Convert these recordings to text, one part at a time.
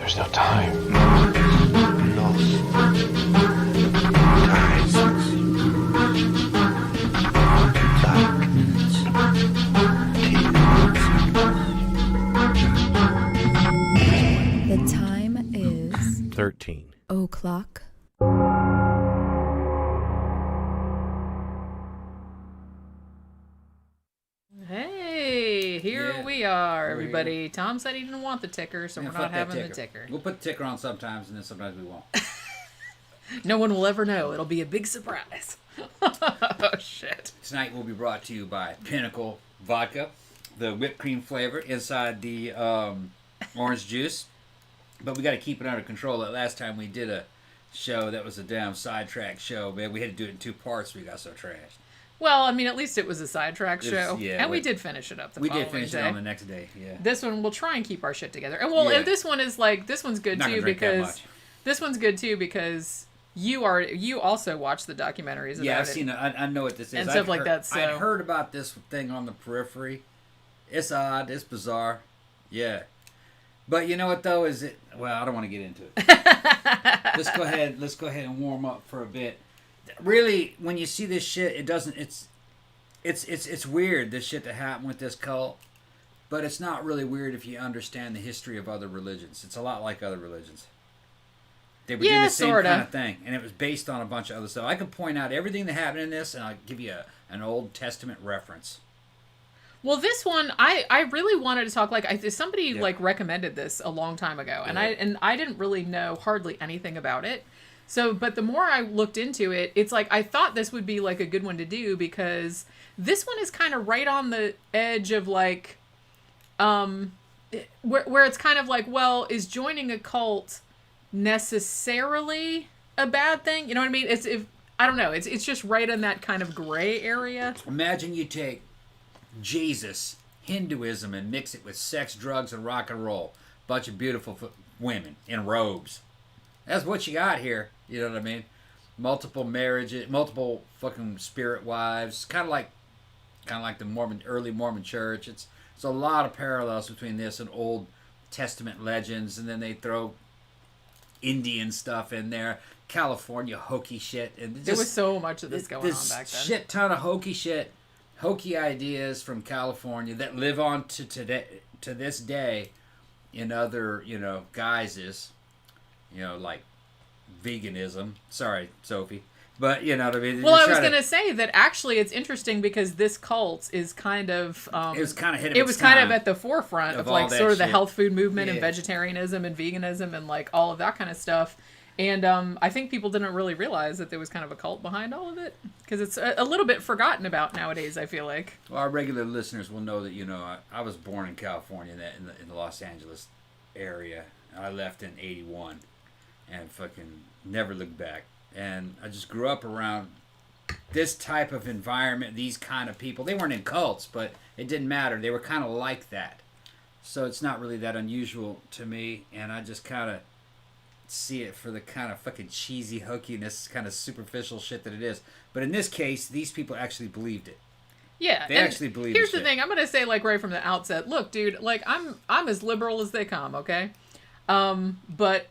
There's no time. The time is 13 o'clock. Hey, here we are, everybody. Tom said he didn't want the ticker, so we're not having the ticker. We'll put the ticker on sometimes, and then sometimes we won't. No one will ever know. It'll be a big surprise. Oh, shit. Tonight will be brought to you by Pinnacle Vodka, the whipped cream flavor inside the orange juice. But we got to keep it under control. That last time we did a show, that was a damn sidetrack show, man. We had to do it in 2 parts. We got so trashed. Well, I mean, at least it was a sidetrack show. Yeah, and we did finish it up the following day. We did finish it on the next day, yeah. This one, we'll try and keep our shit together. And well, and this one is like, this one's good too because... This one's good too because you also watch the documentaries about it. Yeah, I've seen it. I know what this is. And stuff like that, so... I'd heard about this thing on the periphery. It's odd. It's bizarre. Yeah. But you know what though? Well, I don't want to get into it. Let's go ahead and warm up for a bit. Really, when you see this shit, it doesn't. It's weird, this shit that happened with this cult, but it's not really weird if you understand the history of other religions. It's a lot like other religions. They were doing the same kind of thing, and it was based on a bunch of other stuff. I can point out everything that happened in this, and I'll give you an Old Testament reference. Well, this one, I really wanted to talk, somebody recommended this a long time ago, and I didn't really know hardly anything about it. So, but the more I looked into it, it's like, I thought this would be like a good one to do because this one is kind of right on the edge of like, where it's kind of like, well, is joining a cult necessarily a bad thing? You know what I mean? I don't know. It's just right in that kind of gray area. Imagine you take Jesus, Hinduism, and mix it with sex, drugs, and rock and roll. Bunch of beautiful women in robes. That's what you got here. You know what I mean? Multiple marriages, multiple fucking spirit wives. Kind of like the early Mormon church. It's a lot of parallels between this and Old Testament legends, and then they throw Indian stuff in there, California hokey shit, and there was so much of this going on back then. Shit ton of hokey shit, hokey ideas from California that live on to this day in other guises. Like veganism. Sorry, Sophie. But you know what I mean? Well, I was going to say that actually it's interesting because this cult is kind of... it was kind of at the forefront of like sort of the health food movement and vegetarianism and veganism and like all of that kind of stuff. And I think people didn't really realize that there was kind of a cult behind all of it because it's a little bit forgotten about nowadays, I feel like. Well, our regular listeners will know that, I was born in California in the Los Angeles area. I left in 81. And fucking never looked back. And I just grew up around this type of environment, these kind of people. They weren't in cults, but it didn't matter. They were kind of like that. So it's not really that unusual to me. And I just kind of see it for the kind of fucking cheesy hokiness, kind of superficial shit that it is. But in this case, these people actually believed it. Yeah, they actually believed it. Here's the thing. I'm going to say, right from the outset, look, dude, I'm as liberal as they come, okay? But...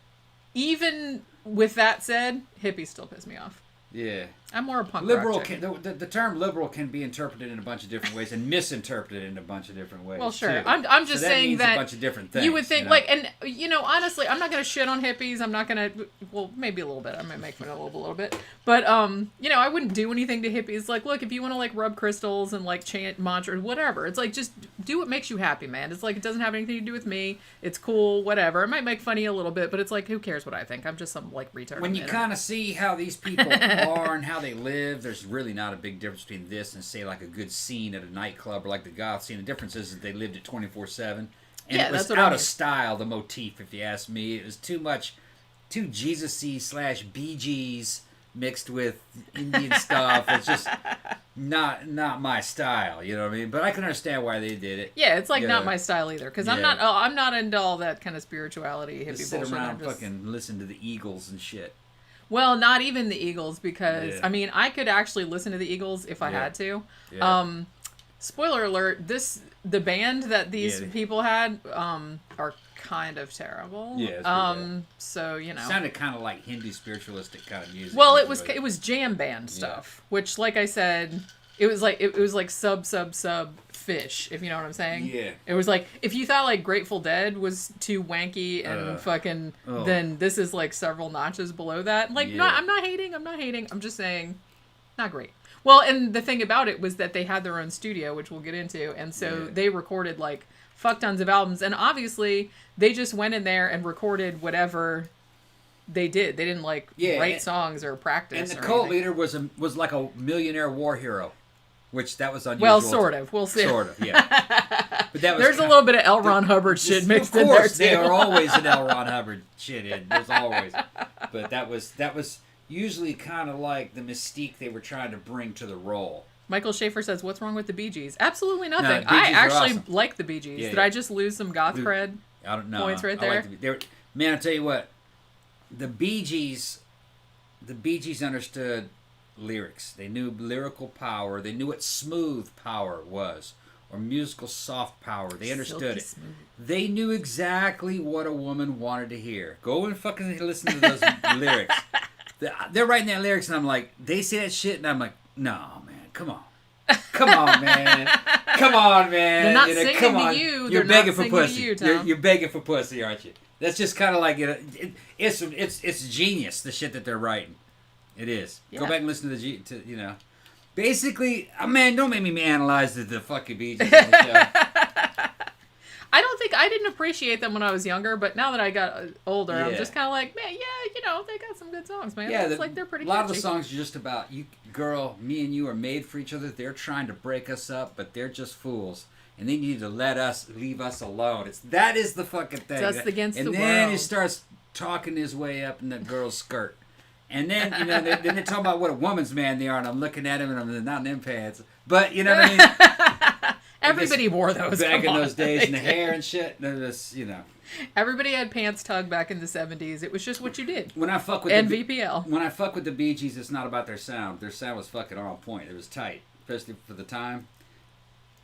even with that said, hippies still piss me off. Yeah. I'm more a punk liberal rock chick. The term liberal can be interpreted in a bunch of different ways and misinterpreted in a bunch of different ways. Well, sure. Too. I'm just saying means that a bunch of different things. You would think and honestly, I'm not going to shit on hippies. I'm not going to, well, maybe a little bit. I might make fun of a little bit. But I wouldn't do anything to hippies. Like, look, if you want to rub crystals and chant mantras, whatever. It's like just do what makes you happy, man. It's like it doesn't have anything to do with me. It's cool, whatever. It might make fun of you a little bit, but it's like who cares what I think? I'm just some retard. When you kind of see how these people are and how they live, there's really not a big difference between this and say a good scene at a nightclub or like the goth scene. The difference is that they lived it 24/7, and it was out of style. The motif, if you ask me, it was too Jesus-y / Bee Gees mixed with Indian stuff. It's just not my style. You know what I mean? But I can understand why they did it. Yeah, it's not my style either because I'm not into all that kind of spirituality hippie just bullshit. Sit around fucking listen to the Eagles and shit. Well, not even the Eagles because I mean I could actually listen to the Eagles if I had to. Yeah. spoiler alert, the band that these Yeah. people had are kind of terrible. Yeah, it's pretty bad. So, you know. Sounded kind of like Hindu spiritualistic kind of music. Well, it was jam band stuff, which, like I said, it was like sub Fish, if you know what I'm saying. Yeah. It was like, if you thought like Grateful Dead was too wanky and fucking, then this is like several notches below that. Like, Yeah. I'm not hating. I'm just saying, not great. Well, and the thing about it was that they had their own studio, which we'll get into, and so they recorded like fuck tons of albums, and obviously they just went in there and recorded whatever they did. They didn't like write songs or practice. And the or cult anything. leader was like a millionaire war hero, which that was unusual. Well, sort of. We'll see. Sort of, yeah. But that was There's a little bit of L. Ron Hubbard shit mixed in there too. Of course, there are always an L. Ron Hubbard shit in. There's always. But that was usually kind of like the mystique they were trying to bring to the role. Michael Schaefer says, "What's wrong with the Bee Gees?" Absolutely nothing. No, the Bee I Gees are actually awesome. like the Bee Gees. Yeah, Did yeah. I just lose some goth cred? I don't know. Points right I there. like man, I tell you what, the Bee Gees understood lyrics. They knew lyrical power. They knew what smooth power was, or musical soft power. They understood Silky it. smooth. They knew exactly what a woman wanted to hear. Go and fucking listen to those lyrics. They're writing that lyrics, and I'm like, they say that shit, and I'm like, no, man, come on. Come on, man. Come on, man. They're not You know, singing come to on. you. You're They're begging not for singing to pussy. you, Tom. You're begging for pussy, aren't you? That's just kind of like it's genius, the shit that they're writing. It is. Yeah. Go back and listen to you know. Basically, man, don't make me analyze the fucking Bee Gees on the show. I didn't appreciate them when I was younger, but now that I got older, I'm Yeah. just kind of like, man, yeah, you know, they got some good songs, man. Yeah, It's like they're pretty a lot of the catchy. songs are just about you, girl. Me and you are made for each other. They're trying to break us up, but they're just fools, and they need to leave us alone. That is the fucking thing. Dust against and the then he world. starts talking his way up in the girl's skirt, and then then they're talking about what a woman's man they are, and I'm looking at him, and I'm not in them pants, but you know what I mean. Everybody wore those back come in on. those days, and the They hair and shit. They're just, you know. Everybody had pants tugged back in the 70s. It was just what you did. When I fuck with And the VPL. When I fuck with the Bee Gees, it's not about their sound. Their sound was fucking on point. It was tight, especially for the time.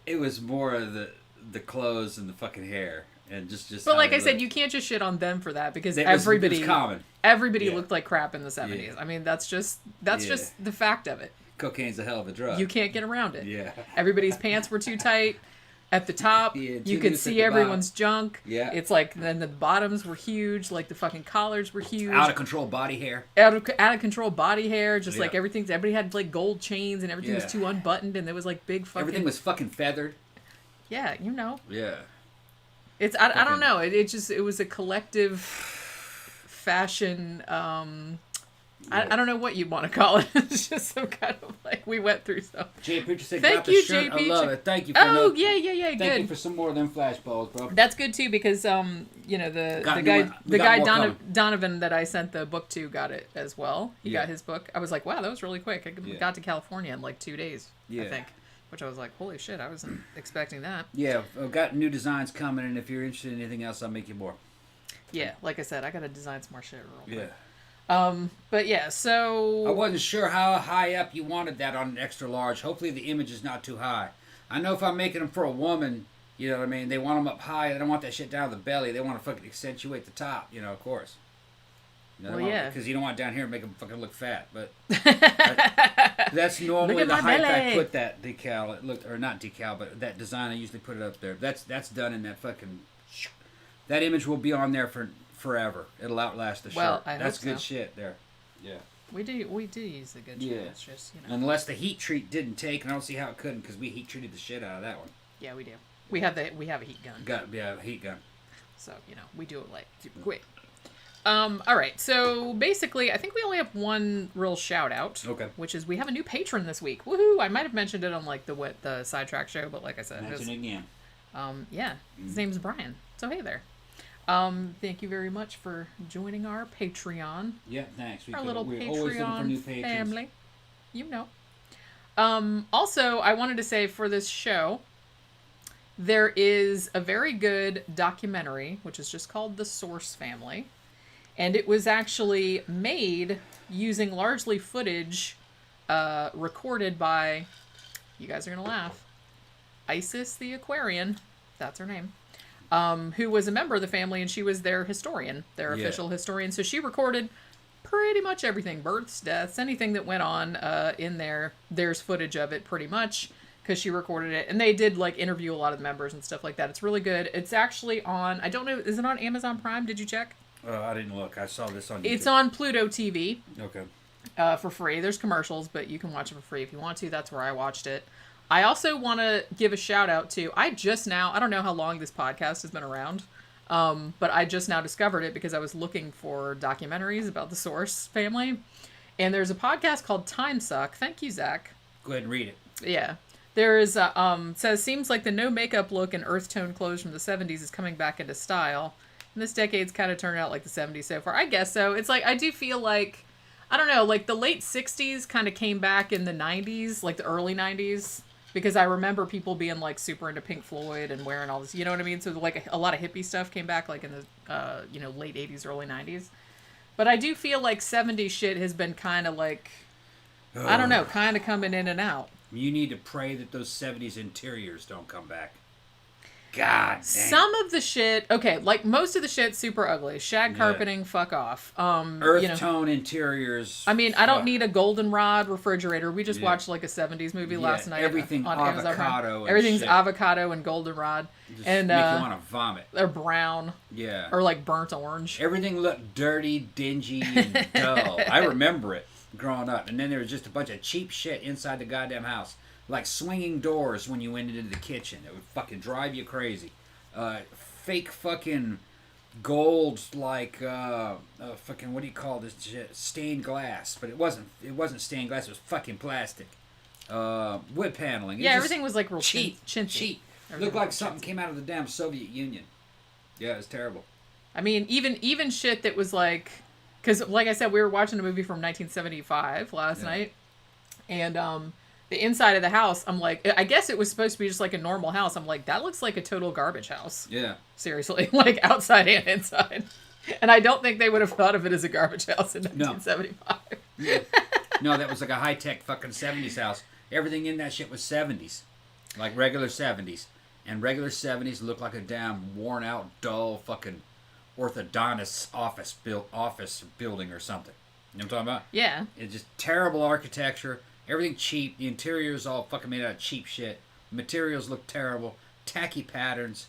It was more of the clothes and the fucking hair and just. But how like they I said, looked. you can't just shit on them for that because It was everybody common. Everybody Yeah. looked like crap in the 70s. Yeah. I mean, that's just Yeah. the fact of it. Cocaine's a hell of a drug. You can't get around it. Yeah. Everybody's pants were too tight. At the top, Yeah, you too could loose at see the everyone's junk. Yeah. It's like, then the bottoms were huge, like the fucking collars were huge. Out of control body hair. Out of control body hair, just like Yeah. everybody had like gold chains and everything was Yeah. too unbuttoned and there was like big fucking. Everything was fucking feathered. Yeah, you know. Yeah. It's, I don't Fucking- know. It was a collective fashion, I don't know what you want to call it. It's just some kind of like, we went through some. Jay Preacher said, Thank got the you, shirt. JP. I love it. Thank you for Oh, no- yeah, Thank good. you for some more of them flashballs, bro. That's good too because you know the Got guy new one. We got more coming. Donovan that I sent the book to got it as well. He Yeah. got his book. I was like, wow, that was really quick. I Yeah. got to California in like 2 days. I Yeah. think, which I was like, holy shit, I wasn't expecting that. Yeah, I've got new designs coming, and if you're interested in anything else, I'll make you more. Yeah, like I said, I gotta design some more shit real quick. Yeah. But yeah, so I wasn't sure how high up you wanted that on an extra large. Hopefully the image is not too high. I know if I'm making them for a woman, you know what I mean, they want them up high. They don't want that shit down the belly. They want to fucking accentuate the top, you know, of course. You know, Well, yeah. Because you don't want it down here and make them fucking look fat. But that's normally Look at the my height I belly. put that decal. It looked, or not decal, but that design I usually put it up there. That's done in that fucking. That image will be on there for forever. It'll outlast the Well, shirt. I hope That's good so. shit there. Yeah. we do use the good shit. Yeah. It's just, you know. Unless the heat treat didn't take, and I don't see how it couldn't, because we heat treated the shit out of that one. Yeah, we do. We have a heat gun. Yeah, heat gun. So, you know, we do it like super quick. All right. So basically, I think we only have one real shout out. Okay. Which is we have a new patron this week. Woohoo! I might have mentioned it on like the sidetrack show, but like I said, Mention it again. yeah, his name's Brian. So hey there. Thank you very much for joining our Patreon. Yeah, thanks. Our little We're always looking for new Patreon patrons. family. You know. Also, I wanted to say for this show, there is a very good documentary, which is just called The Source Family. And it was actually made using largely footage recorded by, you guys are going to laugh, Isis the Aquarian, that's her name, who was a member of the family, and she was their historian, their official historian. So she recorded pretty much everything, births, deaths, anything that went on in there. There's footage of it pretty much because she recorded it. And they did like interview a lot of the members and stuff like that. It's really good. It's actually on, I don't know, is it on Amazon Prime? Did you check? I didn't look. I saw this on YouTube. It's on Pluto TV. Okay. For free. There's commercials, but you can watch it for free if you want to. That's where I watched it. I also want to give a shout out to, I don't know how long this podcast has been around, but I just now discovered it because I was looking for documentaries about the Source family. And there's a podcast called Time Suck. Thank you, Zach. Go ahead and read it. Yeah. There is, says, seems like the no makeup look and earth tone clothes from the 70s is coming back into style. And this decade's kind of turned out like the 70s so far. I guess so. It's like, I do feel like, I don't know, like the late 60s kind of came back in the 90s, like the early 90s. Because I remember people being like super into Pink Floyd and wearing all this, you know what I mean? So like a lot of hippie stuff came back like in the, late 80s, early 90s. But I do feel like 70s shit has been kind of like, I don't know, kind of coming in and out. You need to pray that those 70s interiors don't come back. God damn. Some of the shit, okay, like most of the shit's super ugly. Shag carpeting, fuck off. Earth tone interiors. I mean, I don't need a goldenrod refrigerator. We just watched like a 70s movie last night. Everything on avocado. Everything's shit. Avocado and goldenrod. Just and make you want to vomit. They're brown. Yeah. Or like burnt orange. Everything looked dirty, dingy, and dull. I remember it growing up. And then there was just a bunch of cheap shit inside the goddamn house. Like swinging doors when you went into the kitchen. It would fucking drive you crazy. Fake fucking gold, like, fucking, what do you call this shit? Stained glass. But it wasn't stained glass. It was fucking plastic. Wood paneling. Yeah, everything was like real cheap. chintzy. Cheap. Looked like something came out of the damn Soviet Union. Yeah, it was terrible. I mean, even shit that was like... Because, like I said, we were watching a movie from 1975 last night. And, the inside of the house, I'm like, I guess it was supposed to be just like a normal house. I'm like, that looks like a total garbage house. Yeah. Seriously, like outside and inside. And I don't think they would have thought of it as a garbage house in 1975. No, no, that was like a high-tech fucking 70s house. Everything in that shit was 70s. Like regular 70s. And regular 70s looked like a damn worn-out, dull fucking orthodontist office building or something. You know what I'm talking about? Yeah. It's just terrible architecture. Everything cheap. The interior is all fucking made out of cheap shit. The materials look terrible. Tacky patterns.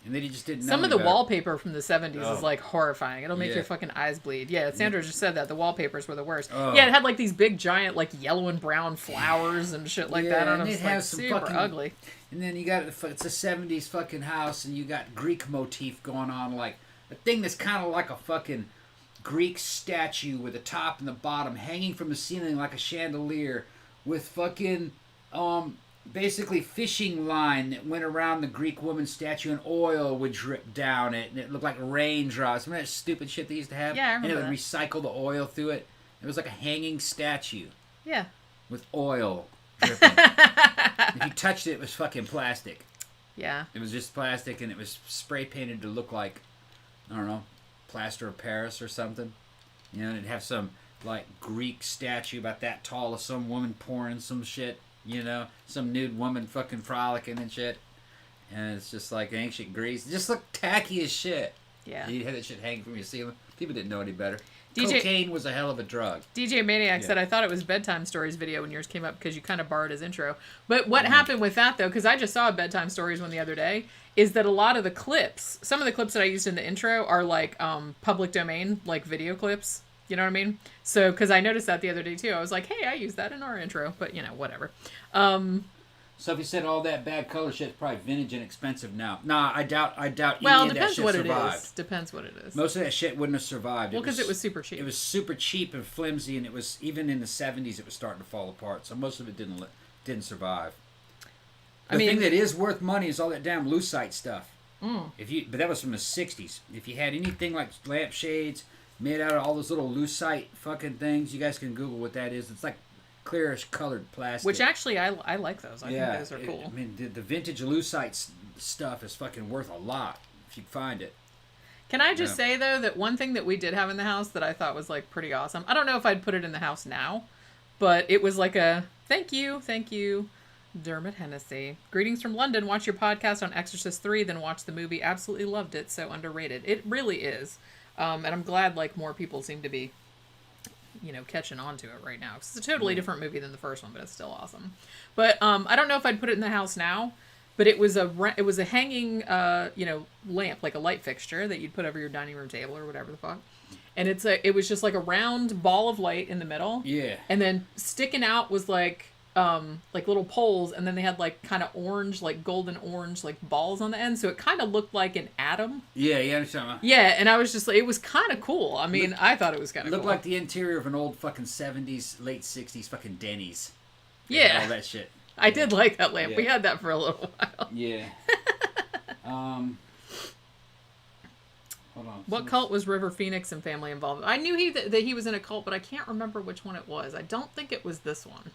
And they just didn't know Some of the better. wallpaper from the 70s is like horrifying. It'll make your fucking eyes bleed. Yeah, Sandra just said that. The wallpapers were the worst. Yeah, it had like these big giant like yellow and brown flowers and shit like that on them. It's like super fucking ugly. And then you got, it's a 70s fucking house and you got Greek motif going on, like a thing that's kind of like a fucking Greek statue with the top and the bottom hanging from the ceiling like a chandelier with fucking basically fishing line that went around the Greek woman statue and oil would drip down it and it looked like raindrops. Remember that stupid shit they used to have? Yeah, I remember And it would recycle the oil through it. It was like a hanging statue. Yeah. With oil dripping. If you touched it, it was fucking plastic. Yeah. It was just plastic and it was spray painted to look like, I don't know, plaster of Paris or something. You know, it'd have some like Greek statue about that tall of some woman pouring some shit, you know, some nude woman fucking frolicking and shit. And it's just like ancient Greece. It just looked tacky as shit. Yeah. You had that shit hanging from your ceiling. People didn't know any better. DJ Cocaine was a hell of a drug. DJ Maniac said, I thought it was Bedtime Stories video when yours came up because you kind of borrowed his intro. But what happened with that, though, because I just saw a Bedtime Stories one the other day, is that a lot of the clips, some of the clips that I used in the intro are like public domain, like video clips. You know what I mean? So, because I noticed that the other day, too. I was like, hey, I used that in our intro. But, you know, whatever. So if you said all that bad color shit's probably vintage and expensive now. Nah, I doubt any of that depends shit what survived. it is. Depends what it is. Most of that shit wouldn't have survived. Well, because it was super cheap. It was super cheap and flimsy, and it was, even in the 70s, it was starting to fall apart. So most of it didn't survive. The thing that is worth money is all that damn lucite stuff. But that was from the 60s. If you had anything like lampshades made out of all those little lucite fucking things, you guys can Google what that is. It's like clearish colored plastic. Which actually, I like those. I think those are cool. I mean, the vintage lucite stuff is fucking worth a lot if you find it. Can I just say, though, that one thing that we did have in the house that I thought was, like, pretty awesome. I don't know if I'd put it in the house now, but it was like a thank you. Dermot Hennessy. Greetings from London. Watch your podcast on Exorcist 3, then watch the movie. Absolutely loved it. So underrated. It really is. And I'm glad like more people seem to be, you know, catching on to it right now. 'Cause it's a totally different movie than the first one, but it's still awesome. But I don't know if I'd put it in the house now, but it was a hanging, you know, lamp, like a light fixture that you'd put over your dining room table or whatever the fuck. And it was just like a round ball of light in the middle. Yeah. And then sticking out was like little poles, and then they had like kind of orange, like golden orange, like balls on the end. So it kind of looked like an atom. Yeah, you understand? Yeah, and I was just like, it was kind of cool. I mean, I thought it was kind of cool. Looked like the interior of an old fucking 70s, late 60s fucking Denny's. Yeah. All that shit. I did like that lamp. Yeah. We had that for a little while. Yeah. Hold on. What cult was River Phoenix and family involved? I knew that he was in a cult, but I can't remember which one it was. I don't think it was this one.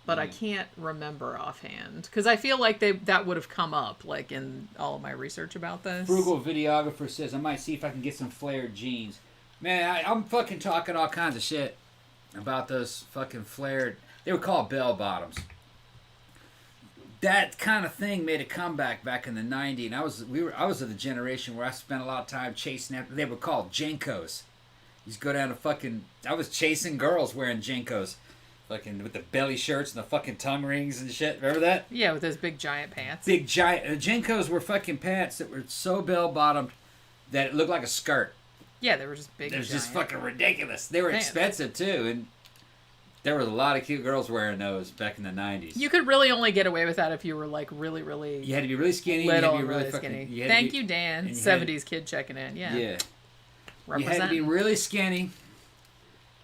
But I can't remember offhand. Because I feel like that would have come up, like, in all of my research about this. Frugal Videographer says, I might see if I can get some flared jeans. Man, I'm fucking talking all kinds of shit about those fucking flared... They were called bell bottoms. That kind of thing made a comeback back in the 90s. And I was of the generation where I spent a lot of time chasing after... They were called Jenkos. You just go down to fucking... I was chasing girls wearing Jenkos. Fucking with the belly shirts and the fucking tongue rings and shit. Remember that? Yeah, with those big giant pants. Big giant... Jenkos were fucking pants that were so bell-bottomed that it looked like a skirt. Yeah, they were just big. It was and just giant. fucking ridiculous. They were expensive too, and there was a lot of cute girls wearing those back in the 90s. You could really only get away with that if you were like really, really. You had to be really skinny. Little you had to be and really really fucking, skinny. Thank you, Dan. 70s kid checking in. Yeah. Yeah. Represent. You had to be really skinny,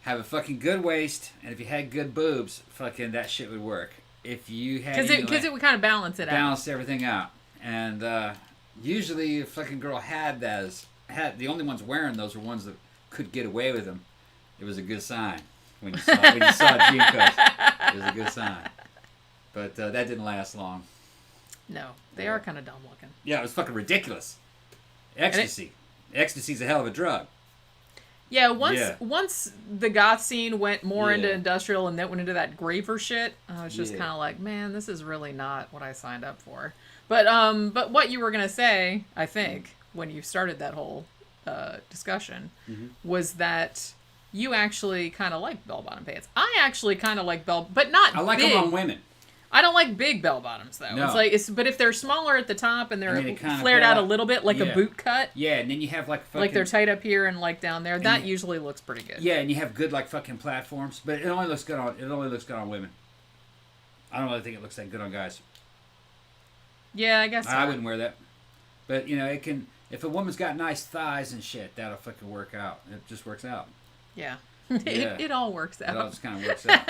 have a fucking good waist, and if you had good boobs, fucking that shit would work. If you had because it would kind of balance it out. Balanced everything out, and usually a fucking girl had those. The only ones wearing those were ones that could get away with them. It was a good sign when you saw Jenkos. It was a good sign, but that didn't last long. No, they are kind of dumb looking. Yeah, it was fucking ridiculous. Ecstasy. Ecstasy's a hell of a drug. Yeah, once the goth scene went more into industrial and then went into that graver shit, I was just kind of like, man, this is really not what I signed up for. But what you were gonna say, I think, when you started that whole discussion, was that you actually kind of like bell-bottom pants. I actually kind of like but not. I like big. Them on women. I don't like big bell bottoms though. No. But if they're smaller at the top and they're flared out a little bit, like a boot cut. Yeah, and then you have like fucking, like they're tight up here and like down there. That usually looks pretty good. Yeah, and you have good like fucking platforms, but it only looks good on women. I don't really think it looks that good on guys. Yeah, I guess I wouldn't wear that. But you know, it can. If a woman's got nice thighs and shit, that'll fucking work out. It just works out. Yeah. It all works out. It all just kind of works out.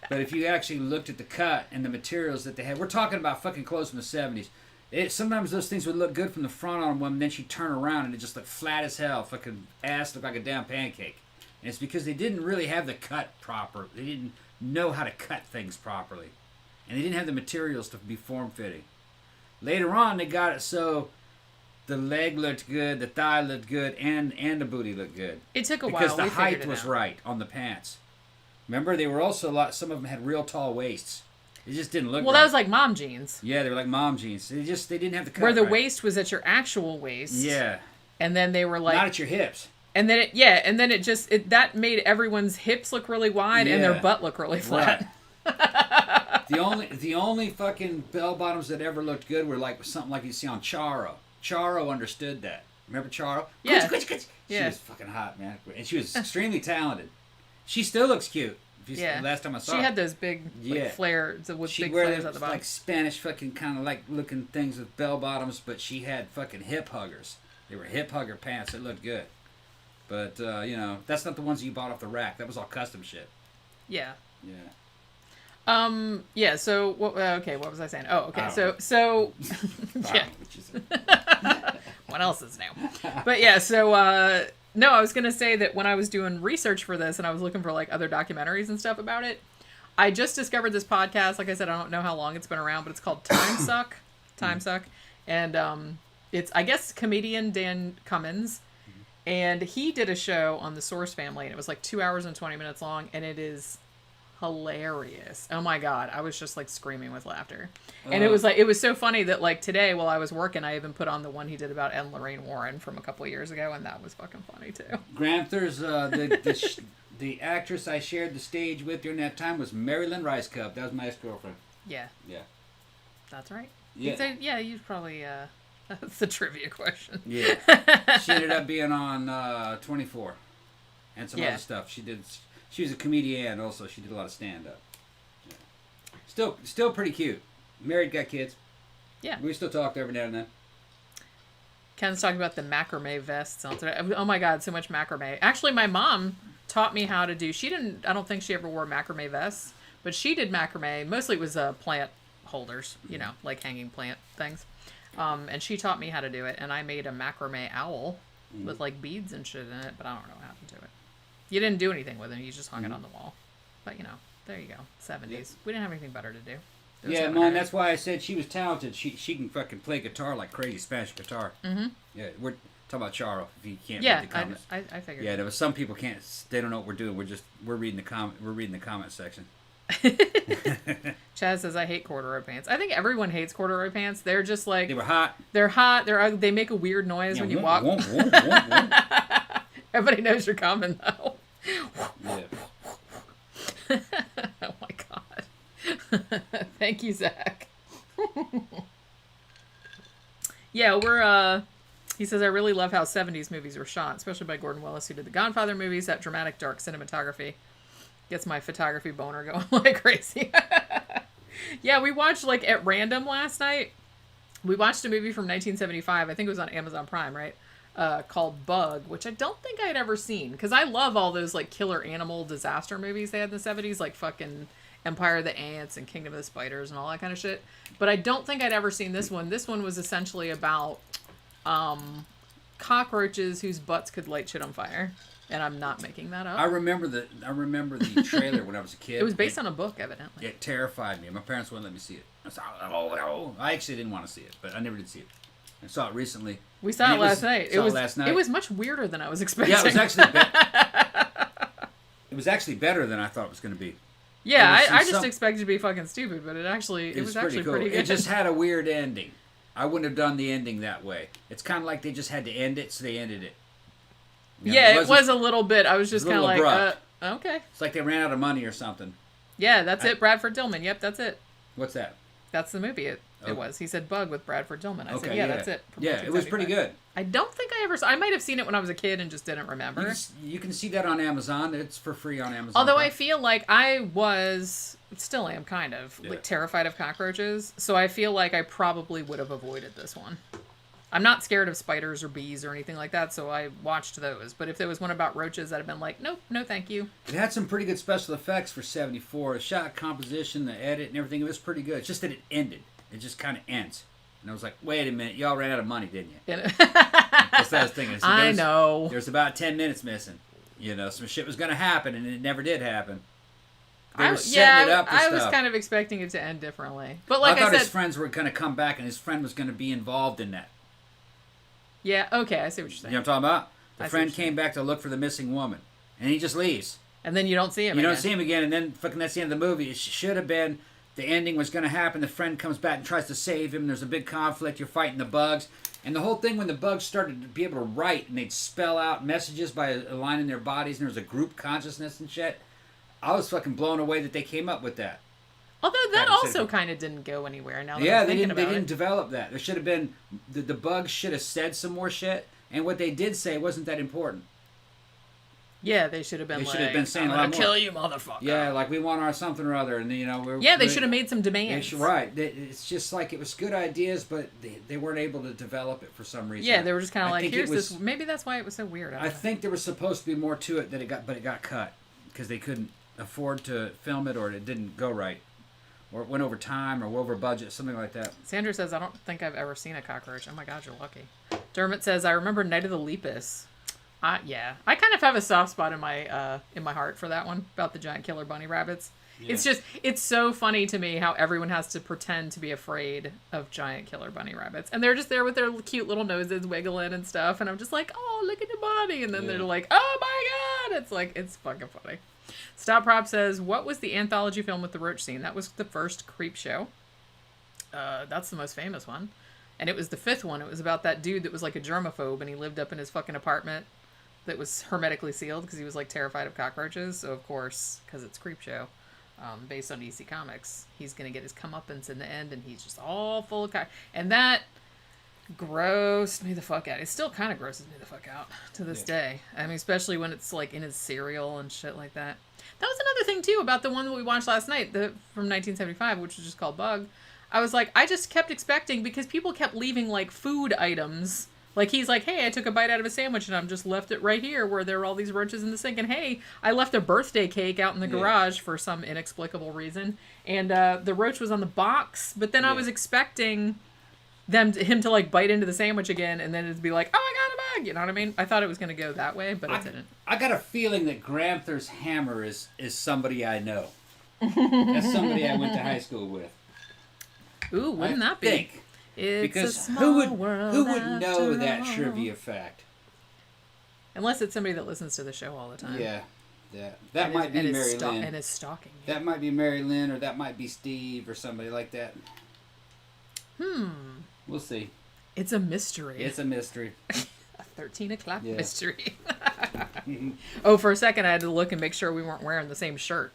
But if you actually looked at the cut and the materials that they had, we're talking about fucking clothes from the 70s. Sometimes those things would look good from the front on a woman, then she'd turn around and it just looked flat as hell. Fucking ass looked like a damn pancake. And it's because they didn't really have the cut proper. They didn't know how to cut things properly. And they didn't have the materials to be form-fitting. Later on, they got it so the leg looked good, the thigh looked good, and the booty looked good. It took a while. Because the height was right on the pants. Remember, they were also some of them had real tall waists. It just didn't look right. Well, that was like mom jeans. Yeah, they were like mom jeans. They didn't have the cut where the right. waist was at your actual waist. Yeah. And then they were like... Not at your hips. And then that made everyone's hips look really wide and their butt look really flat. Right. The only fucking bell bottoms that ever looked good were like something like you see on Ciarra. Ciarra understood that. Remember Ciarra? Yeah. She was fucking hot, man. And she was extremely talented. She still looks cute. Last time I saw her. She had those big flares with big flares at the bottom. Like Spanish fucking kind of like looking things with bell bottoms, but she had fucking hip huggers. They were hip hugger pants. It looked good. But, that's not the ones you bought off the rack. That was all custom shit. Yeah. Yeah. So what was I saying? Oh, okay. So yeah. What else is new? But yeah, so no, I was gonna say that when I was doing research for this and I was looking for like other documentaries and stuff about it, I just discovered this podcast. Like I said, I don't know how long it's been around, but it's called Time Suck, and it's I guess comedian Dan Cummins, and he did a show on the Source Family, and it was like 2 hours and 20 minutes long, and it is hilarious. Oh my god, I was just like screaming with laughter. And it was so funny that like today while I was working, I even put on the one he did about Ed and Lorraine Warren from a couple of years ago, and that was fucking funny too. Granthers, the actress I shared the stage with during that time was Marilyn Rice Cup. That was my ex-girlfriend. Yeah. Yeah. That's right. Yeah. You probably that's the trivia question. Yeah. She ended up being on 24 and some other stuff. She was a comedian also. She did a lot of stand-up. Yeah. Still pretty cute. Married, got kids. Yeah. We still talk every now and then. Ken's talking about the macrame vests on today. Oh my god, so much macrame. Actually, my mom taught me how to do. I don't think she ever wore macrame vests, but she did macrame. Mostly it was plant holders, like hanging plant things. And she taught me how to do it, and I made a macrame owl with like beads and shit in it, but I don't know what happened to it. You didn't do anything with it. You just hung it on the wall. But there you go. 70s. Yep. We didn't have anything better to do. Yeah, Mom, that's why I said she was talented. She can fucking play guitar like crazy, Spanish guitar. Mm-hmm. Yeah, we're talking about Ciarra. If you can't read the comments. I figured. Yeah, there was some people can't. They don't know what we're doing. We're reading the comment section. Chaz says I hate corduroy pants. I think everyone hates corduroy pants. They're just like they were hot. They're hot. They're ugly. They make a weird noise when you walk. Everybody knows you're coming though. Yeah. Oh my god. Thank you, Zach. Yeah, we're he says I really love how 70s movies were shot, especially by Gordon Willis, who did the Godfather movies. That dramatic dark cinematography gets my photography boner going like crazy. Yeah, we watched like at random last night. We watched a movie from 1975. I think it was on Amazon Prime, right? Called Bug, which I don't think I'd ever seen, because I love all those like killer animal disaster movies they had in the 70s, like fucking Empire of the Ants and Kingdom of the Spiders and all that kind of shit. But I don't think I'd ever seen this one. This one was essentially about cockroaches whose butts could light shit on fire. And I'm not making that up. I remember the trailer when I was a kid. It was based on a book, evidently. It terrified me. My parents wouldn't let me see it. I actually didn't want to see it, but I never did see it. I saw it recently. We saw it last night. It was much weirder than I was expecting. Yeah, it was actually it was actually better than I thought it was going to be. Yeah, I just expected it to be fucking stupid, but it was actually cool. pretty good. It just had a weird ending. I wouldn't have done the ending that way. It's kind of like they just had to end it, so they ended it. Yeah, it was a little bit. I was just kind of like, okay. It's like they ran out of money or something. Yeah, that's it. Bradford Dillman. Yep, that's it. What's that? That's the movie. It was. He said Bug with Bradford Dillman. I said, that's it. Yeah, it was pretty good. I don't think I ever saw. I might have seen it when I was a kid and just didn't remember. You can see that on Amazon. It's for free on Amazon. Although I feel like I still am kind of like terrified of cockroaches. So I feel like I probably would have avoided this one. I'm not scared of spiders or bees or anything like that, so I watched those. But if there was one about roaches, I'd have been like, nope, no thank you. It had some pretty good special effects for 74. The shot composition, the edit, and everything, it was pretty good. It's just that it ended. It just kind of ends. And I was like, wait a minute, y'all ran out of money, didn't you? That's what I was thinking. I know. There's about 10 minutes missing. Some shit was going to happen, and it never did happen. They were setting it up for I stuff. was kind of expecting it to end differently. But like I thought said, his friends were going to come back, and his friend was going to be involved in that. Yeah, okay, I see what you're saying. You know what I'm talking about? The friend came back to look for the missing woman, and he just leaves. And then you don't see him You again. don't see him again, and then fucking that's the end of the movie. It should have been the ending was going to happen. The friend comes back and tries to save him. There's a big conflict. You're fighting the bugs. And the whole thing when the bugs started to be able to write and they'd spell out messages by aligning their bodies and there was a group consciousness and shit, I was fucking blown away that they came up with that. Although that also kind of didn't go anywhere. Now that they I'm didn't develop that. There should have been the bugs should have said some more shit, and what they did say wasn't that important. Yeah, they should have been. They should have been saying, "I'm gonna kill you, motherfucker." Yeah, like we want our something or other, and they should have made some demands. Right. It's just like it was good ideas, but they weren't able to develop it for some reason. Yeah, they were just kind of like, "Here's this." Maybe that's why it was so weird. I think there was supposed to be more to it but it got cut because they couldn't afford to film it, or it didn't go right, or it went over time, or over budget, something like that. Sandra says, "I don't think I've ever seen a cockroach." Oh my God, you're lucky. Dermot says, "I remember Night of the Lepus." Yeah, I kind of have a soft spot in my heart for that one about the giant killer bunny rabbits. Yeah. It's so funny to me how everyone has to pretend to be afraid of giant killer bunny rabbits, and they're just there with their cute little noses wiggling and stuff, and I'm just like, oh, look at the bunny, and then they're like, oh my God, it's fucking funny. Stop Prop says, what was the anthology film with the roach scene? That was the first Creep Show. That's the most famous one. And it was the fifth one. It was about that dude that was like a germaphobe and he lived up in his fucking apartment that was hermetically sealed because he was like terrified of cockroaches. So of course, because it's Creep Show, based on DC Comics, he's going to get his comeuppance in the end and he's just all full of and that grossed me the fuck out. It still kind of grosses me the fuck out to this day. I mean, especially when it's like in his cereal and shit like that. That was another thing too about the one that we watched last night, from 1975, which was just called Bug. I was like, I just kept expecting, because people kept leaving like food items. Like he's like, hey, I took a bite out of a sandwich and I'm just left it right here where there were all these roaches in the sink. And hey, I left a birthday cake out in the garage for some inexplicable reason. And the roach was on the box. But then I was expecting him to like bite into the sandwich again and then it'd be like, oh, I got a bug. You know what I mean? I thought it was going to go that way, but it didn't. I got a feeling that Granther's hammer is somebody I know. That's somebody I went to high school with. Ooh, wouldn't that be? Think. It's because a small world who would know that all. trivia fact? Unless it's somebody that listens to the show all the time. Yeah. That might be Mary Lynn. And is stalking you. That might be Mary Lynn, or that might be Steve, or somebody like that. We'll see. It's a mystery. It's a mystery. A 13 o'clock mystery. Oh, for a second I had to look and make sure we weren't wearing the same shirt.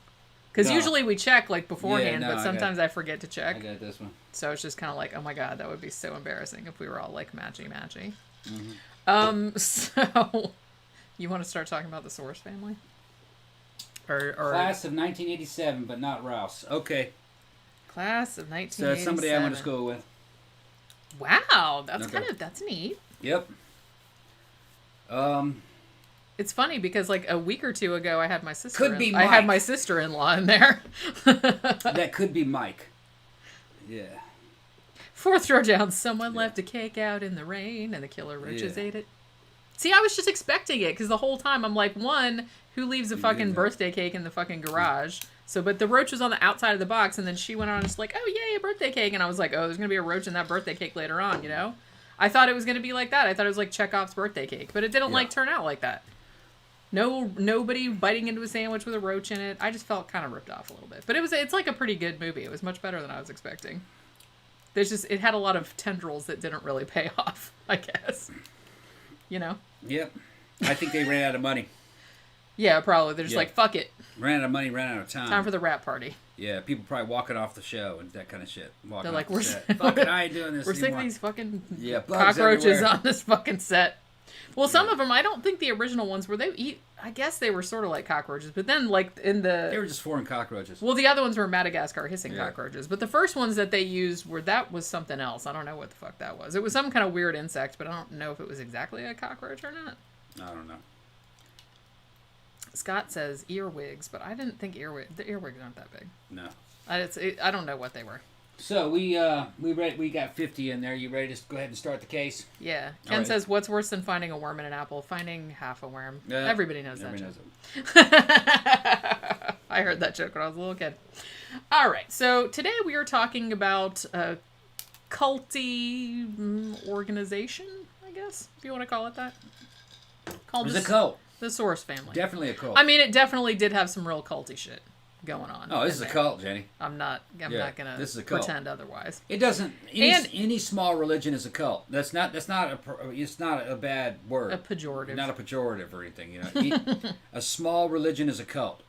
Because usually we check like beforehand, but sometimes I forget to check. I got this one. So it's just kind of like, oh my god, that would be so embarrassing if we were all like matchy. So you want to start talking about the Source family? Or Class of 1987, but not Rouse. Okay. Class of 1987. So it's somebody I went to school with. Wow, that's neat. Yep. It's funny because like a week or two ago, I had my sister. Could be Mike. I had my sister-in-law in there. That could be Mike. Yeah. Fourth throwdown. Someone left a cake out in the rain, and the killer roaches ate it. See, I was just expecting it because the whole time I'm like, one, who leaves a fucking birthday cake in the fucking garage? So, but the roach was on the outside of the box, and then she went on and just like, oh yay, a birthday cake, and I was like, oh, there's gonna be a roach in that birthday cake later on, you know? I thought it was gonna be like that. I thought it was like Chekhov's birthday cake, but it didn't like turn out like that. Nobody biting into a sandwich with a roach in it. I just felt kind of ripped off a little bit. But it's like a pretty good movie. It was much better than I was expecting. It had a lot of tendrils that didn't really pay off, I guess. You know? Yep. I think they ran out of money. Yeah, probably. They're just like, fuck it. Ran out of money, ran out of time. Time for the rap party. Yeah, people probably walking off the show and that kind of shit. They're like, fuck it, I ain't doing this We're sick anymore. of these fucking bugs cockroaches everywhere. on this fucking set. Well, some of them, I don't think the original ones were. I guess they were sort of like cockroaches, but then like They were just foreign cockroaches. Well, the other ones were Madagascar hissing cockroaches, but the first ones that they used that was something else. I don't know what the fuck that was. It was some kind of weird insect, but I don't know if it was exactly a cockroach or not. I don't know. Scott says earwigs, but I didn't think the earwigs aren't that big. No. I don't know what they were. So we got 50 in there. You ready to go ahead and start the case? Yeah. Ken says, what's worse than finding a worm in an apple? Finding half a worm. Everybody knows that joke. I heard that joke when I was a little kid. All right. So today we are talking about a culty organization, I guess, if you want to call it that. It was a cult. The Source family. Definitely a cult. I mean, it definitely did have some real culty shit going on. Oh, this is a cult, Jenny. I'm not gonna this is a cult. pretend otherwise. It doesn't. Any small religion is a cult. It's not a bad word. A pejorative. Not a pejorative or anything. You know, a small religion is a cult,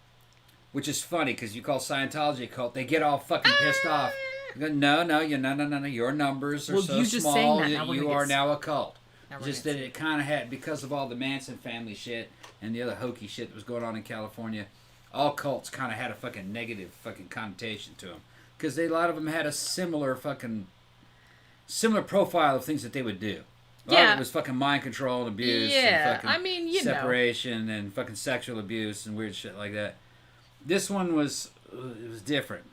which is funny because you call Scientology a cult, they get all fucking pissed off. You go, no. Your numbers are so small that you are now a cult. Just that it kind of had, because of all the Manson family shit and the other hokey shit that was going on in California, all cults kind of had a fucking negative fucking connotation to them. Because a lot of them had a similar profile of things that they would do. It was fucking mind control and abuse and fucking separation and fucking sexual abuse and weird shit like that. This one was different.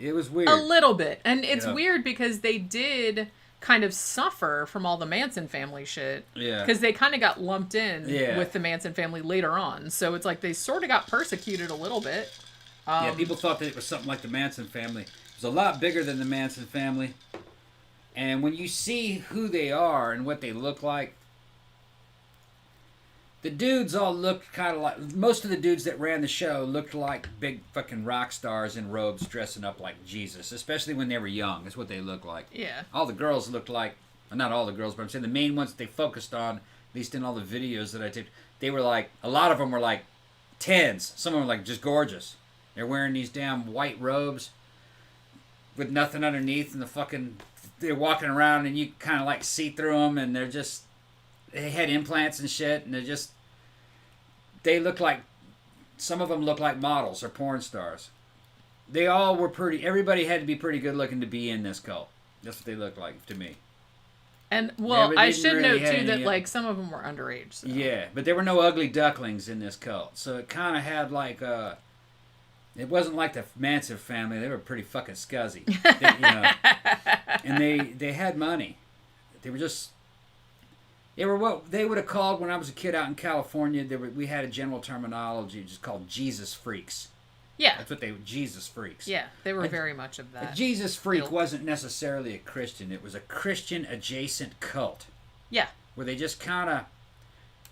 It was weird. A little bit. And it's weird because they did kind of suffer from all the Manson family shit. Yeah. Because they kind of got lumped in with the Manson family later on. So it's like they sort of got persecuted a little bit. People thought that it was something like the Manson family. It was a lot bigger than the Manson family. And when you see who they are and what they look like, The dudes all looked kind of like... Most of the dudes that ran the show looked like big fucking rock stars in robes dressing up like Jesus, especially when they were young. That's what they looked like. Yeah. All the girls looked like... Well, not all the girls, but I'm saying the main ones that they focused on, at least in all the videos that I took, they were like... A lot of them were like 10s. Some of them were like just gorgeous. They're wearing these damn white robes with nothing underneath, and the fucking... They're walking around and you kind of like see through them, and they're just... They had implants and shit, and they're just... They look like, some of them look like models or porn stars. They all were pretty, everybody had to be pretty good looking to be in this cult. That's what they looked like to me. And, well, I should really note, too, have that, any, like, some of them were underage. So. Yeah, but there were no ugly ducklings in this cult. So it kind of had, like, it wasn't like the Manson family. They were pretty fucking scuzzy. And they had money. They were just... They were what they would have called, when I was a kid out in California, we had a general terminology just called Jesus freaks. Yeah. That's what Jesus freaks. Yeah, they were very much of that. A Jesus freak wasn't necessarily a Christian. It was a Christian-adjacent cult. Yeah. Where they just kind of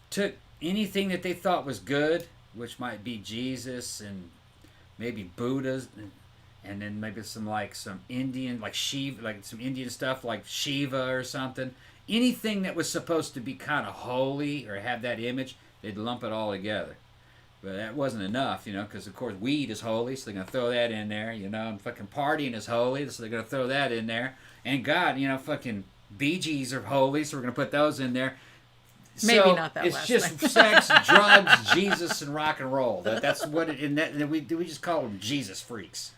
took anything that they thought was good, which might be Jesus and maybe Buddha's, and then maybe some Indian, like Shiva, like some Indian stuff like Shiva or something. Anything that was supposed to be kind of holy or have that image, they'd lump it all together. But that wasn't enough, because of course weed is holy, so they're going to throw that in there, and fucking partying is holy, so they're going to throw that in there. And God, fucking Bee Gees are holy, so we're going to put those in there. Maybe not that it's last just thing. Sex, drugs, Jesus, and rock and roll. That's what it, and we just call them Jesus freaks.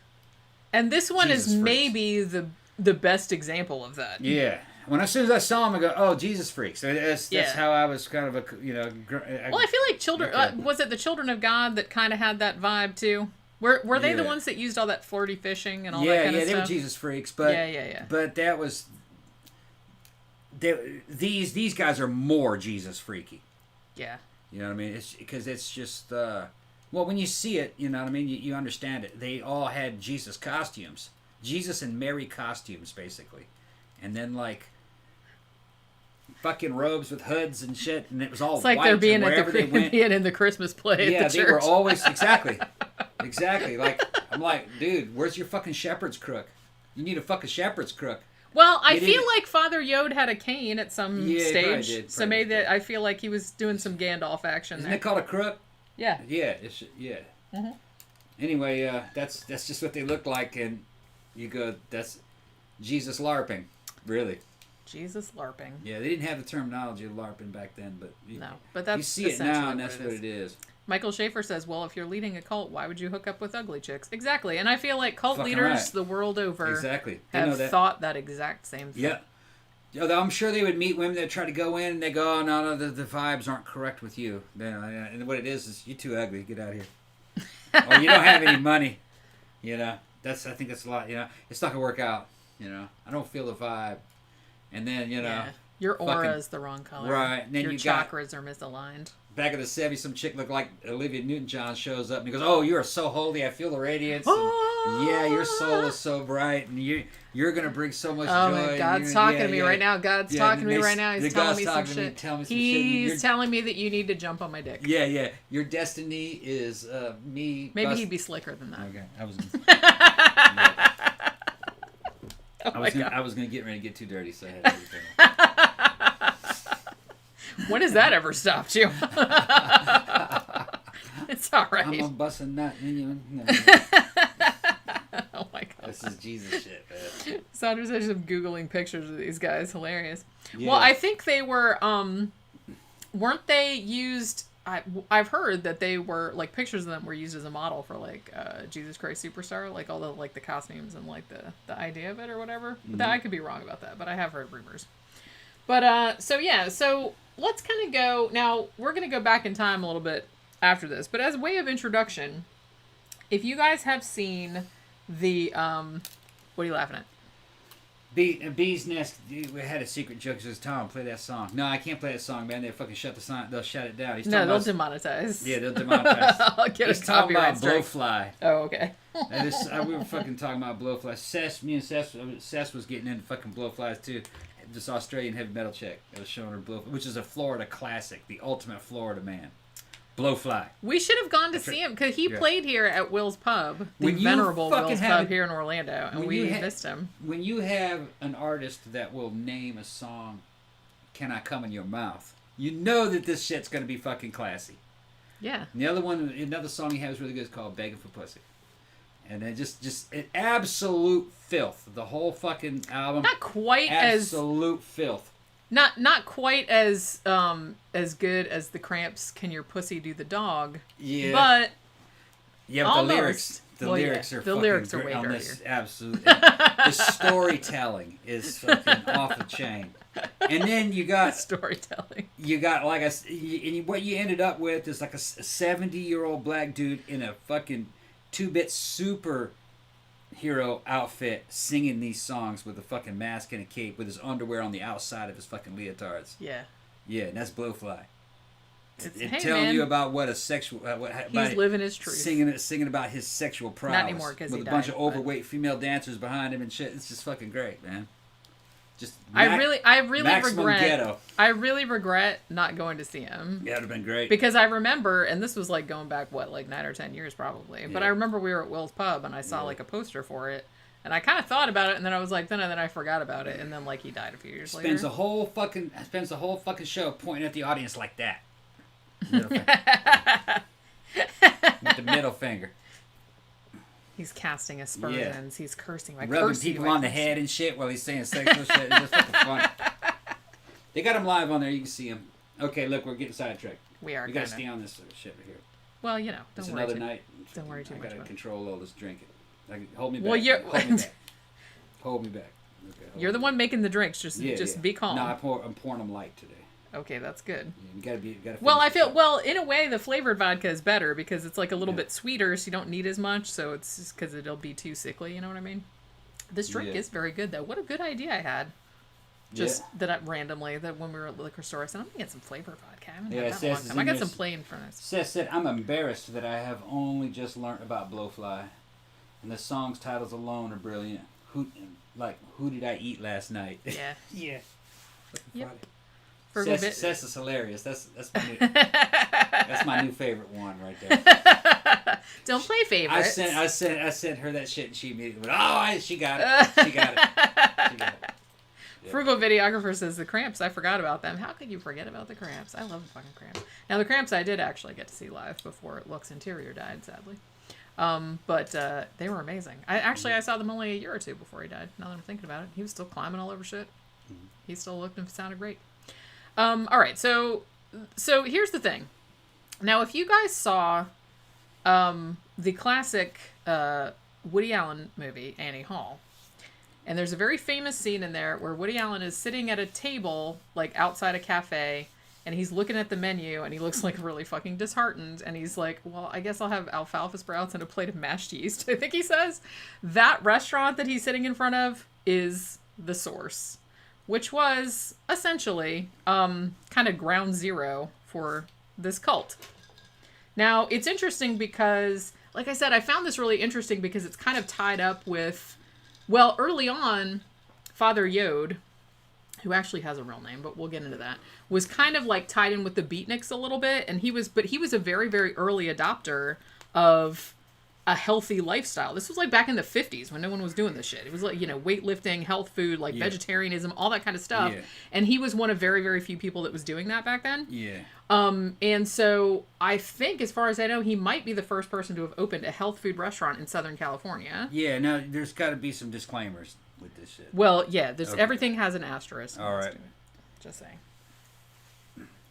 And this one Jesus is freaks. maybe the best example of that. Yeah. As soon as I saw him, I go, "Oh, Jesus freaks!" That's how I was kind of well, I feel like children. Was it the Children of God that kind of had that vibe too? Were they the ones that used all that flirty fishing and all that kind of stuff? Yeah, they were Jesus freaks, but yeah. But that was these guys are more Jesus freaky. Yeah. You know what I mean? It's because it's just well, when you see it, you know what I mean. You understand it. They all had Jesus costumes, Jesus and Mary costumes, basically, and then like. Fucking robes with hoods and shit, and it was all. It's like white, they're being being in the Christmas play. Yeah, at the they church. were always exactly. Like I'm like, dude, where's your fucking shepherd's crook? You need a fucking shepherd's crook. Well, I feel like Father Yod had a cane at some stage, did, so maybe that I feel like he was doing some Gandalf action. Isn't there. it called a crook? Yeah. Yeah, Mm-hmm. Anyway, that's just what they look like, and you go, that's Jesus LARPing, really. Jesus LARPing. Yeah, they didn't have the terminology of LARPing back then, but that's you see it now, and that's what what it is. Michael Schaefer says, "Well, if you're leading a cult, why would you hook up with ugly chicks?" Exactly, and I feel like cult Fucking leaders right. the world over Exactly. have thought that exact same thing. Yeah. I'm sure they would meet women that try to go in and they go, "Oh, no, the vibes aren't correct with you." And what it is you're too ugly. Get out of here. Or you don't have any money. I think that's a lot. It's not gonna work out. I don't feel the vibe. And then your aura is the wrong color. Right. And then your you chakras are misaligned. Back in the 70s, some chick looked like Olivia Newton-John shows up and he goes, "Oh, you are so holy. I feel the radiance. And, yeah, your soul is so bright, and you're gonna bring so much joy." Man, God's talking to me right now. God's talking to me right now. He's telling me some shit. He's telling me that you need to jump on my dick. Yeah. Your destiny is me. Maybe he'd be slicker than that. Okay, I was. I was gonna get ready to get too dirty, so I had to. When has that ever stopped you? It's all right. I'm a busting nut. Oh my god. This is Jesus shit, man. Saunders is just Googling pictures of these guys. Hilarious. Yeah. Well, I think they were, weren't they used, I've heard that they were, like, pictures of them were used as a model for, like, Jesus Christ Superstar, like, all the, like, the costumes and, like, the idea of it or whatever. Mm-hmm. I could be wrong about that, but I have heard rumors. But, so let's kind of go, now, we're going to go back in time a little bit after this, but as a way of introduction, if you guys have seen the, what are you laughing at? Bee's Nest. We had a secret joke. Says, "Tom, play that song." No, I can't play that song, man. They fucking shut the song. They'll shut it down. No, they'll demonetize. Yeah, they'll demonetize. I'll get He's a talking copyright about strike. blowfly. Oh, okay. We were fucking talking about blowflies. Me and Sess was getting into fucking blowflies too. this Australian heavy metal chick that was showing her blow, which is a Florida classic, the ultimate Florida man. Blowfly. We should have gone to see him because he played here at Will's Pub, the venerable Will's Pub here in Orlando, and we missed him. When you have an artist that will name a song, "Can I Come in Your Mouth," you know that this shit's gonna be fucking classy. Yeah. And the other one, another song he has really good is called "Begging for Pussy," and then just an absolute filth. The whole fucking album, not quite absolute filth. Not quite as good as the Cramps' "Can Your Pussy Do the Dog?" Yeah. But almost. The lyrics are way on dirtier. this. Absolutely. The storytelling is fucking off the chain. And then you got storytelling. You got what you ended up with is like a 70-year-old black dude in a fucking 2-bit super hero outfit singing these songs with a fucking mask and a cape with his underwear on the outside of his fucking leotards. Yeah. Yeah, and that's Blowfly. It's telling you about what a sexual... he's living his truth. Singing about his sexual prowess. Not anymore because he with died. a bunch of overweight female dancers behind him and shit. It's just fucking great, man. I really maximum regret. Ghetto. I really regret not going to see him. Yeah, it would have been great. Because I remember, and this was like going back, like 9 or 10 years probably. Yeah. But I remember we were at Will's Pub and I saw like a poster for it. And I kind of thought about it, and then I was like, then I forgot about it, and then like he died a few years later. Spends the whole fucking show pointing at the audience like that. With the middle finger. He's casting aspersions. Yeah. He's cursing. Rubbing people on the head and shit while he's saying sexual shit. It's just fucking funny. They got him live on there. You can see him. Okay, look, we're getting sidetracked. We are. We got to stay on this shit right here. Well, you know, don't worry. It's another night. Don't worry too much. I got to control all this drinking. Hold me back. Well, Hold me back. Okay, you're the one making the drinks. Just be calm. No, I'm pouring them light today. Okay, that's good. Yeah, you gotta. Well, I feel in a way the flavored vodka is better because it's like a little bit sweeter, so you don't need as much. So it's just because it'll be too sickly. You know what I mean? This drink is very good though. What a good idea I had. Just that randomly when we were at the liquor store, I said I'm gonna get some flavored vodka. I haven't had that in a long time. I got some plain for us. Seth said I'm embarrassed that I have only just learned about Blowfly, and the song's titles alone are brilliant. Who did I eat last night? Yeah. Yeah. Yep. Seth is hilarious. That's my new favorite one right there. Don't play favorites. I sent her that shit and she immediately went, she got it. She got it. Yeah. Frugal videographer says the Cramps. I forgot about them. How could you forget about the Cramps? I love the fucking Cramps. Now the Cramps I did actually get to see live before Lux Interior died, sadly. But they were amazing. I saw them only a year or two before he died. Now that I'm thinking about it, he was still climbing all over shit. He still looked and sounded great. All right, so here's the thing. Now, if you guys saw the classic Woody Allen movie, Annie Hall, and there's a very famous scene in there where Woody Allen is sitting at a table, like outside a cafe, and he's looking at the menu, and he looks like really fucking disheartened, and he's like, well, I guess I'll have alfalfa sprouts and a plate of mashed yeast, I think he says. That restaurant that he's sitting in front of is the source, which was essentially kind of ground zero for this cult. Now, it's interesting because, like I said, I found this really interesting because it's kind of tied up with, well, early on, Father Yod, who actually has a real name, but we'll get into that, was kind of like tied in with the beatniks a little bit, and he was a very, very early adopter of a healthy lifestyle. This was like back in the 50s when no one was doing this shit. It was like, weightlifting, health food, like vegetarianism, all that kind of stuff. Yeah. And he was one of very, very few people that was doing that back then. Yeah. And so I think, as far as I know, he might be the first person to have opened a health food restaurant in Southern California. Yeah, no, there's got to be some disclaimers with this shit. Well, yeah, everything has an asterisk. All right. Just saying.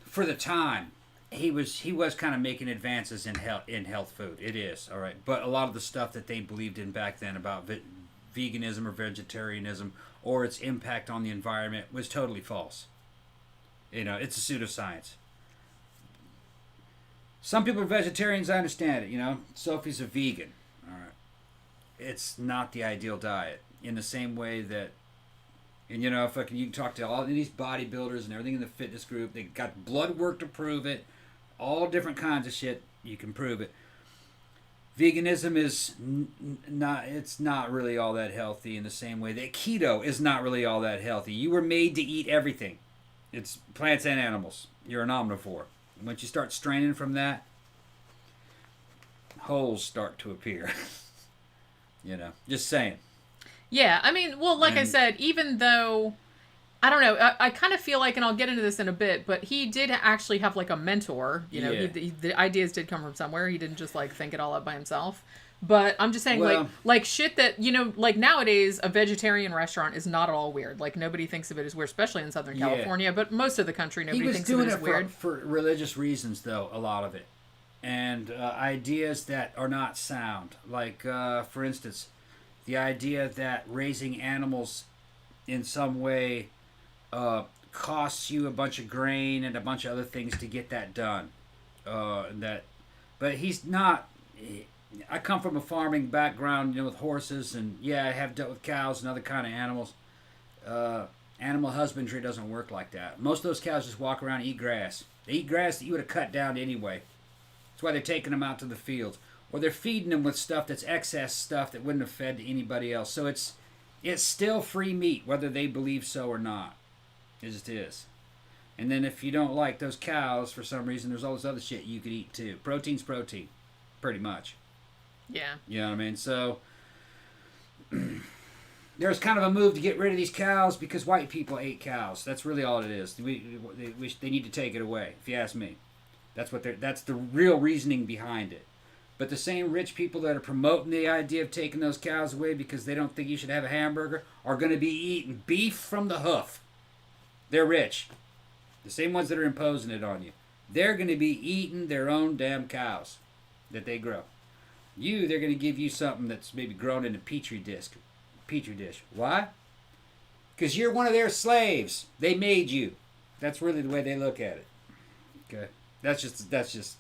For the time, he was kind of making advances in health food. It is, all right. But a lot of the stuff that they believed in back then about veganism or vegetarianism or its impact on the environment was totally false. It's a pseudoscience. Some people are vegetarians, I understand it, Sophie's a vegan, all right. It's not the ideal diet. In the same way that, and you can talk to all these bodybuilders and everything in the fitness group. They got blood work to prove it. All different kinds of shit. You can prove it. Veganism is not, it's not really all that healthy in the same way that keto is not really all that healthy. You were made to eat everything. It's plants and animals. You're an omnivore. Once you start straining from that, holes start to appear. Just saying. Yeah, I mean, well, like I said, even though, I don't know, I kind of feel like, and I'll get into this in a bit, but he did actually have like a mentor. The ideas did come from somewhere. He didn't just like think it all up by himself. But I'm just saying, like shit that, like nowadays, a vegetarian restaurant is not at all weird. Like, nobody thinks of it as weird, especially in Southern California, but most of the country, nobody thinks of it as weird. For religious reasons, though, a lot of it. And ideas that are not sound. Like, for instance, the idea that raising animals in some way costs you a bunch of grain and a bunch of other things to get that done. But he's not... I come from a farming background, with horses, and I have dealt with cows and other kind of animals. Animal husbandry doesn't work like that. Most of those cows just walk around and eat grass. They eat grass that you would have cut down anyway. That's why they're taking them out to the fields. Or they're feeding them with stuff that's excess stuff that wouldn't have fed to anybody else. So it's still free meat, whether they believe so or not. It just is. And then if you don't like those cows for some reason, there's all this other shit you could eat too. Protein's protein, pretty much. Yeah. You know what I mean? So there's kind of a move to get rid of these cows because white people ate cows. That's really all it is. They need to take it away, if you ask me. That's the real reasoning behind it. But the same rich people that are promoting the idea of taking those cows away because they don't think you should have a hamburger are going to be eating beef from the hoof. They're rich. The same ones that are imposing it on you. They're going to be eating their own damn cows that they grow. They're going to give you something that's maybe grown in a petri dish. Why? Because you're one of their slaves. They made you. That's really the way they look at it. Okay. That's just.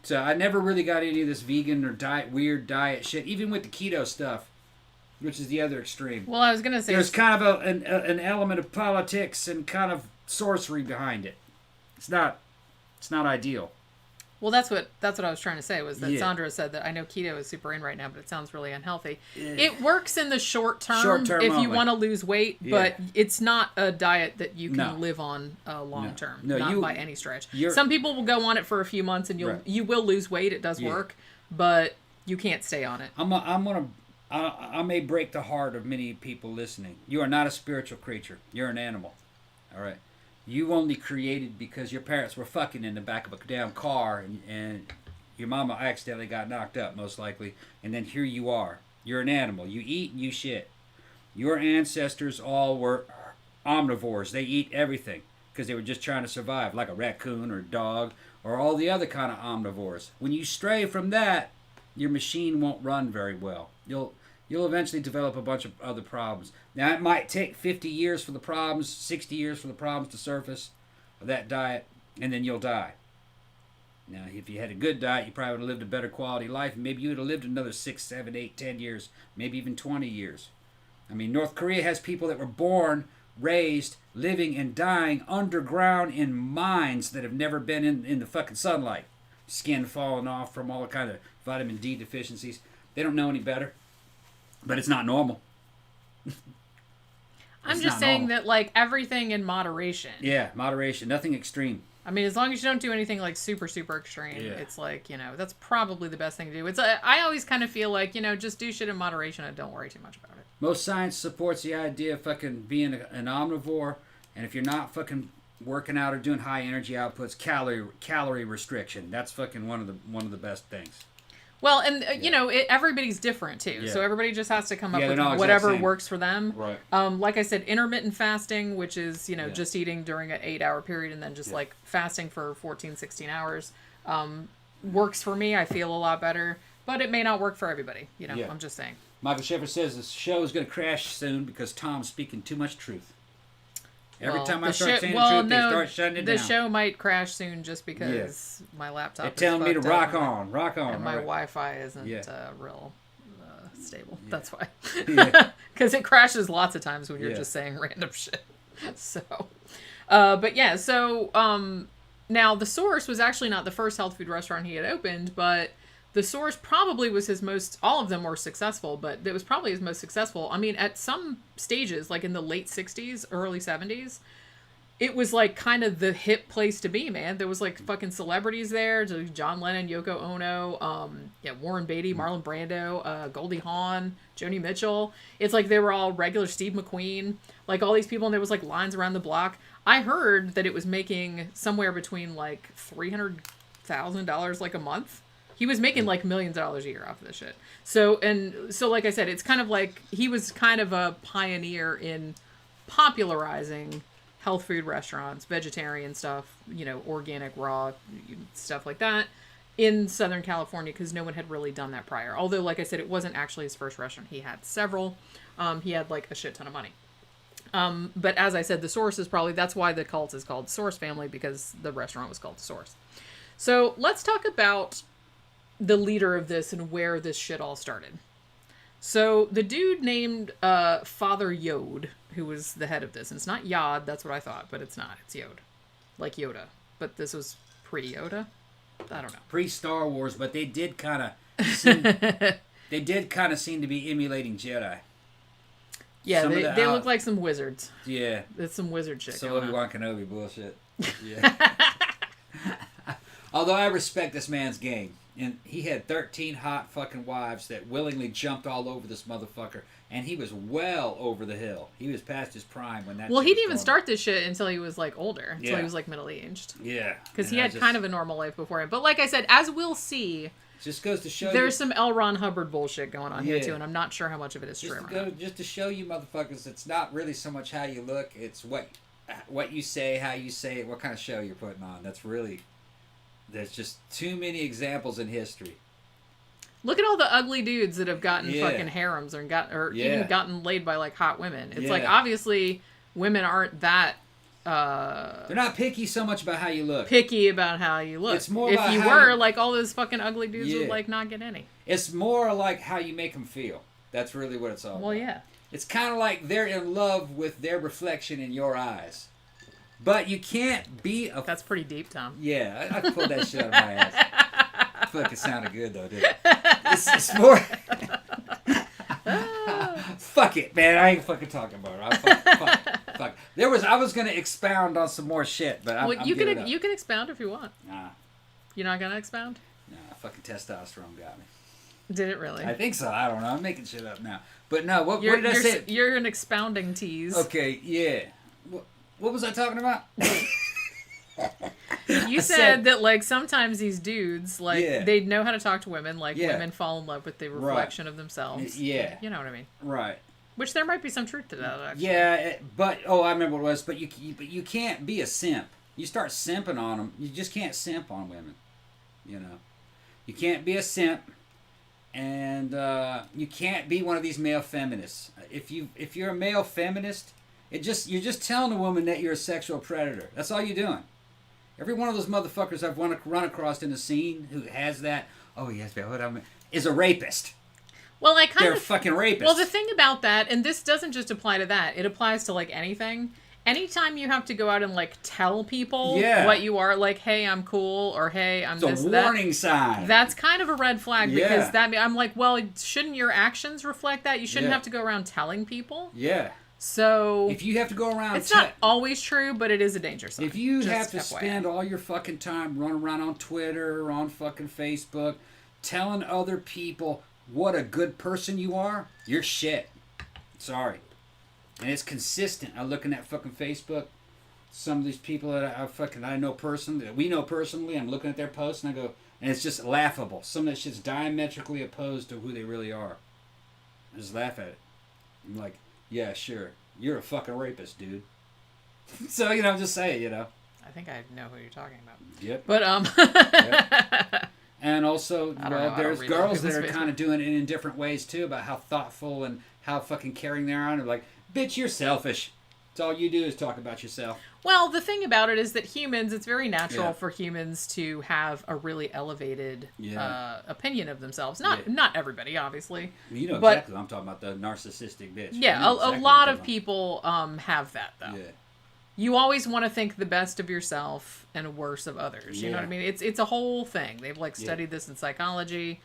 So I never really got any of this vegan or weird diet shit, even with the keto stuff, which is the other extreme. Well, I was going to say... There's kind of an element of politics and kind of sorcery behind it. It's not ideal. Well, that's what I was trying to say, was that Sandra said that I know keto is super in right now, but it sounds really unhealthy. It works in the short term if you want to lose weight, but it's not a diet that you can live on long term, not by any stretch. Some people will go on it for a few months and you will lose weight. It does work, but you can't stay on it. I may break the heart of many people listening. You are not a spiritual creature. You're an animal. All right. You only created because your parents were fucking in the back of a damn car and your mama accidentally got knocked up, most likely. And then here you are. You're an animal. You eat and you shit. Your ancestors all were omnivores. They eat everything because they were just trying to survive, like a raccoon or a dog or all the other kind of omnivores. When you stray from that, your machine won't run very well. You'll eventually develop a bunch of other problems. Now, it might take 50 years for the problems, 60 years for the problems to surface of that diet, and then you'll die. Now, if you had a good diet, you probably would have lived a better quality life, and maybe you would have lived another 6, 7, 8, 10 years, maybe even 20 years. I mean, North Korea has people that were born, raised, living, and dying underground in mines that have never been in the fucking sunlight. Skin falling off from all kind of vitamin D deficiencies. They don't know any better. But it's not normal. I'm just saying that, like, everything in moderation. Yeah, moderation. Nothing extreme. I mean, as long as you don't do anything, like, super, super extreme, it's like, that's probably the best thing to do. I always kind of feel like, just do shit in moderation and don't worry too much about it. Most science supports the idea of fucking being an omnivore, and if you're not fucking working out or doing high energy outputs, calorie restriction. That's fucking one of the best things. Well, and, everybody's different, too. Yeah. So everybody just has to come up with whatever works for them. Right. Like I said, intermittent fasting, which is, just eating during an 8-hour period and then just, like, fasting for 14, 16 hours, works for me. I feel a lot better. But it may not work for everybody. I'm just saying. Michael Shepard says the show is going to crash soon because Tom's speaking too much truth. Every time I start saying the truth, they start shutting it down. The show might crash soon just because my laptop is telling me to rock on. And my Wi-Fi isn't real stable. Yeah. That's why. Because it crashes lots of times when you're just saying random shit. So, now the Source was actually not the first health food restaurant he had opened, but The Source probably was his most, all of them were successful, but it was probably his most successful. I mean, at some stages, like in the late 60s, early 70s, it was like kind of the hip place to be, man. There was like fucking celebrities there. John Lennon, Yoko Ono, Warren Beatty, Marlon Brando, Goldie Hawn, Joni Mitchell. It's like they were all regular. Steve McQueen, like all these people, and there was like lines around the block. I heard that it was making somewhere between like $300,000 like a month. He was making like millions of dollars a year off of this shit. So like I said, it's kind of like he was kind of a pioneer in popularizing health food restaurants, vegetarian stuff, organic, raw, stuff like that in Southern California, because no one had really done that prior. Although, like I said, it wasn't actually his first restaurant. He had several. He had like a shit ton of money. But as I said, the Source is probably, that's why the cult is called Source Family, because the restaurant was called the Source. So let's talk about the leader of this and where this shit all started. So the dude named Father Yod, who was the head of this, and it's not Yod, that's what I thought, but it's not. It's Yod, like Yoda. But this was pre-Yoda. I don't know. Pre-Star Wars, but they did kind of seem to be emulating Jedi. Yeah, they look like some wizards. Yeah, it's some wizard shit. Some Obi-Wan Kenobi bullshit. Yeah. Although I respect this man's game. And he had 13 hot fucking wives that willingly jumped all over this motherfucker. And he was well over the hill. He was past his prime when that. Well, he didn't even start this shit until he was like older. Until he was like middle-aged. Yeah. Because he had kind of a normal life before him. But like I said, as we'll see, just goes to show there's some L. Ron Hubbard bullshit going on here too. And I'm not sure how much of it is true. Just to show you motherfuckers, it's not really so much how you look. It's what you say, how you say it, what kind of show you're putting on. There's just too many examples in history. Look at all the ugly dudes that have gotten fucking harems or even gotten laid by like hot women. It's like obviously women aren't that. They're not picky so much about how you look. Picky about how you look. It's more if about you were like all those fucking ugly dudes would like not get any. It's more like how you make them feel. That's really what it's all about. Well, yeah. It's kind of like they're in love with their reflection in your eyes. But you can't be a... That's pretty deep, Tom. Yeah, I pulled that shit out of my ass. Fucking sounded good, though, didn't it? It's more... Fuck it, man. I ain't fucking talking about it. Fuck. I was going to expound on some more shit, but I'm you can expound if you want. Nah. You're not going to expound? Nah, fucking testosterone got me. Did it really? I think so. I don't know. I'm making shit up now. But no, what did I say? You're an expounding tease. Okay, yeah. What was I talking about? You said that like sometimes these dudes like they know how to talk to women, like women fall in love with the reflection of themselves. Yeah. You know what I mean? Right. Which there might be some truth to that actually. Yeah, but I remember what it was, but you can't be a simp. You start simping on them, you just can't simp on women. You can't be a simp. And you can't be one of these male feminists. If you're a male feminist, you're just telling a woman that you're a sexual predator. That's all you're doing. Every one of those motherfuckers I've run across in the scene who has that, is a rapist. Well, they're fucking rapists. Well, the thing about that, and this doesn't just apply to that, it applies to like anything. Anytime you have to go out and like tell people what you are, like, hey, I'm cool, or hey, I'm this, that. It's a warning sign. That's kind of a red flag because I'm like, well, shouldn't your actions reflect that? You shouldn't have to go around telling people. Yeah. So if you have to go around, it's not always true, but it is a danger sign. If you have to spend all your fucking time running around on Twitter or on fucking Facebook, telling other people what a good person you are, you're shit. Sorry. And it's consistent. I look in that fucking Facebook. Some of these people that I know personally, that we know personally, I'm looking at their posts and I go, and it's just laughable. Some of that shit's diametrically opposed to who they really are. I just laugh at it. I'm like, yeah, sure. You're a fucking rapist, dude. So, just say it, I think I know who you're talking about. Yep. But, Yep. And also, there's girls that are kind of doing it in different ways, too, about how thoughtful and how fucking caring they are. And they're like, bitch, you're selfish. It's all you do is talk about yourself. Well, the thing about it is that it's very natural for humans to have a really elevated opinion of themselves. Not everybody, obviously. You know exactly what I'm talking about, the narcissistic bitch. Yeah, a lot of people have that, though. Yeah. you always want to think the best of yourself and worse of others. You know what I mean? It's a whole thing. They've like studied this in psychology.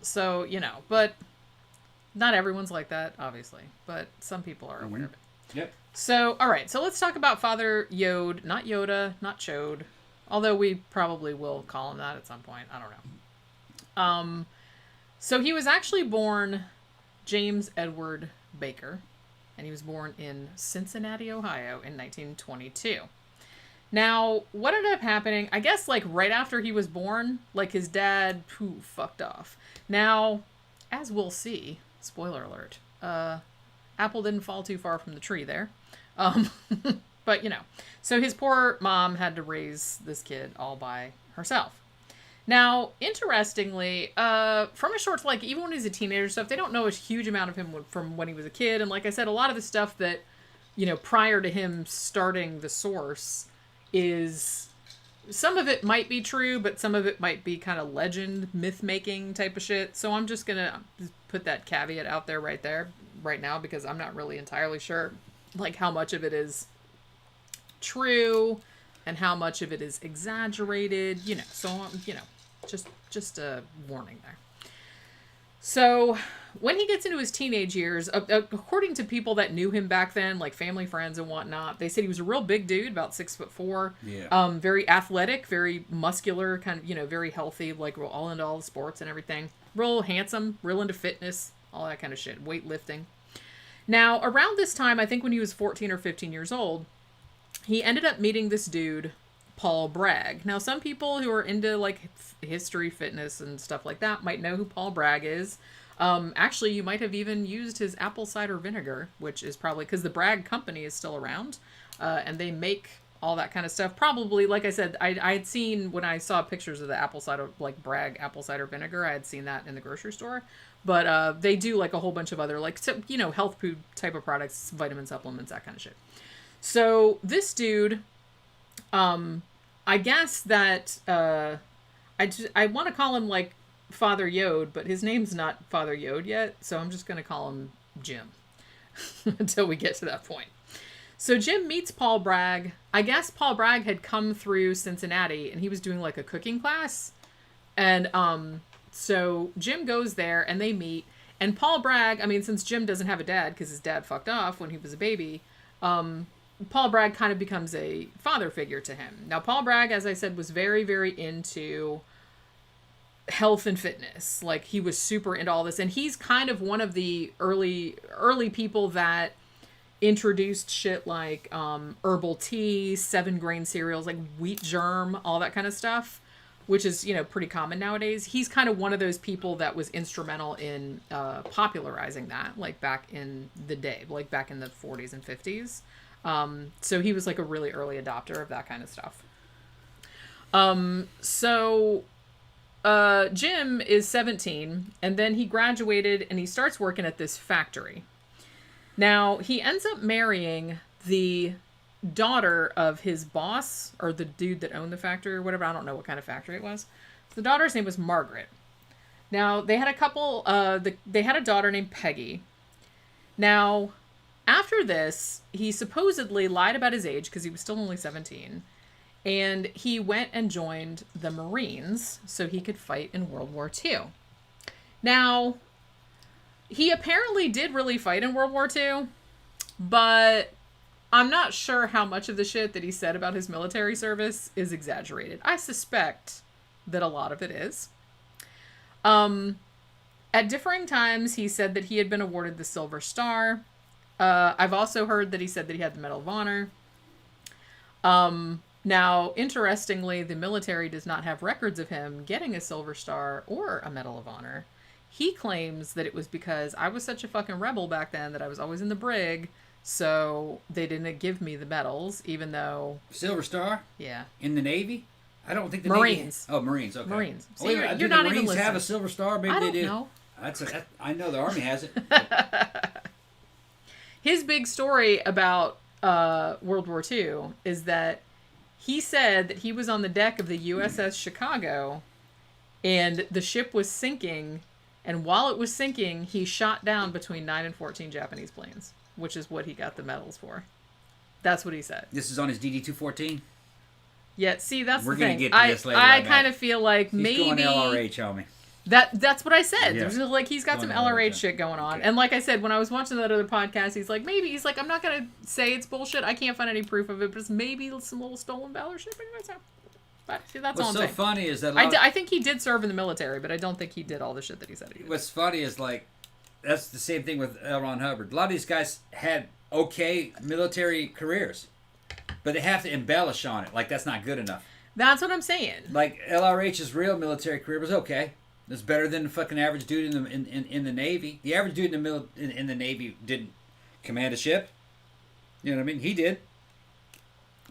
So, you know, but not everyone's like that, obviously, but some people are aware of it. Yep. So, all right. So let's talk about Father Yod, not Yoda, not Chode, although we probably will call him that at some point. I don't know. So he was actually born James Edward Baker, and he was born in Cincinnati, Ohio in 1922. Now, what ended up happening, I guess, like, right after he was born, like, his dad, fucked off. Now, as we'll see, spoiler alert, apple didn't fall too far from the tree there. But, you know, so his poor mom had to raise this kid all by herself. Now, interestingly, from a short, like, even when he's a teenager stuff, they don't know a huge amount of him from when he was a kid. And like I said, a lot of the stuff that, you know, prior to him starting the source is, some of it might be true, but some of it might be kind of legend, myth-making type of shit. So I'm just going to put that caveat out there right now, because I'm not really entirely sure, like, how much of it is true and how much of it is exaggerated, you know. So, you know, just a warning there. So when he gets into his teenage years, according to people that knew him back then, like family, friends, and whatnot, they said he was a real big dude, about 6'4". Yeah. Very athletic, very muscular, kind of, you know, very healthy, like all into all the sports and everything. Real handsome, real into fitness, all that kind of shit, weightlifting. Now, around this time, I think when he was 14 or 15 years old, he ended up meeting this dude, Paul Bragg. Now, some people who are into, like, history, fitness, and stuff like that might know who Paul Bragg is. Actually, you might have even used his apple cider vinegar, which is probably because the Bragg company is still around, and they make all that kind of stuff. Probably, like I said, I had seen, when I saw pictures of the apple cider, like Bragg apple cider vinegar, I had seen that in the grocery store. But they do, like, a whole bunch of other, like, you know, health food type of products, vitamin supplements, that kind of shit. So this dude, I guess that, I want to call him, like, Father Yod, but his name's not Father Yod yet, so I'm just going to call him Jim until we get to that point. So Jim meets Paul Bragg. I guess Paul Bragg had come through Cincinnati, and he was doing, like, a cooking class. And so Jim goes there, and they meet. And Paul Bragg, I mean, since Jim doesn't have a dad because his dad fucked off when he was a baby, Paul Bragg kind of becomes a father figure to him. Now, Paul Bragg, as I said, was very, very into health and fitness. Like, he was super into all this. And he's kind of one of the early people that introduced shit like herbal tea, 7-grain cereals, like wheat germ, all that kind of stuff, which is, you know, pretty common nowadays. He's kind of one of those people that was instrumental in popularizing that, like, back in the day, like back in the 40s and 50s. So he was, like, a really early adopter of that kind of stuff. So Jim is 17, and then he graduated, and he starts working at this factory. Now, he ends up marrying the daughter of his boss, or the dude that owned the factory or whatever. I don't know what kind of factory it was. The daughter's name was Margaret. Now, they had a couple, they had a daughter named Peggy. Now, after this, he supposedly lied about his age because he was still only 17. And he went and joined the Marines so he could fight in World War II. Now, he apparently did really fight in World War II, but I'm not sure how much of the shit that he said about his military service is exaggerated. I suspect that a lot of it is. At differing times, he said that he had been awarded the Silver Star. I've also heard that he said that he had the Medal of Honor. Now, interestingly, the military does not have records of him getting a Silver Star or a Medal of Honor. He claims that it was because I was such a fucking rebel back then that I was always in the brig, so they didn't give me the medals, even though... Silver Star? Yeah. In the Navy? I don't think the Marines. Navy... Oh, Marines, okay. Marines. So Wait, you're do not the even Marines have listening. a Silver Star? Maybe I don't they do. know. I know the Army has it. His big story about World War II is that he said that he was on the deck of the USS Chicago, and the ship was sinking, and while it was sinking, he shot down between 9 and 14 Japanese planes, which is what he got the medals for. That's what he said. This is on his DD-214? Yeah, see, that's We're the gonna thing. get to this later I on kind that. of feel like He's maybe going LRH, homie. that's what I said. Yeah. There's just, like, he's got Going some LRH, LRH yeah. shit going on. Okay. And like I said, when I was watching that other podcast, he's like, I'm not gonna say it's bullshit. I can't find any proof of it, but it's maybe some little stolen valor shipping right now. But see, that's all What's I'm so saying. funny is that I think he did serve in the military, but I don't think he did all the shit that he said he did. what's funny is like that's the same thing with L. Ron Hubbard. A lot of these guys had okay military careers, but they have to embellish on it. Like that's not good enough. That's what I'm saying. Like LRH's real military career was okay. It's better than the fucking average dude in the Navy. The average dude in the Navy didn't command a ship. You know what I mean? He did.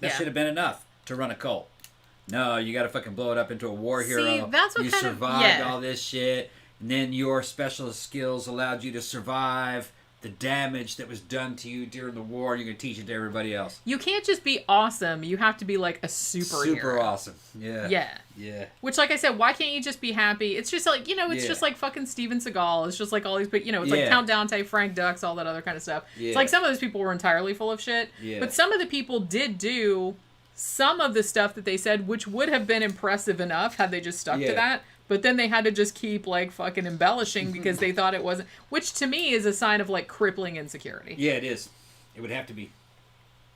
That Yeah. should have been enough to run a cult. No, you got to fucking blow it up into a war hero. That's what you kind of- survived yeah. all this shit, and then your special skills allowed you to survive the damage that was done to you during the war. You're gonna teach it to everybody else. You can't just be awesome. You have to be like a superhero. Super awesome. Yeah. Yeah. Yeah. Which, like I said, why can't you just be happy? It's just like, it's Yeah. just like fucking Steven Seagal. It's just like all these, but it's Yeah. like Count Dante, Frank Dux, all that other kind of stuff. Yeah. It's like some of those people were entirely full of shit. Yeah. But some of the people did do some of the stuff that they said, which would have been impressive enough had they just stuck Yeah. to that. But then they had to just keep like fucking embellishing because they thought it wasn't, which to me is a sign of like crippling insecurity. Yeah, it is. It would have to be.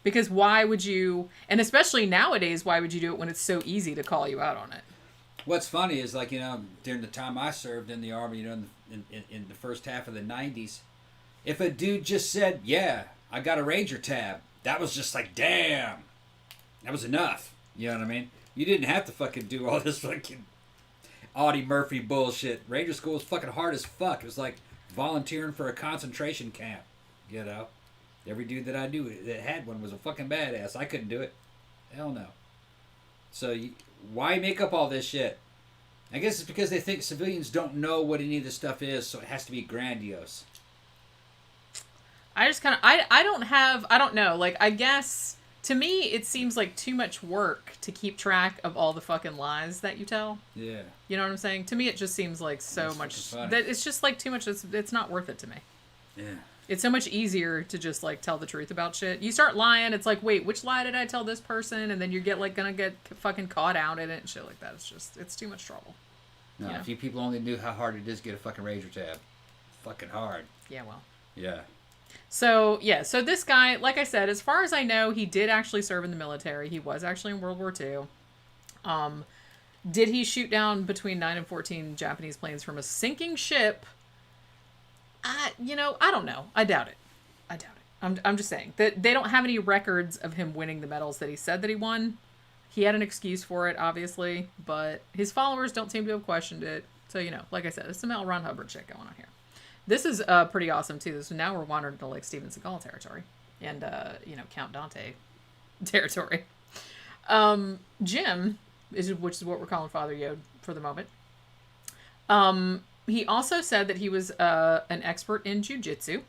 Because why would you, and especially nowadays, why would you do it when it's so easy to call you out on it? What's funny is like during the time I served in the Army, in the first half of the '90s, if a dude just said, "Yeah, I got a Ranger tab," that was just like, damn, that was enough. You know what I mean? You didn't have to fucking do all this fucking Audie Murphy bullshit. Ranger school was fucking hard as fuck. It was like volunteering for a concentration camp. You know, every dude that I knew that had one was a fucking badass. I couldn't do it. Hell no. So why make up all this shit? I guess it's because they think civilians don't know what any of this stuff is, so it has to be grandiose. I just kind of, I don't know. Like, I guess, to me, it seems like too much work to keep track of all the fucking lies that you tell. Yeah. You know what I'm saying? To me, it just seems like so That's much, fucking funny. that it's just like too much, it's not worth it to me. Yeah. It's so much easier to just like tell the truth about shit. You start lying, it's like, wait, which lie did I tell this person? And then you're gonna get fucking caught out in it and shit like that. It's too much trouble. No, You know? if you people only knew how hard it is to get a fucking Ranger tab. Fucking hard. Yeah, well. Yeah. So, yeah, so this guy, like I said, as far as I know, he did actually serve in the military. He was actually in World War II. Did he shoot down between 9 and 14 Japanese planes from a sinking ship? I don't know. I doubt it. I'm just saying that they don't have any records of him winning the medals that he said that he won. He had an excuse for it, obviously, but his followers don't seem to have questioned it. So, like I said, there's some L. Ron Hubbard shit going on here. This is pretty awesome, too. So now we're wandering into, like, Steven Seagal territory and, Count Dante territory. Jim, which is what we're calling Father Yod for the moment, he also said that he was an expert in jiu-jitsu,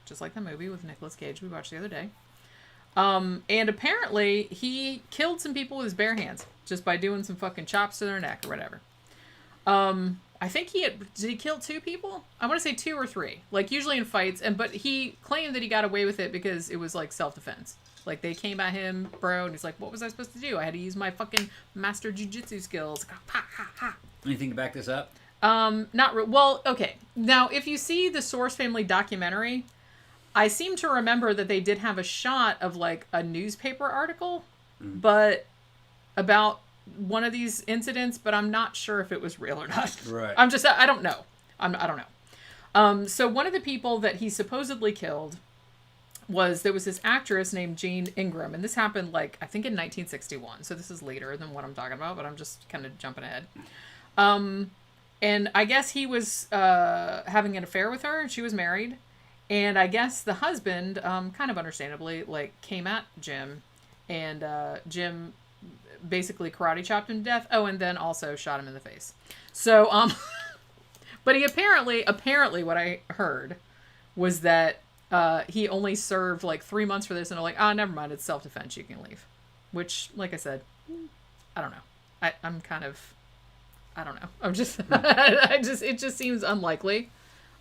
just like the movie with Nicolas Cage we watched the other day. And apparently he killed some people with his bare hands just by doing some fucking chops to their neck or whatever. I think did he kill 2 people? I want to say 2 or 3, like usually in fights. But he claimed that he got away with it because it was like self-defense. Like they came at him, bro, and he's like, what was I supposed to do? I had to use my fucking master jiu-jitsu skills. Ha, ha, ha. Anything to back this up? Well, okay. Now, if you see the Source Family documentary, I seem to remember that they did have a shot of like a newspaper article, but about one of these incidents, but I'm not sure if it was real or not. Right. I don't know. I don't know. So one of the people that he supposedly killed there was this actress named Jane Ingram, and this happened like, I think in 1961. So this is later than what I'm talking about, but I'm just kind of jumping ahead. And I guess he was having an affair with her, and she was married. And I guess the husband, kind of understandably, like came at Jim, and Jim basically karate chopped him to death. Oh, and then also shot him in the face. So, but he apparently what I heard was that he only served like 3 months for this, and they're like, oh, never mind, it's self-defense, you can leave. Which, like I said, I don't know. I don't know. I'm just, it just seems unlikely.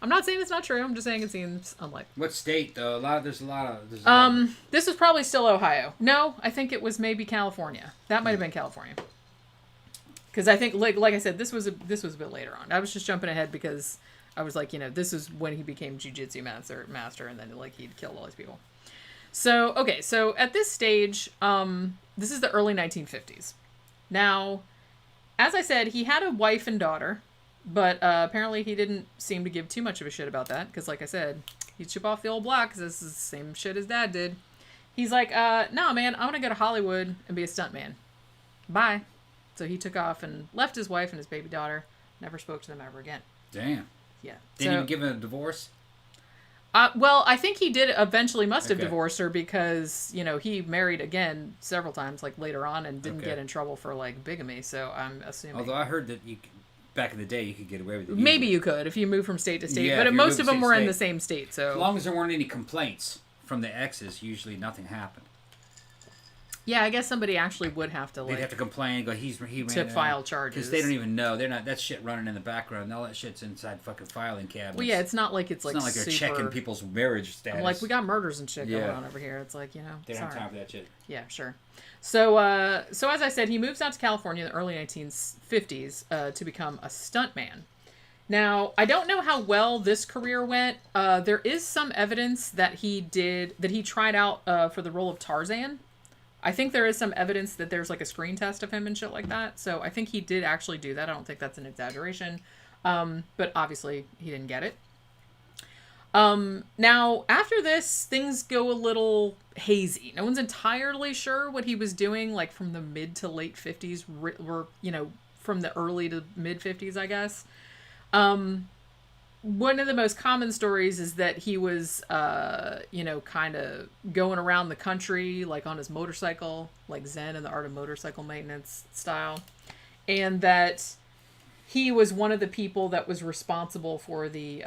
I'm not saying it's not true. I'm just saying it seems unlikely. What state though? There's a lot of. This was probably still Ohio. No, I think it was maybe California. That might have been California. Because I think, like I said, this was a bit later on. I was just jumping ahead because I was like, this is when he became jiu-jitsu master, and then like he'd killed all these people. So okay, so at this stage, this is the early 1950s. Now, as I said, he had a wife and daughter, but apparently he didn't seem to give too much of a shit about that. Because like I said, he'd chip off the old block because this is the same shit his dad did. He's like, nah, man, I want to go to Hollywood and be a stuntman. Bye. So he took off and left his wife and his baby daughter. Never spoke to them ever again. Damn. Yeah. Didn't even give him a divorce? Well, I think he did eventually must have divorced her because, he married again several times, like later on, and didn't get in trouble for like bigamy. So I'm assuming. Although I heard that back in the day you could get away with it. Maybe you could if you moved from state to state, Yeah, but most of them were in the same state. So as long as there weren't any complaints from the exes, usually nothing happened. yeah, I guess somebody actually would have to They'd have to complain. Go, he ran to file charges because they don't even know. They're not. That shit running in the background. All that shit's inside fucking filing cabinets. Well, yeah, it's not like it's not like they're checking people's marriage status. I'm like, we got murders and shit going on over here. It's like, they don't have time for that shit. Yeah, sure. So as I said, he moves out to California in the early 1950s to become a stuntman. Now, I don't know how well this career went. There is some evidence that he tried out for the role of Tarzan. I think there is some evidence that there's like a screen test of him and shit like that. So I think he did actually do that. I don't think that's an exaggeration. But obviously he didn't get it. Now, after this, things go a little hazy. No one's entirely sure what he was doing, like from the mid to late 50s, from the early to mid 50s, I guess. One of the most common stories is that he was, kind of going around the country, like on his motorcycle, like Zen and the Art of Motorcycle Maintenance style. And that he was one of the people that was responsible for the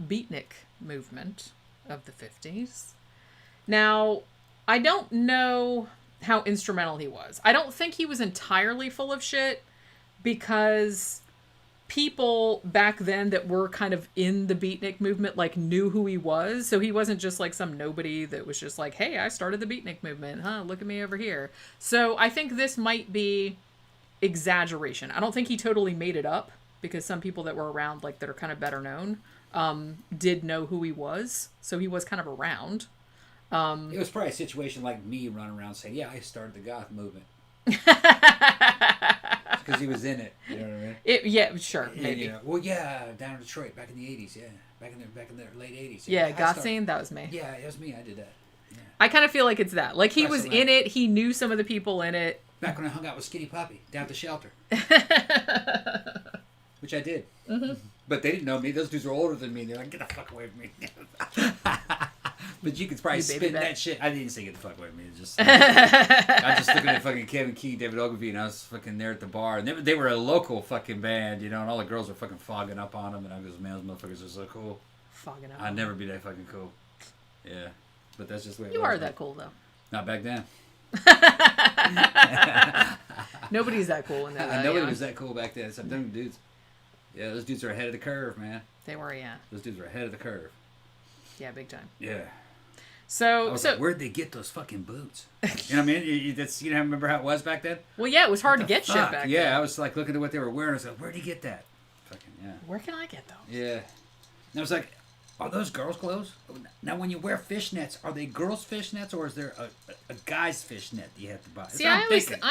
beatnik movement of the 50s. Now, I don't know how instrumental he was. I don't think he was entirely full of shit because people back then that were kind of in the beatnik movement like knew who he was. So he wasn't just like some nobody that was just like, hey, I started the beatnik movement. Look at me over here. So I think this might be exaggeration. I don't think he totally made it up because some people that were around, like that are kind of better known, did know who he was. So he was kind of around. It was probably a situation like me running around saying, yeah, I started the goth movement. Because he was in it, you know what I mean? Yeah, sure, maybe. Well, yeah, down in Detroit, back in the 80s, yeah. Back in the late 80s. Yeah, goth scene, that was me. Yeah, it was me, I did that. Yeah. I kind of feel like it's that. Like, he was in it, he knew some of the people in it. Back when I hung out with Skinny Puppy, down at the shelter. Which I did. Mm-hmm. But they didn't know me. Those dudes were older than me. They're like, get the fuck away from me. But you could probably spin that shit. I didn't say get the fuck away from me. It's just, I just looking at fucking Kevin Key, David Ogilvy, and I was fucking there at the bar. And they were a local fucking band, and all the girls were fucking fogging up on them. And I was, man, those motherfuckers are so cool. Fogging up. I'd never be that fucking cool. Yeah. But that's just the way it was. You are that cool, though. Not back then. Nobody's that cool in that. Nobody was that cool back then except them dudes. Yeah, those dudes are ahead of the curve, man. They were, yeah. Those dudes are ahead of the curve. Yeah, big time. Yeah. So, like, where'd they get those fucking boots? You know what I mean? Remember how it was back then? Well, yeah, it was hard to get shit back then. Yeah, I was like looking at what they were wearing. I was like, where'd he get that? Fucking, yeah. Where can I get those? Yeah. And I was like, are those girls' clothes? Now, when you wear fishnets, are they girls' fishnets or is there a guy's fishnet that you have to buy? See, I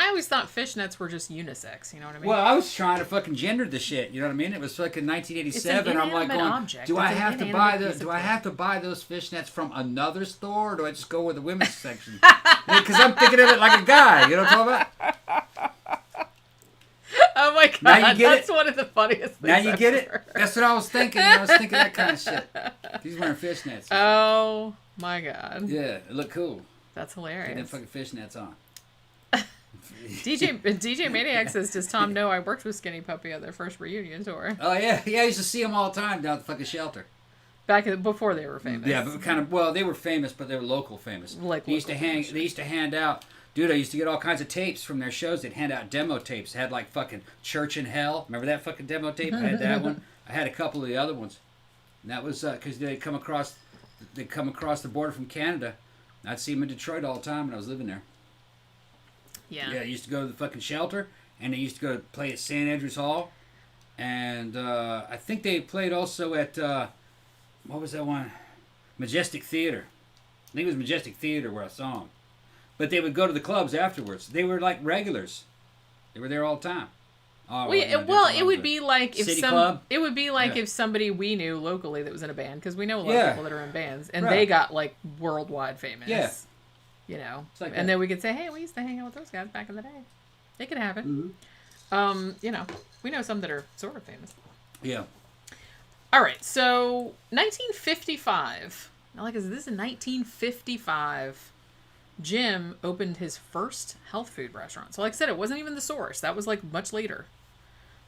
always thought fishnets were just unisex. You know what I mean? Well, I was trying to fucking gender the shit. You know what I mean? It was fucking 1987. I'm like, do I have to buy those fishnets from another store, or do I just go with the women's section? Because I'm thinking of it like a guy. You know what I'm talking about? Oh my god, that's one of the funniest things. Now you get it? That's what I was thinking. I was thinking that kind of shit. He's wearing fishnets. Oh my god. Yeah, it looked cool. That's hilarious. Get them fucking fishnets on. DJ Maniac says, does Tom know I worked with Skinny Puppy on their first reunion tour? Oh yeah, I used to see them all the time down at the fucking shelter. Before they were famous. Yeah, but they were famous, but they were local famous. They used to hand out. Dude, I used to get all kinds of tapes from their shows. They'd hand out demo tapes. They had like fucking Church in Hell. Remember that fucking demo tape? I had that one. I had a couple of the other ones. And that was because they come across the border from Canada. I'd see them in Detroit all the time when I was living there. Yeah. Yeah, I used to go to the fucking shelter, and they used to go play at St. Andrews Hall. And I think they played also at, what was that one? Majestic Theater. I think it was Majestic Theater where I saw them. But they would go to the clubs afterwards. They were like regulars. They were there all the time. Oh, it would be like if City Club? It would be like Yeah. if somebody we knew locally that was in a band, because we know a lot Yeah. of people that are in bands, and Right. they got like worldwide famous. Yeah. You know, It's like and that. then we could say, hey, we used to hang out with those guys back in the day. It could happen. Mm-hmm. You know, we know some that are sort of famous. Yeah. All right, so 1955. Now, like, is this in 1955? Jim opened his first health food restaurant. So, like I said, it wasn't even the Source. That was like much later.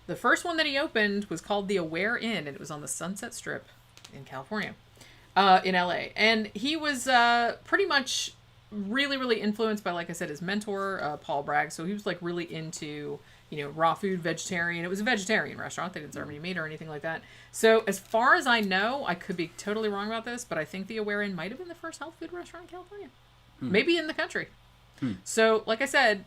The first one that he opened was called the Aware Inn, and it was on the Sunset Strip in California, in LA. And he was pretty much really, really influenced by, like I said, his mentor, Paul Bragg. So he was like really into, you know, raw food, vegetarian. It was a vegetarian restaurant. They didn't serve any meat or anything like that. So as far as I know, I could be totally wrong about this, but I think the Aware Inn might have been the first health food restaurant in California. Maybe in the country. So, like I said,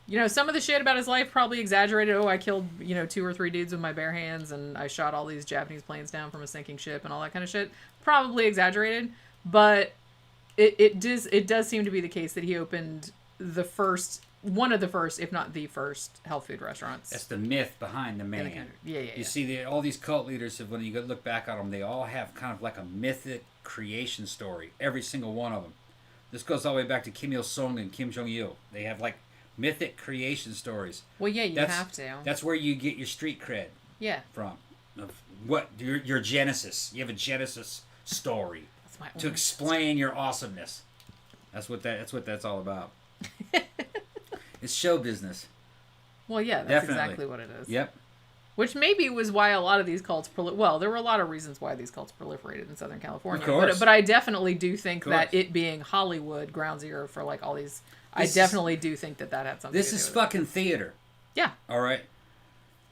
you know, some of the shit about his life probably exaggerated. Oh, I killed, you know, 2 or 3 dudes with my bare hands, and I shot all these Japanese planes down from a sinking ship and all that kind of shit. Probably exaggerated, but it does seem to be the case that he opened one of the first, if not the first, health food restaurants. That's the myth behind the man. Yeah. You see, all these cult leaders, when you go look back on them, they all have kind of like a mythic creation story. Every single one of them. This goes all the way back to Kim Il-sung and Kim Jong-il. They have like mythic creation stories. Well, yeah, you have to. That's where you get your street cred from. Of what your genesis. You have a genesis story to explain your awesomeness. That's what that's all about. It's show business. Well, yeah, that's exactly what it is. Yep. Which maybe was why a lot of these cults... Well, there were a lot of reasons why these cults proliferated in Southern California. Of course. But I definitely do think that it being Hollywood, ground zero for like all these... I definitely do think that had something to do with it. This is fucking theater. Yeah. All right?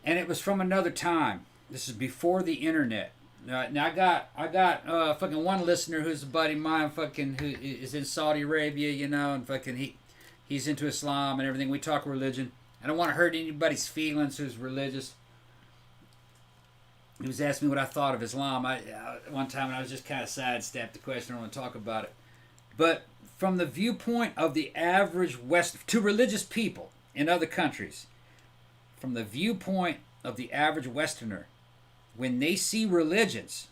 And it was from another time. This is before the internet. Now I got fucking one listener who's a buddy of mine, fucking who is in Saudi Arabia, you know, and fucking he's into Islam and everything. We talk religion. I don't want to hurt anybody's feelings who's religious. He was asking me what I thought of Islam. One time, and I was just kind of sidestepped the question. I don't want to talk about it. But from the viewpoint of the average to religious people in other countries, from the viewpoint of the average Westerner, when they see religions,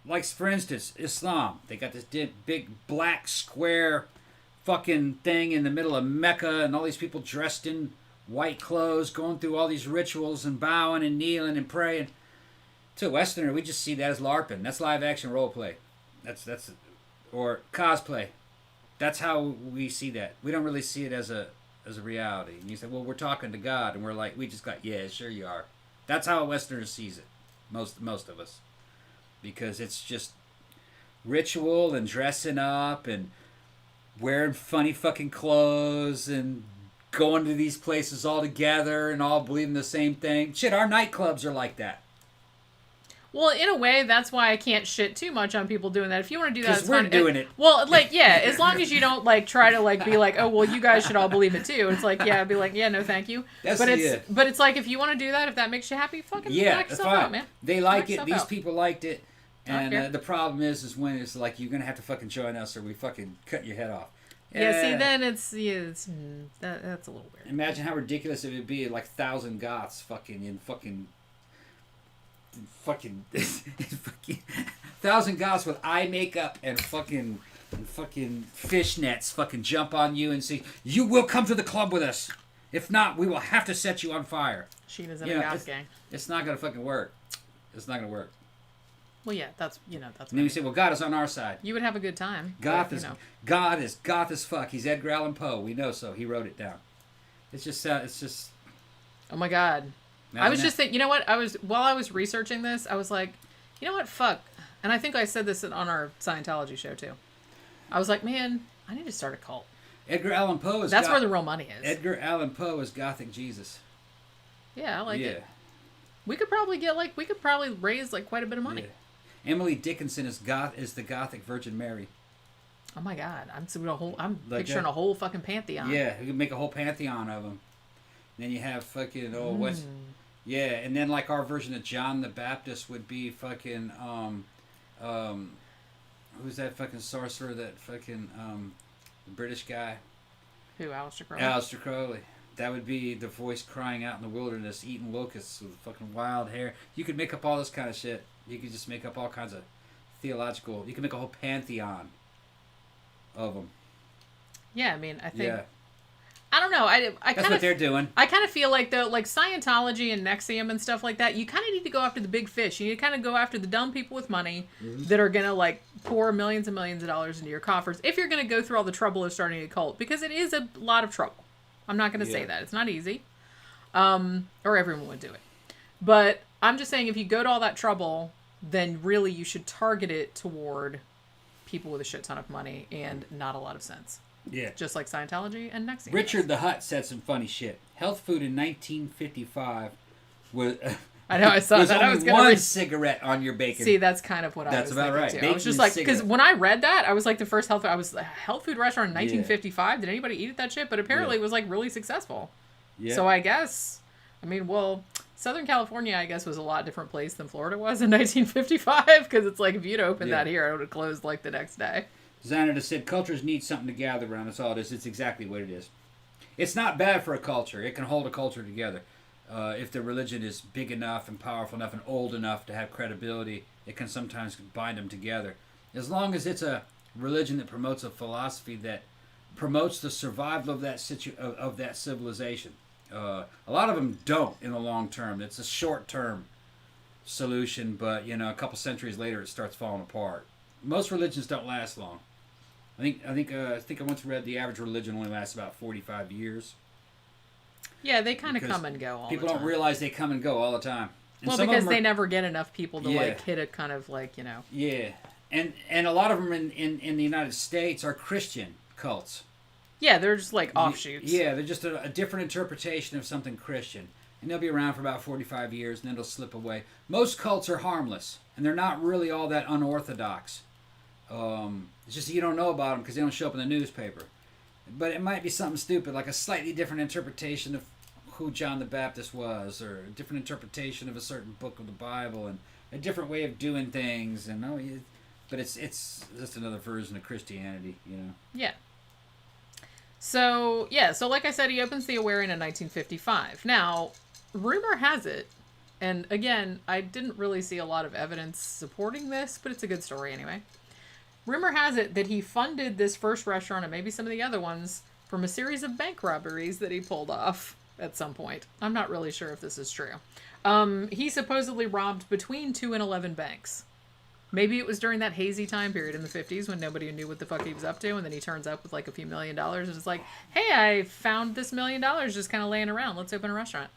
like for instance, Islam, they got this big black square fucking thing in the middle of Mecca, and all these people dressed in white clothes, going through all these rituals and bowing and kneeling and praying. To a Westerner, we just see that as LARPing. That's live action role play. That's or cosplay. That's how we see that. We don't really see it as a reality. And you say, well, we're talking to God, and we're like, we just got, yeah, sure you are. That's how a Westerner sees it. Most of us, because it's just ritual and dressing up and wearing funny fucking clothes and going to these places all together and all believing the same thing. Shit, our nightclubs are like that. Well, in a way, that's why I can't shit too much on people doing that. If you want to do that, it's we're fine. doing it. Well, like, yeah, as long as you don't like try to like be like, oh, well, you guys should all believe it too. It's like, yeah, I'd be like, yeah, no, thank you. But it's like if you want to do that, if that makes you happy, fucking knock yourself out, man. They like it. Knock These yourself people liked it, and the problem is when it's like you're gonna have to fucking join us or we fucking cut your head off. Yeah, see, then it's that's a little weird. Imagine how ridiculous it would be, like 1,000 goths fucking 1,000 goths with eye makeup and fucking fishnets fucking jump on you and say, you will come to the club with us. If not, we will have to set you on fire. Sheena's in a goth gang. It's not gonna fucking work. It's not gonna work. Well, yeah, that's. And then you say, well, God is on our side. You would have a good time. God is goth as fuck. He's Edgar Allan Poe. We know so. He wrote it down. It's just. Oh my God. I was just thinking. You know what? While I was researching this, I was like, you know what? Fuck. And I think I said this on our Scientology show too. I was like, man, I need to start a cult. Edgar Allan Poe is. That's where the real money is. Edgar Allan Poe is Gothic Jesus. Yeah, I like it. We could probably raise like quite a bit of money. Yeah. Emily Dickinson is the Gothic Virgin Mary. Oh my God, I'm Like picturing that? a whole fucking pantheon. Yeah, you could make a whole pantheon of them. Then you have fucking yeah, and then like our version of John the Baptist would be fucking who's that fucking sorcerer, that fucking the British guy? Who, Aleister Crowley? Aleister Crowley. That would be the voice crying out in the wilderness, eating locusts with fucking wild hair. You could make up all this kind of shit. You could just make up all kinds of theological. You could make a whole pantheon of them. Yeah, I mean, I think. Yeah. I don't know. That's what they're doing. I kind of feel like though, like Scientology and Nexium and stuff like that, you kind of need to go after the big fish. You need to kind of go after the dumb people with money that are gonna like pour millions and millions of dollars into your coffers. If you're gonna go through all the trouble of starting a cult, because it is a lot of trouble. I'm not gonna say that it's not easy, or everyone would do it. But I'm just saying, if you go to all that trouble, then really you should target it toward people with a shit ton of money and not a lot of sense. Yeah. Just like Scientology and Nexium. Richard the Hutt said some funny shit. Health food in 1955 was I know, I saw was that. only I was going one to cigarette on your bacon. See, that's kind of what I was about thinking right. too. Bacon I was just and like, because cigarette. when I read that, I was like, the first health food restaurant in 1955. Did anybody eat at that shit? But apparently it was like really successful. Yeah. So I guess, I mean, well, Southern California, I guess, was a lot different place than Florida was in 1955, because it's like, if you'd opened that here, it would have closed like the next day. Designer just said, cultures need something to gather around. That's all it is. It's exactly what it is. It's not bad for a culture. It can hold a culture together. If the religion is big enough and powerful enough and old enough to have credibility, it can sometimes bind them together. As long as it's a religion that promotes a philosophy that promotes the survival of that of that civilization. A lot of them don't in the long term. It's a short-term solution, but a couple centuries later it starts falling apart. Most religions don't last long. I think I once read the average religion only lasts about 45 years. Yeah, they kind of come and go all the time. People don't realize they come and go all the time. And well, because they never get enough people to like hit it kind of like, Yeah. And a lot of them in the United States are Christian cults. Yeah, they're just like offshoots. Yeah, they're just a different interpretation of something Christian. And they'll be around for about 45 years and then they'll slip away. Most cults are harmless, and they're not really all that unorthodox. It's just that you don't know about them because they don't show up in the newspaper. But it might be something stupid, like a slightly different interpretation of who John the Baptist was, or a different interpretation of a certain book of the Bible, and a different way of doing things. But it's just another version of Christianity, Yeah. So like I said, he opens the Aquarian in 1955. Now, rumor has it, and again, I didn't really see a lot of evidence supporting this, but it's a good story anyway. Rumor has it that he funded this first restaurant, and maybe some of the other ones, from a series of bank robberies that he pulled off at some point. I'm not really sure if this is true. He supposedly robbed between 2 and 11 banks. Maybe it was during that hazy time period in the 50s when nobody knew what the fuck he was up to, and then he turns up with like a few $1 million and it's like, hey, I found this $1 million just kind of laying around. Let's open a restaurant.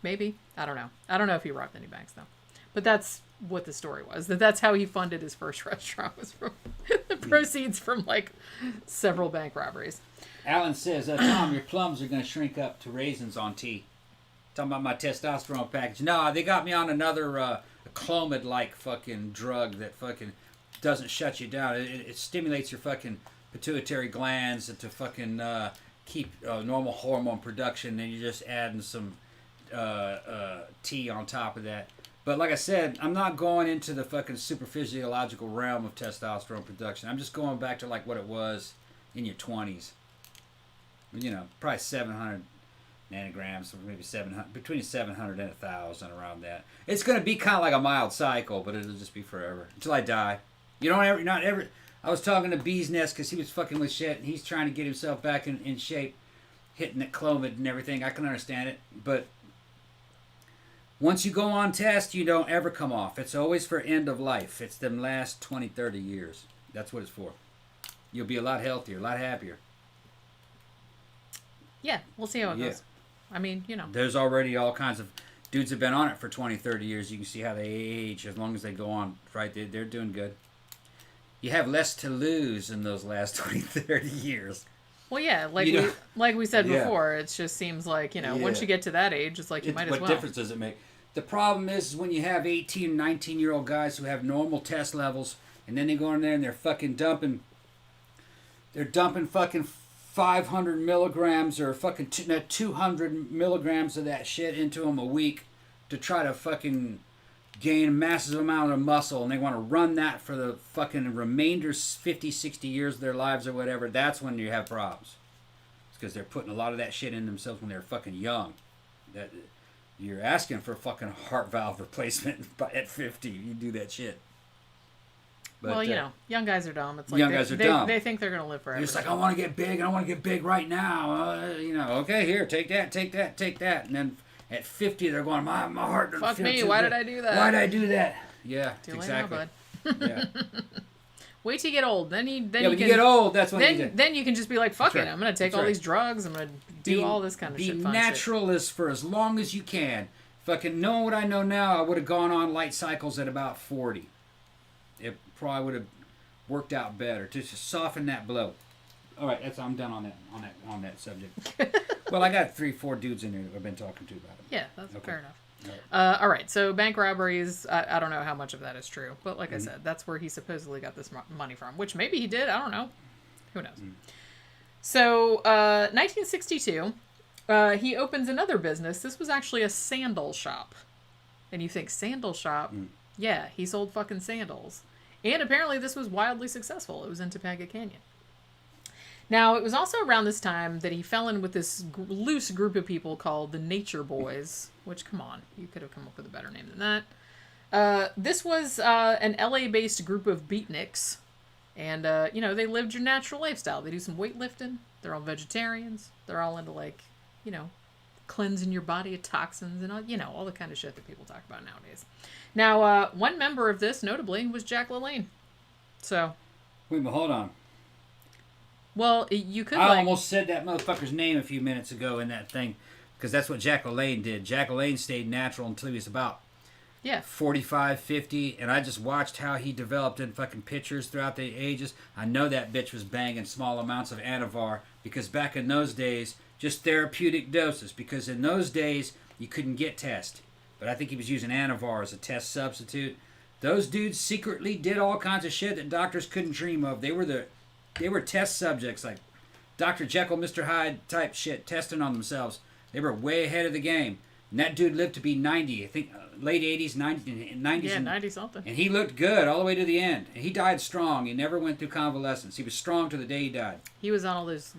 Maybe. I don't know. I don't know if he robbed any banks, though. But that's what the story was. That's how he funded his first restaurant, was from the proceeds from like several bank robberies. Alan says, Tom, your plums are going to shrink up to raisins on tea. Talking about my testosterone package. No, they got me on another Clomid-like fucking drug that fucking doesn't shut you down. It stimulates your fucking pituitary glands to fucking keep normal hormone production, and you're just adding some tea on top of that. But like I said, I'm not going into the fucking super physiological realm of testosterone production. I'm just going back to like what it was in your 20s. Probably 700 nanograms, or maybe 700, between 700 and 1,000, around that. It's going to be kind of like a mild cycle, but it'll just be forever until I die. I was talking to Bee's Nest because he was fucking with shit, and he's trying to get himself back in shape, hitting that Clomid and everything. I can understand it, but once you go on test, you don't ever come off. It's always for end of life. It's them last 20, 30 years. That's what it's for. You'll be a lot healthier, a lot happier. Yeah, we'll see how it goes. I mean, There's already all kinds of dudes have been on it for 20, 30 years. You can see how they age as long as they go on. Right? They're doing good. You have less to lose in those last 20, 30 years. Well, yeah, like we said before, it just seems like, once you get to that age, it's like you might as well. What difference does it make? The problem is when you have 18, 19-year-old guys who have normal test levels, and then they go in there and they're dumping fucking 500 milligrams or fucking 200 milligrams of that shit into them a week to try to fucking gain a massive amount of muscle, and they want to run that for the fucking remainder 50, 60 years of their lives or whatever. That's when you have problems. It's because they're putting a lot of that shit in themselves when they're fucking young. That you're asking for a fucking heart valve replacement at 50. You do that shit. But, well, young guys are dumb. It's like young guys are dumb. They think they're gonna live forever. They're just like, I want to get big. I want to get big right now. Okay, here, take that, and then at 50, they're going, my heart doesn't Fuck feel me. too Why good. did I do that? Why did I do that? Yeah, Too exactly. late now, bud. Yeah. Wait till you get old. Then you When you get old, that's when you then you can just be like, fuck That's it. right. I'm gonna take That's all right. these drugs. I'm gonna do all this kind of shit. Be Fun natural for as long as you can. Fucking knowing what I know now, I would have gone on light cycles at about 40. It probably would have worked out better to just soften that blow. All right, I'm done on that subject. Well, I got 3-4 dudes in there that I've been talking to about it. Yeah, that's fair enough. All right. All right, so bank robberies, I don't know how much of that is true. But like I said, that's where he supposedly got this money from, which maybe he did. I don't know. Who knows? So, 1962, he opens another business. This was actually a sandal shop. And you think, sandal shop? Yeah, he sold fucking sandals. And apparently this was wildly successful. It was in Topanga Canyon. Now, it was also around this time that he fell in with this loose group of people called the Nature Boys, which, come on, you could have come up with a better name than that. This was an LA-based group of beatniks, and, they lived your natural lifestyle. They do some weightlifting. They're all vegetarians. They're all into, cleansing your body of toxins and, all the kind of shit that people talk about nowadays. Now, one member of this, notably, was Jack LaLanne. So... Wait, but hold on. Well, you could I almost said that motherfucker's name a few minutes ago in that thing, because that's what Jack LaLanne did. Jack LaLanne stayed natural until he was about 45, 50, and I just watched how he developed in fucking pictures throughout the ages. I know that bitch was banging small amounts of Anavar, because back in those days, just therapeutic doses, because in those days, you couldn't get test. But I think he was using Anavar as a test substitute. Those dudes secretly did all kinds of shit that doctors couldn't dream of. They were test subjects, like Dr. Jekyll, Mr. Hyde type shit, testing on themselves. They were way ahead of the game. And that dude lived to be 90, I think late 80s, 90s. Yeah, 90-something. And he looked good all the way to the end. And he died strong. He never went through convalescence. He was strong to the day he died. He was on all those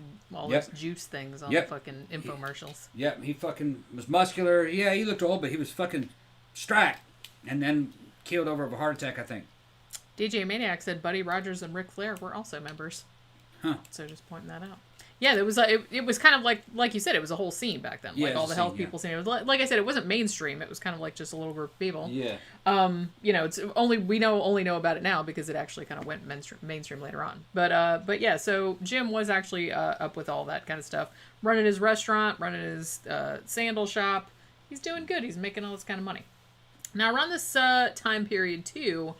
juice things on the fucking infomercials. Yep, he fucking was muscular. Yeah, he looked old, but he was fucking strapped. And then killed over of a heart attack, I think. DJ Maniac said Buddy Rogers and Ric Flair were also members. Huh. So just pointing that out. Yeah, it was it was kind of like you said, it was a whole scene back then. Yeah, Like all the health scene, people scene. It was like I said, it wasn't mainstream. It was kind of like just a little group of people. Yeah. It's we only know about it now because it actually kind of went mainstream later on. But yeah, so Jim was actually up with all that kind of stuff, running his restaurant, running his sandal shop. He's doing good. He's making all this kind of money. Now around this time period too,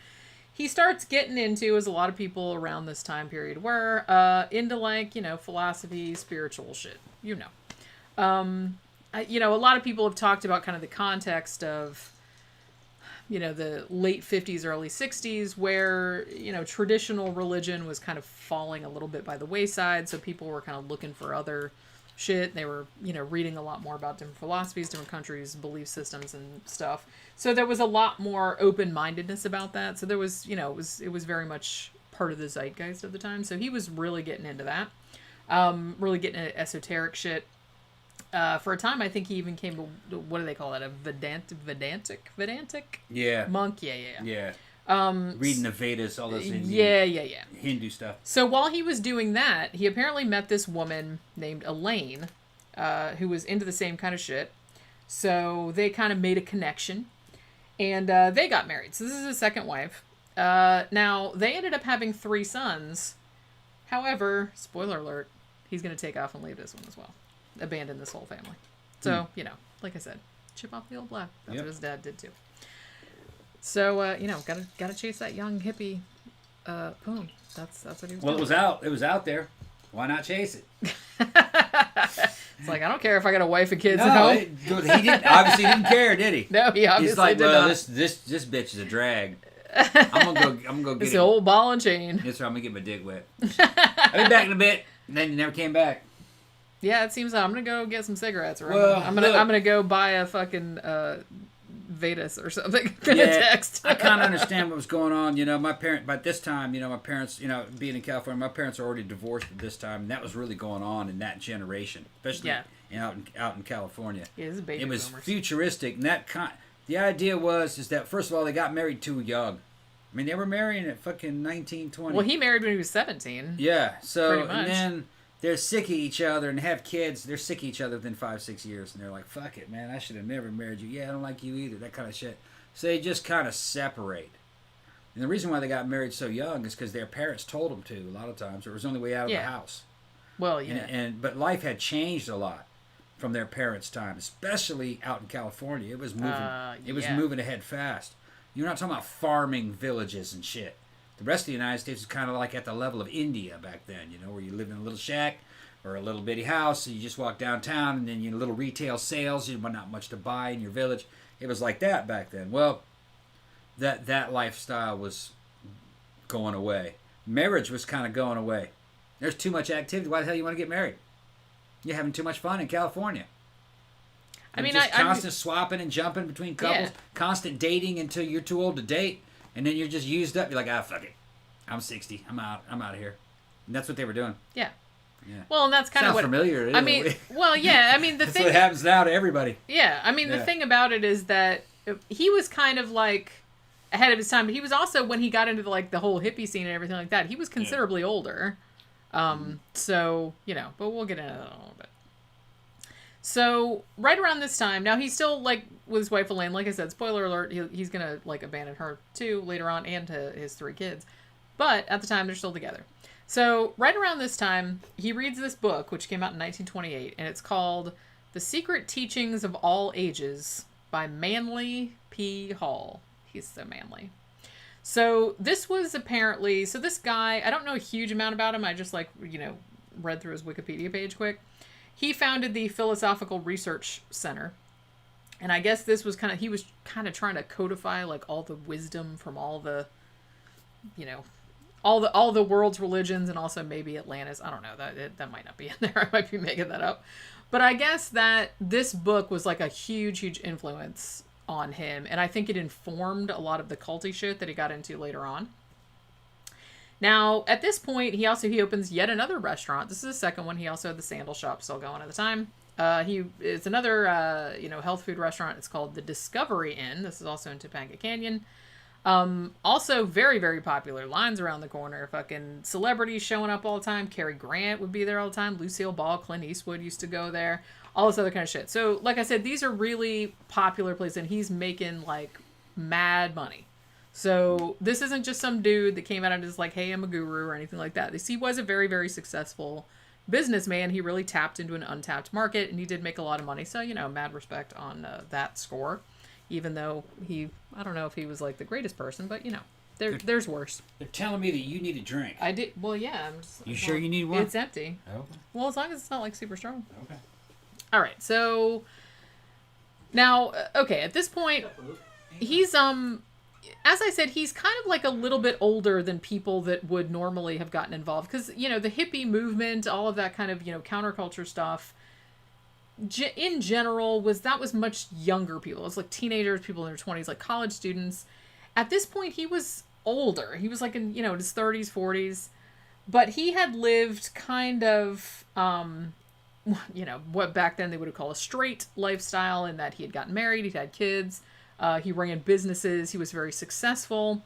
he starts getting into, as a lot of people around this time period were, into philosophy, spiritual shit. A lot of people have talked about kind of the context of, the late 50s, early 60s, where, traditional religion was kind of falling a little bit by the wayside. So people were kind of looking for other shit. They were, reading a lot more about different philosophies, different countries, belief systems and stuff. So there was a lot more open-mindedness about that. So there was, it was very much part of the zeitgeist of the time. So he was really getting into that. Really getting into esoteric shit. For a time, I think he even came to, what do they call that? A Vedantic? Yeah. Monk? Yeah. Reading the Vedas, all those Hindu stuff. So while he was doing that, he apparently met this woman named Elaine, who was into the same kind of shit. So they kind of made a connection, and they got married. So this is his second wife. Now, they ended up having 3 sons. However, spoiler alert, he's going to take off and leave this one as well. Abandon this whole family. So, like I said, chip off the old block. That's what his dad did too. So, gotta chase that young hippie poem. That's what he was doing. Well, it was out there. Why not chase it? It's like, I don't care if I got a wife and kids at No, home. he didn't. Obviously, he didn't care, did he? No, he obviously He's like, did well, not. this bitch is a drag. I'm gonna go get It's it. the old ball and chain. That's right. I'm gonna get my dick wet. I'll be back in a bit. And then you never came back. Yeah, it seems I'm gonna go get some cigarettes. Or Well, I'm look. gonna go buy a fucking Vetus or something. Gonna Yeah, text. I kind of understand what was going on. You know, by this time, my parents, being in California, my parents are already divorced at this time, and that was really going on in that generation, especially out in California. Yeah, this is baby It was boomers. futuristic, and the idea is that first of all they got married too young. I mean, they were marrying at fucking 19, 20. Well, he married when he was 17. Yeah, so Pretty much. and then they're sick of each other and have kids. They're sick of each other within 5-6 years, and they're like, "Fuck it, man! I should have never married you. Yeah, I don't like you either." That kind of shit. So they just kind of separate. And the reason why they got married so young is because their parents told them to. A lot of times, it was the only way out of the house. Well, yeah. But life had changed a lot from their parents' time, especially out in California. It was moving. It was moving ahead fast. You're not talking about farming villages and shit. The rest of the United States is kind of like at the level of India back then, where you live in a little shack or a little bitty house, and you just walk downtown, and then little retail sales. Not much to buy in your village. It was like that back then. Well, that lifestyle was going away. Marriage was kind of going away. There's too much activity. Why the hell you want to get married? You're having too much fun in California. I mean, just constant swapping and jumping between couples, Yeah. constant dating until you're too old to date, and then you're just used up. You're like, fuck it, I'm 60, I'm out of here. And that's what they were doing. Yeah. Yeah. Well, and that's kind of Sounds what. familiar. I mean, well, yeah. I mean, the That's thing. what happens now to everybody. Yeah, I mean, the thing about it is that he was kind of like ahead of his time, but he was also, when he got into the whole hippie scene and everything like that, he was considerably older. So, but we'll get into that in a little bit. So, right around this time, now he's still, with his wife Elaine, like I said, spoiler alert, he's gonna, abandon her too later on, and to his 3 kids. But, at the time, they're still together. So, right around this time, he reads this book, which came out in 1928, and it's called The Secret Teachings of All Ages by Manly P. Hall. He's so manly. So, this was apparently... So, this guy, I don't know a huge amount about him. I just, read through his Wikipedia page quick. He founded the Philosophical Research Center. And I guess this was he was kind of trying to codify, all the wisdom from all the, all the world's religions, and also maybe Atlantis. I don't know. That might not be in there. I might be making that up. But I guess that this book was, a huge, huge influence on him. And I think it informed a lot of the culty shit that he got into later on. Now, at this point, he opens yet another restaurant. This is the second one. He also had the sandal shop still going at the time. It's another, health food restaurant. It's called the Discovery Inn. This is also in Topanga Canyon. Also very, very popular. Lines around the corner. Fucking celebrities showing up all the time. Cary Grant would be there all the time. Lucille Ball, Clint Eastwood used to go there. All this other kind of shit. So, like I said, these are really popular places, and he's making, mad money. So, this isn't just some dude that came out and just hey, I'm a guru or anything like that. He was a very, very successful businessman. He really tapped into an untapped market, and he did make a lot of money. So, mad respect on that score. Even though I don't know if he was, the greatest person, but, there's worse. They're telling me that you need a drink. I did. Well, yeah. I'm just, You sure you need one? It's empty. Okay. Well, as long as it's not, super strong. Okay. All right. So, now, okay, at this point, he's, as I said, he's kind of a little bit older than people that would normally have gotten involved. Because, the hippie movement, all of that kind of, counterculture stuff, in general, was much younger people. It was teenagers, people in their 20s, college students. At this point, he was older. He was in, his 30s, 40s. But he had lived kind of, what back then they would have called a straight lifestyle, in that he had gotten married, he'd had kids. He ran businesses. He was very successful.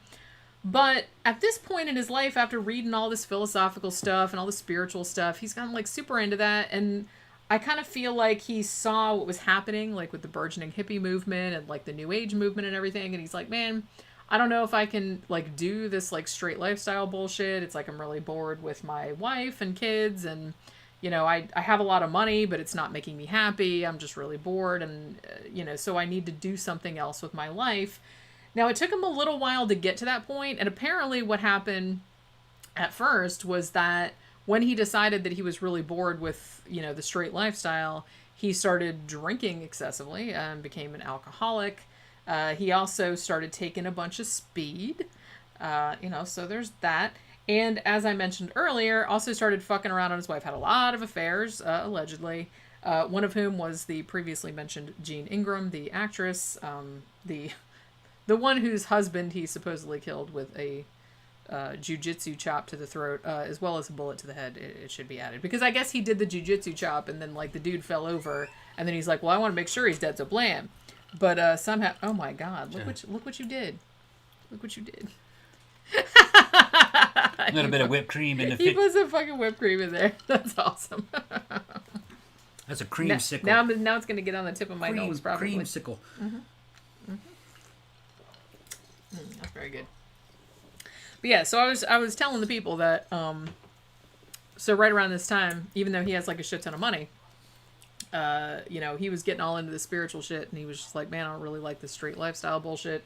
But at this point in his life, after reading all this philosophical stuff and all the spiritual stuff, he's gotten super into that. And I kind of feel like he saw what was happening, with the burgeoning hippie movement and the new age movement and everything. And he's like, man, I don't know if I can do this straight lifestyle bullshit. It's I'm really bored with my wife and kids, and I have a lot of money, but it's not making me happy. I'm just really bored, and, so I need to do something else with my life. Now, it took him a little while to get to that point, and apparently what happened at first was that when he decided that he was really bored with, the straight lifestyle, he started drinking excessively and became an alcoholic. He also started taking a bunch of speed, so there's that. And as I mentioned earlier, also started fucking around on his wife, had a lot of affairs, allegedly. One of whom was the previously mentioned Jean Ingram, the actress, the one whose husband he supposedly killed with a jujitsu chop to the throat, as well as a bullet to the head. It should be added, because I guess he did the jujitsu chop, and then the dude fell over, and then he's like, "Well, I want to make sure he's dead, so blam." But somehow, oh my God, look what you did! Look what you did! A little bit of whipped cream in the. He put some fucking whipped cream in there. That's awesome. That's a creamsicle. Now it's gonna get on the tip of my nose, probably. Creamsicle. That's very good. But yeah, so I was telling the people that so right around this time, even though he has a shit ton of money, he was getting all into the spiritual shit, and he was just like, man, I don't really like this straight lifestyle bullshit.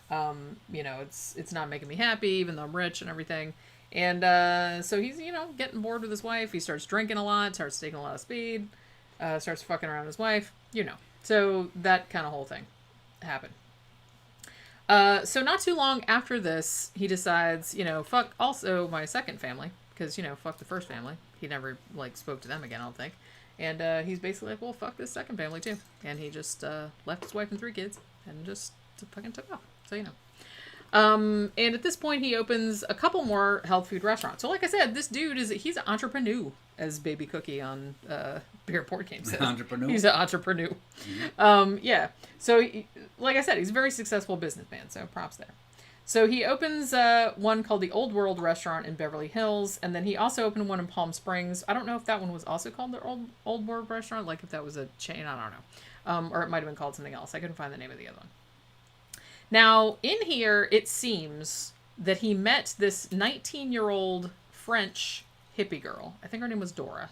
It's not making me happy, even though I'm rich and everything. And so he's getting bored with his wife. He starts drinking a lot, starts taking a lot of speed, starts fucking around his wife. So that kind of whole thing happened. So not too long after this, he decides, fuck also my second family, because, fuck the first family. He never, spoke to them again, I don't think. And he's basically like, well, fuck this second family, too. And he just left his wife and 3 kids and just fucking took off. So, and at this point, he opens a couple more health food restaurants. So, like I said, this dude he's an entrepreneur, as Baby Cookie on Beer Board Game says. Entrepreneur. He's an entrepreneur. Mm-hmm. Yeah. So, like I said, he's a very successful businessman. So, props there. So, he opens one called the Old World Restaurant in Beverly Hills. And then he also opened one in Palm Springs. I don't know if that one was also called the Old World Restaurant. If that was a chain. I don't know. Or it might have been called something else. I couldn't find the name of the other one. Now, in here, it seems that he met this 19-year-old French hippie girl. I think her name was Dora.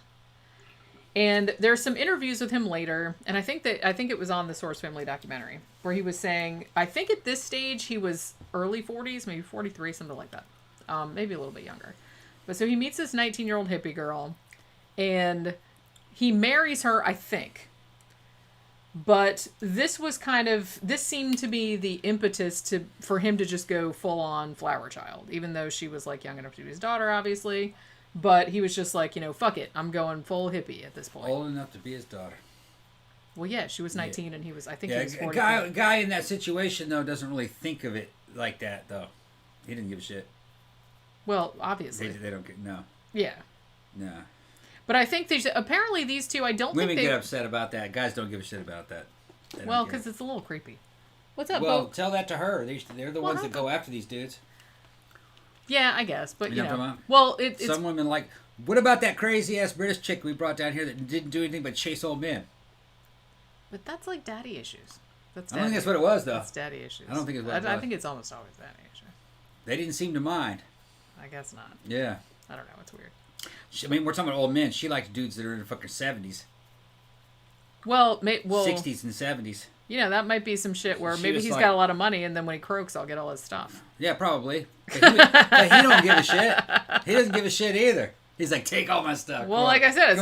And there's some interviews with him later, and I think it was on the Source Family documentary, where he was saying, I think at this stage he was early 40s, maybe 43, something like that. Maybe a little bit younger. But so he meets this 19-year-old hippie girl, and he marries her, I think. But this seemed to be the impetus for him to just go full on flower child, even though she was young enough to be his daughter, obviously. But he was just like, fuck it, I'm going full hippie at this point. Old enough to be his daughter. Well, yeah, she was 19 and he was 40. A guy in that situation, though, doesn't really think of it like that, though. He didn't give a shit. Well, obviously. They don't get, no. Yeah. No. But I think apparently these two, I don't Women think get upset about that. Guys don't give a shit about that. Well, because it's a little creepy. What's up, Well, Bo? tell that to her. They're the ones that go after these dudes. Yeah, I guess, but you know what I'm talking well, it's some women what about that crazy ass British chick we brought down here that didn't do anything but chase old men? But that's daddy issues. I don't think that's what it was, though. That's daddy issues. I don't think it's what it was. I think it's almost always daddy issues. They didn't seem to mind. I guess not. Yeah. I don't know. It's weird. We're talking about old men. She likes dudes that are in the fucking 70s. Well, 60s and 70s. That might be some shit where maybe he's like, got a lot of money, and then when he croaks, I'll get all his stuff. Yeah, probably. But he don't give a shit. He doesn't give a shit either. He's like, take all my stuff. Well, like I said, it's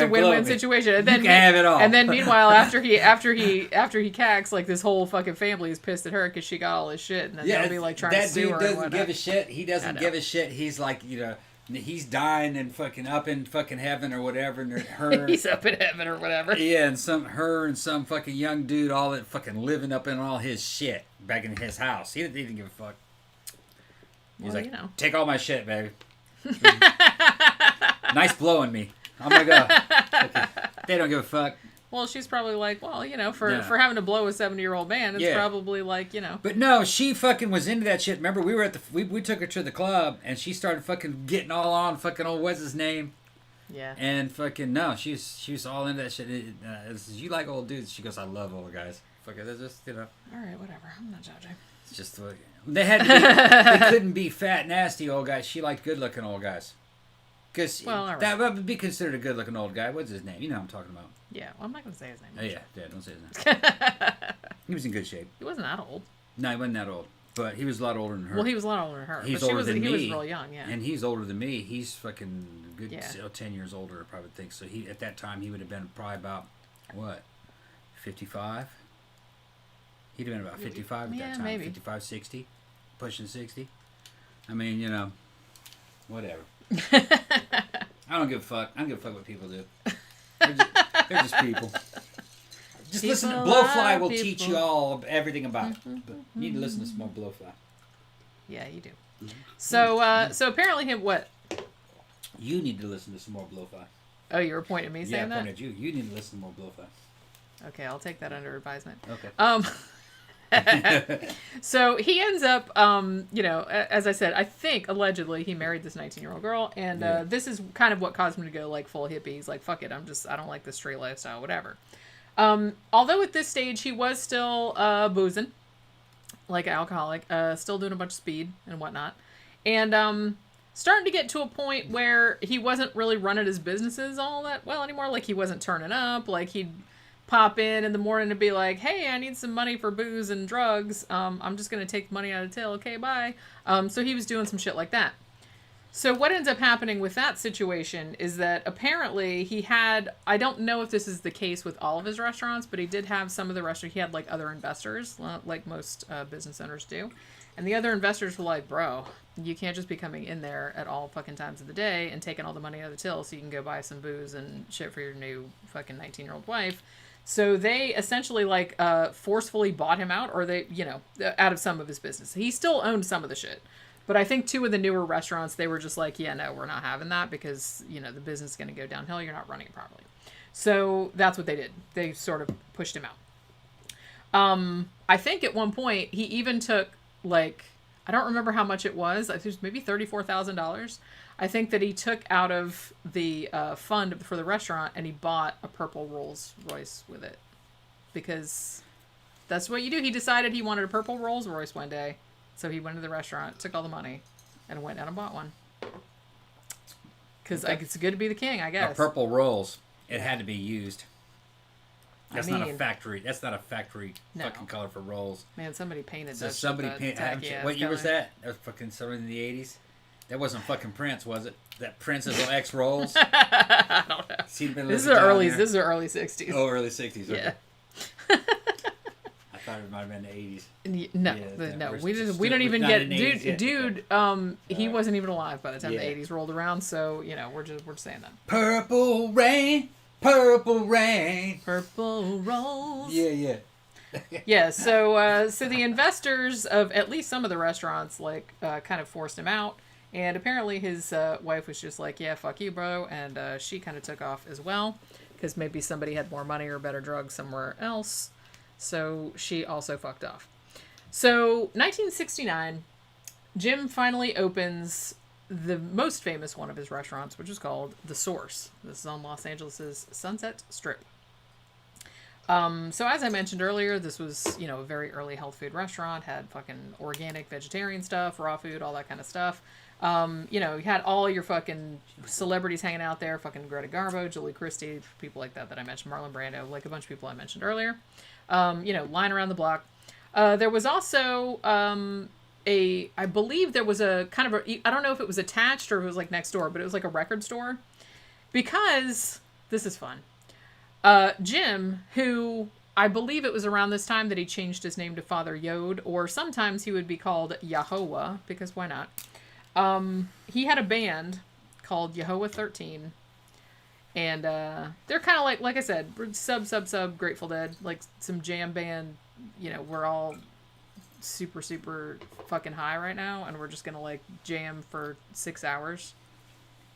a win-win situation. And then you can have it all. And then meanwhile, after he cacks, this whole fucking family is pissed at her because she got all his shit, and then they'll be trying to sue her. That dude doesn't give a shit. He doesn't give a shit. He's like, he's dying and fucking up in fucking heaven or whatever, and her. He's up in heaven or whatever. Yeah, and some fucking young dude all that fucking living up in all his shit back in his house. He didn't give a fuck. He's take all my shit, baby. Nice blowing me. I'm gonna go. Okay. They don't give a fuck. Well, she's probably like, for having to blow a 70-year-old man, it's probably But no, she fucking was into that shit. Remember, we were at we took her to the club, and she started fucking getting all on fucking old what's his name. Yeah. And fucking no, she was all into that shit. You like old dudes? She goes, I love old guys. Fucking, they're just All right, whatever. I'm not judging. It's just they had to be, they couldn't be fat, nasty old guys. She liked good-looking old guys. Because that would be considered a good-looking old guy. What's his name? You know what I'm talking about. Yeah, well, I'm not going to say his name. Oh, yeah, don't say his name. He was in good shape. He wasn't that old. No, he wasn't that old. But he was a lot older than her. Well, he was a lot older than her. He's but older than me. He was real young, yeah. And he's older than me. He's fucking good 10 years older, I probably think. So he at that time, he would have been probably about, what, 55? He'd have been about 55 at that time. Maybe. 55, 60. Pushing 60. I mean, whatever. I don't give a fuck. I don't give a fuck what people do. They're just people. Just listen. Blowfly will teach you all everything about it. But you need to listen to some more Blowfly. Yeah, you do. So, so apparently what? You need to listen to some more Blowfly. Oh, you were pointing at me saying that? Yeah, I pointed at you. You need to listen to more Blowfly. Okay, I'll take that under advisement. Okay. So he ends up, as I said, I think allegedly he married this 19-year-old girl, and this is kind of what caused him to go like full hippie. He's like, fuck it, I don't like this straight lifestyle, whatever. Although at this stage he was still boozing, like alcoholic, still doing a bunch of speed and whatnot, and starting to get to a point where he wasn't really running his businesses all that well anymore. Like he wasn't turning up, like he'd pop in the morning to be like, hey, I need some money for booze and drugs. I'm just going to take money out of the till. Okay, bye. So he was doing some shit like that. So what ends up happening with that situation is that apparently he had, I don't know if this is the case with all of his restaurants, but he did have some of the restaurants, he had like other investors, like most business owners do. And the other investors were like, bro, you can't just be coming in there at all fucking times of the day and taking all the money out of the till so you can go buy some booze and shit for your new fucking 19-year-old wife. So they essentially like forcefully bought him out, or they, out of some of his business. He still owned some of the shit. But I think 2 of the newer restaurants, they were just like, yeah, no, we're not having that because, the business is going to go downhill. You're not running it properly. So that's what they did. They sort of pushed him out. I think at one point he even took like, I don't remember how much it was. I think it was maybe $34,000. I think that he took out of the fund for the restaurant and he bought a purple Rolls Royce with it. Because that's what you do. He decided he wanted a purple Rolls Royce one day. So he went to the restaurant, took all the money, and went out and bought one. Because it's good to be the king, I guess. A purple Rolls. It had to be used. That's not a factory. That's not a factory fucking color for Rolls. Man, somebody painted so that. Somebody painted. What year was that? That was fucking something in the 80s. That wasn't fucking Prince, was it? That Princess on X Rolls. I don't know. This is early 60s. Oh, early 60s. Okay. Yeah. I thought it might have been the 80s. No. We don't even get dude. He wasn't even alive by the time the 80s rolled around. So we're just saying that. Purple rain, purple rain, purple rolls. Yeah. Yeah. So the investors of at least some of the restaurants kind of forced him out, and apparently his wife was just like, yeah, fuck you, bro, and she kind of took off as well because maybe somebody had more money or better drugs somewhere else. So she also fucked off. So 1969, Jim finally opens the most famous one of his restaurants, which is called The Source. This is on Los Angeles' Sunset Strip. So as I mentioned earlier, this was, a very early health food restaurant, had fucking organic vegetarian stuff, raw food, all that kind of stuff. You had all your fucking celebrities hanging out there, fucking Greta Garbo, Julie Christie, people like that I mentioned, Marlon Brando, like a bunch of people I mentioned earlier. Line around the block. There was also I believe there was a kind of I don't know if it was attached or if it was like next door, but it was like a record store. Because, this is fun. Jim, who I believe it was around this time that he changed his name to Father Yod, or sometimes he would be called Yahweh, because why not? He had a band called Yahweh 13. And they're kind of like I said, sub Grateful Dead, like some jam band. We're all super fucking high right now, and we're just gonna like jam for 6 hours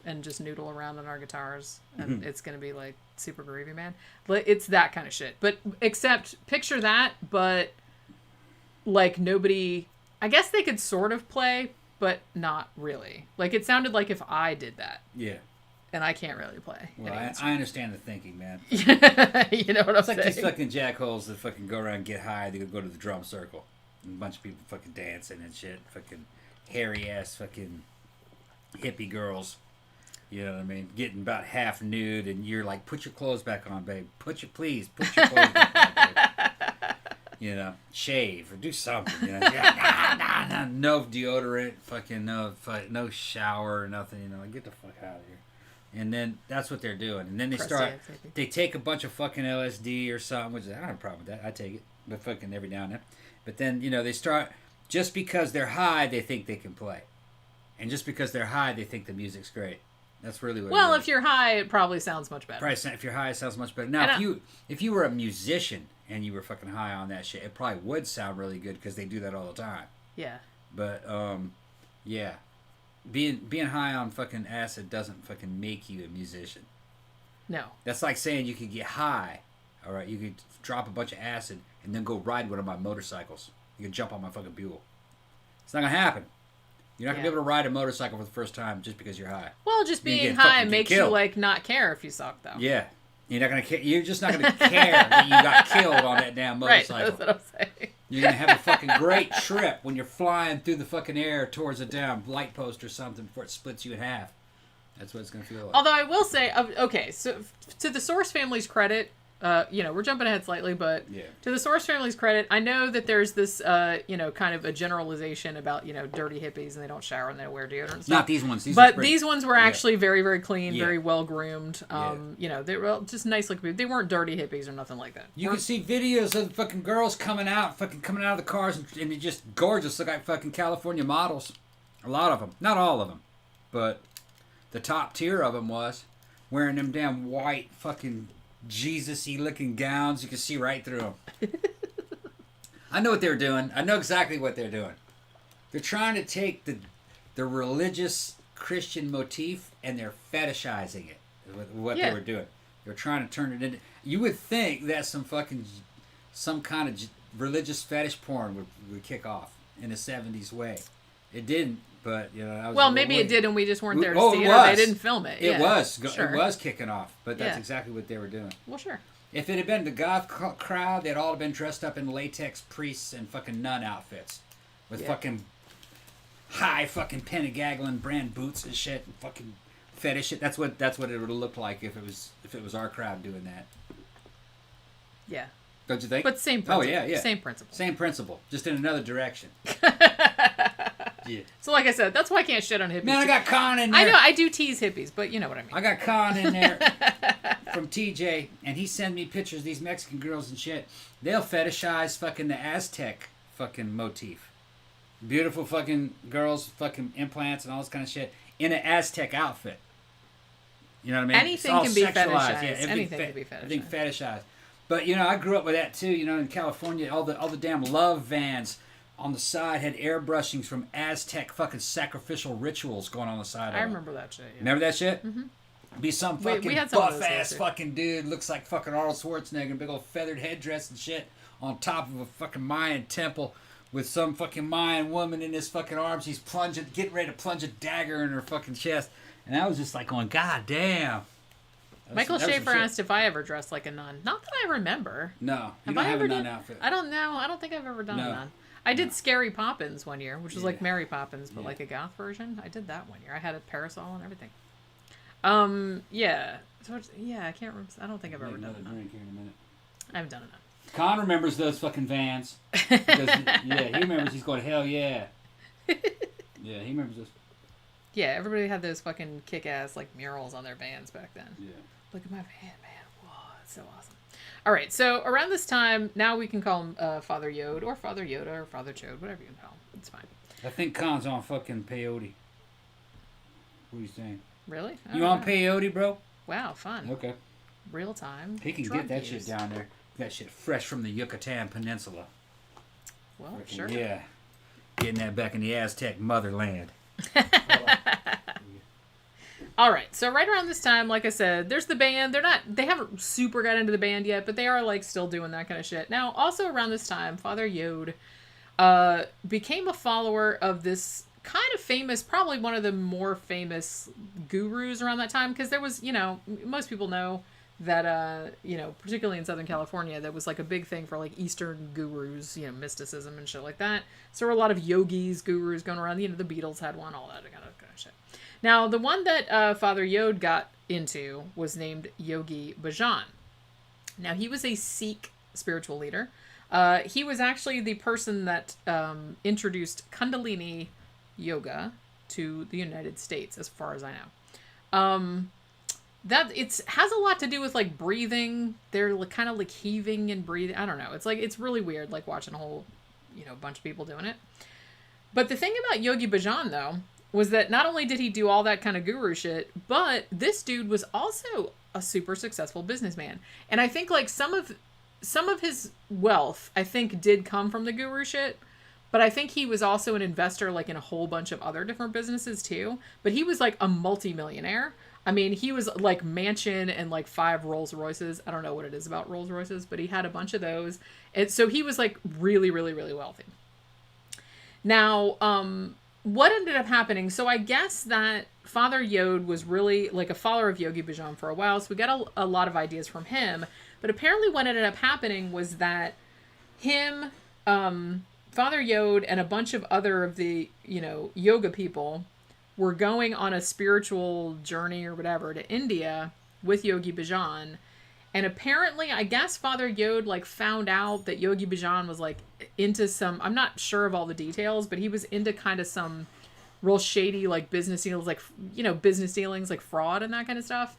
and just noodle around on our guitars, and it's gonna be like super groovy, man. It's that kind of shit. But except picture that, but like nobody. I guess they could sort of play, but not really. Like it sounded like if I did that. Yeah. And I can't really play. Well, I understand the thinking, man. You know what I'm saying? It's like these fucking jackholes that fucking go around and get high. They go to the drum circle. And a bunch of people fucking dancing and shit. Fucking hairy-ass fucking hippie girls. You know what I mean? Getting about half nude. And you're like, put your clothes back on, babe. Please, put your clothes back on, babe. You know, shave or do something. You know, yeah, nah. No deodorant, fucking no shower or nothing. You know, like, get the fuck out of here. And then that's what they're doing. And then they take a bunch of fucking LSD or something, which I don't have a problem with that. I take it, but fucking every now and then. But then, you know, they start, just because they're high, they think they can play. And just because they're high, they think the music's great. That's really what Well, it is. if you're high, it probably sounds much better. If you're high, it sounds much better. Now, if you were a musician and you were fucking high on that shit, it probably would sound really good because they do that all the time. Yeah. But, yeah. Being high on fucking acid doesn't fucking make you a musician. No. That's like saying you could get high, all right? You could drop a bunch of acid and then go ride one of my motorcycles. You could jump on my fucking Buell. It's not going to happen. You're not going to be able to ride a motorcycle for the first time just because you're high. Well, just being high makes you, like, not care if you suck, though. Yeah. You're not gonna. You're just not gonna care that you got killed on that damn motorcycle. Right, that's what I'm saying. You're gonna have a fucking great trip when you're flying through the fucking air towards a damn light post or something before it splits you in half. That's what it's gonna feel like. Although I will say, okay, so to the Source family's credit, we're jumping ahead slightly, but to the Source family's credit, I know that there's this, kind of a generalization about, dirty hippies and they don't shower and they don't wear deodorant and stuff. Not these ones. These ones were actually very, very clean, very well groomed. They were just nice looking people. They weren't dirty hippies or nothing like that. You can see videos of fucking girls coming out of the cars and they're just gorgeous, look like fucking California models. A lot of them, not all of them, but the top tier of them was wearing them damn white fucking Jesus-y looking gowns. You can see right through them. I know what they're doing. I know exactly what they're doing. They're trying to take the religious Christian motif and they're fetishizing it. What they were doing. They're trying to turn it into. You would think that some kind of religious fetish porn would kick off in a 70s way. It didn't. But maybe it did, and we just weren't there to see it. Or they didn't film it. It was. Sure. It was kicking off, but that's exactly what they were doing. Well, sure. If it had been the goth crowd, they'd all been dressed up in latex priests and fucking nun outfits, with fucking high fucking Pentagaglin brand boots and shit, and fucking fetish shit. That's what it would have looked like if it was our crowd doing that. Yeah. Don't you think? But same principle. Oh yeah. Same principle. Same principle, just in another direction. Yeah. So like I said, that's why I can't shit on hippies. Man, I got Con in there. I know, I do tease hippies, but you know what I mean. I got Con in there from TJ, and he sent me pictures of these Mexican girls and shit. They'll fetishize fucking the Aztec fucking motif. Beautiful fucking girls, fucking implants and all this kind of shit in an Aztec outfit. You know what I mean? Anything can be fetishized. Yeah, anything can be fetishized. Everything fetishized. But I grew up with that too. In California, all the damn love vans on the side had airbrushings from Aztec fucking sacrificial rituals going on the side of them. I remember that shit. Yeah. Remember that shit? Mm-hmm. Be some fucking buff-ass fucking dude, looks like fucking Arnold Schwarzenegger, big old feathered headdress and shit, on top of a fucking Mayan temple with some fucking Mayan woman in his fucking arms. He's getting ready to plunge a dagger in her fucking chest. And I was just like going, God damn. Michael Schaefer asked if I ever dressed like a nun. Not that I remember. No, you don't have a nun outfit. I don't know. I don't think I've ever done a nun. I did Scary Poppins one year, which was like Mary Poppins, but like a goth version. I did that one year. I had a parasol and everything. Yeah. So I can't remember. I don't think I've ever done a nun. Here in a minute. I haven't done a nun. Con remembers those fucking vans. Because, he remembers. He's going, hell yeah. Yeah, he remembers those. Yeah, everybody had those fucking kick-ass like murals on their vans back then. Yeah. Look at my van, man. Whoa, it's so awesome. All right, so around this time, now we can call him Father Yod or Father Yoda or Father Chode, whatever you can call him. It's fine. I think Con's on fucking peyote. What are you saying? Really? You on peyote, bro? Wow, fun. Okay. Real time. He can get that shit down there. That shit fresh from the Yucatan Peninsula. Well, sure. Yeah. Getting that back in the Aztec motherland. All right, so right around this time, like I said, there's the band. They haven't super got into the band yet, but they are like still doing that kind of shit. Now, also around this time, Father Yod became a follower of this kind of famous, probably one of the more famous gurus around that time, because there was, most people know that, particularly in Southern California, that was like a big thing for like Eastern gurus, mysticism and shit like that. So there were a lot of yogis, gurus going around. The Beatles had one, all that kind of shit. Now, the one that Father Yod got into was named Yogi Bhajan. Now, he was a Sikh spiritual leader. He was actually the person that introduced Kundalini yoga to the United States, as far as I know. That has a lot to do with like breathing. They're kind of like heaving and breathing. I don't know. It's really weird, like watching a whole, bunch of people doing it. But the thing about Yogi Bhajan, though, was that not only did he do all that kind of guru shit, but this dude was also a super successful businessman. And I think like some of his wealth, I think, did come from the guru shit. But I think he was also an investor like in a whole bunch of other different businesses too. But he was like a multi-millionaire. I mean, he was like mansion and like 5 Rolls Royces. I don't know what it is about Rolls Royces, but he had a bunch of those. And so he was like really, really, really wealthy. Now, what ended up happening? So I guess that Father Yod was really like a follower of Yogi Bhajan for a while. So we got a lot of ideas from him. But apparently what ended up happening was that him, Father Yod, and a bunch of other of the, yoga people were going on a spiritual journey or whatever to India with Yogi Bhajan. And apparently, I guess Father Yod like found out that Yogi Bhajan was like into some, I'm not sure of all the details, but he was into kind of some real shady like business deals, like, business dealings, like fraud and that kind of stuff.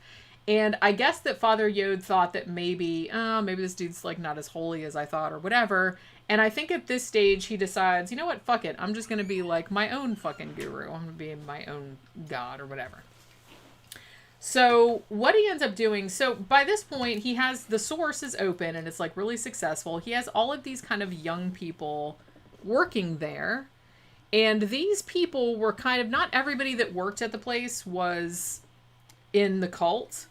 And I guess that Father Yod thought that maybe this dude's like not as holy as I thought or whatever. And I think at this stage he decides, you know what, fuck it. I'm just going to be like my own fucking guru. I'm going to be my own god or whatever. So what he ends up doing, so by this point he has, the source is open and it's like really successful. He has all of these kind of young people working there. And these people were kind of, not everybody that worked at the place was in the cult,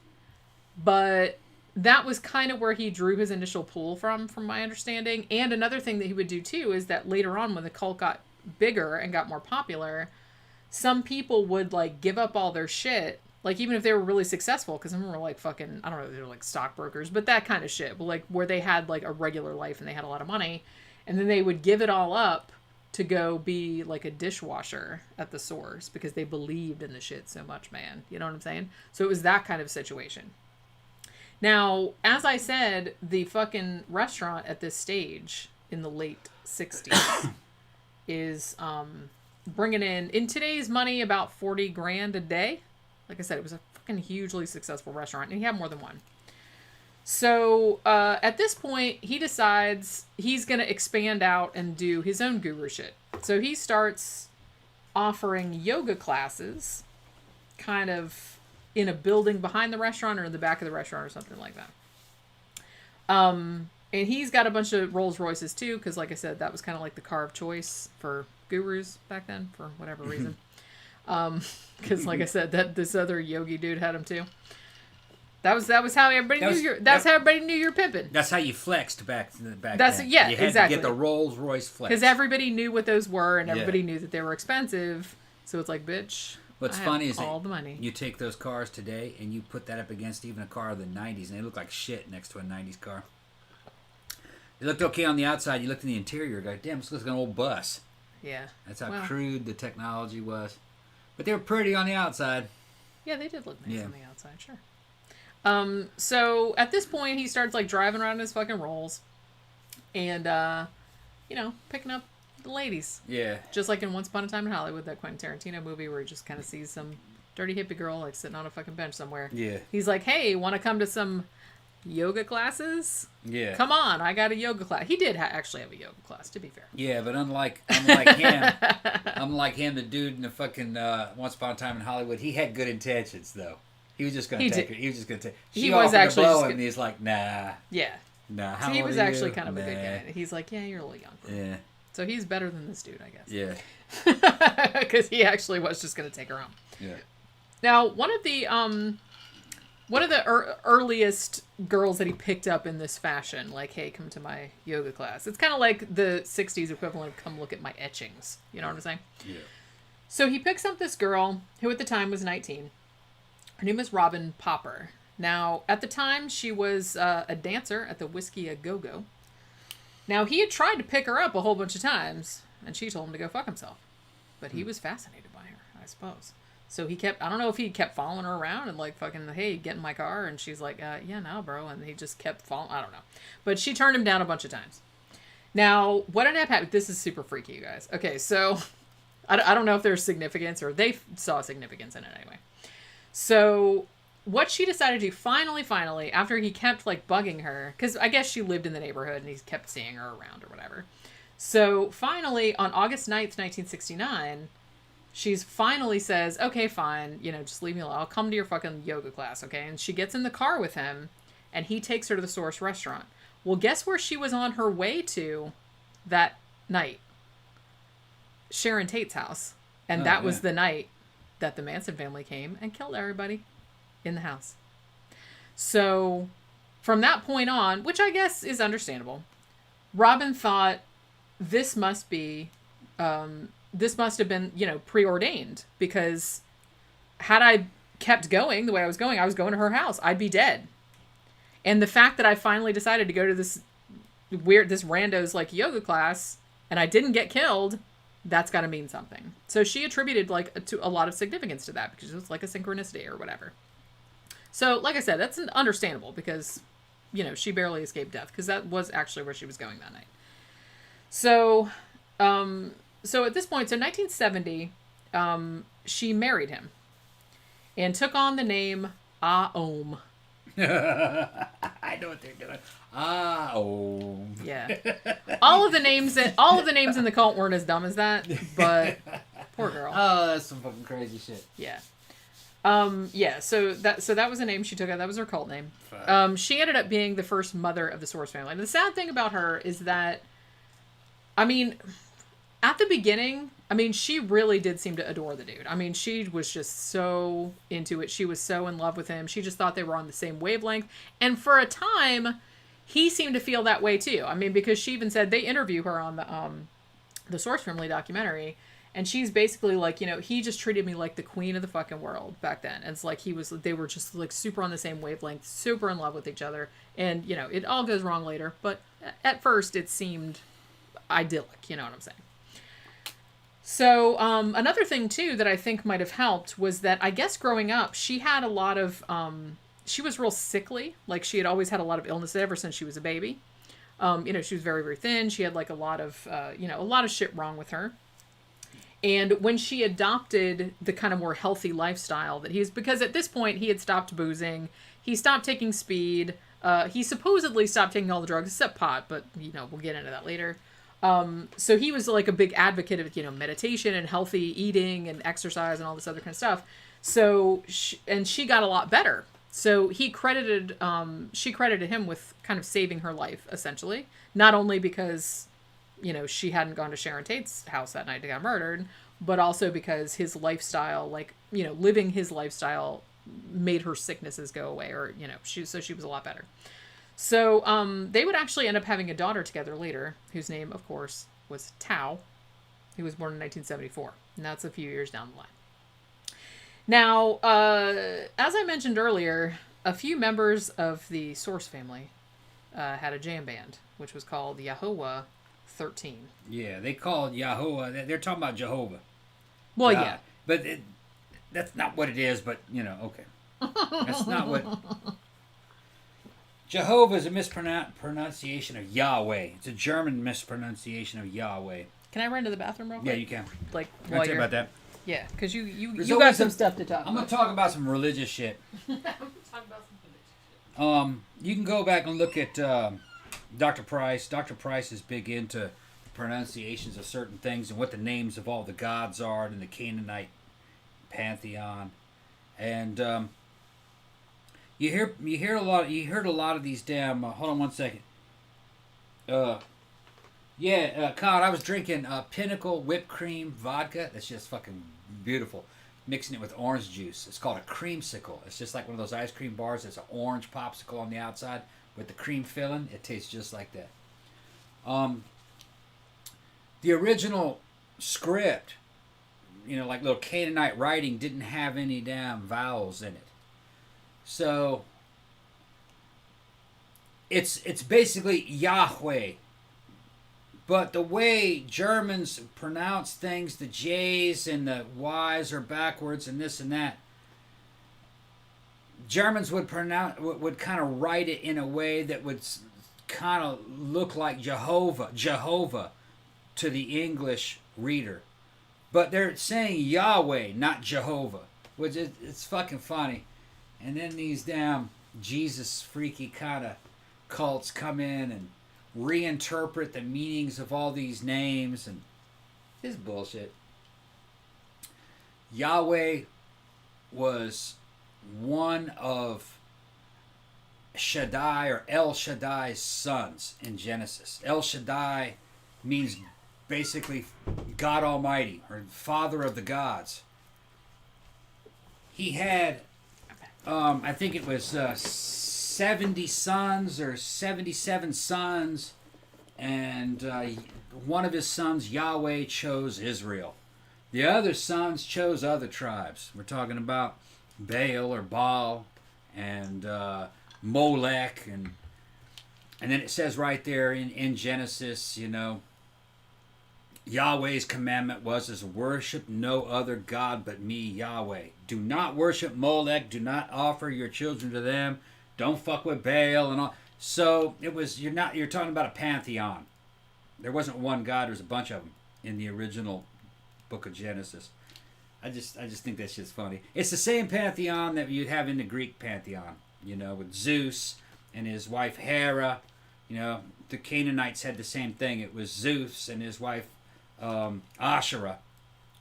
but that was kind of where he drew his initial pull from my understanding. And another thing that he would do too is that later on when the cult got bigger and got more popular, some people would like give up all their shit, like even if they were really successful, because some of them were like fucking, I don't know, they were like stockbrokers, but that kind of shit, but like where they had like a regular life and they had a lot of money, and then they would give it all up to go be like a dishwasher at the source because they believed in the shit so much, man. You know what I'm saying? So it was that kind of situation. Now, as I said, the fucking restaurant at this stage in the late 60s is bringing in today's money, about 40 grand a day. Like I said, it was a fucking hugely successful restaurant, and he had more than one. So at this point, he decides he's going to expand out and do his own guru shit. So he starts offering yoga classes kind of in a building behind the restaurant or in the back of the restaurant or something like that. And he's got a bunch of Rolls Royces too, because like I said, that was kind of like the car of choice for gurus back then for whatever reason. Because like I said, that this other yogi dude had them too. That was how everybody knew how everybody knew you're pimping. That's how you flexed back then. Yeah, you had exactly. to get the Rolls Royce flex. Because everybody knew what those were, and everybody knew that they were expensive. So it's like, bitch. What's funny is all the money. You take those cars today and you put that up against even a car of the 90s, and they look like shit next to a 90s car. They looked okay on the outside. You looked in the interior, go, damn, this looks like an old bus. Yeah. That's how crude the technology was. But they were pretty on the outside. Yeah, they did look nice on the outside, sure. So at this point, he starts like driving around in his fucking Rolls and, picking up the ladies. Yeah. Just like in Once Upon a Time in Hollywood, that Quentin Tarantino movie where he just kind of sees some dirty hippie girl like sitting on a fucking bench somewhere. Yeah. He's like, hey, want to come to some yoga classes? Yeah. Come on, I got a yoga class. He did actually have a yoga class, to be fair. Yeah, but unlike him, the dude in the fucking Once Upon a Time in Hollywood, he had good intentions though. He was just going to take her. He was just going to take. She offered to blow him, and he's like, nah. Yeah. Nah. So he was actually kind of a good guy. He's like, yeah, you're a little young. Yeah. So he's better than this dude, I guess. Yeah. Because he actually was just going to take her home. Yeah. Now, one of the earliest girls that he picked up in this fashion, like, hey, come to my yoga class. It's kind of like the 60s equivalent of come look at my etchings. You know what I'm saying? Yeah. So he picks up this girl who at the time was 19. Her name is Robin Popper. Now, at the time, she was a dancer at the Whiskey A Go-Go. Now, he had tried to pick her up a whole bunch of times, and she told him to go fuck himself. But he was fascinated by her, I suppose. So he kept, I don't know if he kept following her around and like fucking, hey, get in my car. And she's like, yeah, no, bro. And he just kept following, I don't know. But she turned him down a bunch of times. Now, what ended up happening, this is super freaky, you guys. Okay, so I don't know if there's significance or they saw significance in it anyway. So what she decided to do finally, after he kept like bugging her, because I guess she lived in the neighborhood and he kept seeing her around or whatever. So finally, on August 9th, 1969, she's finally says, okay, fine, you know, just leave me alone. I'll come to your fucking yoga class, okay? And she gets in the car with him and he takes her to the Source restaurant. Well, guess where she was on her way to that night? Sharon Tate's house. And that was the night that the Manson family came and killed everybody in the house. So from that point on, which I guess is understandable, Robin thought this must have been, you know, preordained, because had I kept going the way I was going to her house, I'd be dead. And the fact that I finally decided to go to this rando's like yoga class and I didn't get killed, that's got to mean something. So she attributed like to a lot of significance to that, because it was like a synchronicity or whatever. So like I said, that's understandable, because, you know, she barely escaped death, because that was actually where she was going that night. So, so at this point, so 1970, she married him and took on the name Maaaaaan. I know what they're doing. Yeah. All of the names in the cult weren't as dumb as that, but poor girl. Oh, that's some fucking crazy shit. Yeah. Yeah, so that was the name she took out. That was her cult name. She ended up being the first mother of the Source family. And the sad thing about her is that, I mean, at the beginning, I mean, she really did seem to adore the dude. I mean, she was just so into it. She was so in love with him. She just thought they were on the same wavelength. And for a time, he seemed to feel that way too. I mean, because she even said, they interview her on the Source family documentary, and she's basically like, you know, he just treated me like the queen of the fucking world back then. And it's like they were just like super on the same wavelength, super in love with each other. And, you know, it all goes wrong later. But at first it seemed idyllic, you know what I'm saying? So another thing too that I think might have helped was that I guess growing up, she had a lot of, she was real sickly. Like she had always had a lot of illness ever since she was a baby. You know, she was very, very thin. She had like a lot of, you know, a lot of shit wrong with her. And when she adopted the kind of more healthy lifestyle that because at this point he had stopped boozing, he stopped taking speed, he supposedly stopped taking all the drugs except pot, but you know, we'll get into that later. So he was like a big advocate of, you know, meditation and healthy eating and exercise and all this other kind of stuff. So, she got a lot better. So she credited him with kind of saving her life, essentially. Not only because, you know, she hadn't gone to Sharon Tate's house that night and got murdered, but also because his lifestyle, like, you know, living his lifestyle made her sicknesses go away, or, you know, she was a lot better. So, they would actually end up having a daughter together later, whose name, of course, was Tao, who was born in 1974. And that's a few years down the line. Now, as I mentioned earlier, a few members of the Source family had a jam band, which was called Yahovah 13. Yeah, they call it Yahovah. They're talking about Jehovah. Well, yeah. But that's not what it is, but, you know, okay. That's not what... Jehovah is a mispronunciation of Yahweh. It's a German mispronunciation of Yahweh. Can I run to the bathroom real quick? Yeah, you can. Like, I'll tell you about that. Yeah, because you got some stuff to talk about. I'm going to talk about some religious shit. I'm going to talk about some religious shit. You can go back and look at Dr. Price. Dr. Price is big into pronunciations of certain things and what the names of all the gods are in the Canaanite pantheon. And you heard a lot of these damn. Hold on one second. God, I was drinking Pinnacle whipped cream vodka. That's just fucking beautiful. Mixing it with orange juice. It's called a creamsicle. It's just like one of those ice cream bars. It's an orange popsicle on the outside with the cream filling. It tastes just like that. The original script, you know, like little Canaanite writing, didn't have any damn vowels in it. So it's basically Yahweh. But the way Germans pronounce things, the J's and the Y's are backwards and this and that. Germans would kind of write it in a way that would kind of look like Jehovah to the English reader. But they're saying Yahweh, not Jehovah, which it's fucking funny. And then these damn Jesus freaky kind of cults come in and reinterpret the meanings of all these names, and it's bullshit. Yahweh was one of Shaddai or El Shaddai's sons in Genesis. El Shaddai means basically God Almighty or Father of the gods. He had, I think it was 70 sons or 77 sons, and one of his sons, Yahweh, chose Israel. The other sons chose other tribes. We're talking about Baal or Baal and Molech, and then it says right there in Genesis, you know, Yahweh's commandment was to worship no other God but me, Yahweh. Do not worship Molech. Do not offer your children to them. Don't fuck with Baal and all. So it was you're talking about a pantheon. There wasn't one God. There's a bunch of them in the original book of Genesis. I just think that shit's funny. It's the same pantheon that you'd have in the Greek pantheon. You know, with Zeus and his wife Hera. You know, the Canaanites had the same thing. It was Zeus and his wife Asherah,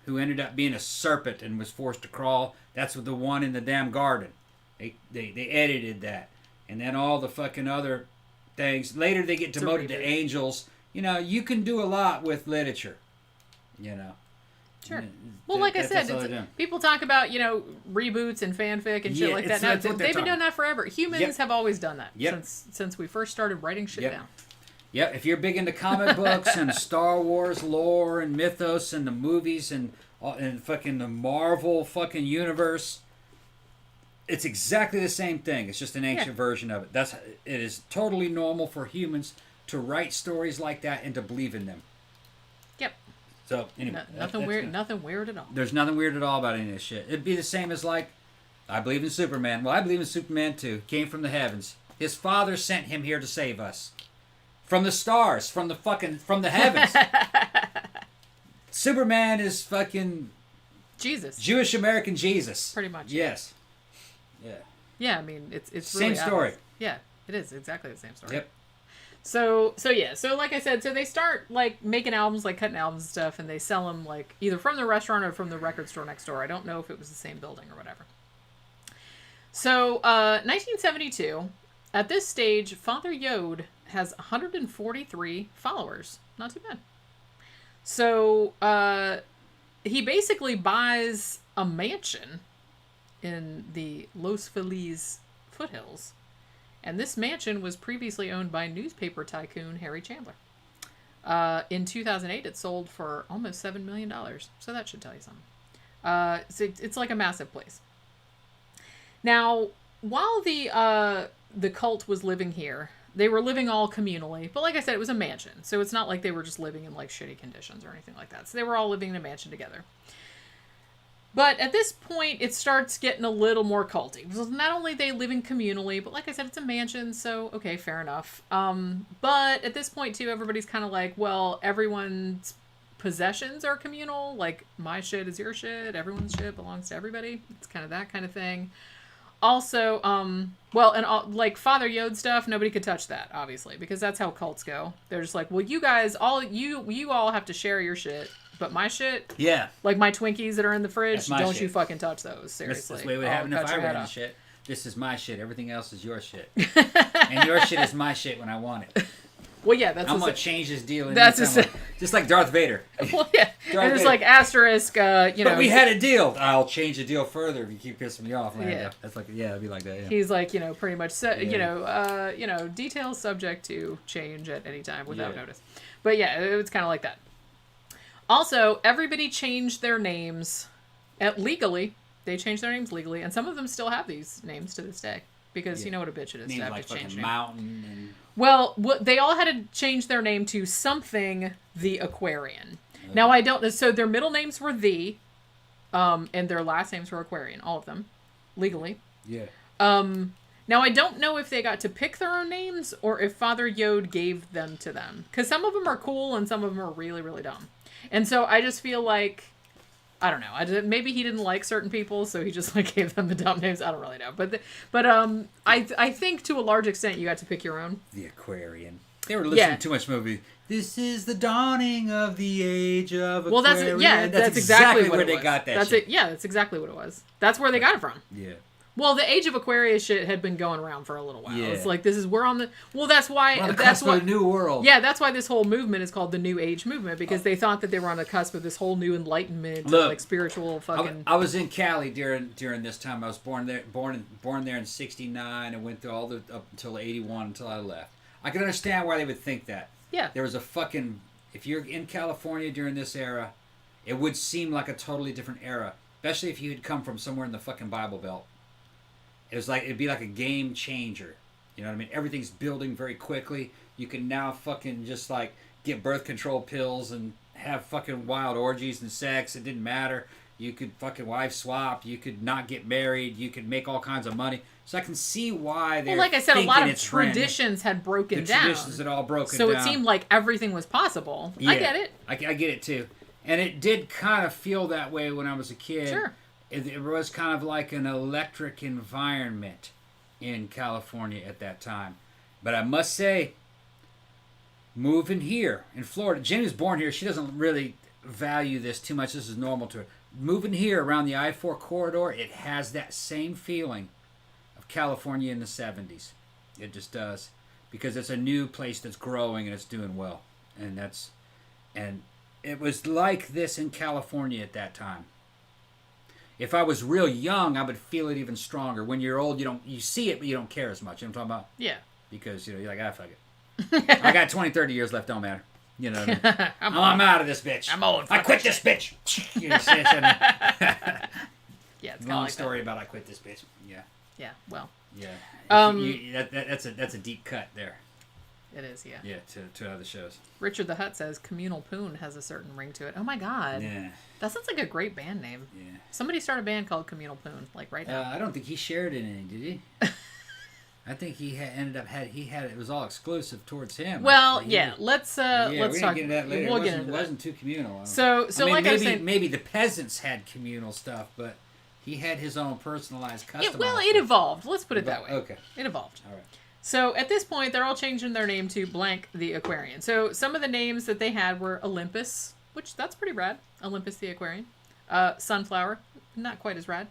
who ended up being a serpent and was forced to crawl. That's the one in the damn garden. They edited that. And then all the fucking other things. Later they get demoted to angels. You know, you can do a lot with literature. You know. Sure. Well, like I said, people talk about, you know, reboots and fanfic and shit like that. Now, they've been doing that forever. Humans have always done that since we first started writing shit down. Yeah, if you're big into comic books and Star Wars lore and mythos and the movies and fucking the Marvel fucking universe, it's exactly the same thing. It's just an ancient version of it. It is totally normal for humans to write stories like that and to believe in them. Yep. So anyway, nothing weird. Nothing weird at all. There's nothing weird at all about any of this shit. It'd be the same as like, I believe in Superman. Well, I believe in Superman too. Came from the heavens. His father sent him here to save us. From the stars, from the heavens. Superman is fucking Jesus. Jewish American Jesus. Pretty much. Yes. Yeah. Yeah, I mean it's same really story. Obvious. Yeah, it is exactly the same story. Yep. So like I said, so they start like making albums, like cutting albums and stuff, and they sell them like either from the restaurant or from the record store next door. I don't know if it was the same building or whatever. So 1972, at this stage, Father Yod has 143 followers. Not too bad. So he basically buys a mansion in the Los Feliz foothills. And this mansion was previously owned by newspaper tycoon Harry Chandler. In 2008, it sold for almost $7 million. So that should tell you something. So it's like a massive place. Now, while the cult was living here, they were living all communally. But like I said, it was a mansion. So it's not like they were just living in like shitty conditions or anything like that. So they were all living in a mansion together. But at this point, it starts getting a little more culty. So not only they living communally, but like I said, it's a mansion. So, okay, fair enough. But at this point, too, everybody's kind of like, well, everyone's possessions are communal. Like, my shit is your shit. Everyone's shit belongs to everybody. It's kind of that kind of thing. Also, like Father Yod stuff, nobody could touch that, obviously, because that's how cults go. They're just like, well, you guys, you all have to share your shit, but my shit, like my Twinkies that are in the fridge, don't you fucking touch those, seriously. That's the way it would happen if I ran the shit. This is my shit. Everything else is your shit. And your shit is my shit when I want it. Well, yeah, that's I'm going to change this deal. That's just like Darth Vader. Well, yeah. And it's like asterisk, But we had a deal. I'll change the deal further if you keep pissing me off. Man. Yeah. That's like, it'd be like that. Yeah. He's like, pretty much, details subject to change at any time without notice. But yeah, it's kind of like that. Also, everybody changed their names legally. They changed their names legally, and some of them still have these names to this day. Because you know what a bitch it is names to have like to change name. Mountain and... Well, they all had to change their name to something the Aquarian. Okay. Now, I don't know. So their middle names were and their last names were Aquarian. All of them. Legally. Yeah. Now, I don't know if they got to pick their own names or if Father Yod gave them to them. Because some of them are cool and some of them are really, really dumb. And so I just feel like, I don't know. Maybe he didn't like certain people, so he just like gave them the dumb names. I don't really know. But I think to a large extent you got to pick your own. The Aquarian. They were listening to too much movie. This is the dawning of the age of Aquarian. Well, that's exactly where what they it was. got that That's shit. it. Yeah, that's exactly what it was. That's where they got it from. Yeah. Well, the Age of Aquarius shit had been going around for a little while. Yeah. It's like we're on the. Well, that's why. We're on the that's cusp why. of a new world. Yeah, that's why this whole movement is called the New Age movement, because they thought that they were on the cusp of this whole new enlightenment, Look, like spiritual fucking. I was in Cali during this time. I was born there in '69 and went through all up until '81 until I left. I can understand why they would think that. Yeah. There was a fucking. If you're in California during this era, it would seem like a totally different era, especially if you had come from somewhere in the fucking Bible Belt. It'd be like a game changer. You know what I mean? Everything's building very quickly. You can now fucking just like get birth control pills and have fucking wild orgies and sex. It didn't matter. You could fucking wife swap. You could not get married. You could make all kinds of money. So I can see why they're Well, like I said, a lot of it's trend. traditions had broken The down. traditions had all broken so down. it seemed like everything was possible. Yeah, I get it. I get it too. And it did kind of feel that way when I was a kid. Sure. It was kind of like an electric environment in California at that time. But I must say, moving here in Florida, Jenny was born here. She doesn't really value this too much. This is normal to her. Moving here around the I-4 corridor, it has that same feeling of California in the 70s. It just does. Because it's a new place that's growing and it's doing well. And it was like this in California at that time. If I was real young, I would feel it even stronger. When you're old, you see it, but you don't care as much. You know what I'm talking about? Yeah. Because, you're like, fuck it. I got 20, 30 years left, don't matter. You know what I mean? I'm out of this bitch. I'm old. I quit this bitch. You know, Yeah, it's long like story about I quit this bitch. Yeah. Yeah, well. Yeah. That's a deep cut there. It is, yeah. Yeah, to other shows. Richard the Hutt says Communal Poon has a certain ring to it. Oh my god. Yeah. That sounds like a great band name. Yeah. Somebody start a band called Communal Poon, like right now. I don't think he shared in any, did he? I think he it was all exclusive towards him. Well, let's we're talk. gonna get into that later. We'll get into It wasn't too communal. So I mean, like I was saying, maybe the peasants had communal stuff, but he had his own personalized, customized. it evolved. Let's put it that way. Okay. It evolved. All right. So at this point, they're all changing their name to blank the Aquarian. So some of the names that they had were Olympus, which that's pretty rad. Olympus the Aquarian. Sunflower, not quite as rad.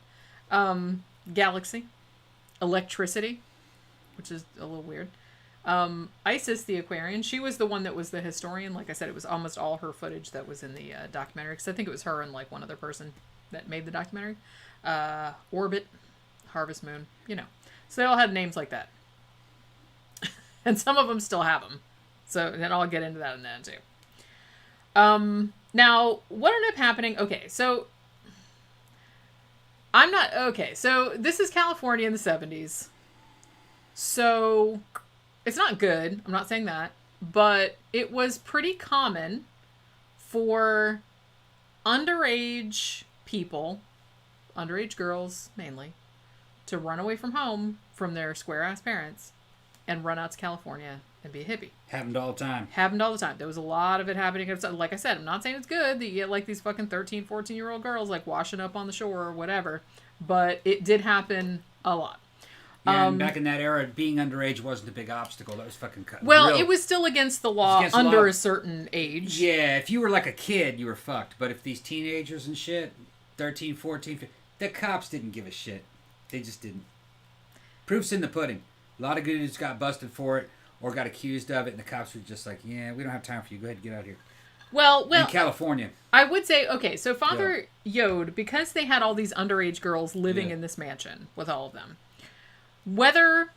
Galaxy. Electricity, which is a little weird. Isis the Aquarian. She was the one that was the historian. Like I said, it was almost all her footage that was in the documentary. Because I think it was her and like one other person that made the documentary. Orbit. Harvest Moon. You know. So they all had names like that. And some of them still have them. So then I'll get into that in that too. Now, what ended up happening? Okay, so so this is California in the 70s. So it's not good. I'm not saying that. But it was pretty common for underage people, underage girls mainly, to run away from home from their square-ass parents and run out to California and be a hippie. Happened all the time. Happened all the time. There was a lot of it happening. Like I said, I'm not saying it's good that you get like these fucking 13, 14-year-old girls like washing up on the shore or whatever. But it did happen a lot. Yeah, and back in that era, being underage wasn't a big obstacle. That was fucking cut. Well, it was still against the law under a certain age. Yeah, if you were like a kid, you were fucked. But if these teenagers and shit, 13, 14, 15, the cops didn't give a shit. They just didn't. Proof's in the pudding. A lot of dudes got busted for it or got accused of it, and the cops were just like, yeah, we don't have time for you. Go ahead and get out of here. Well, in California. I would say, okay, so Father Yod, because they had all these underage girls living in this mansion with all of them, whether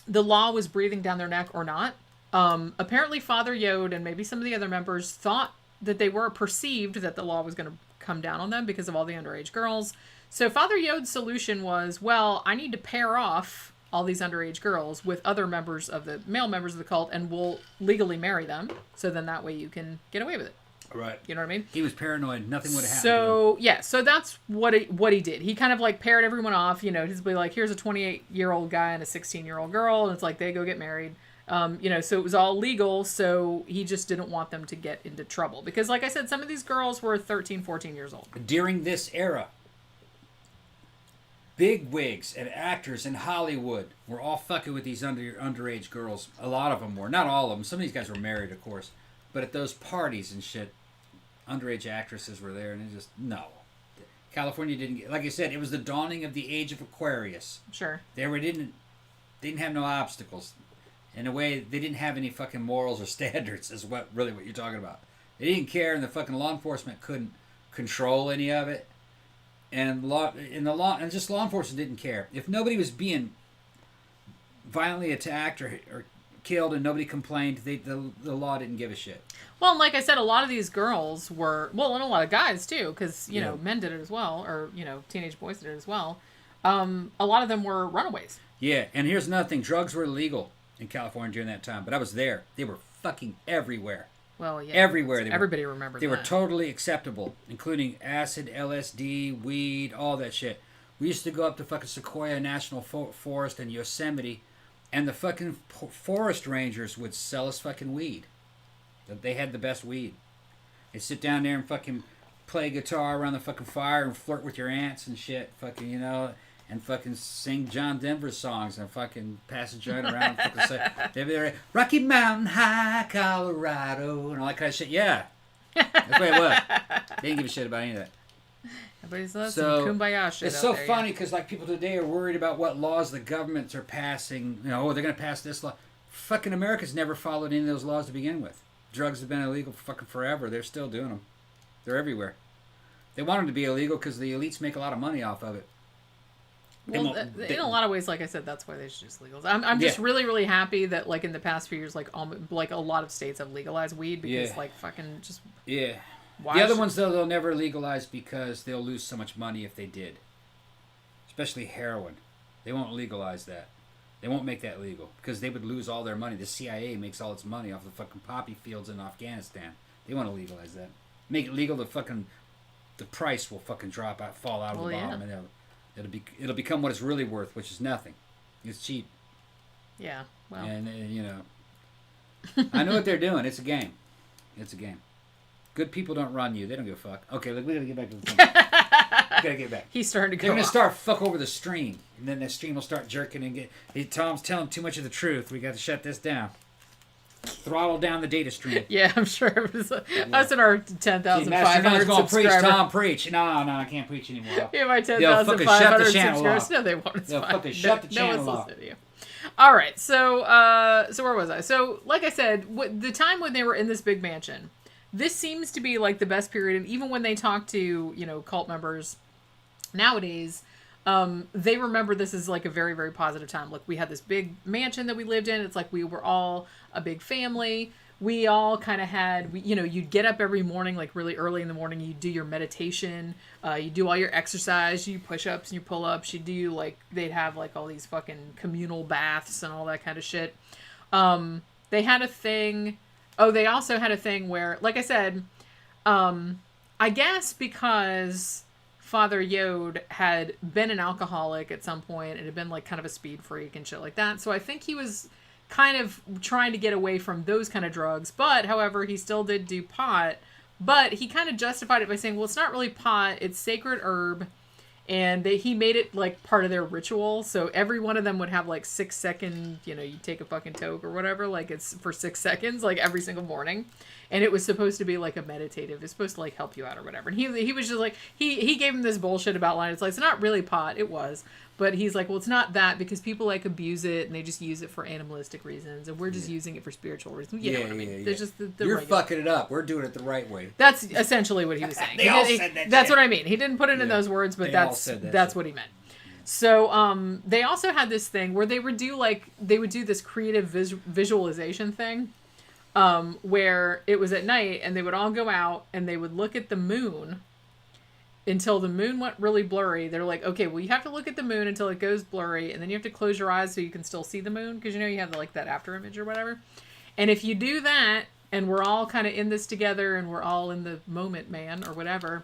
the law was breathing down their neck or not, apparently Father Yod and maybe some of the other members thought that they were perceived that the law was going to come down on them because of all the underage girls. So Father Yod's solution was, well, I need to pair off all these underage girls with other male members of the cult, and we'll legally marry them. So then that way you can get away with it. Right. You know what I mean? He was paranoid. Nothing would have happened So, yeah, so that's what he did. He kind of, like, paired everyone off, you know, he'd be like, here's a 28-year-old guy and a 16-year-old girl, and it's like, they go get married. You know, so it was all legal, so he just didn't want them to get into trouble. Because, like I said, some of these girls were 13, 14 years old. to him. During this era, big wigs and actors in Hollywood were all fucking with these underage girls. A lot of them were. Not all of them. Some of these guys were married, of course. But at those parties and shit, underage actresses were there, and it just, no. California didn't get, like I said, it was the dawning of the age of Aquarius. Sure. They didn't have no obstacles. In a way, they didn't have any fucking morals or standards, is what you're talking about. They didn't care, and the fucking law enforcement couldn't control any of it. And law enforcement didn't care. If nobody was being violently attacked or killed and nobody complained, the law didn't give a shit. Well, like I said, a lot of these girls were, well, and a lot of guys too, because, you know, men did it as well, or, you know, teenage boys did it as well. A lot of them were runaways. Yeah, and here's another thing. Drugs were illegal in California during that time, but I was there. They were fucking everywhere. Well, yeah. Everywhere. Everybody remembers They that. were totally acceptable, including acid, LSD, weed, all that shit. We used to go up to fucking Sequoia National Forest and Yosemite, and the fucking forest rangers would sell us fucking weed. They had the best weed. They'd sit down there and fucking play guitar around the fucking fire and flirt with your aunts and shit, fucking, you know, and fucking sing John Denver songs and fucking pass a joint around and fucking say, they'd be there, Rocky Mountain High, Colorado, and all that kind of shit. Yeah. That's the way it was. They didn't give a shit about any of that. Everybody's some kumbaya shit it's out so there, funny because like people today are worried about what laws the governments are passing. You know, they're going to pass this law. Fucking America's never followed any of those laws to begin with. Drugs have been illegal for fucking forever. They're still doing them. They're everywhere. They want them to be illegal because the elites make a lot of money off of it. Well, in a lot of ways, like I said, that's why they should just legalize. I'm just really, really happy that, like, in the past few years, like a lot of states have legalized weed because, like, fucking just... Yeah. The other ones, though, they'll never legalize because they'll lose so much money if they did. Especially heroin. They won't legalize that. They won't make that legal because they would lose all their money. The CIA makes all its money off the fucking poppy fields in Afghanistan. They want to legalize that. Make it legal, the price will fucking fall out of the bottom, and it'll become what it's really worth, which is nothing. It's cheap. Yeah, well. And, you know, I know what they're doing. It's a game. It's a game. Good people don't run you. They don't give a fuck. Okay, look, we gotta get back to the thing. We gotta get back. He's starting to go They're gonna off. start fuck over the stream, and then the stream will start jerking and Tom's telling too much of the truth. We got to shut this down. Throttle down the data stream. Yeah, I'm sure it was us and our 10,500 going preach. subscribers. Tom, preach. No, I can't preach anymore. Yeah, my They'll fucking 10,500 shut the channel subscribers. off. No, they won't. It's They'll fine. fucking shut the channel no one's off. listening to you. All right, so where was I? So, like I said, the time when they were in this big mansion, this seems to be like the best period. And even when they talk to, you know, cult members nowadays, they remember this as like a very, very positive time. Like, we had this big mansion that we lived in. It's like we were all a big family. We all kind of had, you know, you'd get up every morning, like really early in the morning. You do your meditation. You do all your exercise. You push-ups and your pull-ups. You do, like, they'd have, like, all these fucking communal baths and all that kind of shit. They had a thing. Oh, they also had a thing where, like I said, I guess because Father Yod had been an alcoholic at some point and had been, like, kind of a speed freak and shit like that. So I think he was kind of trying to get away from those kind of drugs, but however, he still did do pot, but he kind of justified it by saying, well, it's not really pot, it's sacred herb, and he made it like part of their ritual. So every one of them would have like 6 second, you know, you take a fucking toke or whatever, like it's for 6 seconds, like every single morning, and it was supposed to be like a meditative, it's supposed to like help you out or whatever. And he was just like, he gave him this bullshit about line. It's like, it's not really pot, it was. But he's like, well, it's not that because people like abuse it and they just use it for animalistic reasons, and we're just using it for spiritual reasons. You know what I mean? There's just the You're regular. fucking it up. We're doing it the right way. That's essentially what he was saying. They all said that That's shit. what I mean. He didn't put it in those words, but They all that's said that shit. what he meant. So they also had this thing where they would do this creative visualization thing, where it was at night and they would all go out and they would look at the moon until the moon went really blurry. They're like, okay, well, you have to look at the moon until it goes blurry, and then you have to close your eyes so you can still see the moon, because, you know, you have like that after image or whatever. And if you do that, and we're all kind of in this together, and we're all in the moment, man, or whatever,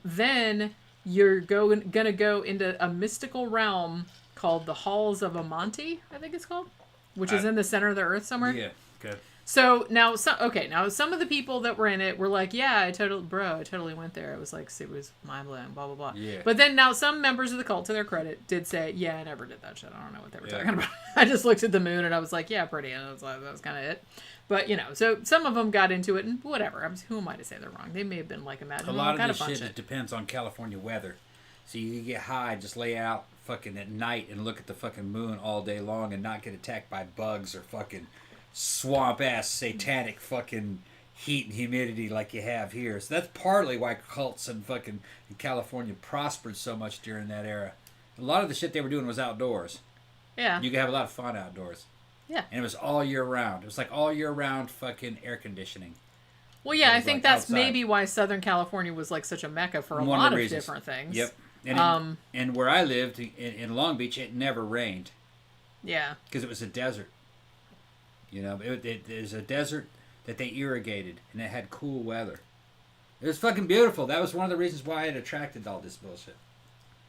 then you're gonna go into a mystical realm called the Halls of Amonte, I think it's called, which is in the center of the earth somewhere. Yeah. Okay. So now, some of the people that were in it were like, yeah, I totally went there. It was mind blowing, blah, blah, blah. Yeah. But then now some members of the cult, to their credit, did say, yeah, I never did that shit. I don't know what they were talking about. I just looked at the moon and I was like, yeah, pretty. And I was like, that was kind of it. But, so some of them got into it and whatever. Who am I to say they're wrong? They may have been imagining a lot kind of this shit shit. depends on California weather. So you can get high, just lay out fucking at night and look at the fucking moon all day long and not get attacked by bugs or fucking swamp ass satanic fucking heat and humidity like you have here. So that's partly why cults in California prospered so much during that era. A lot of the shit they were doing was outdoors. Yeah. You could have a lot of fun outdoors. Yeah. And it was all year round. It was like all year round fucking air conditioning. Well, yeah, I think that's outside. Maybe why Southern California was such a mecca for a lot of different things. Yep. And and where I lived in Long Beach, it never rained. Yeah. Because it was a desert. There's a desert that they irrigated, and it had cool weather. It was fucking beautiful. That was one of the reasons why it attracted all this bullshit.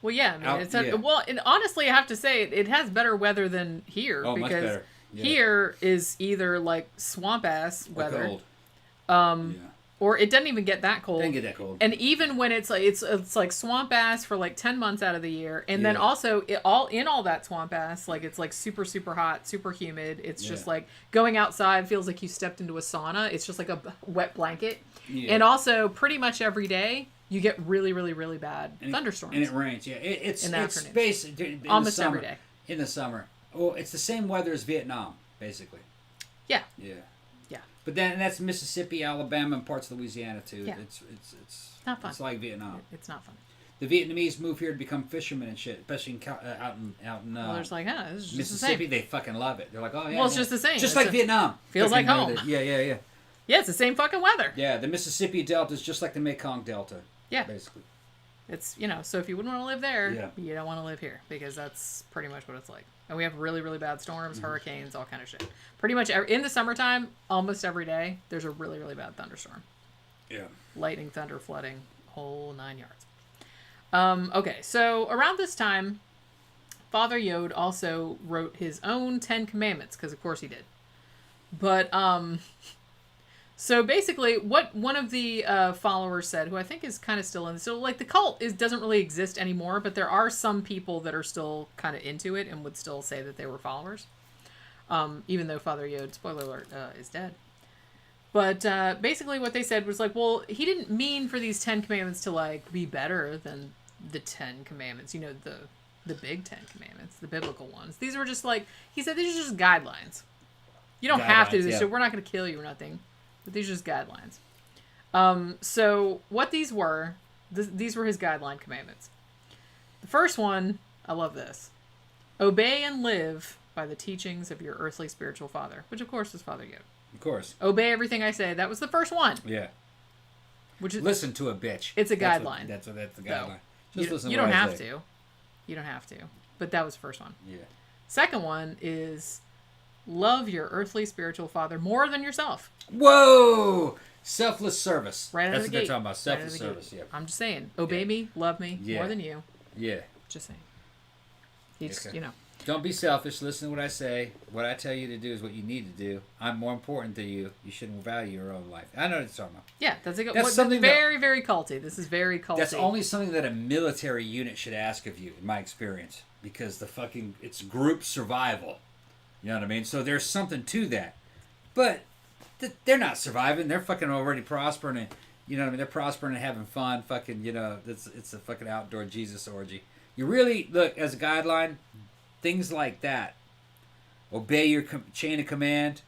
Well, yeah, and honestly, I have to say it has better weather than here much because better. Yeah. here is either like swamp ass weather, Cold. or it doesn't even get that cold. Didn't get that cold. And even when it's like swamp ass for like 10 months out of the year, and then also all that swamp ass, like it's like super super hot, super humid. It's just like going outside feels like you stepped into a sauna. It's just like a wet blanket. Yeah. And also pretty much every day you get really really really bad thunderstorms. And it rains. Yeah, it's basically almost every day in the summer. Well, it's the same weather as Vietnam, basically. Yeah. Yeah. Yeah. But then that's Mississippi, Alabama, and parts of Louisiana too. Yeah. It's not fun. It's like Vietnam. It's not fun. The Vietnamese move here to become fishermen and shit, especially out in well, there's like, this is just Mississippi. the same. They fucking love it. They're like, oh yeah. Well, it's just the same. Just like Vietnam. Feels like home. Yeah. Yeah, it's the same fucking weather. Yeah, the Mississippi Delta is just like the Mekong Delta. Yeah. Basically. It's, so if you wouldn't want to live there, you don't want to live here because that's pretty much what it's like. And we have really, really bad storms, hurricanes, all kind of shit. Pretty much in the summertime, almost every day, there's a really, really bad thunderstorm. Yeah. Lightning, thunder, flooding, whole 9 yards. Okay, so around this time, Father Yod also wrote his own 10 Commandments, because of course he did. But, so basically, what one of the followers said, who I think is kind of still in, so like the cult doesn't really exist anymore, but there are some people that are still kind of into it and would still say that they were followers, even though Father Yod, spoiler alert, is dead. But basically, what they said was like, well, he didn't mean for these 10 Commandments to like be better than the 10 Commandments, the big 10 Commandments, the biblical ones. These were just like, he said, these are just guidelines. You don't have to do this shit. We're not going to kill you or nothing. But these are just guidelines. So what these were his guideline commandments. The first one, I love this. Obey and live by the teachings of your earthly spiritual father, which of course is Father Yod. Of course. Obey everything I say. That was the first one. Yeah. Which is, listen to a bitch. It's a guideline. That's the guideline. You don't have to. You don't have to. But that was the first one. Yeah. Second one is love your earthly spiritual father more than yourself. Whoa! Selfless service. Right out of the gate. That's what they're talking about. Selfless service, yeah. I'm just saying. Obey me, love me more than you. Yeah. Just saying. He's, Don't be selfish. Listen to what I say. What I tell you to do is what you need to do. I'm more important than you. You shouldn't value your own life. I know what you're talking about. Yeah, that's something very, very culty. This is very culty. That's only something that a military unit should ask of you, in my experience. Because it's group survival. You know what I mean? So there's something to that. But they're not surviving. They're fucking already prospering. And, you know what I mean? They're prospering and having fun. Fucking, it's a fucking outdoor Jesus orgy. You really, look, as a guideline, things like that. Obey your chain of command.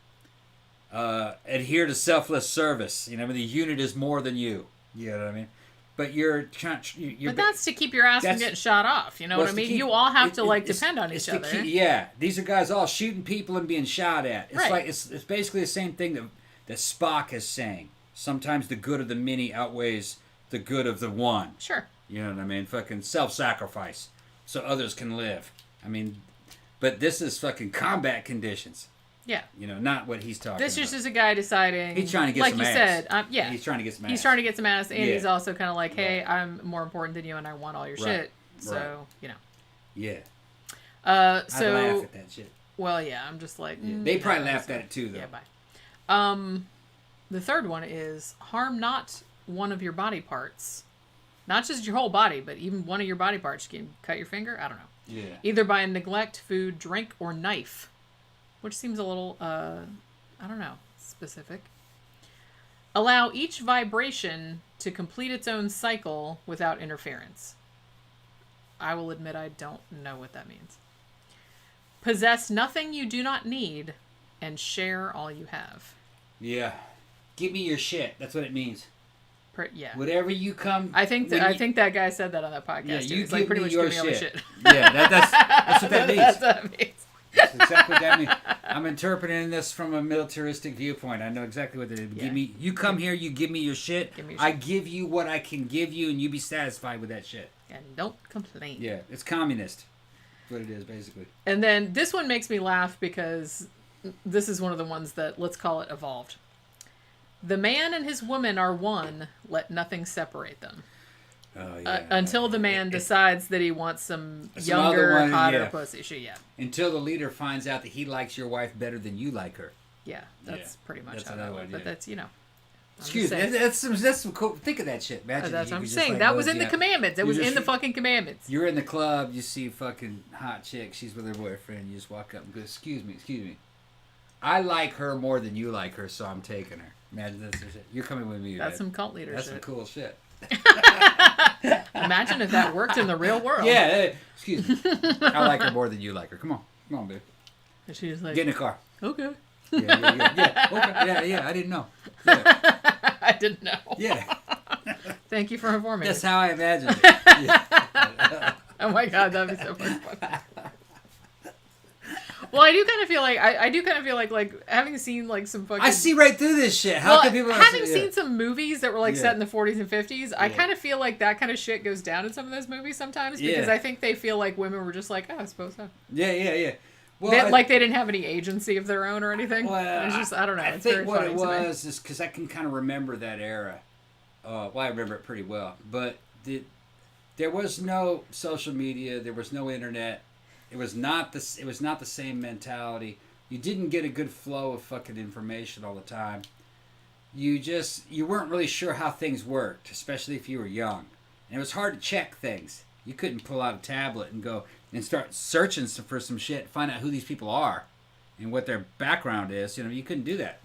Adhere to selfless service. You know, the unit is more than you. You know what I mean? But but that's to keep your ass from getting shot off. You know what I mean? You all have to depend on each other. These are guys all shooting people and being shot at. It's like it's basically the same thing that Spock is saying. Sometimes the good of the many outweighs the good of the one. Sure. You know what I mean? Fucking self-sacrifice so others can live. I mean, but this is fucking combat conditions. Yeah. You know, not what he's talking This about. is just a guy deciding. He's trying to get like some you ass. said, yeah. He's trying to get some ass. He's trying to get some ass, and Yeah. he's also kind of like, hey, Right. I'm more important than you, and I want all your Right. shit. So, Right. you know. Yeah. I I laugh at that shit. Well, yeah, I'm just like... Yeah. They probably yeah, laughed so- at it too, though. Yeah, bye. The third one is harm not one of your body parts. Not just your whole body, but even one of your body parts. You can cut your finger. I don't know. Yeah. Either by neglect, food, drink, or knife. Which seems a little, I don't know, specific. Allow each vibration to complete its own cycle without interference. I will admit I don't know what that means. Possess nothing you do not need and share all you have. Yeah. Give me your shit. That's what it means. Yeah. Whatever you come... I think that guy said that on that podcast. Yeah, too. you He's like, give pretty me much your give me all the shit. shit. Yeah, that's what that means. That's what it means. That's exactly what that means. I'm interpreting this from a militaristic viewpoint. I know exactly what it is. Yeah. Give me... You come here, you give me your shit. Give me your I shit. give you what I can give you, and you be satisfied with that shit. And don't complain. Yeah, it's communist. That's what it is, basically. And then this one makes me laugh because this is one of the ones that, let's call it, evolved. The man and his woman are one. Let nothing separate them. Oh, yeah. Until the man decides that he wants some other younger, one, hotter yeah. pussy. Yeah. Until the leader finds out that he likes your wife better than you like her. Yeah, that's pretty much That's how that another went. one, But yeah. that's, you know. Excuse me. That's some cool... Think of that shit. Imagine That's you what I'm could just, saying. like, That was in yeah. the commandments. It You was just- in the fucking commandments. You're in the club, you see fucking hot chick, she's with her boyfriend, you just walk up and go, excuse me. I like her more than you like her, so I'm taking her. Imagine that's some shit. You're coming with me. That's man. some cult leader That's shit. some cool shit. Imagine if that worked in the real world. Yeah, hey, excuse me. I like her more than you like her. Come on, babe. And she was like, Get in the car. okay. Yeah. Okay. Yeah, I didn't know. Yeah. I didn't know. Yeah. Thank you for informing That's me. how I imagined it. Yeah. Oh my god, that'd be so much fun. Well, I do kind of feel like I do kind of feel like having seen like some fucking. I see right through this shit. How Well, can people not having see- seen some movies that were like Yeah. set in the 40s and 50s, I Yeah. kind of feel like that kind of shit goes down in some of those movies sometimes because Yeah. I think they feel like women were just like, oh, I suppose so. Yeah. Well, Like they didn't have any agency of their own or anything. Well, It's just I don't know. I It's think very what funny it to me. was is because I can kind of remember that era. Well, I remember it pretty well. But there was no social media. There was no internet. It was not the. It was not the same mentality. You didn't get a good flow of fucking information all the time. You weren't really sure how things worked, especially if you were young. And it was hard to check things. You couldn't pull out a tablet and go and start searching for some shit, find out who these people are and what their background is. You couldn't do that.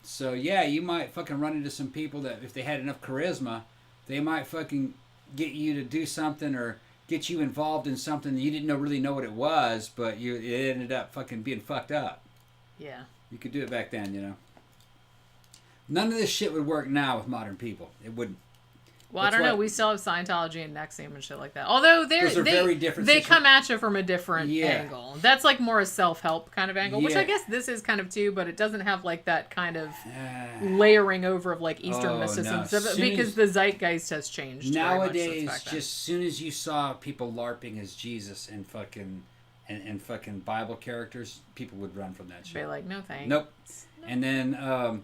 So yeah, you might fucking run into some people that if they had enough charisma, they might fucking get you to do something or get you involved in something that you didn't really know what it was, but it ended up fucking being fucked up. Yeah. You could do it back then, None of this shit would work now with modern people. It wouldn't. Well, That's I don't know. why- We still have Scientology and Nexium and shit like that. Although Those are very different they situa- come at you from a different Yeah. angle. That's like more a self-help kind of angle, which I Yeah. guess this is kind of too, but it doesn't have like that kind of layering over of like Eastern Oh, mysticism no. stuff, Soon because as- the zeitgeist has changed. very much since Nowadays, back then. just soon as you saw people LARPing as Jesus and fucking and fucking Bible characters, people would run from that shit. Be like, no thanks. Nope. And then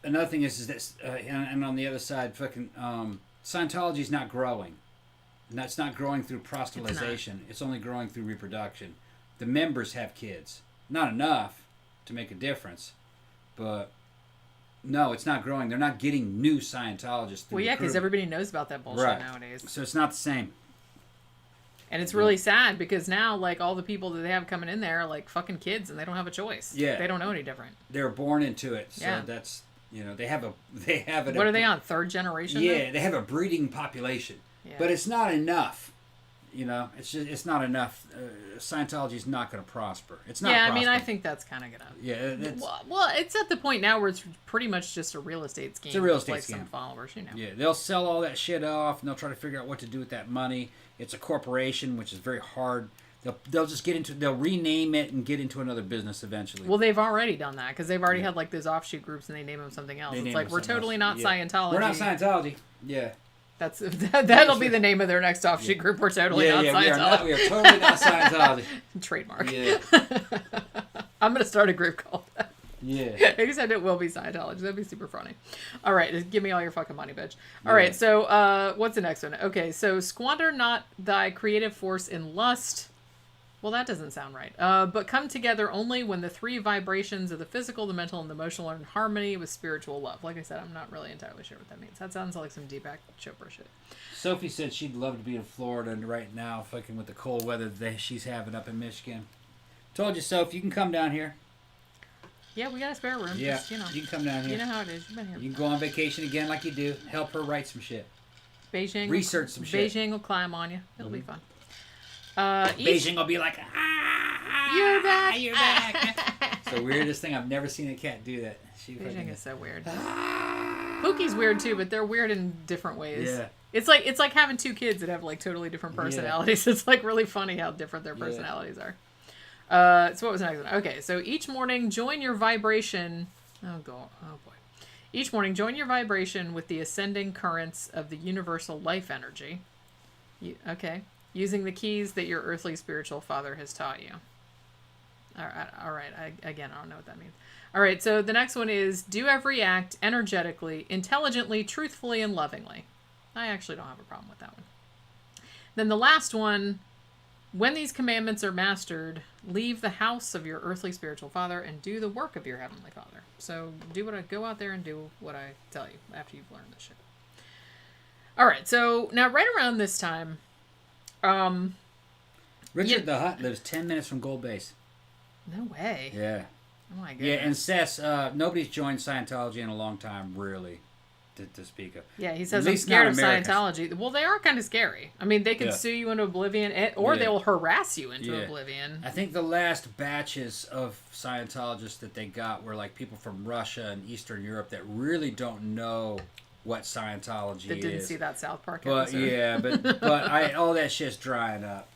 another thing is that, and on the other side, fucking Scientology's not growing. And that's not growing through proselytization. It's only growing through reproduction. The members have kids. Not enough to make a difference, but no, it's not growing. They're not getting new Scientologists. Through Well, yeah, because recruitment. everybody knows about that bullshit Right. nowadays. So it's not the same. And it's really sad because now, like, all the people that they have coming in there are like fucking kids and they don't have a choice. Yeah. They don't know any different. They're born into it. So Yeah. that's, they have it. What are they on? Third generation? Yeah, then? they have a breeding population. Yeah. But it's not enough. It's not enough. Scientology's not going to prosper. It's not. Yeah, I mean, I prospering. think that's kind of gonna. Yeah, that's, Well, it's at the point now where it's pretty much just a real estate scheme. It's a real with, estate like scheme. Some followers, yeah. They'll sell all that shit off, and they'll try to figure out what to do with that money. It's a corporation, which is very hard. They'll just they'll rename it and get into another business eventually. Well, they've already done that because they've already had like those offshoot groups and they name them something else. They It's name like them we're something totally else. not Yeah. Scientology. We're not Scientology. Yeah. That'll be the name of their next offshoot group. We're totally not Scientology. We are totally not Scientology. Trademark. Yeah. I'm going to start a group called that. Yeah. Except it will be Scientology. That'd be super funny. All right, just give me all your fucking money, bitch. All right, so what's the next one? Okay, so squander not thy creative force in lust. Well, that doesn't sound right. But come together only when the three vibrations of the physical, the mental, and the emotional are in harmony with spiritual love. Like I said, I'm not really entirely sure what that means. That sounds like some Deepak Chopra shit. Sophie said she'd love to be in Florida and right now, fucking with the cold weather that she's having up in Michigan. Told you, Sophie, you can come down here. Yeah, we got a spare room. Yeah, Just, you know. you can come down here. You know how it is. You've been here. You can go on vacation again like you do. Help her write some shit. Beijing. Research some shit. Beijing will climb on you. It'll be fun. Beijing will be like, You're back. You're back. It's the weirdest thing. I've never seen a cat do that. Beijing is so weird. Pookie's weird too, but they're weird in different ways. Yeah. It's like having two kids that have like totally different personalities. Yeah. It's like really funny how different their personalities are. So what was the next one? Okay, so each morning join your vibration. Oh boy. Each morning join your vibration with the ascending currents of the universal life energy. Using the keys that your earthly spiritual father has taught you. All right. I don't know what that means. All right, so the next one is do every act energetically, intelligently, truthfully, and lovingly. I actually don't have a problem with that one. Then the last one, when these commandments are mastered, leave the house of your earthly spiritual father and do the work of your heavenly father. So go out there and do what I tell you after you've learned this shit. All right, so now right around this time, Richard the Hutt lives 10 minutes from Gold Base. No way. Yeah. Oh my goodness. Yeah, and Seth, nobody's joined Scientology in a long time, really, to speak of. Yeah, he says, I'm scared of Scientology. Well, they are kind of scary. I mean, they can sue you into oblivion, or they'll harass you into oblivion. I think the last batches of Scientologists that they got were like people from Russia and Eastern Europe that really don't know what Scientology is. That didn't see that South Park episode. Yeah, but all that shit's drying up.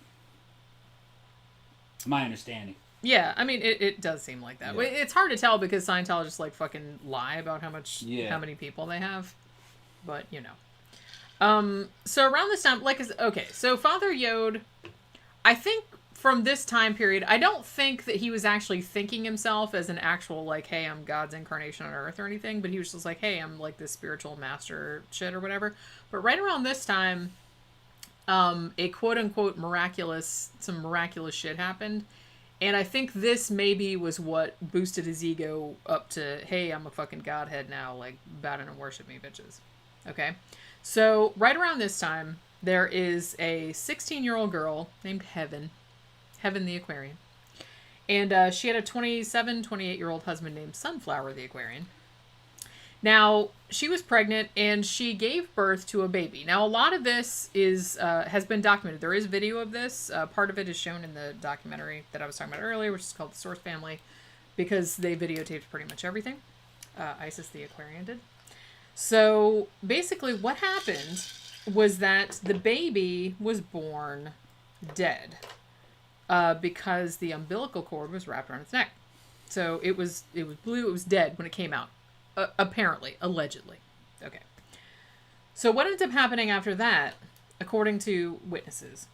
My understanding. Yeah, I mean, it does seem like that. Yeah. It's hard to tell because Scientologists like fucking lie about how many people they have, but you know. So around this time, so Father Yod, I think from this time period, I don't think that he was actually thinking himself as an actual like, hey, I'm God's incarnation on Earth or anything, but he was just like, hey, I'm like this spiritual master shit or whatever. But right around this time, a quote unquote some miraculous shit happened. And I think this maybe was what boosted his ego up to, hey, I'm a fucking godhead now, like, bow down and worship me, bitches. Okay? So, right around this time, there is a 16-year-old girl named Heaven the Aquarian. And she had a 28-year-old husband named Sunflower the Aquarian. Now, she was pregnant, and she gave birth to a baby. Now, a lot of this has been documented. There is video of this. Part of it is shown in the documentary that I was talking about earlier, which is called The Source Family, because they videotaped pretty much everything. Isis the Aquarian did. So, basically, what happened was that the baby was born dead because the umbilical cord was wrapped around its neck. So, it was blue. It was dead when it came out. Apparently, allegedly. Okay. So what ends up happening after that, according to witnesses,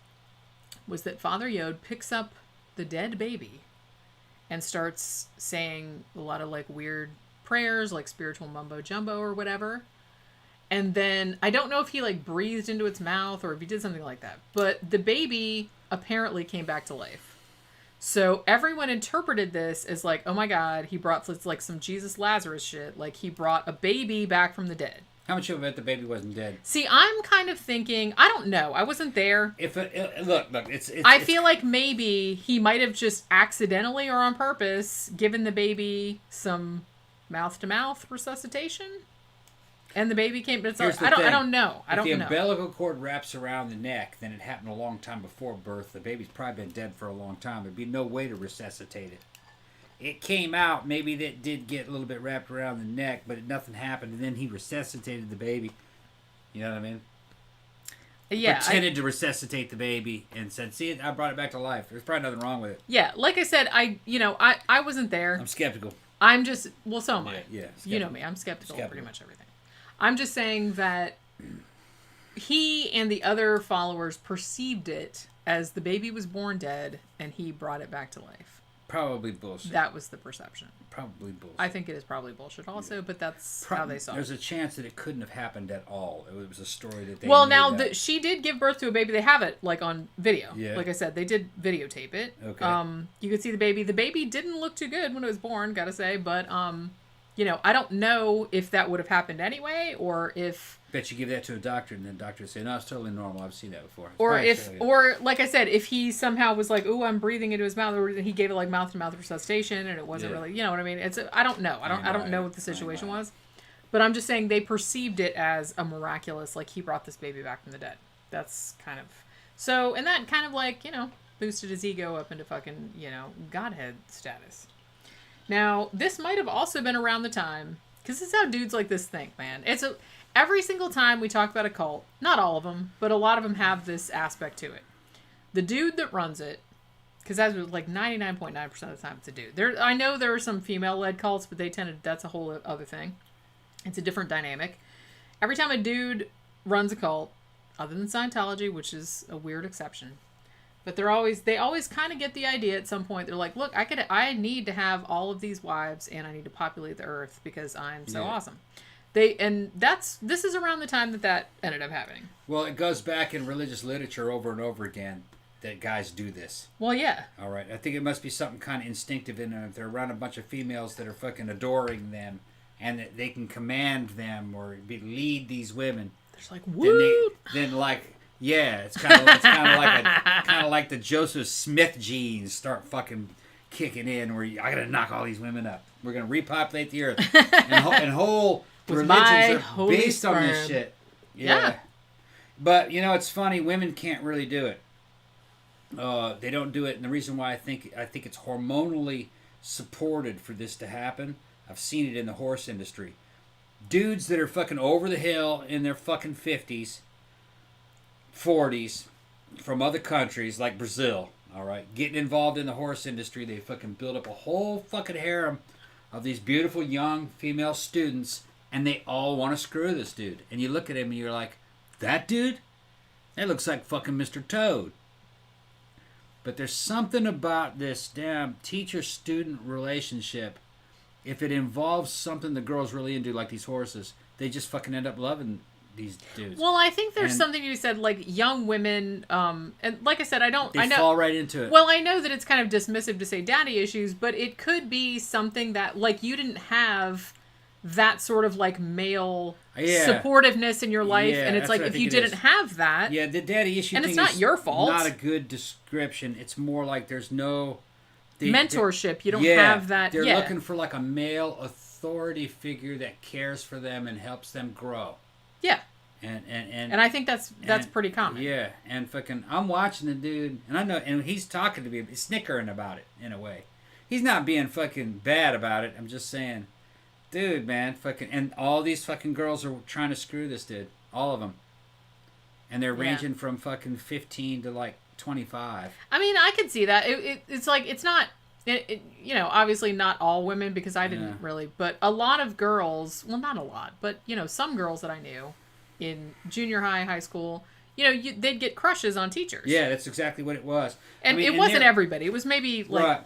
was that Father Yod picks up the dead baby and starts saying a lot of like weird prayers, like spiritual mumbo jumbo or whatever. And then I don't know if he like breathed into its mouth or if he did something like that, but the baby apparently came back to life. So everyone interpreted this as like, oh my God, he brought like some Jesus Lazarus shit. Like he brought a baby back from the dead. How much of it the baby wasn't dead? See, I'm kind of thinking, I don't know. I wasn't there. Look, I feel like maybe he might have just accidentally or on purpose given the baby some mouth-to-mouth resuscitation. And the baby came, but it's like, I don't know. If the umbilical cord wraps around the neck, then it happened a long time before birth. The baby's probably been dead for a long time. There'd be no way to resuscitate it. It came out, maybe that did get a little bit wrapped around the neck, but nothing happened, and then he resuscitated the baby. You know what I mean? Yeah. Pretended to resuscitate the baby and said, see, I brought it back to life. There's probably nothing wrong with it. Yeah, like I said, I wasn't there. I'm skeptical. I'm just, well, so am I. Yeah, you know me, I'm skeptical of pretty much everything. I'm just saying that he and the other followers perceived it as the baby was born dead and he brought it back to life. Probably bullshit. That was the perception. Probably bullshit. I think it is probably bullshit also, but that's how they saw it. There's a chance that it couldn't have happened at all. It was a story that they Well, knew now that. she did give birth to a baby. They have it like on video. Yeah. Like I said, they did videotape it. Okay. You could see the baby. The baby didn't look too good when it was born, gotta say. But you know, I don't know if that would have happened anyway, or if. Bet you give that to a doctor, and then the doctor would say, "No, it's totally normal. I've seen that before." Or like I said, if he somehow was like, "Ooh, I'm breathing into his mouth," or he gave it like mouth-to-mouth resuscitation, and it wasn't really, you know what I mean? I don't know. I don't know what the situation was, but I'm just saying they perceived it as a miraculous, like he brought this baby back from the dead. That's kind of so, and that kind of like, you know, boosted his ego up into fucking, you know, godhead status. Now, this might have also been around the time, because this is how dudes like this think, man. Every single time we talk about a cult, not all of them, but a lot of them have this aspect to it. The dude that runs it, because that's like 99.9% of the time it's a dude. I know there are some female-led cults, but that's a whole other thing. It's a different dynamic. Every time a dude runs a cult, other than Scientology, which is a weird exception, but they always kind of get the idea at some point. They're like, look, I need to have all of these wives, and I need to populate the earth because I'm so awesome. This is around the time that ended up happening. Well, it goes back in religious literature over and over again that guys do this. Well, yeah. All right. I think it must be something kind of instinctive in them. If they're around a bunch of females that are fucking adoring them and that they can command them or lead these women. There's like, woo! Then like, yeah, it's kind of like the Joseph Smith genes start fucking kicking in where I gotta knock all these women up. We're gonna repopulate the earth. and whole religions are based on this shit. Yeah. But, you know, it's funny. Women can't really do it. They don't do it. And the reason why I think it's hormonally supported for this to happen, I've seen it in the horse industry. Dudes that are fucking over the hill in their fucking 50s, 40s, from other countries like Brazil, all right, getting involved in the horse industry, they fucking build up a whole fucking harem of these beautiful young female students, and they all want to screw this dude. And you look at him and you're like, that dude? That looks like fucking Mr. Toad. But there's something about this damn teacher-student relationship. If it involves something the girl's really into, like these horses, they just fucking end up loving these dudes. Well, I think there's something you said, like young women, and like I said, I know fall right into it. Well, I know that it's kind of dismissive to say daddy issues, but it could be something that, like, you didn't have that sort of like male supportiveness in your life, and it's like if you didn't have that, the daddy issue, and thing it's not is your fault. Not a good description. It's more like there's no mentorship. You don't have that. They're looking for like a male authority figure that cares for them and helps them grow. Yeah. And I think that's pretty common. Yeah, and fucking I'm watching the dude, and I know, and he's talking to me, he's snickering about it in a way. He's not being fucking bad about it. I'm just saying, dude, man, fucking, and all these fucking girls are trying to screw this dude, all of them, and they're ranging from fucking 15 to like 25. I mean, I could see that. It's like it's not. You know, obviously not all women, because I didn't really, but a lot of girls, well, not a lot, but, you know, some girls that I knew in junior high school, you know, they'd get crushes on teachers. Yeah, that's exactly what it was. And it wasn't everybody. It was maybe like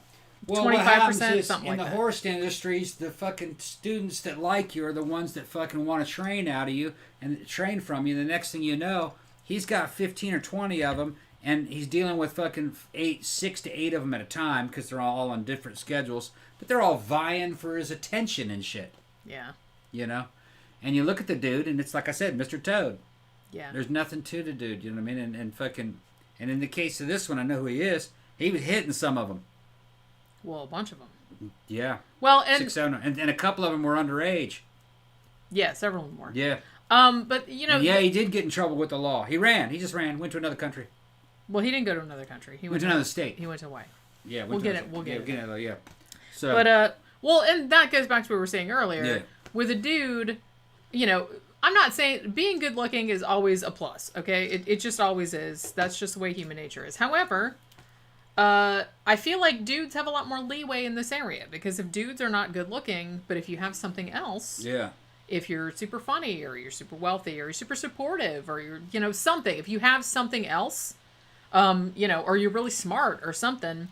25%, something like that. In the horse industries, the fucking students that like you are the ones that fucking want to train out of you and train from you. The next thing you know, he's got 15 or 20 of them. And he's dealing with fucking 6 to 8 of them at a time because they're all on different schedules. But they're all vying for his attention and shit. Yeah. You know? And you look at the dude, and it's like I said, Mr. Toad. Yeah. There's nothing to the dude, you know what I mean? And fucking... And in the case of this one, I know who he is. He was hitting some of them. Well, a bunch of them. Yeah. Well, and... 6, 7, and a couple of them were underage. Yeah, several of them were. Yeah. But, you know... And yeah, he did get in trouble with the law. He ran. He just ran. Went to another country. Well, he didn't go to another country. He went to another state. He went to Hawaii. Yeah, we'll get it. We'll get it. Yeah. So, but well, and that goes back to what we were saying earlier. Yeah. With a dude, you know, I'm not saying being good looking is always a plus. Okay, it just always is. That's just the way human nature is. However, I feel like dudes have a lot more leeway in this area, because if dudes are not good looking, but if you have something else, if you're super funny or you're super wealthy or you're super supportive or you're, you know, something, if you have something else. You know, or you're really smart or something,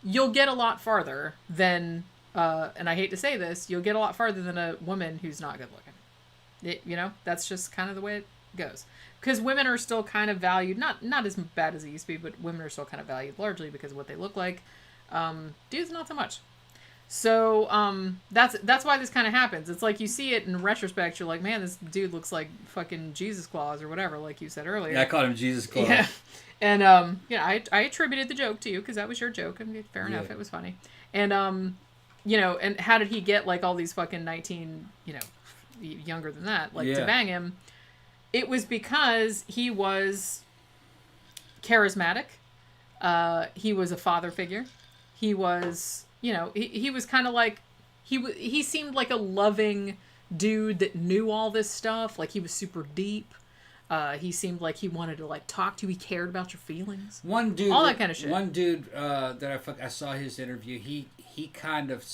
you'll get a lot farther than, and I hate to say this, you'll get a lot farther than a woman who's not good looking. That's just kind of the way it goes. Because women are still kind of valued, not as bad as it used to be, but women are still kind of valued largely because of what they look like. Dudes, not so much. So that's why this kind of happens. It's like you see it in retrospect, you're like, man, this dude looks like fucking Jesus Claus or whatever, like you said earlier. Yeah, I called him Jesus Claus. Yeah. And I attributed the joke to you because that was your joke. I mean, fair enough, it was funny. And and how did he get like all these fucking 19, younger than that, like to bang him? It was because he was charismatic. He was a father figure. He was, he was kind of like, he seemed like a loving dude that knew all this stuff. Like he was super deep. He seemed like he wanted to like talk to you. He cared about your feelings. One dude, all that kind of shit. One dude that I saw his interview. He kind of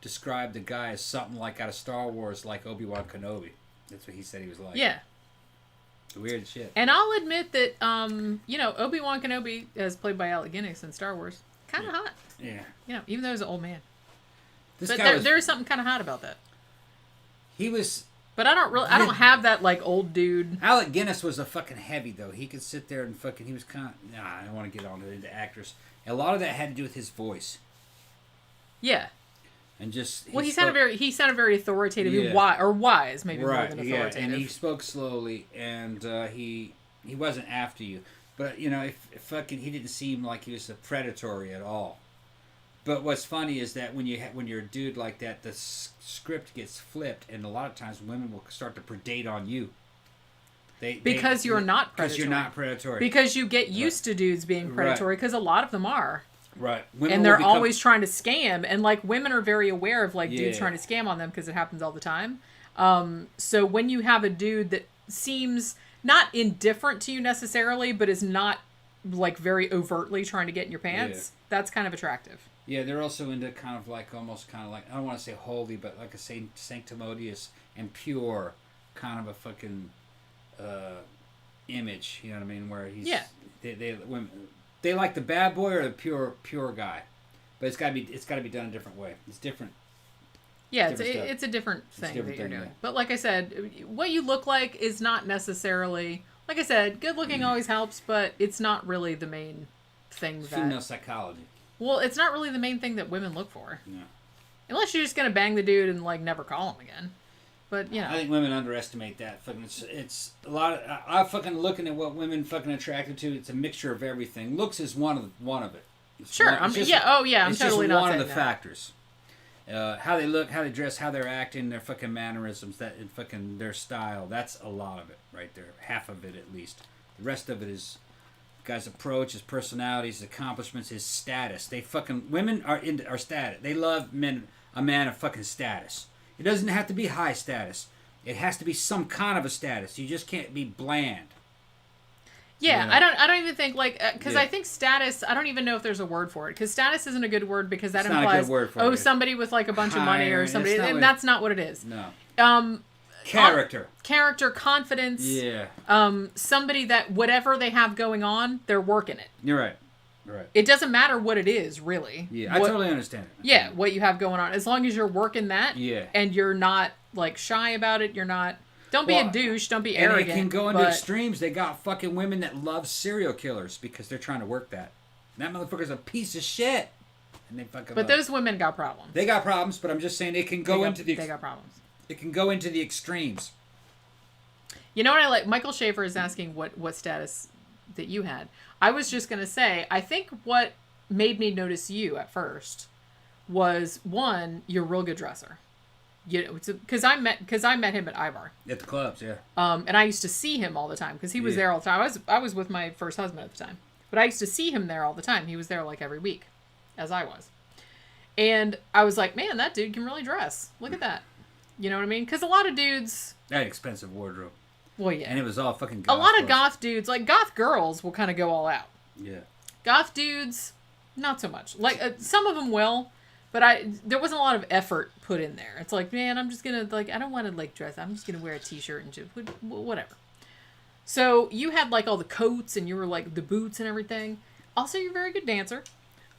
described the guy as something like out of Star Wars, like Obi-Wan Kenobi. That's what he said he was like. Yeah. Weird shit. And I'll admit that, Obi-Wan Kenobi, as played by Alec Guinness in Star Wars, kind of hot. Yeah. Even though he's an old man. This but guy there is something kind of hot about that. He was. But I don't have that like old dude. Alec Guinness was a fucking heavy though. He could sit there and fucking. He was kind of. Nah, I don't want to get on into actors. A lot of that had to do with his voice. Yeah. And just he sounded very authoritative, wise, maybe more than authoritative. And he spoke slowly, and he wasn't after you, but if fucking he didn't seem like he was predatory at all. But what's funny is that when you're a dude like that, the script gets flipped, and a lot of times women will start to predate on you. Because you're not predatory. Because you're not predatory. Because you get used to dudes being predatory, because a lot of them are. Right. And they're always trying to scam. And, like, women are very aware of, like, dudes trying to scam on them because it happens all the time. So when you have a dude that seems not indifferent to you necessarily, but is not, like, very overtly trying to get in your pants, that's kind of attractive. Yeah, they're also into kind of like, almost kind of like, I don't want to say holy, but like a sanctimonious and pure kind of a fucking image. You know what I mean? Where he's... Yeah. Women... They like the bad boy or the pure guy, but it's got to be done a different way. It's different. Yeah, it's a different thing that you're doing. But like I said, what you look like is not necessarily, like I said, good looking always helps, but it's not really the main thing. Female psychology. Well, it's not really the main thing that women look for. No. Unless you're just gonna bang the dude and like never call him again. But I think women underestimate that. Fucking, it's a lot of. I'm fucking looking at what women fucking attracted to. It's a mixture of everything. Looks is one of it. It's sure. I'm totally not saying that. It's just one of the factors. How they look, how they dress, how they're acting, their fucking mannerisms, and fucking their style. That's a lot of it right there. Half of it at least. The rest of it is the guy's approach, his personality, his accomplishments, his status. Women are status. They love a man of fucking status. It doesn't have to be high status. It has to be some kind of a status. You just can't be bland. Yeah, I don't even think because I think status. I don't even know if there's a word for it because status isn't a good word because that implies somebody with like a bunch of money or somebody, and that's not what it is. No. Character, confidence. Yeah. Somebody that whatever they have going on, they're working it. You're right. Right. It doesn't matter what it is, really. Yeah, I totally understand it. Yeah, what you have going on. As long as you're working that, and you're not, like, shy about it, you're not... Don't be a douche, don't be arrogant. And it can go into extremes. They got fucking women that love serial killers because they're trying to work that. That motherfucker's a piece of shit. And they fucking But those women got problems. They got problems, but I'm just saying it can go into the... They got problems. It can go into the extremes. You know what I like? Michael Schaefer is asking what status that you had. I was just going to say, I think what made me notice you at first was, one, you're a real good dresser. Because I met him at Ivar. At the clubs, yeah. And I used to see him all the time because he was there all the time. I was with my first husband at the time. But I used to see him there all the time. He was there like every week, as I was. And I was like, man, that dude can really dress. Look at that. You know what I mean? Because a lot of dudes... That expensive wardrobe. Well, yeah. And it was all fucking goth. A lot of goth dudes, like goth girls, will kind of go all out. Yeah. Goth dudes, not so much. Like, some of them will, but there wasn't a lot of effort put in there. It's like, man, I'm just going to, like, I don't want to, like, dress. I'm just going to wear a t-shirt and just, whatever. So, you had, like, all the coats and you were, like, the boots and everything. Also, you're a very good dancer.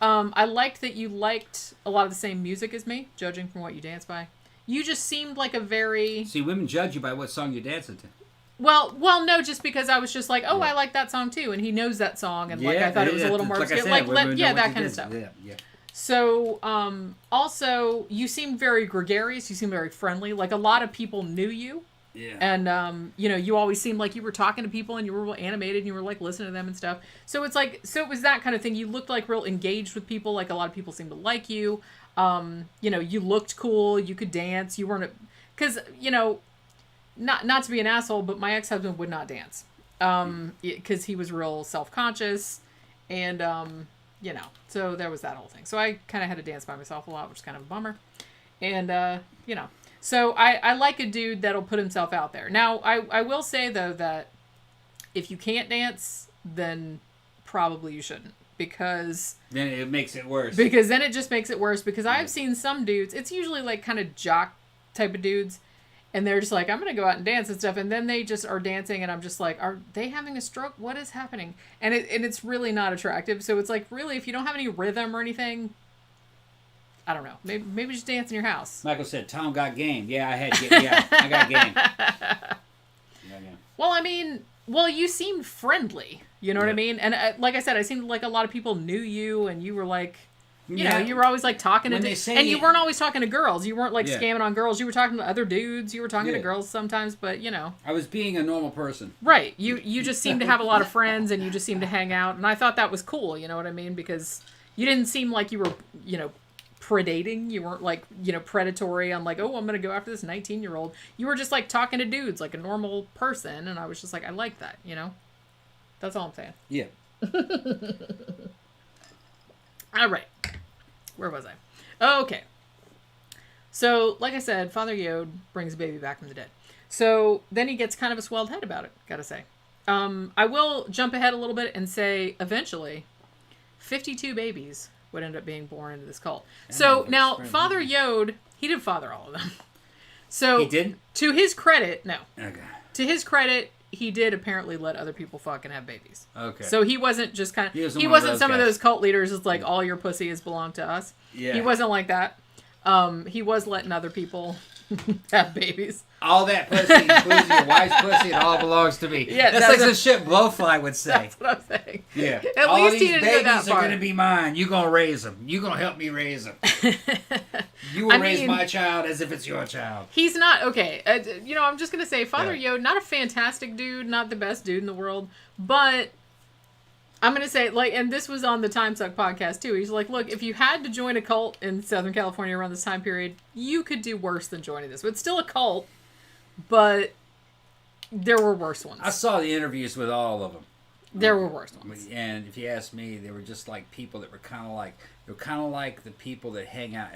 I liked that you liked a lot of the same music as me, judging from what you dance by. You just seemed like a very... See, women judge you by what song you're dancing to. Well, no, just because I was just like, oh, I like that song too, and he knows that song, and like I thought it was a little more obscure, that kind of stuff. Yeah. So, also, you seemed very gregarious. You seemed very friendly. Like a lot of people knew you. Yeah. And you always seemed like you were talking to people, and you were real animated, and you were like listening to them and stuff. So it was that kind of thing. You looked like real engaged with people. Like a lot of people seemed to like you. You looked cool. You could dance. You weren't, because not to be an asshole, but my ex-husband would not dance. Because he was real self-conscious, and so there was that whole thing. So I kind of had to dance by myself a lot, which is kind of a bummer. And so I like a dude that'll put himself out there. Now I will say though that if you can't dance, then probably you shouldn't, because then it makes it worse. Because then it just makes it worse. Because I've seen some dudes, it's usually like kind of jock type of dudes. And they're just like, I'm going to go out and dance and stuff. And then they just are dancing. And I'm just like, are they having a stroke? What is happening? And it's really not attractive. So it's like, really, if you don't have any rhythm or anything, I don't know. Maybe just dance in your house. Michael said, Tom got game. Yeah, I got game. Well, I mean, you seemed friendly. You know what I mean? And like I said, I seemed like a lot of people knew you. And you were like... you were always like talking to and you weren't always talking to girls. You weren't like scamming on girls. You were talking to other dudes. You were talking to girls sometimes, but I was being a normal person. Right. You just seemed to have a lot of friends, and you just seemed to hang out, and I thought that was cool, you know what I mean? Because you didn't seem like you were, predating. You weren't like, predatory on like, oh, I'm going to go after this 19-year-old. You were just like talking to dudes like a normal person, and I was just like, I like that, That's all I'm saying. Yeah. All right. Where was I? Okay. So, like I said, Father Yod brings a baby back from the dead. So, then he gets kind of a swelled head about it, gotta say. I will jump ahead a little bit and say, eventually, 52 babies would end up being born into this cult. So, now, Father Yod, he did father all of them. So, he didn't? To his credit, no. Okay. To his credit, he did apparently let other people fuck and have babies. Okay. So he wasn't just kind of... He wasn't some of those cult leaders that's like, all your pussy is belong to us. Yeah. He wasn't like that. He was letting other people have babies. All that pussy, including your wife's pussy, it all belongs to me. Yeah, that's like some shit Blowfly would say. That's what I'm saying. Yeah. At all least these he didn't babies go that far. are going to be mine. You're going to raise them. You're going to help me raise them. You will raise my child as if it's your child. He's not... Okay. I'm just going to say, Father Yod, not a fantastic dude, not the best dude in the world, but... I'm going to say, like, and this was on the Time Suck podcast, too. He's like, look, if you had to join a cult in Southern California around this time period, you could do worse than joining this. It's still a cult, but there were worse ones. I saw the interviews with all of them. There were worse ones. And if you ask me, they were just like people that were kind of like the people that hang out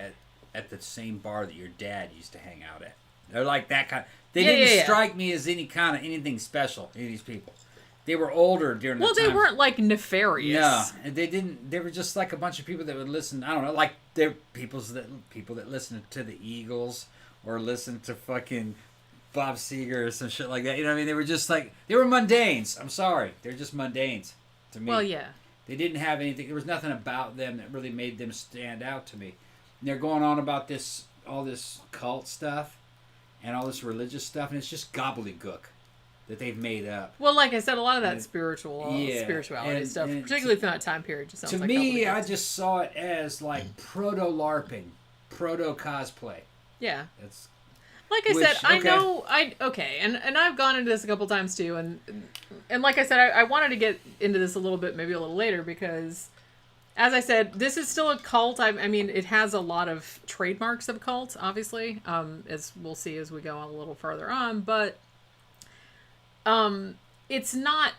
at the same bar that your dad used to hang out at. They're like that kind. They didn't strike me as anything special, any of these people. They were older during the time. Well, they weren't, like, nefarious. No, they didn't. They were just like a bunch of people that would listen. I don't know, like they're people that listen to the Eagles or listen to fucking Bob Seger or some shit like that. You know what I mean? They were just like, they were mundanes. I'm sorry. They're just mundanes to me. Well, yeah. They didn't have anything. There was nothing about them that really made them stand out to me. And they're going on about all this cult stuff and all this religious stuff, and it's just gobbledygook that they've made up. Well, like I said, a lot of that spirituality stuff, particularly from that time period, just sounds like... To me, I just saw it as like proto-LARPing, proto-cosplay. Yeah. Like I said, I know... and I've gone into this a couple times too, and like I said, I wanted to get into this a little bit, maybe a little later, because, as I said, this is still a cult. I mean, it has a lot of trademarks of a cult, obviously, as we'll see as we go on a little further on, but... it's not...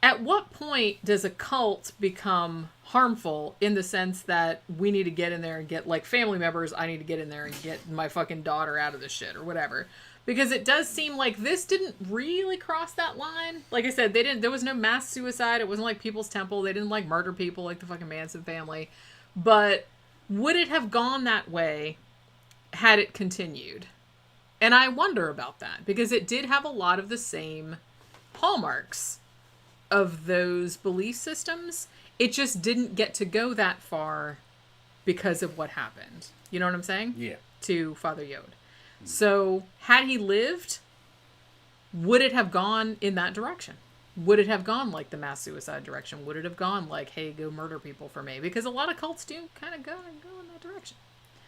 At what point does a cult become harmful in the sense that we need to get in there and get, like, family members, I need to get in there and get my fucking daughter out of this shit or whatever? Because it does seem like this didn't really cross that line. Like I said, there was no mass suicide. It wasn't like People's Temple. They didn't, like, murder people like the fucking Manson family. But would it have gone that way had it continued? And I wonder about that, because it did have a lot of the same hallmarks of those belief systems. It just didn't get to go that far because of what happened. You know what I'm saying? Yeah. To Father Yod. So, had he lived, would it have gone in that direction? Would it have gone like the mass suicide direction? Would it have gone like, hey, go murder people for me? Because a lot of cults do kind of go in that direction.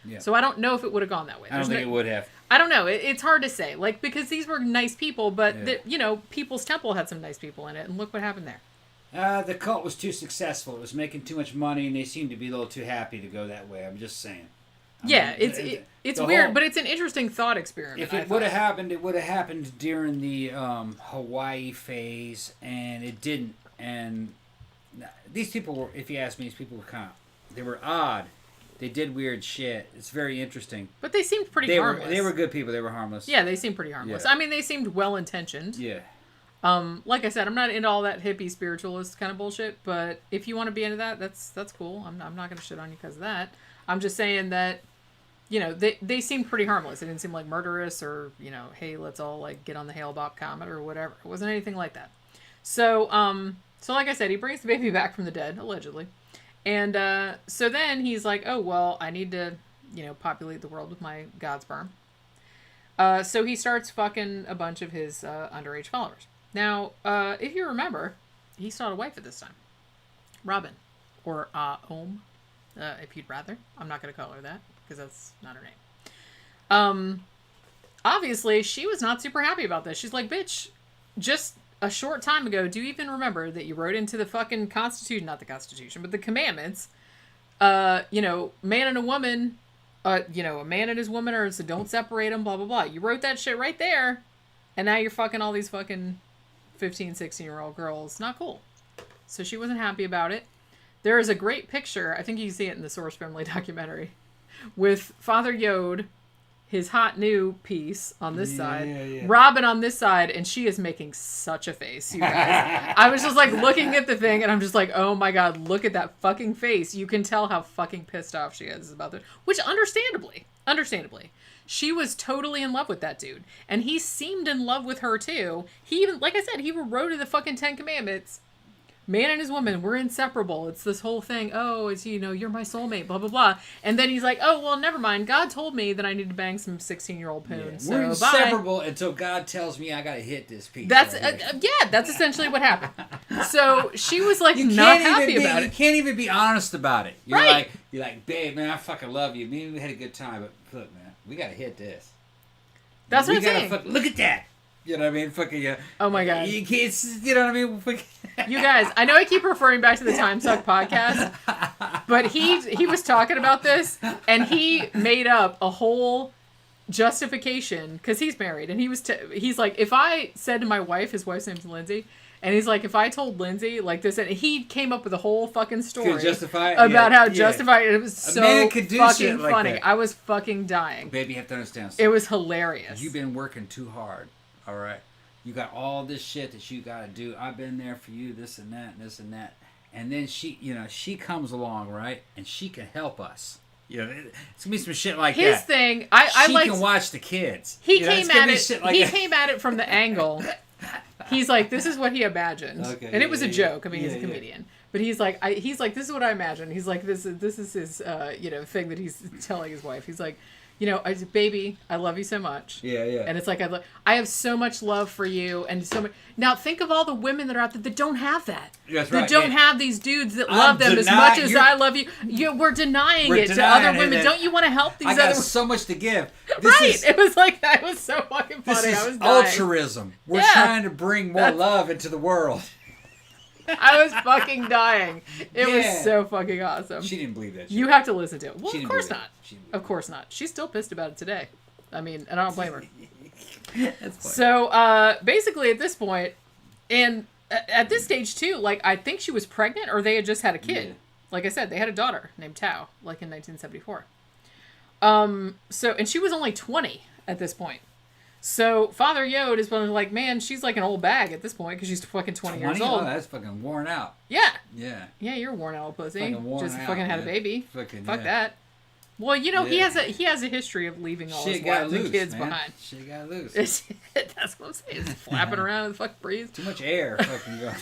Yeah. So I don't know if it would have gone that way. I don't think it would have. I don't know. It's hard to say. Like, because these were nice people, but, Yeah. People's Temple had some nice people in it, and look what happened there. The cult was too successful. It was making too much money, and they seemed to be a little too happy to go that way. I'm just saying. Yeah, it's the weird, whole- but it's an interesting thought experiment. If it would have happened, it would have happened during the Hawaii phase, and it didn't. And these people were, if you ask me, these people were they were odd. They did weird shit. It's very interesting. But they seemed pretty harmless. They were good people. They were harmless. Yeah, they seemed pretty harmless. Yeah. I mean, they seemed well-intentioned. Yeah. Like I said, I'm not into all that hippie spiritualist kind of bullshit, but if you want to be into that, that's cool. I'm not going to shit on you because of that. I'm just saying that, they seemed pretty harmless. It didn't seem like murderous or, hey, let's all like get on the Hale-Bopp comet or whatever. It wasn't anything like that. So like I said, he brings the baby back from the dead, allegedly. And so then he's like, oh, well, I need to, populate the world with my god sperm. So he starts fucking a bunch of his underage followers. Now, if you remember, he still had a wife at this time. Robin. Or if you'd rather. I'm not going to call her that, because that's not her name. Obviously, she was not super happy about this. She's like, bitch, just a short time ago, do you even remember that you wrote into the fucking Constitution, not the Constitution, but the commandments, man and a woman, a man and his woman are, so don't separate them, blah, blah, blah. You wrote that shit right there, and now you're fucking all these fucking 15, 16-year-old girls. Not cool. So she wasn't happy about it. There is a great picture, I think you can see it in the Source Family documentary, with Father Yod, his hot new piece on this side, Robin on this side, and she is making such a face, you guys. I was just like looking at the thing, and I'm just like, oh my god, look at that fucking face. You can tell how fucking pissed off she is about this. Which, understandably, she was totally in love with that dude. And he seemed in love with her too. He even, like I said, he wrote in the fucking 10 Commandments, man and his woman, we're inseparable. It's this whole thing. Oh, it's, you're my soulmate, blah, blah, blah. And then he's like, oh, well, never mind. God told me that I need to bang some 16-year-old poon. Yeah. So, we're inseparable until God tells me I got to hit this piece. That's, that's essentially what happened. So she was like not happy about it. You can't even be honest about it. You're Right. You're like, babe, man, I fucking love you. Maybe we had a good time, but look, man, we got to hit this. That's what I'm saying. Look at that. You know what I mean? Fucking yeah. Oh my god. You can't. You know what I mean? You guys, I know I keep referring back to the Time Suck podcast, but he was talking about this, and he made up a whole justification because he's married, and he's like, if I said to my wife, his wife's name's Lindsay, and he's like, if I told Lindsay like this, and he came up with a whole fucking story about how justified it was so fucking like funny. that. I was fucking dying. Baby, you have to understand. It was hilarious. You've been working too hard. All right, you got all this shit that you got to do. I've been there for you, this and that, and this and that. And then she comes along, right? And she can help us. It's gonna be some shit like his that. Thing, I she like. can watch the kids. He came at it. Came at it from the angle. He's like, this is what he imagined, and it was a joke. I mean, he's a comedian, but he's like, this is what I imagined. He's like, this is his, thing that he's telling his wife. He's like, I said, baby, I love you so much. Yeah, yeah. And it's like, I have so much love for you, and so much. Now think of all the women that are out there that don't have that. That's right. That don't have these dudes that love them as much as I love you. We're denying it to other women. Don't you want to help these other? I got so much to give. It was like that. It was so fucking funny. This I is was dying. altruism. We're trying to bring more love into the world. I was fucking dying. It was so fucking awesome. She didn't believe that shit. You have to listen to it. Well, of course not. Of course not. She's still pissed about it today. I mean, and I don't blame her. That's funny. So, basically at this point, and at this stage too, like, I think she was pregnant or they had just had a kid. Yeah. Like I said, they had a daughter named Tao, like in 1974. And she was only 20 at this point. So Father Yod is like, man, she's like an old bag at this point because she's fucking 20 years old. Oh, that's fucking worn out. Yeah. Yeah. Yeah, you're worn out, old pussy. Just fucking had a baby. Fuck that. Well, he has a history of leaving all his wives and kids behind. Shit got loose. That's what I'm saying. It's flapping around in the fucking breeze. Too much air fucking going.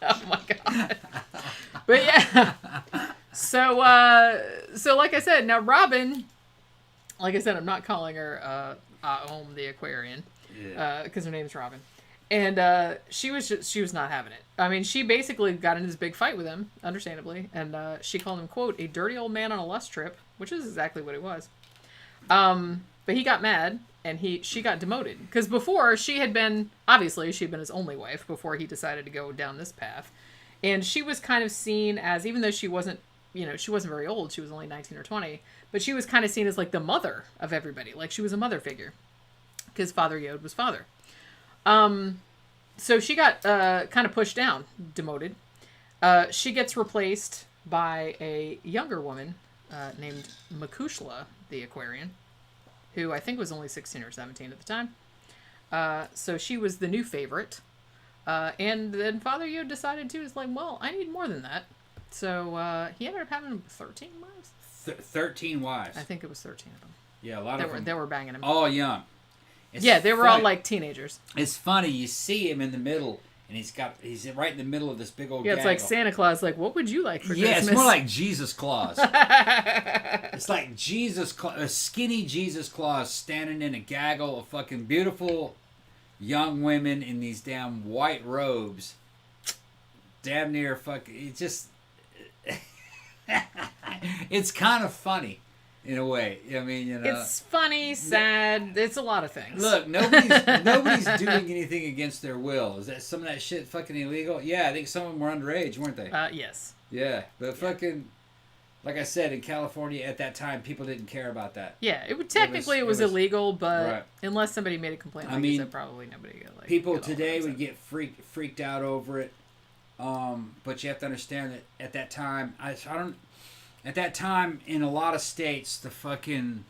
Oh my god. But yeah. So like I said, now Robin, like I said, I'm not calling her Om the Aquarian, because her name's Robin. And she was not having it. I mean, she basically got into this big fight with him, understandably, and she called him, quote, a dirty old man on a lust trip, which is exactly what he was. But he got mad, and she got demoted. Because before, she'd been his only wife before he decided to go down this path. And she was kind of seen as, even though she wasn't very old, she was only 19 or 20, but she was kind of seen as like the mother of everybody. Like she was a mother figure. Because Father Yod was father. So she got kind of pushed down, demoted. She gets replaced by a younger woman named Makushla the Aquarian, who I think was only 16 or 17 at the time. So she was the new favorite. And then Father Yod decided to, is like, well, I need more than that. So he ended up having 13 wives. 13 wives. I think it was 13 of them. Yeah, a lot of them. They were banging him. All young. They were all like teenagers. It's funny. You see him in the middle, and he's right in the middle of this big old. Yeah, it's gaggle. like Santa Claus. Like, what would you like for Christmas? It's more like Jesus Claus. It's like a skinny Jesus Claus standing in a gaggle of fucking beautiful young women in these damn white robes. Damn near fucking. It's just. It's kind of funny. In a way, I mean, you know, it's funny, sad. It's a lot of things. Look, nobody's doing anything against their will. Is that some of that shit fucking illegal? Yeah, I think some of them were underage, weren't they? Yes. Yeah, but fucking, like I said, in California at that time, people didn't care about that. Yeah, it was illegal, but right. Unless somebody made a complaint, like I said, probably nobody got like. People today would get freaked out over it, but you have to understand that at that time, At that time, in a lot of states, the fucking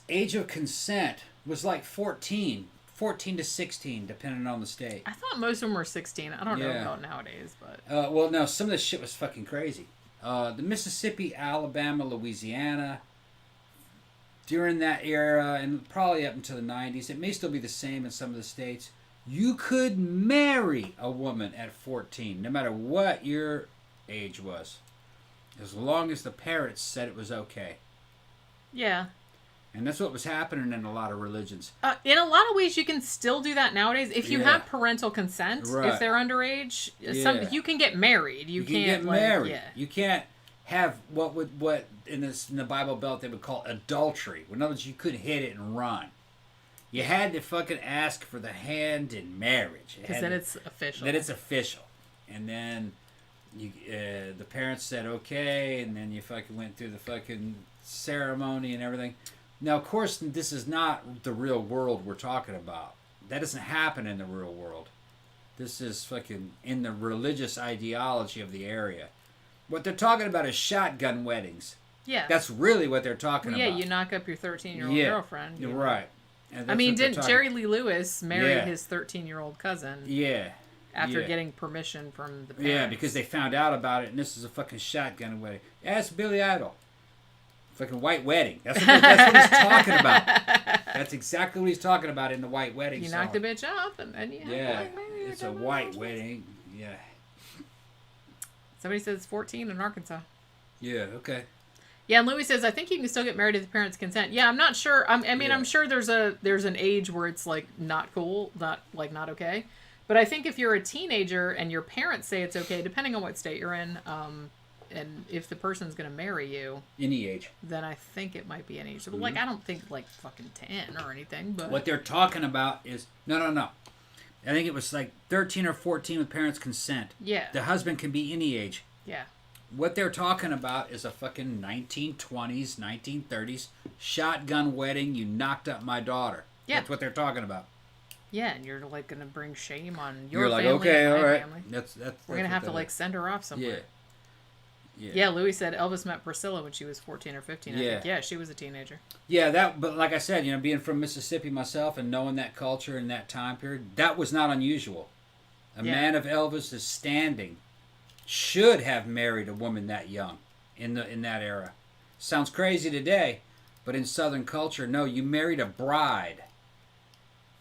age of consent was like 14 to 16, depending on the state. I thought most of them were 16. I don't know about nowadays, but... well, no, some of this shit was fucking crazy. The Mississippi, Alabama, Louisiana, during that era, and probably up until the 90s, it may still be the same in some of the states, you could marry a woman at 14, no matter what your age was. As long as the parents said it was okay. Yeah. And that's what was happening in a lot of religions. In a lot of ways, you can still do that nowadays. If you have parental consent, if they're underage, you can get married. You can't get married. Yeah. You can't have what in the Bible Belt they would call adultery. In other words, you couldn't hit it and run. You had to fucking ask for the hand in marriage. Because then it's official. Then it's official. And then... the parents said okay, and then you fucking went through the fucking ceremony and everything. Now, of course, this is not the real world we're talking about. That doesn't happen in the real world. This is fucking in the religious ideology of the area. What they're talking about is shotgun weddings. Yeah. That's really what they're talking about. Yeah, you knock up your 13-year-old girlfriend. You're right. I mean, didn't Jerry Lee Lewis marry his 13-year-old cousin? Yeah. After getting permission from the parents. Yeah, because they found out about it, and this is a fucking shotgun wedding. That's Billy Idol. Fucking white wedding. That's what he's talking about. That's exactly what he's talking about in the white wedding You song. knock the bitch up, and then you have to like marry it's a white wedding. Yeah. Somebody says 14 in Arkansas. Yeah, okay. Yeah, and Louis says, I think you can still get married with the parents' consent. Yeah, I'm not sure. I'm sure there's an age where it's like not cool, not okay. But I think if you're a teenager and your parents say it's okay, depending on what state you're in, and if the person's going to marry you... Any age. Then I think it might be any age. So, like, I don't think, like, fucking 10 or anything, but... What they're talking about is... No. I think it was, like, 13 or 14 with parents' consent. Yeah. The husband can be any age. Yeah. What they're talking about is a fucking 1920s, 1930s shotgun wedding. You knocked up my daughter. Yeah. That's what they're talking about. Yeah, and you're like gonna bring shame on your you're like, family okay, and my all right. family. That's We're gonna have to like send her off somewhere. Yeah. Yeah, Louis said Elvis met Priscilla when she was 14 or 15. I think. Yeah, she was a teenager. Yeah, but like I said, being from Mississippi myself and knowing that culture and that time period, that was not unusual. A man of Elvis's standing should have married a woman that young in that era. Sounds crazy today, but in Southern culture, no, you married a bride.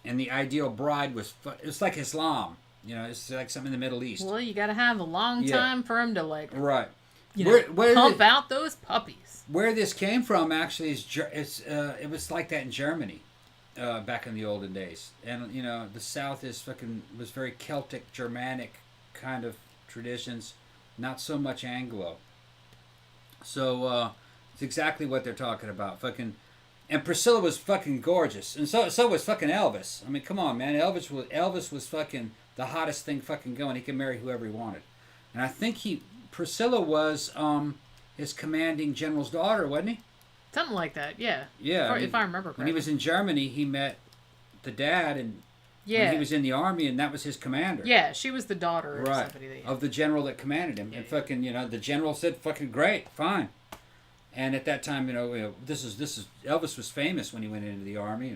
And the ideal bride was... It's like Islam. You know, it's like something in the Middle East. Well, you got to have a long time for him to like, right. You know, pump out those puppies. Where this came from actually is it was like that in Germany back in the olden days, and you know the South was very Celtic, Germanic kind of traditions, not so much Anglo. So it's exactly what they're talking about. And Priscilla was fucking gorgeous, and so was fucking Elvis. I mean, come on, man, Elvis was fucking the hottest thing fucking going. He could marry whoever he wanted, and I think Priscilla was his commanding general's daughter, wasn't he? Something like that, yeah. Yeah. If I remember correctly. When he was in Germany, he met the dad, and when he was in the army, and that was his commander. Yeah, she was the daughter of somebody. Of the general that commanded him. And fucking, you know, the general said, fucking great, fine. And at that time, you know, this is Elvis was famous when he went into the army,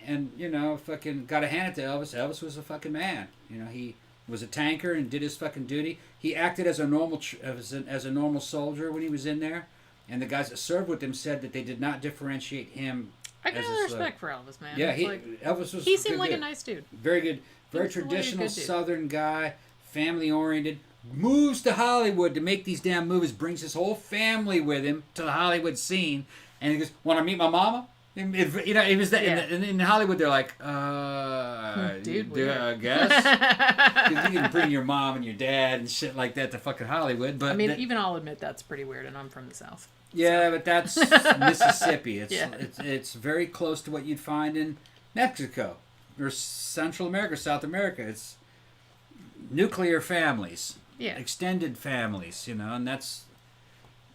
and you know, fucking got to hand it to Elvis. Elvis was a fucking man. You know, he was a tanker and did his fucking duty. He acted as a normal as a normal soldier when he was in there, and the guys that served with him said that they did not differentiate him. I got respect for Elvis, man. Yeah, Elvis was. He seemed like a nice dude. Very good, very traditional Southern guy, family oriented. Moves to Hollywood to make these damn movies. Brings his whole family with him to the Hollywood scene, and he goes, "Want to meet my mama?" You know, it was that in Hollywood. They're like, dude, I guess you can bring your mom and your dad and shit like that to fucking Hollywood. But I mean, even I'll admit that's pretty weird, and I'm from the South. Yeah, but that's Mississippi. It's very close to what you'd find in Mexico or Central America, South America. It's nuclear families, extended families, you know, and that's,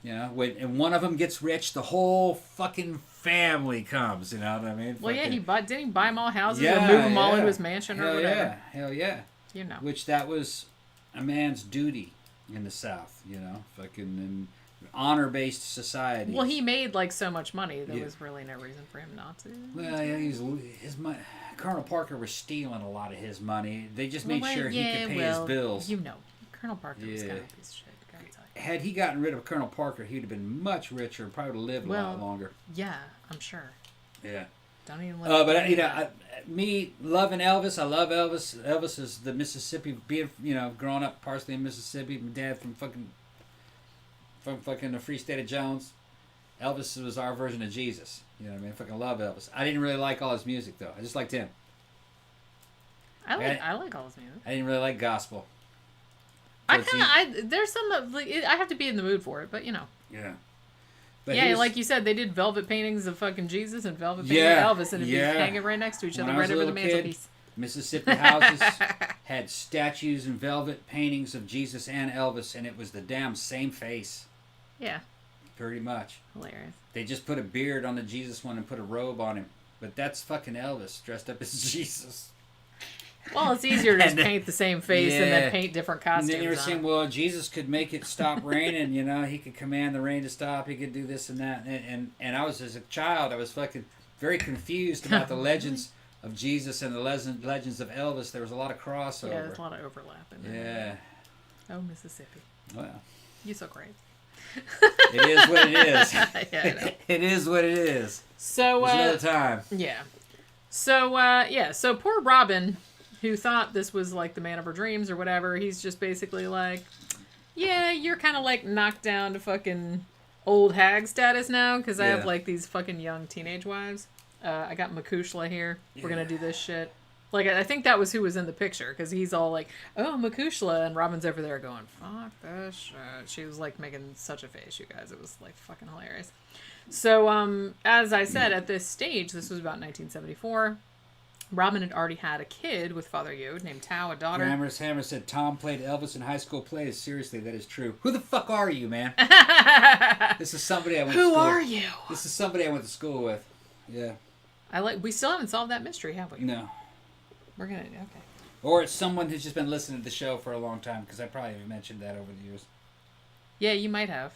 you know, when one of them gets rich, the whole fucking family comes. You know what I mean? Well, didn't he buy them all houses and move them all into his mansion or whatever? Hell yeah. You know, which that was a man's duty in the South. You know, fucking in honor-based society. Well, he made like so much money. There was really no reason for him not to. Well, yeah, his money. Colonel Parker was stealing a lot of his money. They just made sure he could pay his bills. You know, Colonel Parker was kind of a piece of shit. Had he gotten rid of Colonel Parker, he'd have been much richer and probably lived a lot longer. Yeah, I'm sure. Yeah. Don't even let but you know, me loving Elvis, I love Elvis. Elvis is the Mississippi, being, you know, growing up partially in Mississippi. My dad from fucking the free state of Jones. Elvis was our version of Jesus. You know what I mean? I fucking love Elvis. I didn't really like all his music though. I just liked him. I like all his music. I didn't really like gospel. There's some I have to be in the mood for it, but you know. Yeah. But like you said, they did velvet paintings of fucking Jesus and velvet paintings of Elvis, and it'd be hanging right next to each other, right over the mantelpiece. Mississippi houses had statues and velvet paintings of Jesus and Elvis, and it was the damn same face. Yeah. Pretty much. Hilarious. They just put a beard on the Jesus one and put a robe on him. But that's fucking Elvis dressed up as Jesus. Well, it's easier to just paint the same face and then paint different costumes. And then you were saying, well, Jesus could make it stop raining, you know, he could command the rain to stop, he could do this and that. And I was, as a child, I was fucking very confused about the legends of Jesus and the legends of Elvis. There was a lot of crossover. Yeah, there's a lot of overlap in there. Oh, Mississippi. Well. You're so great. It is what it is. Yeah, I know. It is what it is. So, another time. Yeah. So, so poor Robin, who thought this was like the man of her dreams or whatever, he's just basically like, yeah, you're kind of like knocked down to fucking old hag status now, because I have like these fucking young teenage wives. I got Makushla here. We're gonna do this shit. Like, I think that was who was in the picture, because he's all like, oh, Makushla, and Robin's over there going, fuck this shit. She was like making such a face, you guys. It was like fucking hilarious. So, as I said, at this stage, this was about 1974. Robin had already had a kid with Father Yod named Tao, a daughter. Hammer said Tom played Elvis in high school plays. Seriously, that is true. Who the fuck are you, man? This is somebody I went to school with. Who are you? This is somebody I went to school with. Yeah. We still haven't solved that mystery, have we? No. We're gonna, okay. Or it's someone who's just been listening to the show for a long time, because I probably have mentioned that over the years. Yeah, you might have.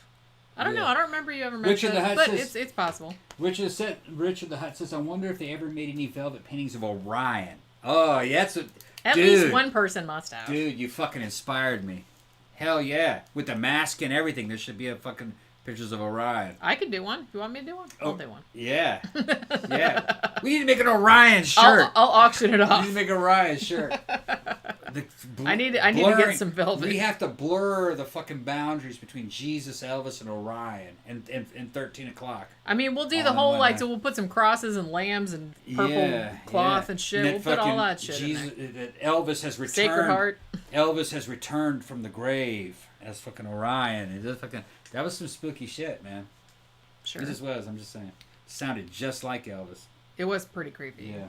I don't know. I don't remember you ever mentioned it, but it's possible. Richard the Hut says, I wonder if they ever made any velvet paintings of Orion. Oh, yeah, that's At least one person must have. Dude, you fucking inspired me. Hell yeah. With the mask and everything, there should be a fucking pictures of Orion. I could do one. You want me to do one? I'll do one. Yeah. Yeah. We need to make an Orion shirt. I'll auction it off. We need to make an Orion shirt. I need to get some velvet. We have to blur the fucking boundaries between Jesus, Elvis, and Orion and 13 o'clock. I mean, we'll do the whole so we'll put some crosses and lambs and purple cloth and shit. We'll put all that shit in there. Elvis has returned. Sacred Heart. Elvis has returned from the grave as fucking Orion. That was some spooky shit, man. Sure. It just was. I'm just saying. It sounded just like Elvis. It was pretty creepy. Yeah.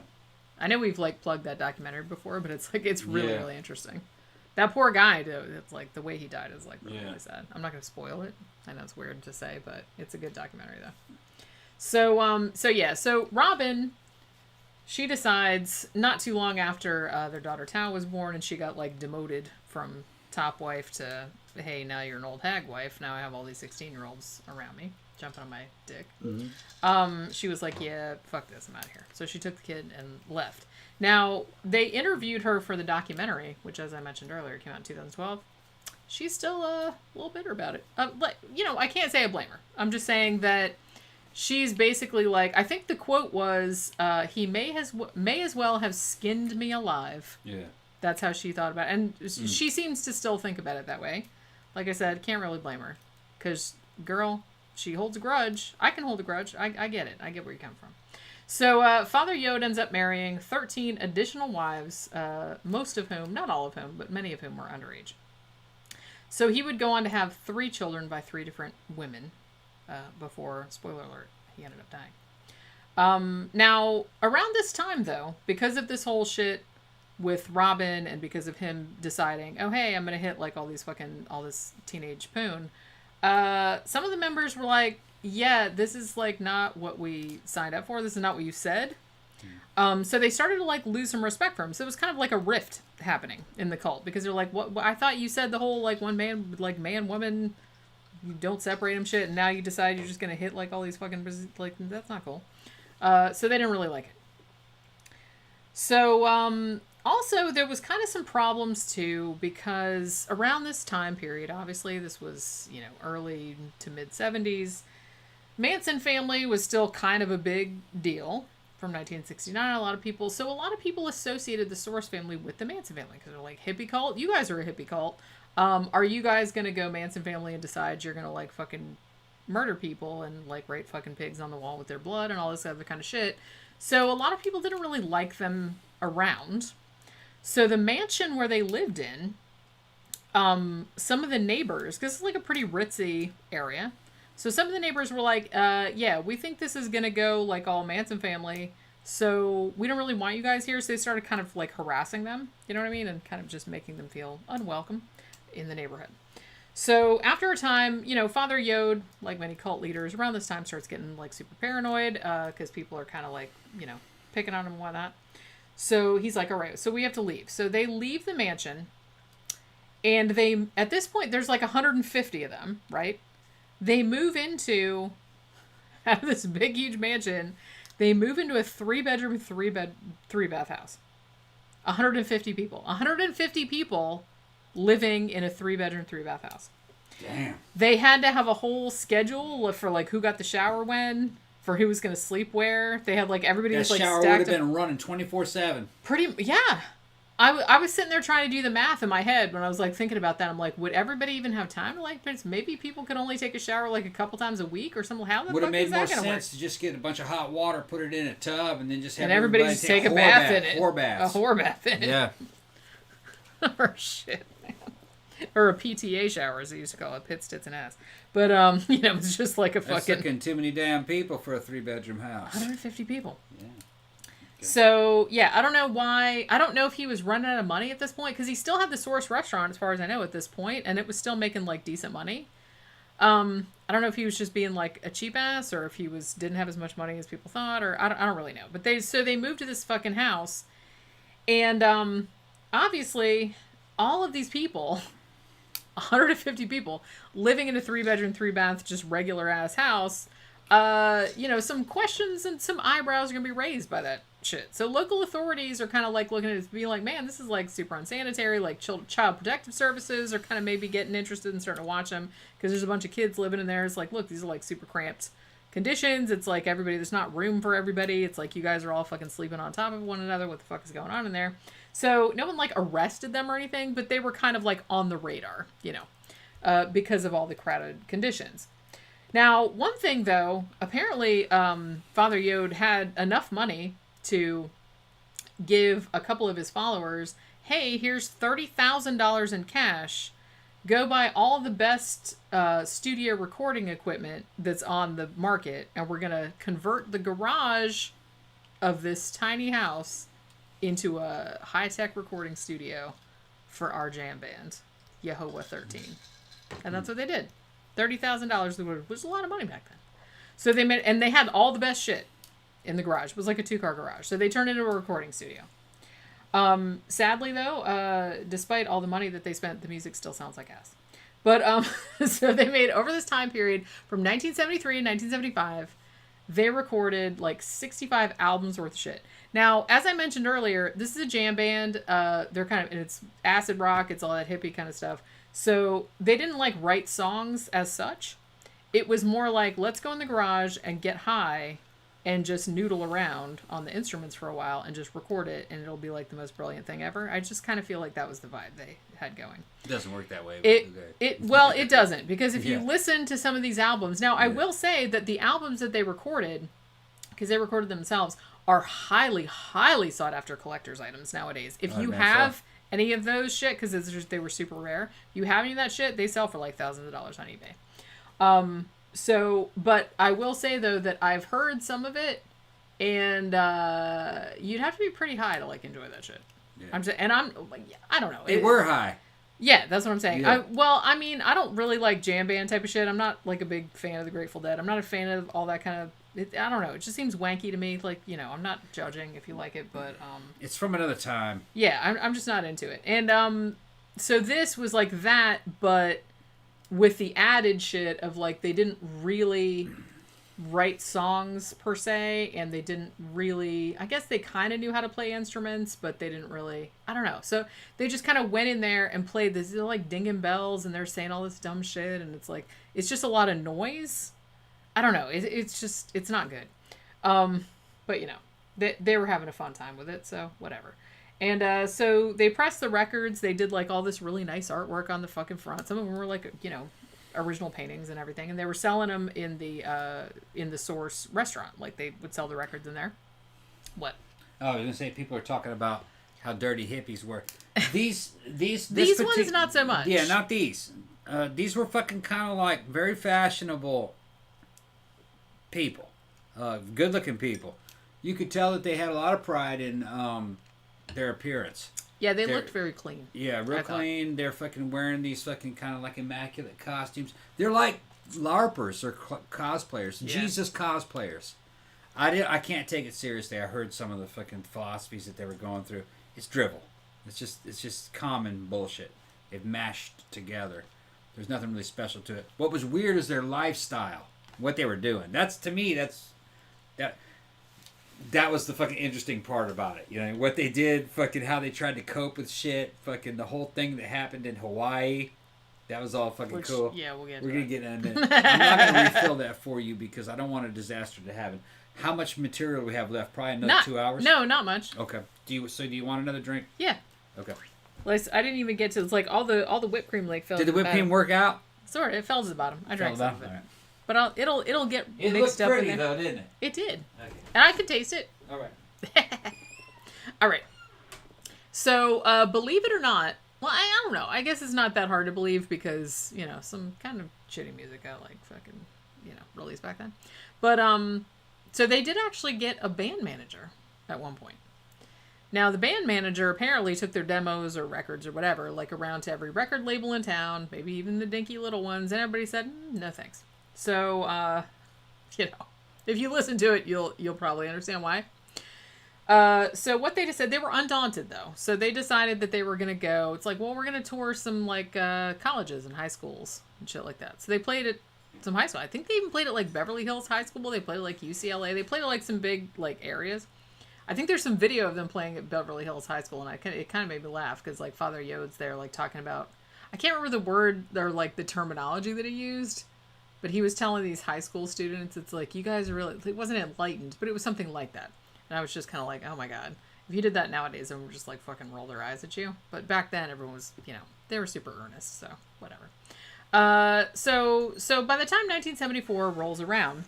I know we've plugged that documentary before, but it's really really interesting. That poor guy, it's the way he died is really sad. I'm not gonna spoil it. I know it's weird to say, but it's a good documentary though. So Robin, she decides not too long after their daughter Tao was born, and she got demoted from top wife to, hey, now you're an old hag wife. Now I have all these 16-year-olds around me jumping on my dick. Mm-hmm. She was like, yeah, fuck this, I'm out of here. So she took the kid and left. Now, they interviewed her for the documentary, which, as I mentioned earlier, came out in 2012. She's still a little bitter about it. I can't say I blame her. I'm just saying that she's basically I think the quote was, he may as well have skinned me alive. Yeah. That's how she thought about it. And she seems to still think about it that way. Like I said, can't really blame her. Because, girl, she holds a grudge. I can hold a grudge. I get it. I get where you come from. So, Father Yod ends up marrying 13 additional wives, most of whom, not all of whom, but many of whom were underage. So he would go on to have 3 children by 3 different women before, spoiler alert, he ended up dying. Now, around this time, though, because of this whole shit with Robin and because of him deciding, oh, hey, I'm going to hit all this teenage poon, some of the members were like, yeah, this is not what we signed up for. This is not what you said. So they started to lose some respect for him. So it was kind of like a rift happening in the cult because they're like, what? I thought you said the whole one man, man, woman, you don't separate them shit. And now you decide you're just going to hit all these fucking, that's not cool. So they didn't really like it. So, also, there was kind of some problems, too, because around this time period, obviously, this was, early to mid-70s, Manson Family was still kind of a big deal from 1969, a lot of people associated the Source family with the Manson family, because they're like, hippie cult? You guys are a hippie cult. Are you guys going to go Manson Family and decide you're going to, fucking murder people and, write fucking pigs on the wall with their blood and all this other kind of shit? So a lot of people didn't really like them around. So the mansion where they lived in, some of the neighbors, because it's a pretty ritzy area, so some of the neighbors were like, yeah, we think this is going to go all Manson Family, so we don't really want you guys here. So they started kind of harassing them, you know what I mean? And kind of just making them feel unwelcome in the neighborhood. So after a time, Father Yod, like many cult leaders, around this time starts getting super paranoid, because people are kind of picking on him and whatnot. So he's like, all right, so we have to leave. So they leave the mansion, and at this point, there's 150 of them, right? They move out of this big, huge mansion, they move into a 3-bedroom, 3-bath house. 150 people. 150 people living in a 3-bedroom, 3-bath house. Damn. They had to have a whole schedule for who got the shower when, for who was going to sleep where. They had everybody was stacked. That shower would have been running 24/7. Yeah. I was sitting there trying to do the math in my head when I was thinking about that. I'm like, would everybody even have time to maybe people could only take a shower a couple times a week or something? How the would fuck have is made more that going to work? sense to just get a bunch of hot water, put it in a tub, and then just have everybody just take a bath in it. Whore baths. A whore bath in it. Yeah. Or shit, man. Or a PTA shower, as they used to call it, pits, tits, and ass. But, it's just a fucking... That's looking too many damn people for a 3-bedroom house. 150 people. Yeah. Okay. So, yeah, I don't know why... I don't know if he was running out of money at this point, because he still had the Source restaurant, as far as I know, at this point, and it was still making, decent money. I don't know if he was just being, a cheap ass, or if he didn't have as much money as people thought, or I don't really know. But they moved to this fucking house, and, obviously, all of these people... 150 people living in a 3-bedroom, 3-bath, just regular ass house. Some questions and some eyebrows are going to be raised by that shit. So local authorities are kind of looking at it being like, man, this is super unsanitary. Child protective services are kind of maybe getting interested in starting to watch them because there's a bunch of kids living in there. It's look, these are super cramped conditions. It's everybody, there's not room for everybody. It's you guys are all fucking sleeping on top of one another. What the fuck is going on in there? So no one like arrested them or anything, but they were kind of like on the radar, because of all the crowded conditions. Now, one thing though, apparently Father Yod had enough money to give a couple of his followers, hey, here's $30,000 in cash. Go buy all the best studio recording equipment that's on the market, and we're going to convert the garage of this tiny house into a high-tech recording studio for our jam band, Yehovah 13. And that's what they did. $30,000 was a lot of money back then. So they made, and they had all the best shit in the garage. It was like a 2-car garage. So they turned it into a recording studio. Sadly though, despite all the money that they spent, the music still sounds like ass. But, so they made, over this time period, from 1973 and 1975, they recorded like 65 albums worth of shit. Now, as I mentioned earlier, this is a jam band. They're kind of, and it's acid rock. It's all that hippie kind of stuff. So they didn't like write songs as such. It was more like, let's go in the garage and get high and just noodle around on the instruments for a while and just record it, and it'll be like the most brilliant thing ever. I just kind of feel like that was the vibe they had going. It doesn't work that way. Well, it doesn't, because if you listen to some of these albums, now I will say that the albums that they recorded, because they recorded themselves, are highly, highly sought after collector's items nowadays. If you have any of those shit, because they were super rare, you have any of that shit, they sell for like thousands of dollars on eBay. So, but I will say though that I've heard some of it, and you'd have to be pretty high to like enjoy that shit. Yeah. I don't know. They were high. Yeah, that's what I'm saying. Yeah. I don't really like jam band type of shit. I'm not like a big fan of the Grateful Dead. I'm not a fan of all that kind of. I don't know. It just seems wanky to me. Like, I'm not judging if you like it, but it's from another time. Yeah, I'm just not into it. And so this was like that, but with the added shit of like they didn't really write songs per se, and they didn't really, I guess they kind of knew how to play instruments, but they didn't really, I don't know. So they just kind of went in there and played this, they're like dinging bells and they're saying all this dumb shit, and it's like, it's just a lot of noise. I don't know. It's not good. But they were having a fun time with it, so whatever. And so they pressed the records. They did like all this really nice artwork on the fucking front. Some of them were like, original paintings and everything. And they were selling them in the Source restaurant. Like they would sell the records in there. What? Oh, I was gonna say people are talking about how dirty hippies were. These ones not so much. Yeah, not these. These were fucking kind of like very fashionable people, good-looking people. You could tell that they had a lot of pride in their appearance. Yeah, they looked very clean. Yeah, real clean. They're fucking wearing these fucking kind of like immaculate costumes. They're like LARPers or cosplayers. Yeah. Jesus cosplayers. I can't take it seriously. I heard some of the fucking philosophies that they were going through. It's drivel. It's just common bullshit. They've mashed together. There's nothing really special to it. What was weird is their lifestyle. What they were doing. That was the fucking interesting part about it. What they did, fucking how they tried to cope with shit, fucking the whole thing that happened in Hawaii. That was all fucking cool. Yeah, we're going to get into it. I'm not going to refill that for you because I don't want a disaster to happen. How much material do we have left? Probably another 2 hours? No, not much. Okay. Do you want another drink? Yeah. Okay. I didn't even get to, it's like all the whipped cream fell. Did the whipped cream work out? Sort of. It fell to the bottom. I drank some of it. All right. But it'll get it mixed up pretty, in there. though, didn't it? It did. Okay. And I could taste it. All right. All right. So, believe it or not, well, I don't know. I guess it's not that hard to believe because, some kind of shitty music got like fucking, released back then. But, so they did actually get a band manager at one point. Now, the band manager apparently took their demos or records or whatever, like around to every record label in town, maybe even the dinky little ones, and everybody said, no thanks. So, if you listen to it, you'll probably understand why. So what they just said, they were undaunted though. So they decided that they were going to go, it's like, well, we're going to tour some like colleges and high schools and shit like that. So they played at some high school. I think they even played at like Beverly Hills High School. They played at like UCLA. They played at like some big like areas. I think there's some video of them playing at Beverly Hills High School, and it kind of made me laugh because like Father Yod's there like talking about, I can't remember the word or like the terminology that he used, but he was telling these high school students, it's like, you guys are really, it wasn't enlightened, but it was something like that. And I was just kind of like, oh my God. If you did that nowadays, everyone would just like fucking roll their eyes at you. But back then, everyone was, they were super earnest, so whatever. So by the time 1974 rolls around,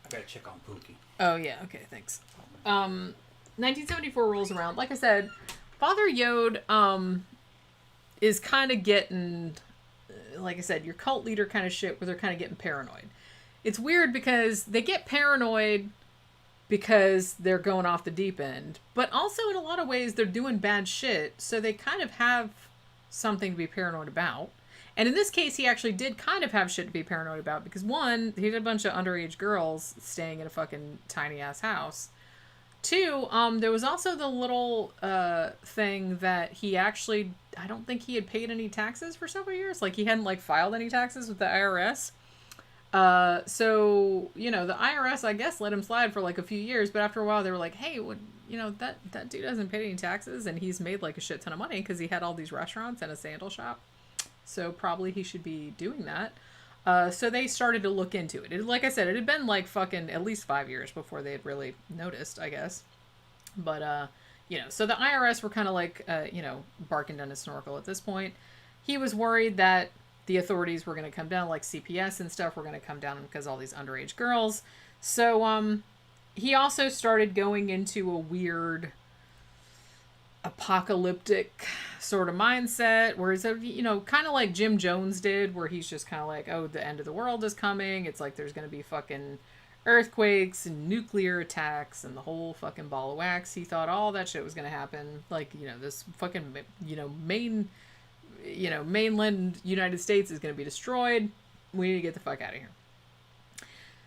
I gotta check on Pookie. Oh yeah, okay, thanks. 1974 rolls around. Like I said, Father Yod is kind of getting, like I said, your cult leader kind of shit where they're kind of getting paranoid. It's weird because they get paranoid because they're going off the deep end, but also in a lot of ways they're doing bad shit, so they kind of have something to be paranoid about. And in this case, he actually did kind of have shit to be paranoid about because, one, he had a bunch of underage girls staying in a fucking tiny-ass house. Two, there was also the little thing that he actually, I don't think he had paid any taxes for several years. Like, he hadn't, like, filed any taxes with the IRS. So, the IRS, I guess, let him slide for, like, a few years. But after a while, they were like, hey, that dude hasn't paid any taxes. And he's made, like, a shit ton of money because he had all these restaurants and a sandal shop. So probably he should be doing that. So they started to look into it. Like I said, it had been like fucking at least 5 years before they had really noticed, I guess. But, so the IRS were kind of like, barking down his snorkel at this point. He was worried that the authorities were going to come down, like CPS and stuff were going to come down because all these underage girls. So he also started going into a weird apocalyptic sort of mindset where it's, kind of like Jim Jones did, where he's just kind of like, oh, the end of the world is coming. It's like there's going to be fucking earthquakes and nuclear attacks and the whole fucking ball of wax. He thought all that shit was going to happen. Like, this fucking, mainland United States is going to be destroyed. We need to get the fuck out of here.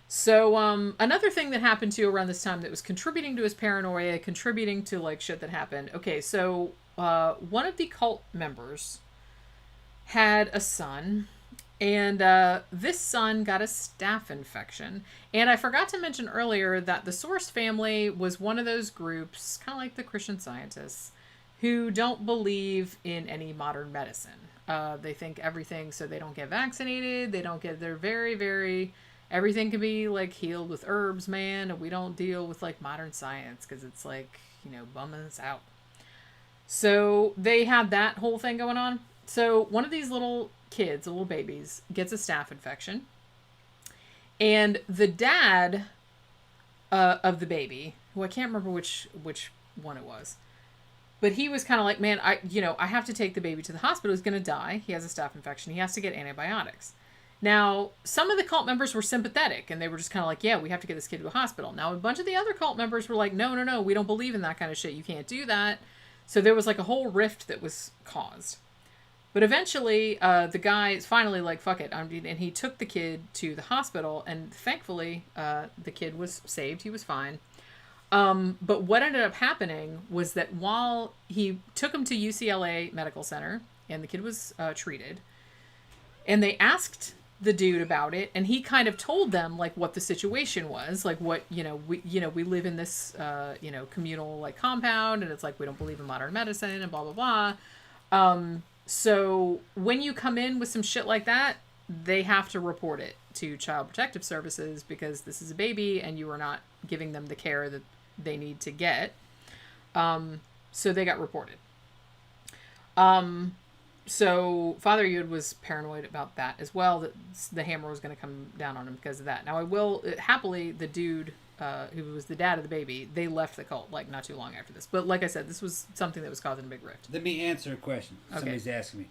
So, another thing that happened to around this time that was contributing to his paranoia, contributing to, like, shit that happened. Okay, so, one of the cult members had a son, and, this son got a staph infection. And I forgot to mention earlier that the Source family was one of those groups, kind of like the Christian Scientists, who don't believe in any modern medicine. They think everything, so they don't get vaccinated, they're very, very... Everything can be, like, healed with herbs, man, and we don't deal with, like, modern science, because it's, like, bumming us out. So, they had that whole thing going on. So, one of these little kids, little babies, gets a staph infection. And the dad of the baby, who I can't remember which one it was, but he was kind of like, man, I have to take the baby to the hospital. He's going to die. He has a staph infection. He has to get antibiotics. Now, some of the cult members were sympathetic, and they were just kind of like, yeah, we have to get this kid to a hospital. Now, a bunch of the other cult members were like, no, we don't believe in that kind of shit. You can't do that. So there was, like, a whole rift that was caused. But eventually, the guy is finally like, fuck it. And he took the kid to the hospital, and thankfully, the kid was saved. He was fine. But what ended up happening was that while he took him to UCLA Medical Center, and the kid was treated, and they asked the dude about it, and he kind of told them like what the situation was, like what we live in this communal like compound, and it's like we don't believe in modern medicine and blah blah blah. So when you come in with some shit like that, they have to report it to Child Protective Services because this is a baby and you are not giving them the care that they need to get. So they got reported. So Father Yod was paranoid about that as well, that the hammer was going to come down on him because of that. Now I will, happily, the dude who was the dad of the baby, they left the cult like not too long after this. But like I said, this was something that was causing a big rift. Let me answer a question. Okay. Somebody's asking me.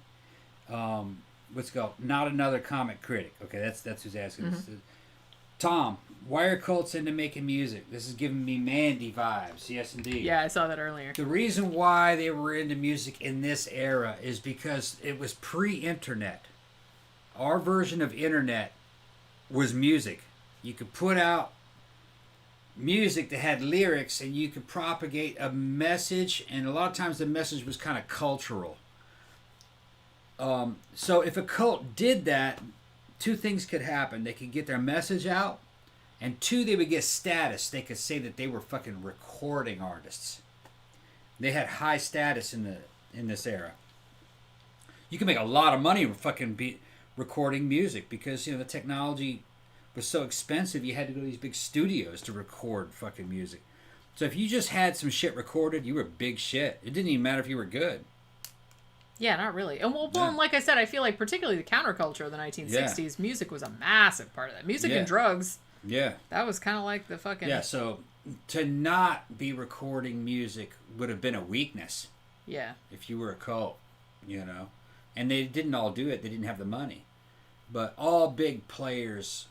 What's it called? Not another comic critic. Okay, that's who's asking this. Tom, why are cults into making music? This is giving me Mandy vibes. Yes, indeed. Yeah, I saw that earlier. The reason why they were into music in this era is because it was pre-internet. Our version of internet was music. You could put out music that had lyrics and you could propagate a message, and a lot of times the message was kind of cultural. So if a cult did that, two things could happen. They could get their message out, and two, they would get status. They could say that they were fucking recording artists. They had high status in this era. You can make a lot of money fucking recording music because the technology was so expensive. You had to go to these big studios to record fucking music. So if you just had some shit recorded, you were big shit. It didn't even matter if you were good. Yeah, not really. And and like I said, I feel like particularly the counterculture of the 1960s, music was a massive part of that. Music and drugs. Yeah. That was kind of like the fucking... Yeah, so to not be recording music would have been a weakness. Yeah. If you were a cult, you know. And they didn't all do it. They didn't have the money. But all big players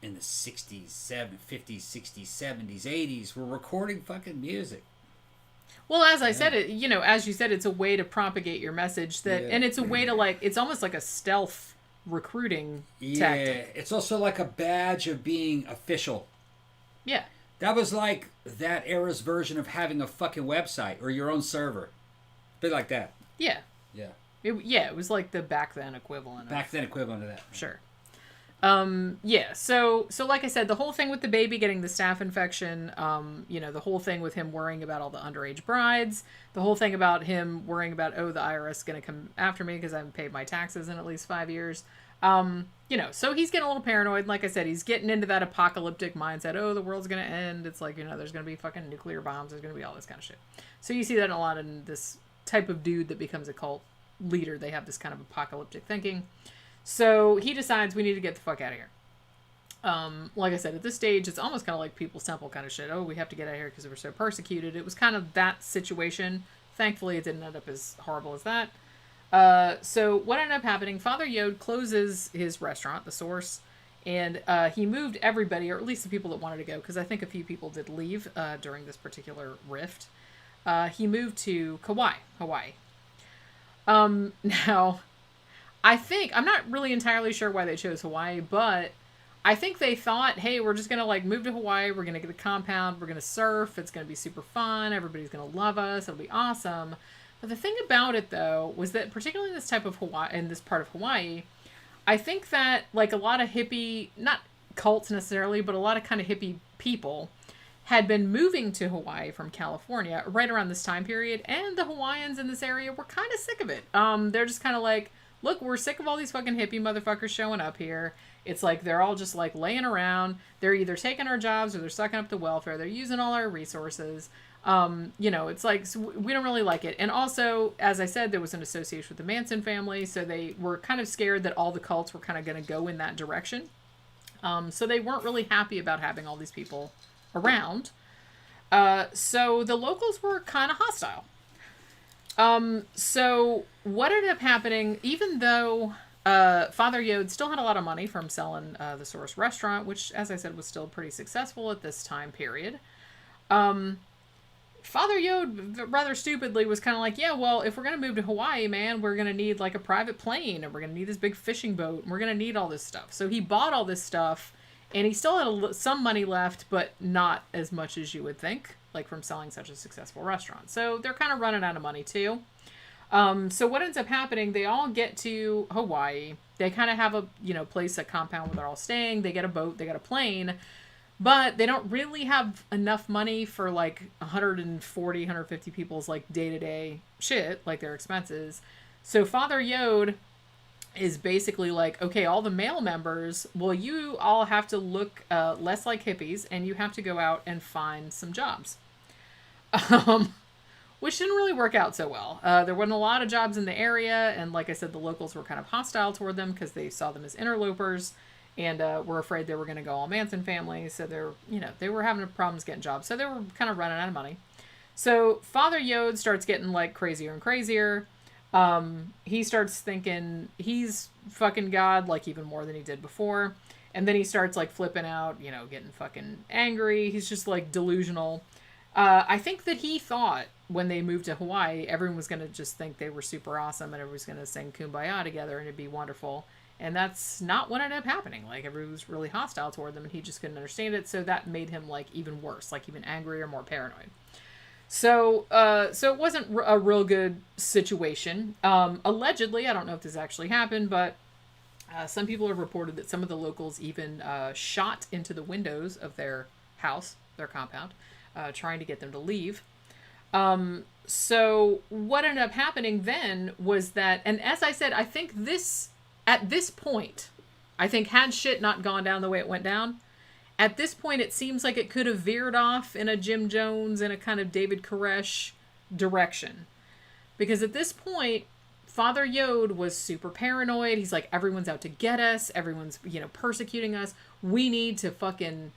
in the 60s, 50s, 60s, 70s, 80s were recording fucking music. Well, as I said, as you said, it's a way to propagate your message and it's a way to it's almost like a stealth recruiting tactic. It's also like a badge of being official. Yeah. That was like that era's version of having a fucking website or your own server. A bit like that. Yeah. Yeah. It was like the back then equivalent. Back then equivalent of that. Sure. So like I said, the whole thing with the baby getting the staph infection, the whole thing with him worrying about all the underage brides, the whole thing about him worrying about, the IRS is going to come after me because I haven't paid my taxes in at least 5 years. So he's getting a little paranoid. Like I said, he's getting into that apocalyptic mindset. Oh, the world's going to end. It's like, there's going to be fucking nuclear bombs. There's going to be all this kind of shit. So you see that a lot in this type of dude that becomes a cult leader. They have this kind of apocalyptic thinking. So he decides we need to get the fuck out of here. Like I said, at this stage, it's almost kind of like People's Temple kind of shit. Oh, we have to get out of here because we're so persecuted. It was kind of that situation. Thankfully, it didn't end up as horrible as that. So what ended up happening, Father Yod closes his restaurant, The Source, and he moved everybody, or at least the people that wanted to go, because I think a few people did leave during this particular rift. He moved to Kauai, Hawaii. Now... I'm not really entirely sure why they chose Hawaii, but I think they thought, hey, we're just going to move to Hawaii. We're going to get a compound. We're going to surf. It's going to be super fun. Everybody's going to love us. It'll be awesome. But the thing about it, though, was that particularly in this type of Hawaii, in this part of Hawaii, I think that a lot of hippie, not cults necessarily, but a lot of kind of hippie people had been moving to Hawaii from California right around this time period. And the Hawaiians in this area were kind of sick of it. They're just kind of like, look, we're sick of all these fucking hippie motherfuckers showing up here. It's like they're all just laying around. They're either taking our jobs or they're sucking up the welfare. They're using all our resources. It's like, so we don't really like it. And also, as I said, there was an association with the Manson family. So they were kind of scared that all the cults were kind of going to go in that direction. So they weren't really happy about having all these people around. So the locals were kind of hostile. So what ended up happening, even though Father Yod still had a lot of money from selling the Source restaurant, which, as I said, was still pretty successful at this time period, Father Yod rather stupidly was kind of like, yeah, well, if we're going to move to Hawaii, man, we're going to need a private plane, and we're going to need this big fishing boat, and we're going to need all this stuff. So he bought all this stuff, and he still had some money left, but not as much as you would think, from selling such a successful restaurant. So they're kind of running out of money too. So what ends up happening, they all get to Hawaii. They kind of have a, place, a compound where they're all staying. They get a boat, they get a plane, but they don't really have enough money for 140, 150 people's day-to-day shit, their expenses. So Father Yod is basically okay, all the male members, well, you all have to look less like hippies, and you have to go out and find some jobs. Which didn't really work out so well. There wasn't a lot of jobs in the area, and like I said, the locals were kind of hostile toward them because they saw them as interlopers, and were afraid they were going to go all Manson Family, so they were having problems getting jobs, so they were kind of running out of money. So Father Yod starts getting crazier and crazier. He starts thinking he's fucking God, even more than he did before, and then he starts flipping out, getting fucking angry. He's just delusional. I think that he thought when they moved to Hawaii, everyone was going to just think they were super awesome and everyone was going to sing Kumbaya together and it'd be wonderful. And that's not what ended up happening. Everyone was really hostile toward them and he just couldn't understand it. So that made him even worse, even angrier, more paranoid. So it wasn't a real good situation. Allegedly, I don't know if this actually happened, but some people have reported that some of the locals even shot into the windows of their house, their compound, trying to get them to leave. So what ended up happening then was that, and as I said, I think at this point, had shit not gone down the way it went down, At this point, it seems like it could have veered off in a Jim Jones and a kind of David Koresh direction. Because at this point, Father Yod was super paranoid. He's like, everyone's out to get us. Everyone's, persecuting us. We need to fucking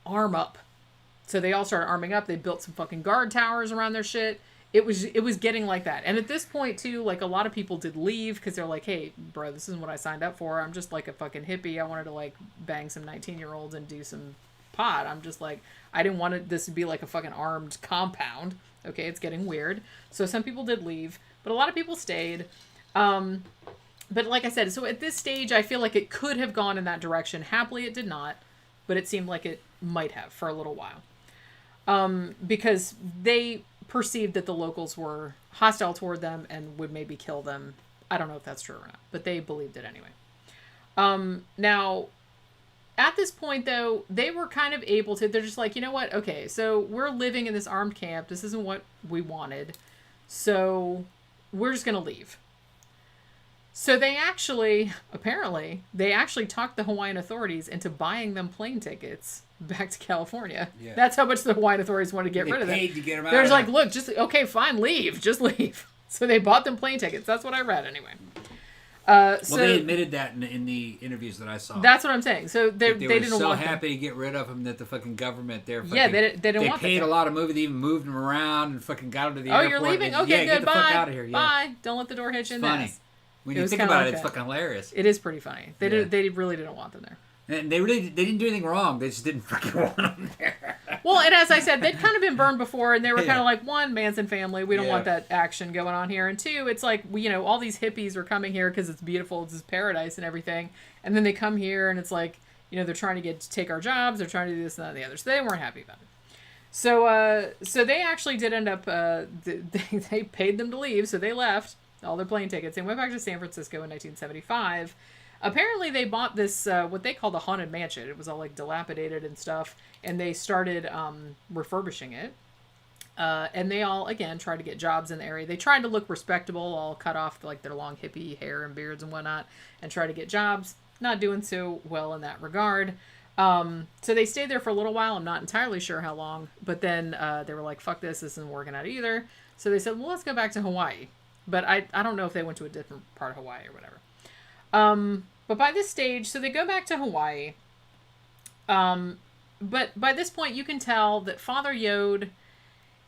arm up. So they all started arming up. They built some fucking guard towers around their shit. It was getting like that. And at this point, too, like, a lot of people did leave because they're like, hey, bro, this isn't what I signed up for. I'm just, like, a fucking hippie. I wanted to, like, bang some 19-year-olds and do some pot. I'm just, like, I didn't want this to be, like, a fucking armed compound. Okay, it's getting weird. So some people did leave, but a lot of people stayed. But like I said, so at this stage, I feel like it could have gone in that direction. Happily, it did not, but it seemed like it might have for a little while. Because they perceived that the locals were hostile toward them and would maybe kill them. I don't know if that's true or not, but they believed it anyway. Now, at this point, though, they were kind of able to, they're just like, you know what? Okay, so we're living in this armed camp. This isn't what we wanted. So we're just going to leave. So they apparently talked the Hawaiian authorities into buying them plane tickets back to California. Yeah. That's how much the Hawaiian authorities wanted to get rid of them. They paid to get them out. They're like, look, okay, fine, leave. Just leave. So they bought them plane tickets. That's what I read anyway. So they admitted that in the interviews that I saw. That's what I'm saying. So they didn't so want happy to get rid of them that the fucking government they didn't want paid them. a lot of movie. They even moved them around and fucking got them to the airport. Oh, you're leaving? Okay, good. Get the Bye. fuck out of here. Yeah. Bye. Don't let the door hit you in the funny. ass. When you think about it, it's fucking hilarious. It is pretty funny. They really didn't want them there. And they didn't do anything wrong. They just didn't fucking want them there. Well, and as I said, they'd kind of been burned before, and they were kind of like, one, Manson Family, we don't want that action going on here, and two, it's like, all these hippies are coming here because it's beautiful, it's this paradise and everything, and then they come here, and it's like, they're trying to take our jobs, they're trying to do this and that and the other, so they weren't happy about it. So they actually did end up, they paid them to leave, so they left all their plane tickets and went back to San Francisco in 1975. Apparently they bought this, what they called a haunted mansion. It was all like dilapidated and stuff. And they started refurbishing it. And they all, again, tried to get jobs in the area. They tried to look respectable, all cut off like their long hippie hair and beards and whatnot, and try to get jobs. Not doing so well in that regard. So they stayed there for a little while. I'm not entirely sure how long. But then they were like, fuck this isn't working out either. So they said, well, let's go back to Hawaii. But I don't know if they went to a different part of Hawaii or whatever. But by this stage, so they go back to Hawaii. But by this point, you can tell that Father Yod,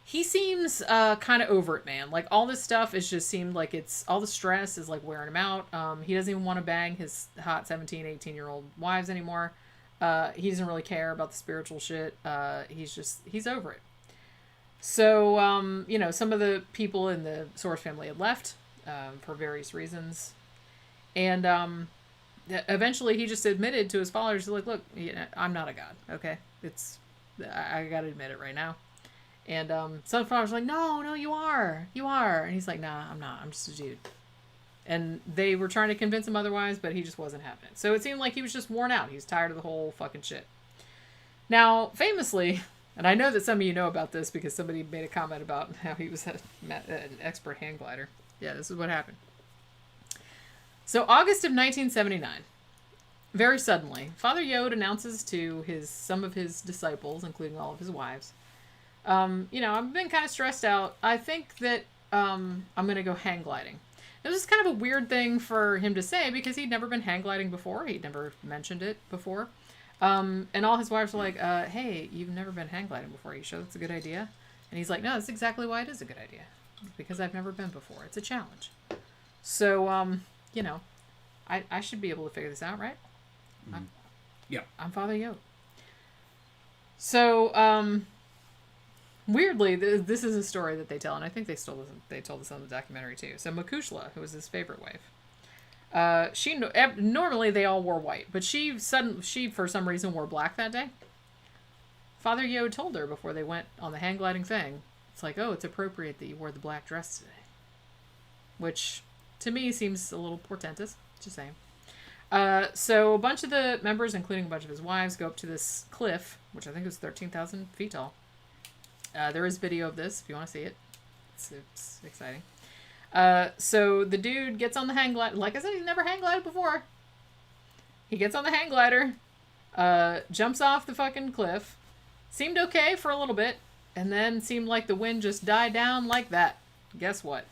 he seems kind of over it, man. Like, all this stuff just seemed like all the stress is, like, wearing him out. He doesn't even want to bang his hot 17, 18-year-old wives anymore. He doesn't really care about the spiritual shit. He's over it. So, some of the people in the Source family had left for various reasons. And eventually he just admitted to his followers, like, look, I'm not a god, okay? I gotta admit it right now. And some followers were like, no, you are. And he's like, nah, I'm not. I'm just a dude. And they were trying to convince him otherwise, but he just wasn't having it. So it seemed like he was just worn out. He was tired of the whole fucking shit. Now, famously, and I know that some of you know about this because somebody made a comment about how he was an expert hang glider. Yeah, this is what happened. So August of 1979, very suddenly, Father Yod announces to some of his disciples, including all of his wives, I've been kind of stressed out. I think that I'm going to go hang gliding. This is kind of a weird thing for him to say because he'd never been hang gliding before. He'd never mentioned it before. And all his wives were like, hey, you've never been hang gliding before. Are you sure that's a good idea? And he's like, no, that's exactly why it is a good idea. Because I've never been before. It's a challenge. So, I should be able to figure this out, right? Yeah. I'm Father Yod. So, weirdly, this is a story that they tell, and I think they told this on the documentary too. So Makushla, who was his favorite wife, she normally they all wore white, but she for some reason wore black that day. Father Yod told her before they went on the hang gliding thing, it's like, oh, it's appropriate that you wore the black dress today, which to me seems a little portentous. Just saying. So a bunch of the members, including a bunch of his wives, go up to this cliff, which I think is 13,000 feet tall. There is video of this if you want to see it. It's exciting. So the dude gets on the hang glider. Like I said, he's never hang glided before. He gets on the hang glider. Jumps off the fucking cliff. Seemed okay for a little bit. And then seemed like the wind just died down like that. Guess what?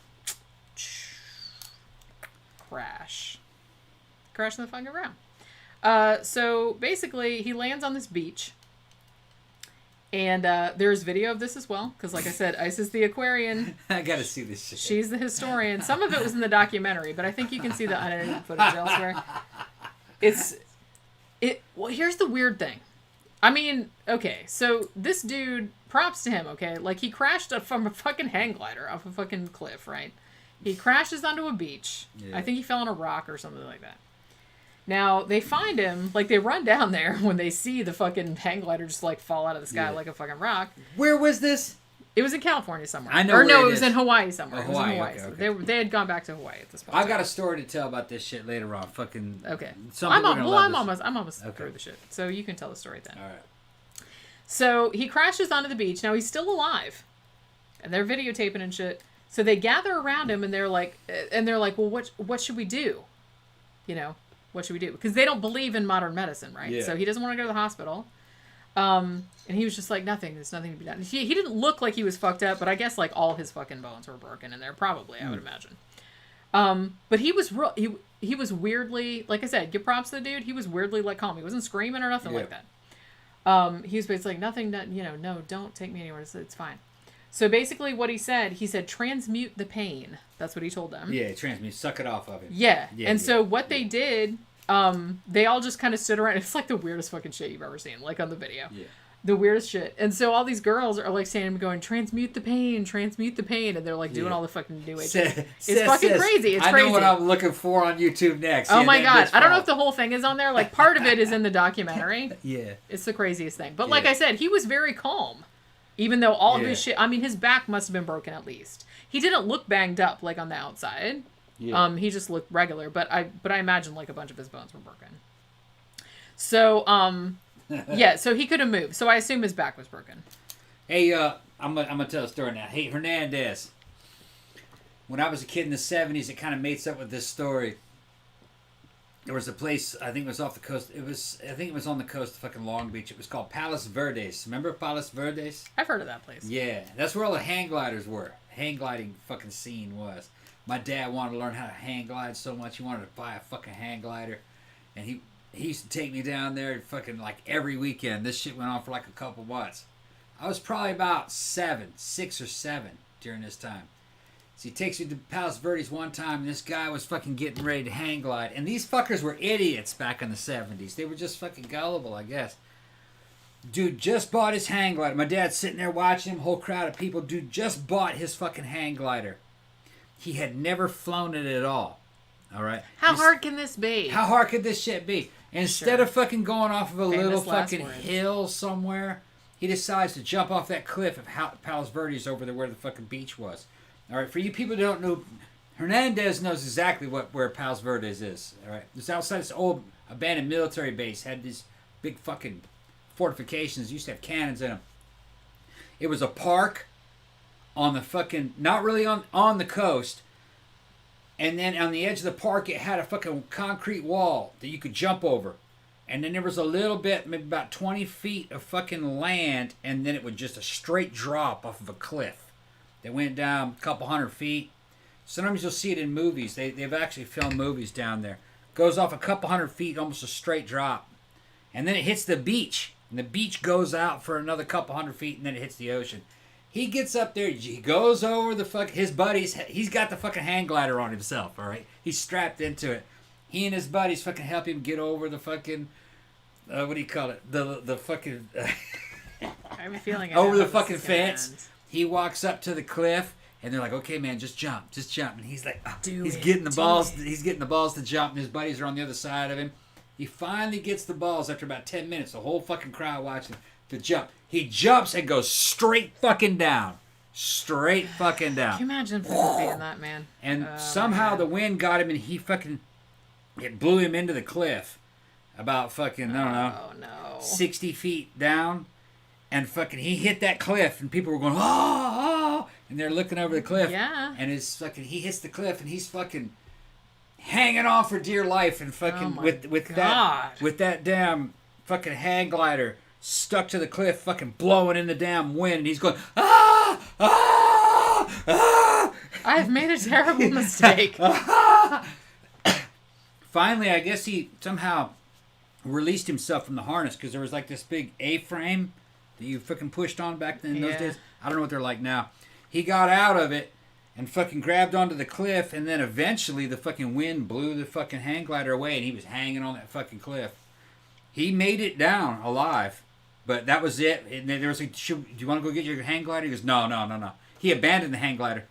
Crash. Crash in the fucking ground. So basically, he lands on this beach. And there's video of this as well. Because like I said, Ice is the Aquarian. I gotta see this shit. She's the historian. Some of it was in the documentary, but I think you can see the unedited footage elsewhere. Well, here's the weird thing. I mean, okay, so this dude, props to him, okay? Like, he crashed from a fucking hang glider off a fucking cliff, right? He crashes onto a beach. Yeah. I think he fell on a rock or something like that. Now, they find him, like, they run down there when they see the fucking hang glider just, like, fall out of the sky like a fucking rock. Where was this? It was in California somewhere. I know. Or no, it was in Hawaii somewhere. Oh, Hawaii. It was in Hawaii. Okay. They had gone back to Hawaii at this point. I got a story to tell about this shit later on. Fucking. Okay. I'm almost through the shit. So you can tell the story then. All right. So he crashes onto the beach. Now he's still alive, and they're videotaping and shit. So they gather around him, and they're like, well, what should we do? You know, what should we do? Because they don't believe in modern medicine, right? Yeah. So he doesn't want to go to the hospital. And he was just like, nothing. There's nothing to be done. He didn't look like he was fucked up, but I guess like all his fucking bones were broken in there, probably. I would imagine. But he was he was weirdly, like I said, give props to the dude. He was weirdly like calm. He wasn't screaming or nothing like that. He was basically like, nothing, no, don't take me anywhere. It's fine. So basically what he said, transmute the pain. That's what he told them. Yeah, transmute, suck it off of him. Yeah. So what they did, they all just kind of stood around. It's like the weirdest fucking shit you've ever seen, like on the video. Yeah. The weirdest shit. And so all these girls are like standing going, transmute the pain. And they're like doing all the fucking new age shit. It's fucking crazy. It's crazy. I know what I'm looking for on YouTube next. Oh my God. I don't know if the whole thing is on there. Like part of it is in the documentary. Yeah. It's the craziest thing. But like I said, he was very calm. Even though all of his shit, I mean, his back must have been broken at least. He didn't look banged up like on the outside. Yeah. He just looked regular, but I imagine like a bunch of his bones were broken. So, yeah, so he couldn't move. So I assume his back was broken. Hey, I'm gonna tell a story now. Hey, Hernandez. When I was a kid in the 70s, it kind of mates up with this story. There was a place, I think it was off the coast. I think it was on the coast of fucking Long Beach. It was called Palos Verdes. Remember Palos Verdes? I've heard of that place. Yeah, that's where all the hang gliders were. Hang gliding fucking scene was. My dad wanted to learn how to hang glide so much, he wanted to buy a fucking hang glider. And he used to take me down there fucking like every weekend. This shit went on for like a couple months. I was probably about 6 or 7 during this time. So he takes me to Palos Verdes one time, and this guy was fucking getting ready to hang glide. And these fuckers were idiots back in the 70s. They were just fucking gullible, I guess. Dude just bought his hang glider. My dad's sitting there watching him, whole crowd of people. Dude just bought his fucking hang glider. He had never flown it at all. All right? How hard can this be? How hard could this shit be? Instead of fucking going off of a little fucking hill somewhere, he decides to jump off that cliff of Palos Verdes over there where the fucking beach was. All right, for you people who don't know, Hernandez knows exactly where Palos Verdes is. All right, it's outside this old abandoned military base. Had these big fucking fortifications. Used to have cannons in them. It was a park on the fucking, not really on the coast. And then on the edge of the park, it had a fucking concrete wall that you could jump over. And then there was a little bit, maybe about 20 feet of fucking land, and then it was just a straight drop off of a cliff. They went down a couple 100 feet. Sometimes you'll see it in movies. They've actually filmed movies down there. Goes off a couple 100 feet, almost a straight drop. And then it hits the beach. And the beach goes out for another couple 100 feet, and then it hits the ocean. He gets up there. He goes over his buddies. He's got the fucking hang glider on himself, all right? He's strapped into it. He and his buddies fucking help him get over the fucking, what do you call it? The fucking... I have a feeling over the fucking fence. He walks up to the cliff, and they're like, "Okay, man, just jump." And he's like, he's getting the balls to jump, and his buddies are on the other side of him. He finally gets the balls after about 10 minutes. The whole fucking crowd watching to jump. He jumps and goes straight fucking down. Straight fucking down. Can you imagine being that, man? And somehow the wind got him, and it blew him into the cliff. About fucking, I don't know, 60 feet down. And fucking, he hit that cliff, and people were going, oh, and they're looking over the cliff. Yeah. And he hits the cliff, and he's fucking hanging on for dear life, and fucking with that damn fucking hang glider stuck to the cliff, fucking blowing in the damn wind, and he's going, ah, ah, ah. I've made a terrible mistake. Finally, I guess he somehow released himself from the harness, because there was like this big A-frame that you fucking pushed on back then in those days. I don't know what they're like now. He got out of it and fucking grabbed onto the cliff, and then eventually the fucking wind blew the fucking hang glider away, and he was hanging on that fucking cliff. He made it down alive, but that was it. And then there was like, do you want to go get your hang glider? He goes, no. He abandoned the hang glider.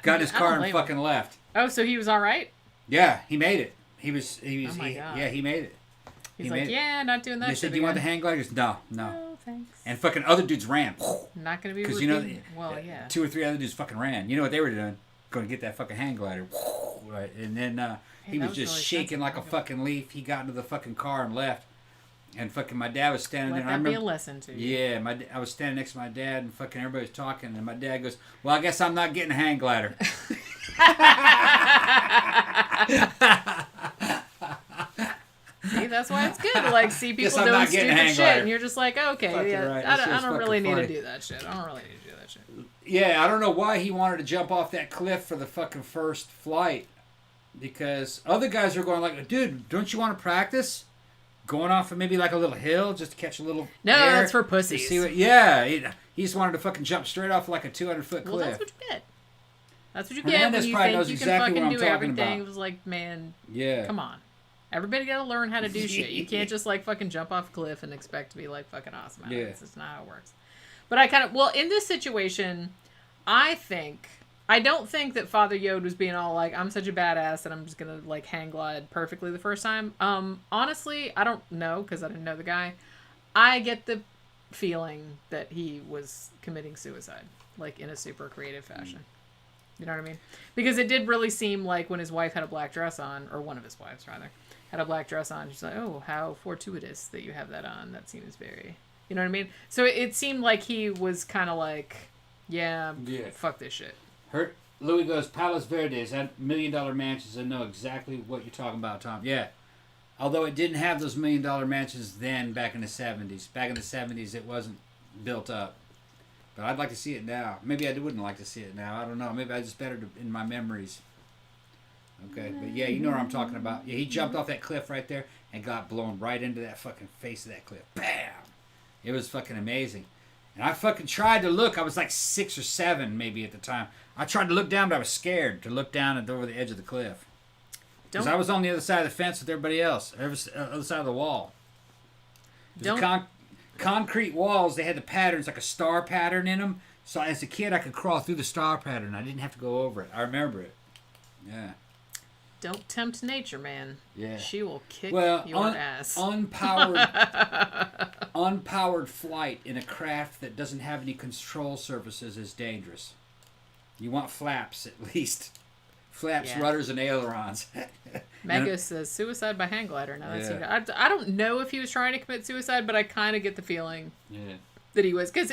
Got in his car and fucking left. Oh, so he was all right? Yeah, he made it. He was. Oh my God. Yeah, he made it. He's like, yeah, not doing that They shit said, do you want the hang glider? He goes, no. No, thanks. And fucking other dudes ran. Not going to be because you know, well, yeah. 2 or 3 other dudes fucking ran. You know what they were doing? Going to get that fucking hang glider. Right, and then he was just really shaking like a fucking leaf. He got into the fucking car and left. And fucking my dad was standing there. Let that be a lesson to you. Yeah, I was standing next to my dad, and fucking everybody was talking, and my dad goes, "Well, I guess I'm not getting a hang glider." See, that's why it's good to like see people doing stupid shit, and you're just like, okay, yeah, right. I don't really need to do that shit. Yeah, I don't know why he wanted to jump off that cliff for the fucking first flight, because other guys are going like, "Dude, don't you want to practice going off of maybe like a little hill just to catch a little No, air that's for pussies." He just wanted to fucking jump straight off like a 200-foot cliff. Well, that's what you get. That's what you get when you think you can fucking do everything. It was like, man, come on. Everybody got to learn how to do shit. You can't just like fucking jump off a cliff and expect to be like fucking awesome at it. It's just not how it works. But in this situation, I don't think that Father Yod was being all like, I'm such a badass and I'm just going to like hang glide perfectly the first time. Honestly, I don't know because I didn't know the guy. I get the feeling that he was committing suicide, like in a super creative fashion. You know what I mean? Because it did really seem like when his wife had a black dress on, or one of his wives rather, had a black dress on, she's like, oh, how fortuitous that you have that on. That seems very, you know what I mean? So it seemed like he was kind of like, yeah, fuck this shit. Louis goes, Palos Verdes, that $1 million mansions. I know exactly what you're talking about, Tom. Yeah. Although it didn't have those $1 million mansions then back in the 70s. Back in the 70s, it wasn't built up. But I'd like to see it now. Maybe I wouldn't like to see it now. I don't know. Maybe I just better in my memories. Okay, but yeah, you know what I'm talking about. Yeah, he jumped off that cliff right there and got blown right into that fucking face of that cliff. Bam! It was fucking amazing. And I fucking tried to look. I was like 6 or 7 maybe at the time. I tried to look down, but I was scared to look down and over the edge of the cliff. Because I was on the other side of the fence with everybody else. Other side of the wall. Concrete walls, they had the patterns, like a star pattern in them. So as a kid, I could crawl through the star pattern. I didn't have to go over it. I remember it. Yeah. Don't tempt nature, man. Yeah. She will kick your ass. Unpowered flight in a craft that doesn't have any control surfaces is dangerous. You want flaps, at least. Flaps, rudders, and ailerons. Mega says suicide by hang glider. Now that's I don't know if he was trying to commit suicide, but I kind of get the feeling that he was. Because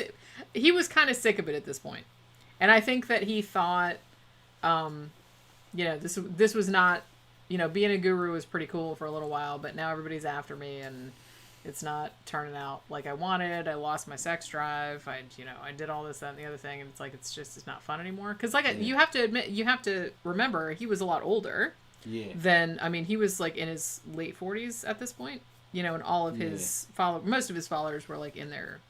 he was kind of sick of it at this point. And I think that he thought... this was not, being a guru was pretty cool for a little while, but now everybody's after me and it's not turning out like I wanted. I lost my sex drive. I did all this, that, and the other thing. And it's like, it's not fun anymore. Cause you have to remember he was a lot older than, he was like in his late 40s at this point, and all of his most of his followers were like in their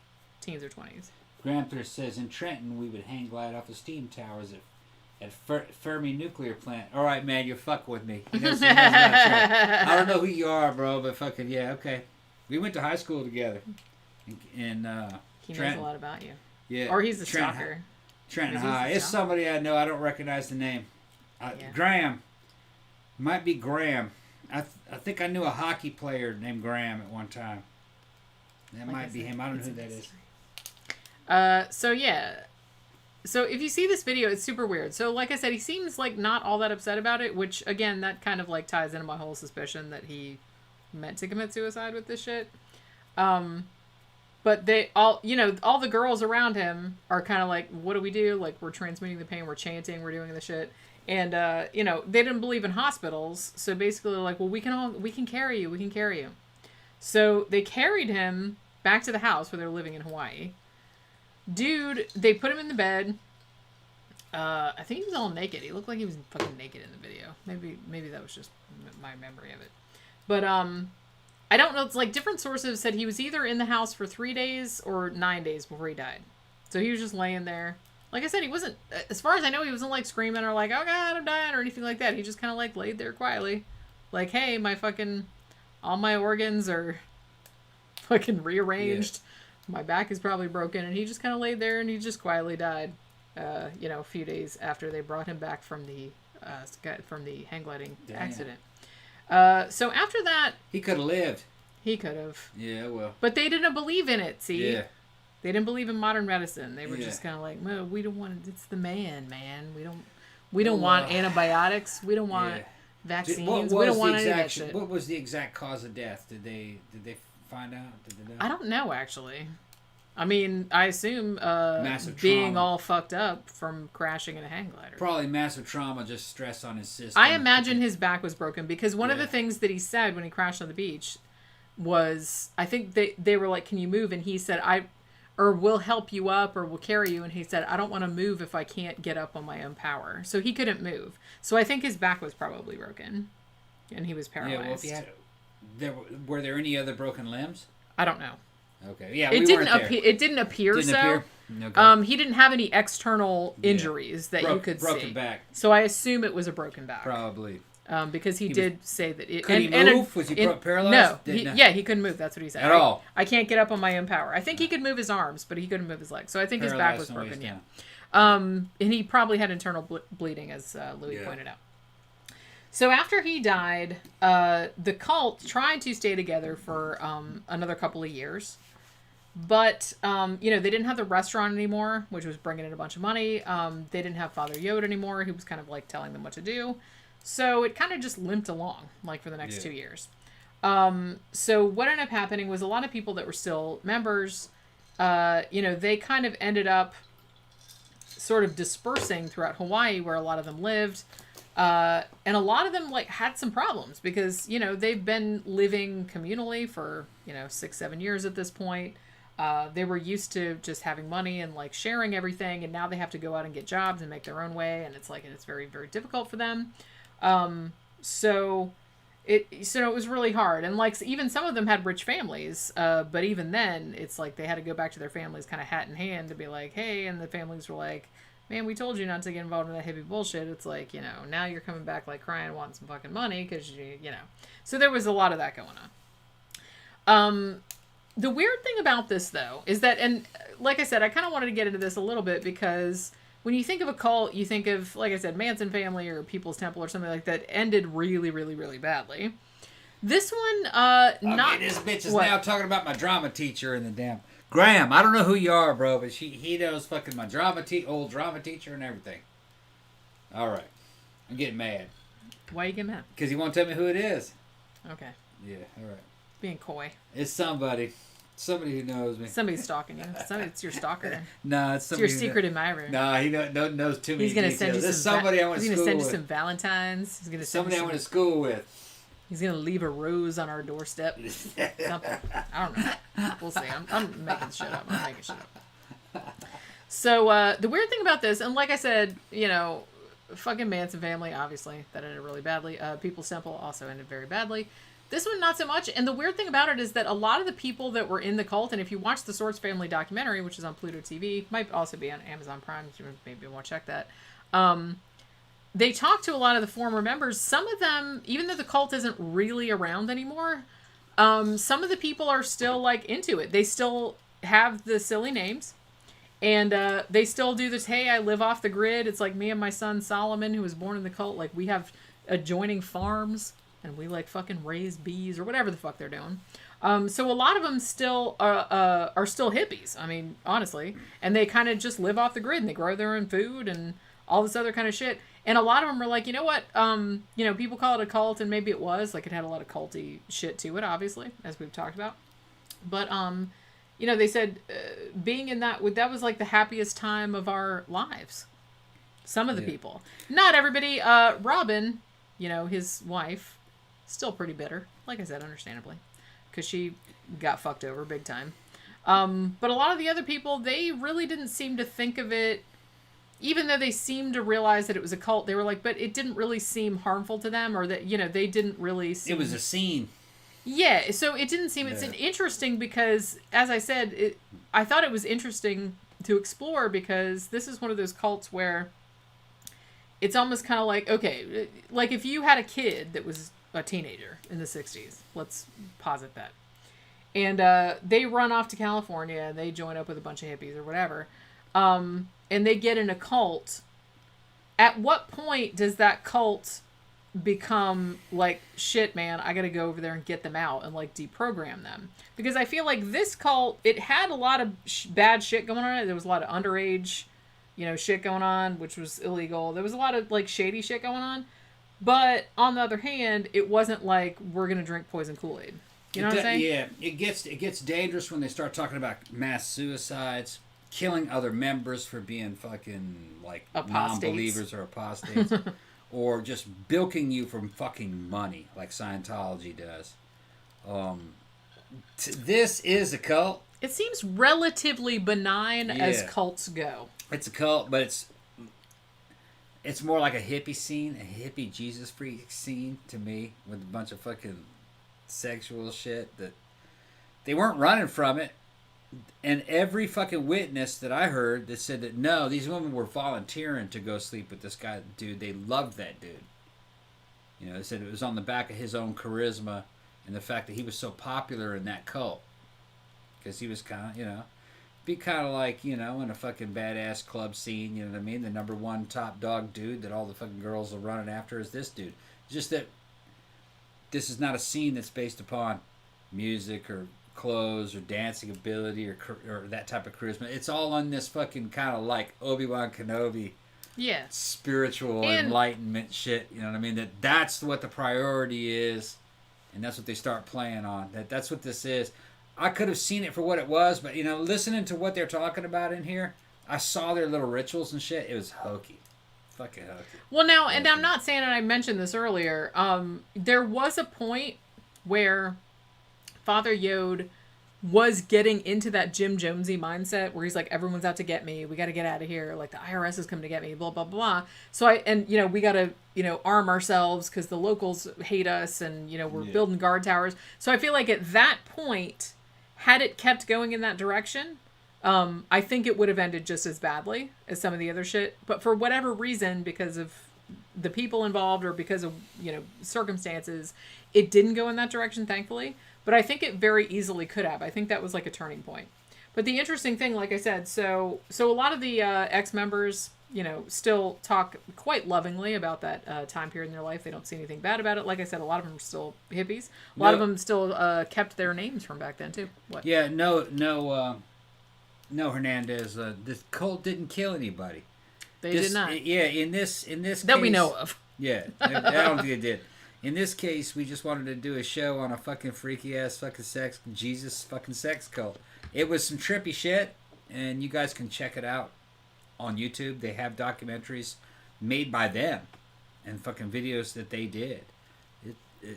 teens or 20s. Grandpa says in Trenton, we would hang glide off the steam towers at Fermi Nuclear Plant. All right, man, you're fucking with me. He knows I don't know who you are, bro, but fucking, yeah, okay. We went to high school together. In he Trenton. knows a lot about you. Yeah. Or he's a stalker. Trenton High. It's somebody I know. I don't recognize the name. Graham. Might be Graham. I think I knew a hockey player named Graham at one time. That might be him. I don't know who that is. So if you see this video, it's super weird. So like I said, he seems like not all that upset about it, which again, that kind of like ties into my whole suspicion that he meant to commit suicide with this shit. But they all the girls around him are kind of like, what do we do? Like, we're transmitting the pain, we're chanting, we're doing the shit. And, they didn't believe in hospitals. So basically like, well, we can carry you. So they carried him back to the house where they were living in Hawaii. Dude, they put him in the bed. I think he was all naked. He looked like he was fucking naked in the video. Maybe that was just my memory of it. But I don't know. It's like different sources said he was either in the house for 3 days or 9 days before he died. So he was just laying there. Like I said, he wasn't, as far as I know, he wasn't like screaming or like, oh God, I'm dying or anything like that. He just kind of like laid there quietly. Like, hey, all my organs are fucking rearranged. Yeah. My back is probably broken. And he just kind of laid there and he just quietly died. A few days after they brought him back from the hang gliding accident. So after that, he could have lived. He could have. Yeah, well. But they didn't believe in it. See. Yeah. They didn't believe in modern medicine. They were just kind of like, no, we don't want. It's the man. We don't want antibiotics. We don't want vaccines. We don't want any of that shit. What was the exact cause of death? Did they find out? Did they know? I don't know actually. I mean, I assume massive being trauma. all fucked up from crashing in a hang glider. Probably massive trauma, just stress on his system. I imagine his back was broken because one of the things that he said when he crashed on the beach was, I think they were like, can you move? And he said, we'll help you up or we'll carry you. And he said, I don't want to move if I can't get up on my own power. So he couldn't move. So I think his back was probably broken and he was paralyzed. Yeah, well, were there any other broken limbs? I don't know. Okay. Yeah, it didn't appear so. Okay. He didn't have any external injuries that you could see. Broken back. So I assume it was a broken back. Probably. Because he did say that it. Could he move? Was he paralyzed? No. He couldn't move. That's what he said. At all. I can't get up on my own power. I think he could move his arms, but he couldn't move his legs. So I think his back was broken. Yeah. And he probably had internal bleeding, as Louis pointed out. So after he died, the cult tried to stay together for another couple of years. But, they didn't have the restaurant anymore, which was bringing in a bunch of money. They didn't have Father Yod anymore, who was kind of like telling them what to do. So it kind of just limped along, like for the next 2 years. So what ended up happening was a lot of people that were still members, they kind of ended up sort of dispersing throughout Hawaii where a lot of them lived. And a lot of them had some problems because, they've been living communally for, 6-7 years at this point. They were used to just having money and sharing everything. And now they have to go out and get jobs and make their own way. And it's very, very difficult for them. So it was really hard. And even some of them had rich families. But even then it's they had to go back to their families kind of hat in hand to be like, hey, and the families were like, man, we told you not to get involved in that hippie bullshit. It's now you're coming back crying, wanting some fucking money because So there was a lot of that going on. The weird thing about this, though, is that, and like I said, I kind of wanted to get into this a little bit because when you think of a cult, you think of, like I said, Manson Family or People's Temple or something like that ended really, really, really badly. This one, this bitch is now talking about my drama teacher and the damn... Graham, I don't know who you are, bro, but he knows fucking my old drama teacher and everything. All right. I'm getting mad. Why are you getting mad? Because he won't tell me who it is. Okay. Yeah, all right. Being coy. It's somebody. Somebody who knows me. Somebody's stalking you. It's your stalker. No, it's somebody. It's your secret admirer. No, he knows too many He's gonna details. send you There's some. Somebody I went to school with. He's gonna send you some Valentines. He's gonna somebody I went to school with. He's gonna leave a rose on our doorstep. Something. I don't know. We'll see. I'm making shit up. So the weird thing about this, and like I said, fucking Manson Family, obviously that ended really badly. People's Temple also ended very badly. This one, not so much. And the weird thing about it is that a lot of the people that were in the cult, and if you watch the Swords Family documentary, which is on Pluto TV, might also be on Amazon Prime, if you maybe want to check that. They talk to a lot of the former members. Some of them, even though the cult isn't really around anymore, some of the people are still into it. They still have the silly names. And they still do this, hey, I live off the grid. It's like me and my son Solomon, who was born in the cult. We have adjoining farms. And we fucking raise bees or whatever the fuck they're doing. So a lot of them still are still hippies. I mean, honestly. And they kind of just live off the grid and they grow their own food and all this other kind of shit. And a lot of them are like, you know what? People call it a cult and maybe it was. It had a lot of culty shit to it, obviously, as we've talked about. But, they said being in that was the happiest time of our lives. Some of the people. Not everybody. Robin, his wife... Still pretty bitter, like I said, understandably. because she got fucked over big time. But a lot of the other people, they really didn't seem to think of it, even though they seemed to realize that it was a cult. They were like, but it didn't really seem harmful to them, or that, they didn't really seem... It was a scene. Yeah, so it didn't seem... It's interesting because, as I said, I thought it was interesting to explore because this is one of those cults where it's almost kind of like, okay, like if you had a kid that was a teenager in the 60s, let's posit that, and they run off to California and they join up with a bunch of hippies or whatever, and they get in a cult. At what point does that cult become like, shit, man, I gotta go over there and get them out and like deprogram them? Because I feel like this cult, it had a lot of bad shit going on. There was a lot of underage, shit going on, which was illegal. There was a lot of like shady shit going on. But on the other hand, it wasn't like we're gonna drink poison Kool-Aid. You know what I'm saying? Yeah, it gets dangerous when they start talking about mass suicides, killing other members for being fucking like Apostates. Non-believers or apostates, or just bilking you from fucking money like Scientology does. This is a cult. It seems relatively benign as cults go. It's a cult, but it's more like a hippie scene, a hippie Jesus freak scene to me, with a bunch of fucking sexual shit that they weren't running from it. And every fucking witness that I heard that said that no, these women were volunteering to go sleep with this guy, dude. They loved that dude. They said it was on the back of his own charisma and the fact that he was so popular in that cult. Because he was kind of, be kind of like, in a fucking badass club scene, you know what I mean? The number one top dog dude that all the fucking girls are running after is this dude. Just that this is not a scene that's based upon music or clothes or dancing ability or that type of charisma. It's all on this fucking kind of like Obi-Wan Kenobi spiritual enlightenment shit, you know what I mean? That's what the priority is, and that's what they start playing on. That's what this is. I could have seen it for what it was, but listening to what they're talking about in here, I saw their little rituals and shit. It was hokey. Fucking hokey. Well, now, and I'm not saying, and I mentioned this earlier, there was a point where Father Yod was getting into that Jim Jonesy mindset where he's like, everyone's out to get me. We got to get out of here. Like, the IRS is coming to get me, blah, blah, blah. So we got to, arm ourselves because the locals hate us and, we're building guard towers. So I feel like at that point, had it kept going in that direction, I think it would have ended just as badly as some of the other shit. But for whatever reason, because of the people involved or because of, circumstances, it didn't go in that direction, thankfully. But I think it very easily could have. I think that was like a turning point. But the interesting thing, like I said, so a lot of the ex-members, still talk quite lovingly about that time period in their life. They don't see anything bad about it. Like I said, a lot of them are still hippies. A lot of them still kept their names from back then, too. What? Yeah, no, Hernandez. This cult didn't kill anybody. They did not. In this that case, we know of. Yeah, I don't think it did. In this case, we just wanted to do a show on a fucking freaky ass fucking Jesus fucking sex cult. It was some trippy shit, and you guys can check it out on YouTube. They have documentaries made by them and fucking videos that they did. It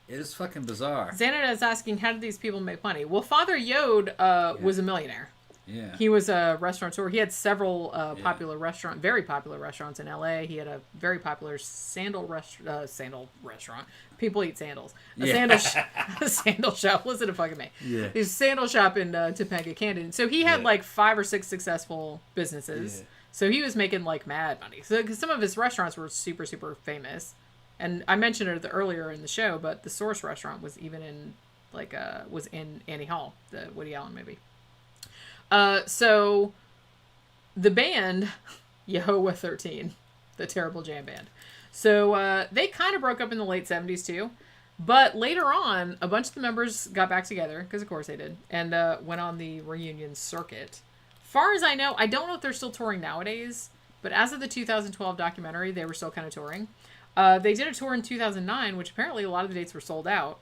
is fucking bizarre. Xanada is asking, how did these people make money? Well, Father Yod was a millionaire. Yeah. He was a restaurateur. He had several very popular restaurants in LA. He had a very popular sandal restaurant. People eat sandals. A sandal shop. Listen to fucking me. Yeah. His sandal shop in Topanga Canyon. So he had like 5 or 6 successful businesses. Yeah. So he was making like mad money. So because some of his restaurants were super, super famous. And I mentioned it earlier in the show, but the Source restaurant was even in was in Annie Hall, the Woody Allen movie. So the band Yehovah 13, the terrible jam band. So they kind of broke up in the late 70s too. But later on, a bunch of the members got back together, because of course they did, and went on the reunion circuit. Far as I know, I don't know if they're still touring nowadays, but as of the 2012 documentary, they were still kind of touring. They did a tour in 2009, which apparently a lot of the dates were sold out,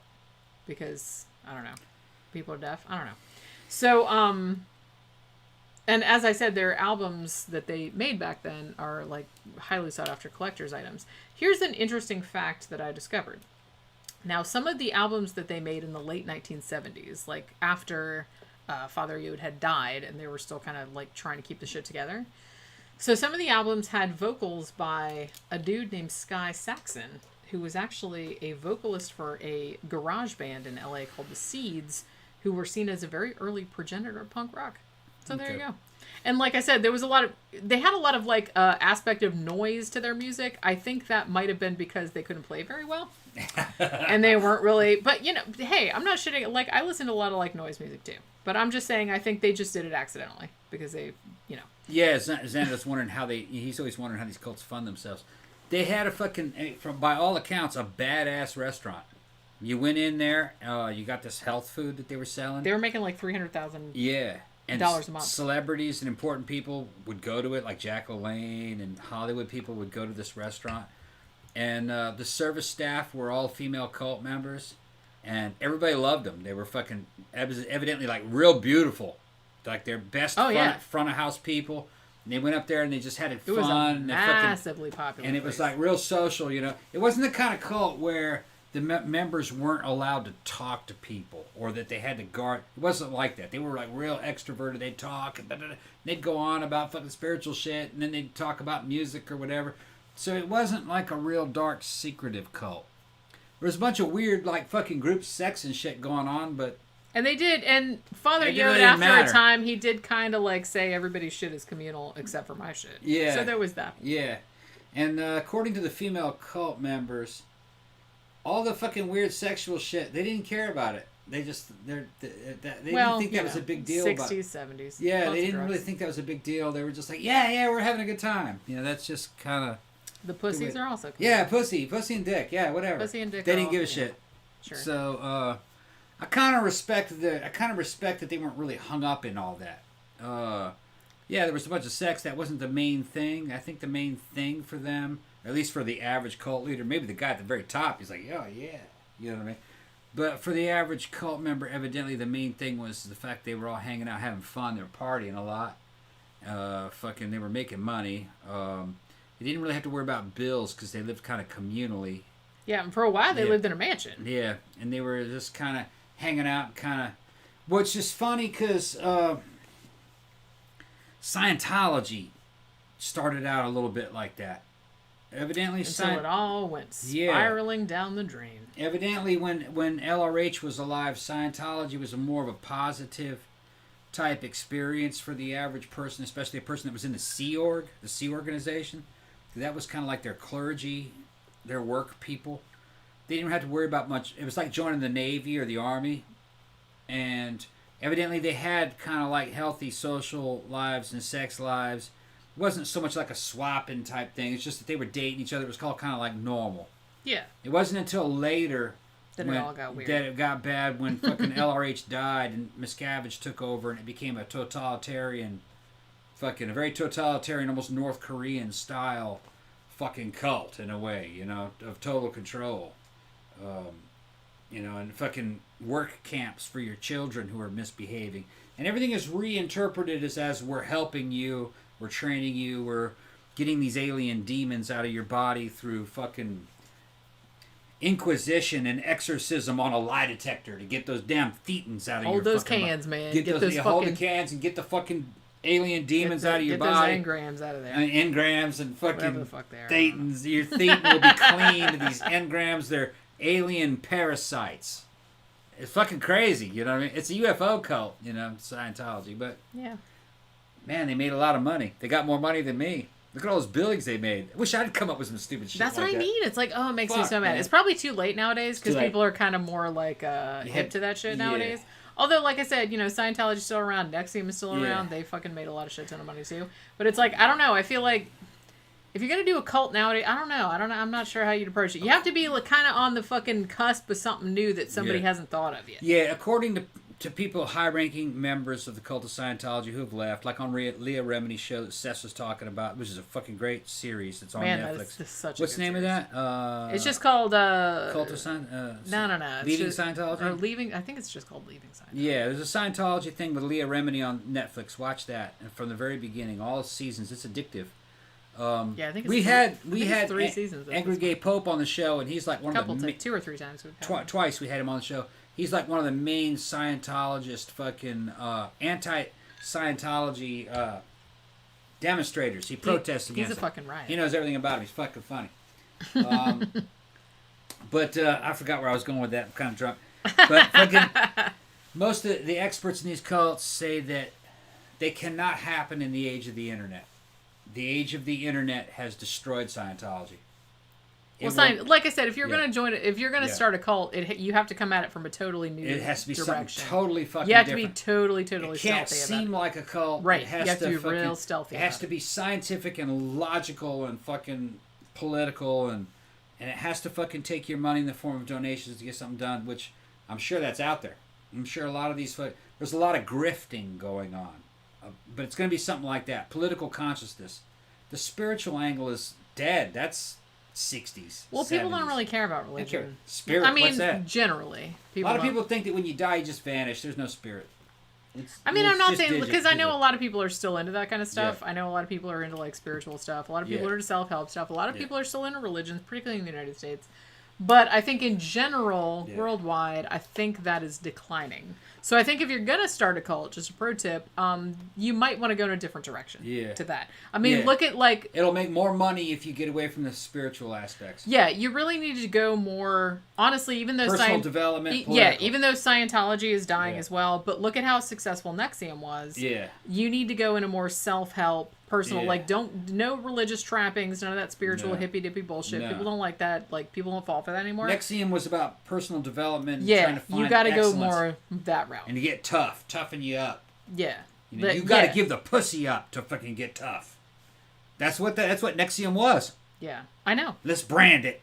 because, I don't know, people are deaf. I don't know. So, and as I said, their albums that they made back then are like highly sought after collector's items. Here's an interesting fact that I discovered. Now, some of the albums that they made in the late 1970s, like after Father Yod had died, and they were still kind of like trying to keep the shit together. So some of the albums had vocals by a dude named Sky Saxon, who was actually a vocalist for a garage band in LA called The Seeds, who were seen as a very early progenitor of punk rock. So there you go. And like I said, there was they had a lot of like aspect of noise to their music. I think that might have been because they couldn't play very well. And they weren't really, but you know, hey, I'm not shitting. Like, I listen to a lot of like noise music too, but I'm just saying, I think they just did it accidentally because they, you know. Yeah, Xander's wondering he's always wondering how these cults fund themselves. They had a fucking, by all accounts, a badass restaurant. You went in there, you got this health food that they were selling. They were making like $300,000. Yeah. And dollars a month. Celebrities and important people would go to it, like Jack LaLanne and Hollywood people would go to this restaurant. And the service staff were all female cult members, and everybody loved them. They were fucking evidently like real beautiful, like their best front of house people. And they went up there and they just had it fun. Was and massively popular. And it was like real social, you know. It wasn't the kind of cult where the members weren't allowed to talk to people or that they had to guard. It wasn't like that. They were like real extroverted. They'd talk and they'd go on about fucking spiritual shit, and then they'd talk about music or whatever. So it wasn't like a real dark, secretive cult. There was a bunch of weird, like, fucking group sex and shit going on, but... And they did, and Father Yod, really after matter. a time, he did kind of, like, say everybody's shit is communal except for my shit. Yeah. So there was that. Yeah. And according to the female cult members, all the fucking weird sexual shit, they didn't care about it. They just, they didn't think that was a big deal. 60s, 70s. Yeah, they didn't really think that was a big deal. They were just like, yeah, we're having a good time. You know, that's just kind of... The pussies are also cool. Yeah, pussy and dick, yeah, whatever. Pussy and dick. They didn't give a shit. Sure. So I kind of respect that they weren't really hung up in all that. Yeah, there was a bunch of sex. That wasn't the main thing. I think the main thing for them, at least for the average cult leader, maybe the guy at the very top, he's like, oh yeah, you know what I mean. But for the average cult member, evidently the main thing was the fact they were all hanging out, having fun. They were partying a lot. They were making money. They didn't really have to worry about bills because they lived kind of communally. Yeah, and for a while they lived in a mansion. Yeah, and they were just kind of hanging out, Which is funny because Scientology started out a little bit like that. Evidently, Until it all went spiraling down the drain. Evidently, when LRH was alive, Scientology was more of a positive type experience for the average person, especially a person that was in the Sea organization. That was kind of like their clergy, their work people. They didn't have to worry about much. It was like joining the Navy or the Army. And evidently they had kind of like healthy social lives and sex lives. It wasn't so much like a swapping type thing. It's just that they were dating each other. It was called kind of like normal. Yeah. It wasn't until later that it all got weird. That it got bad when fucking LRH died and Miscavige took over and it became a very totalitarian, almost North Korean style fucking cult in a way, you know, of total control. You know, and fucking work camps for your children who are misbehaving. And everything is reinterpreted as we're helping you, we're training you, we're getting these alien demons out of your body through fucking inquisition and exorcism on a lie detector to get those damn thetans out of hold your those fucking cans, man. Get those hold the cans and get the fucking alien demons out of your body. Get those engrams out of there. Engrams and fucking whatever the fuck they are. thetans. Your thetan will be cleaned. These engrams, they're alien parasites. It's fucking crazy, you know what I mean? It's a UFO cult, you know, Scientology. But, yeah, man, they made a lot of money. They got more money than me. Look at all those billings they made. I wish I'd come up with some stupid shit That's like what I that. mean. It's like, oh, it makes me Fuck, so mad. man. It's probably too late nowadays because Too late. people are kind of more like hip to that shit nowadays. Although, like I said, you know, Scientology's still around. Nexium is still around. They fucking made a lot of shit ton of money too. But it's like, I don't know. I feel like if you're gonna do a cult nowadays, I don't know. I'm not sure how you'd approach it. You have to be like, kind of on the fucking cusp of something new that somebody hasn't thought of yet. Yeah, according to people, high-ranking members of the cult of Scientology who have left, like on Leah Remini's show that Seth was talking about, which is a fucking great series that's on Netflix. That's such What's a the name series. of that? It's just called Cult of Scientology. No. Leaving Scientology. Or Leaving. I think it's just called Leaving Scientology. Yeah, there's a Scientology thing with Leah Remini on Netflix. Watch that, and from the very beginning, all the seasons. It's addictive. Yeah, I think we had 3 seasons. Angry Gay Pope on the show, and he's like one of the 2 or 3 times. Twice we had him on the show. He's like one of the main Scientologist fucking anti-Scientology demonstrators. He protests against He's a fucking riot. He knows everything about him. He's fucking funny. But I forgot where I was going with that. I'm kind of drunk. But fucking most of the experts in these cults say that they cannot happen in the age of the internet. The age of the internet has destroyed Scientology. Like I said, if you're going to join it, if you're going to start a cult, you have to come at it from a totally new direction. It has to be something totally fucking different. You have to be totally It can't stealthy seem like a cult. Right. It has you have to be real stealthy. It has to be scientific and logical and fucking political, and it has to fucking take your money in the form of donations to get something done, which I'm sure that's out there. I'm sure a lot of these... There's a lot of grifting going on. But it's going to be something like that. Political consciousness. The spiritual angle is dead. That's 60s. Well, 70s. people don't really care about religion. Spirit, I mean, what's that? generally. A lot of people think that when you die, you just vanish. There's no spirit. I'm not saying... Because I know a lot of people are still into that kind of stuff. Yeah. I know a lot of people are into, like, spiritual stuff. A lot of people are into self-help stuff. A lot of people are still into religions, particularly in the United States. But I think in general, worldwide, I think that is declining. So I think if you're going to start a cult, just a pro tip, you might want to go in a different direction to that. I mean, look at like... It'll make more money if you get away from the spiritual aspects. Yeah, you really need to go more... Honestly, even though... Personal development, political. Yeah, even though Scientology is dying as well, but look at how successful NXIVM was. Yeah. You need to go into more self-help, personal... Like, no religious trappings, none of that spiritual hippy-dippy bullshit. No. People don't like that. Like, people don't fall for that anymore. NXIVM was about personal development and trying to find you got to go excellence. more that route. And you get tough. Toughen you up. Yeah. You got to give the pussy up to fucking get tough. That's what NXIVM was. Yeah. I know. Let's brand it.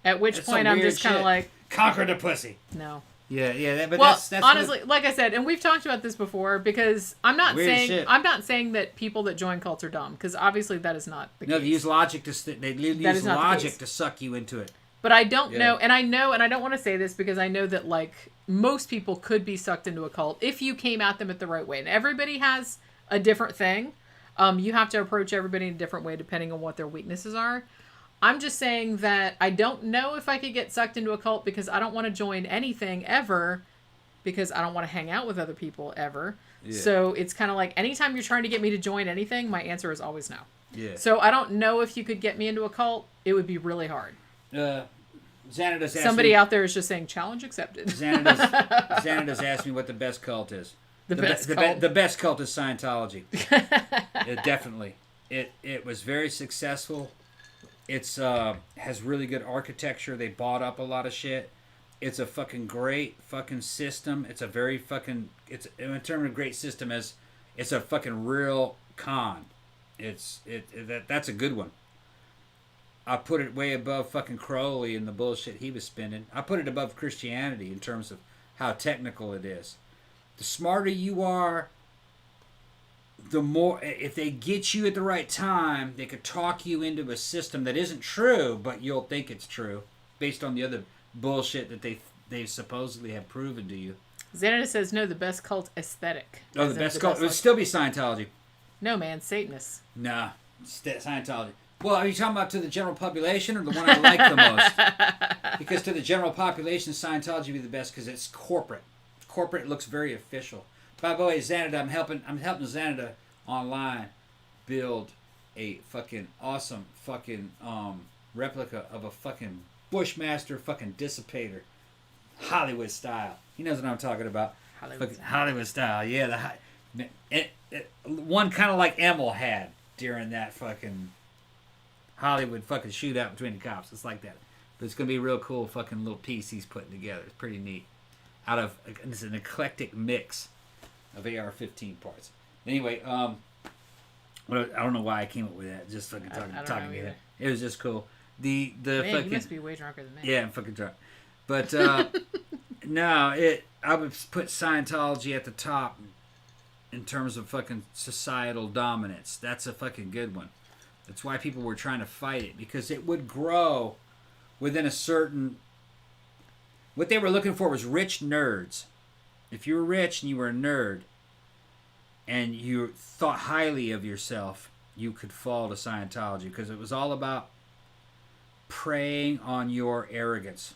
At which point I'm just kind of like... Conquer the pussy. No. Yeah. But well, that's honestly, like I said, and we've talked about this before, because I'm not saying that people that join cults are dumb, because obviously that is not the case. No, they use logic to suck you into it. But I don't know, and I don't want to say this because I know that like most people could be sucked into a cult if you came at them at the right way. And everybody has a different thing. You have to approach everybody in a different way depending on what their weaknesses are. I'm just saying that I don't know if I could get sucked into a cult because I don't want to join anything ever, because I don't want to hang out with other people ever. Yeah. So it's kind of like anytime you're trying to get me to join anything, my answer is always no. Yeah. So I don't know if you could get me into a cult. It would be really hard. Somebody out there is just saying challenge accepted. Xana's asked me what the best cult is. The best cult is Scientology. Definitely. It was very successful. It's has really good architecture. They bought up a lot of shit. It's a fucking great fucking system. It's a very fucking... It's in terms of great system, as it's a fucking real con. That's a good one. I put it way above fucking Crowley and the bullshit he was spinning. I put it above Christianity in terms of how technical it is. The smarter you are, the more... If they get you at the right time, they could talk you into a system that isn't true, but you'll think it's true based on the other bullshit that they supposedly have proven to you. Xanada says, no, the best cult aesthetic. Oh, the best cult. It would still be Scientology. No, man, Satanists. Nah, Scientology. Well, are you talking about to the general population or the one I like the most? Because to the general population, Scientology would be the best because it's corporate. Corporate looks very official. By the way, Xanada, I'm helping Xanada online build a fucking awesome fucking replica of a fucking Bushmaster fucking dissipator. Hollywood style. He knows what I'm talking about. Hollywood style. Yeah, one kind of like Emil had during that fucking Hollywood fucking shootout between the cops. It's like that. But it's going to be a real cool fucking little piece he's putting together. It's pretty neat. It's an eclectic mix of AR-15 parts. Anyway, I don't know why I came up with that. Just fucking talking to you. It was just cool. Man, fucking, you must be way drunker than me. Yeah, I'm fucking drunk. But no, I would put Scientology at the top in terms of fucking societal dominance. That's a fucking good one. That's why people were trying to fight it, because it would grow within a certain... What they were looking for was rich nerds. If you were rich and you were a nerd and you thought highly of yourself you could fall to Scientology, because it was all about preying on your arrogance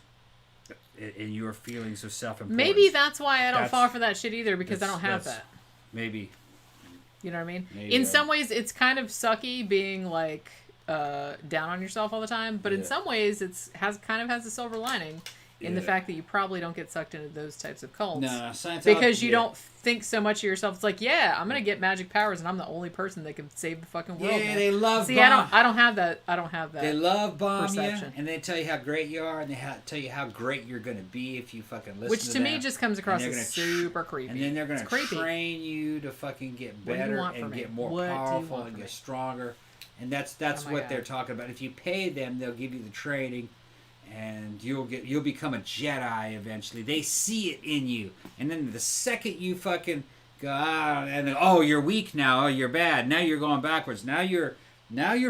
and your feelings of self-importance. Maybe that's why I don't fall for that shit either, because I don't have that. Maybe. You know what I mean? Maybe in some ways, it's kind of sucky being like down on yourself all the time, but in some ways, has a silver lining in the fact that you probably don't get sucked into those types of cults. No, Scientology, because you don't think so much of yourself. It's like, I'm gonna get magic powers, and I'm the only person that can save the fucking world. Yeah, they love. See, I don't have that. I don't have that. They love bomb perception. you, and they tell you how great you are, and they tell you how great you're gonna be if you fucking listen. Which to to them. me just comes across as super creepy. And then they're gonna train you to fucking get better and get more powerful and get stronger. And that's what they're talking about. If you pay them, they'll give you the training, and you'll become a Jedi eventually. They see it in you, and then the second you fucking go, and then, you're weak now. Oh, you're bad. Now you're going backwards. Now you're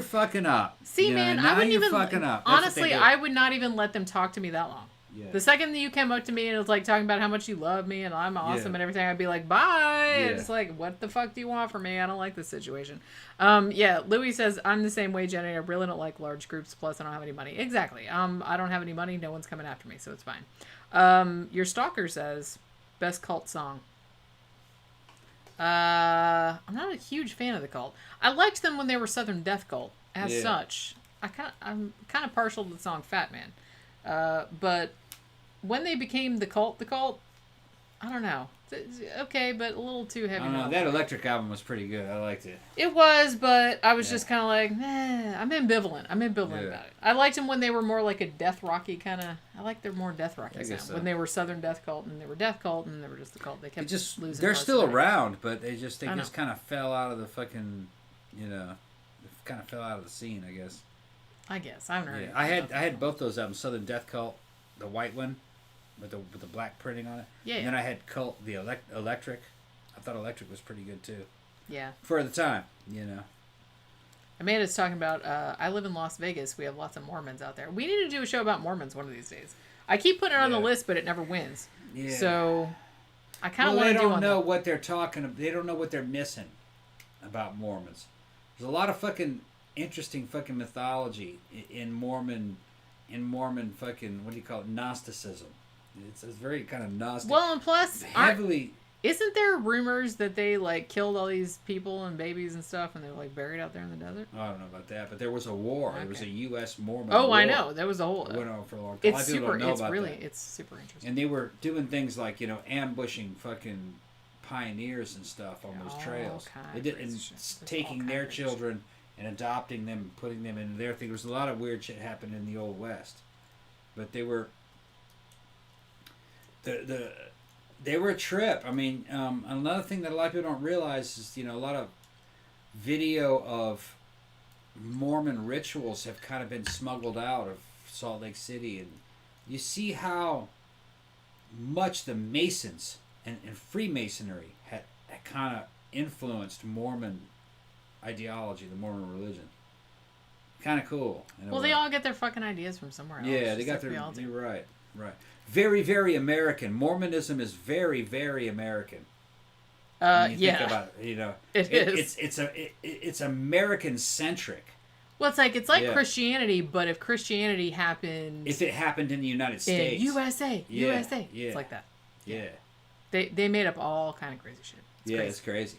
fucking up. See, man, I wouldn't even. Fucking up. Honestly, I would not even let them talk to me that long. Yeah. The second that you came up to me and was like talking about how much you love me and I'm awesome and everything, I'd be like, bye. Yeah. It's like, what the fuck do you want from me? I don't like this situation. Louis says, I'm the same way, Jenny. I really don't like large groups. Plus, I don't have any money. Exactly. I don't have any money. No one's coming after me, so it's fine. Your stalker says, best cult song. I'm not a huge fan of the cult. I liked them when they were Southern Death Cult. As such, I'm kind of partial to the song Fat Man. But when they became the cult, I don't know. Okay, but a little too heavy. I don't know. That Electric album was pretty good. I liked it. It was, but I was just kind of like, I'm ambivalent. about it. I liked them when they were more like a death rocky kind of. I like their more death rocky sound. So. When they were Southern Death Cult and they were Death Cult and they were just the cult. They kept losing. They're still around, but they just kind of fell out of the fucking, kind of fell out of the scene, I guess. I haven't heard. Yeah. I had both those albums, Southern Death Cult, the white one, with the black printing on it. Yeah. And then I had Cult, the Electric. I thought Electric was pretty good too. Yeah. For the time, Amanda's talking about. I live in Las Vegas. We have lots of Mormons out there. We need to do a show about Mormons one of these days. I keep putting it on the list, but it never wins. Yeah. So I kind of want to do one. They don't know what they're talking about. They don't know what they're missing about Mormons. There's a lot of fucking interesting fucking mythology in Mormon fucking, what do you call it, Gnosticism. It's very kind of Gnostic. Well, and plus, heavily. Isn't there rumors that they like killed all these people and babies and stuff, and they're like buried out there in the desert? I don't know about that, but there was a war. Okay. There was a U.S. Mormon. Oh, war. I know. There was a whole. It went on for a long time. It's super. It's super interesting. And they were doing things like ambushing fucking pioneers and stuff on those trails. They did, and taking their children and adopting them, and putting them in their thing. There was a lot of weird shit happened in the Old West, but they were they were a trip. I mean, another thing that a lot of people don't realize is a lot of video of Mormon rituals have kind of been smuggled out of Salt Lake City, and you see how much the Masons and Freemasonry had kind of influenced Mormon ideology, the Mormon religion. Kind of cool. Well, they all get their fucking ideas from somewhere else. Yeah, they got their. You're right. Very, very American. Mormonism is very, very American. Think about it, it is. It's American centric. Well, it's like Christianity, but if Christianity happened, if it happened in the United States, USA, it's like that. Yeah. They made up all kind of crazy shit. It's crazy.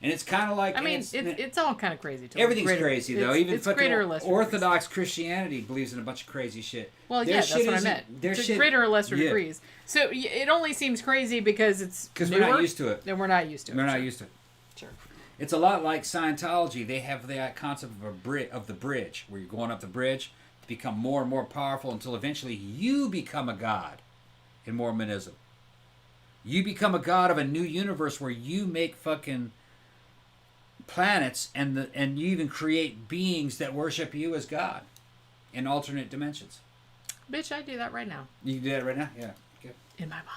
And it's kind of like... it's all kind of crazy. Everything's crazy, though. Even it's greater or lesser Orthodox Christianity believes in a bunch of crazy shit. Well, that's what I meant. There's greater or lesser degrees. So it only seems crazy because it's because we're not used to it. And we're not used to it. We're not used to it. Sure. It's a lot like Scientology. They have that concept of the bridge, where you're going up the bridge to become more and more powerful until eventually you become a god in Mormonism. You become a god of a new universe where you make fucking planets and you even create beings that worship you as God in alternate dimensions. Bitch, I do that right now. You can do that right now? Yeah. Okay. In my mind.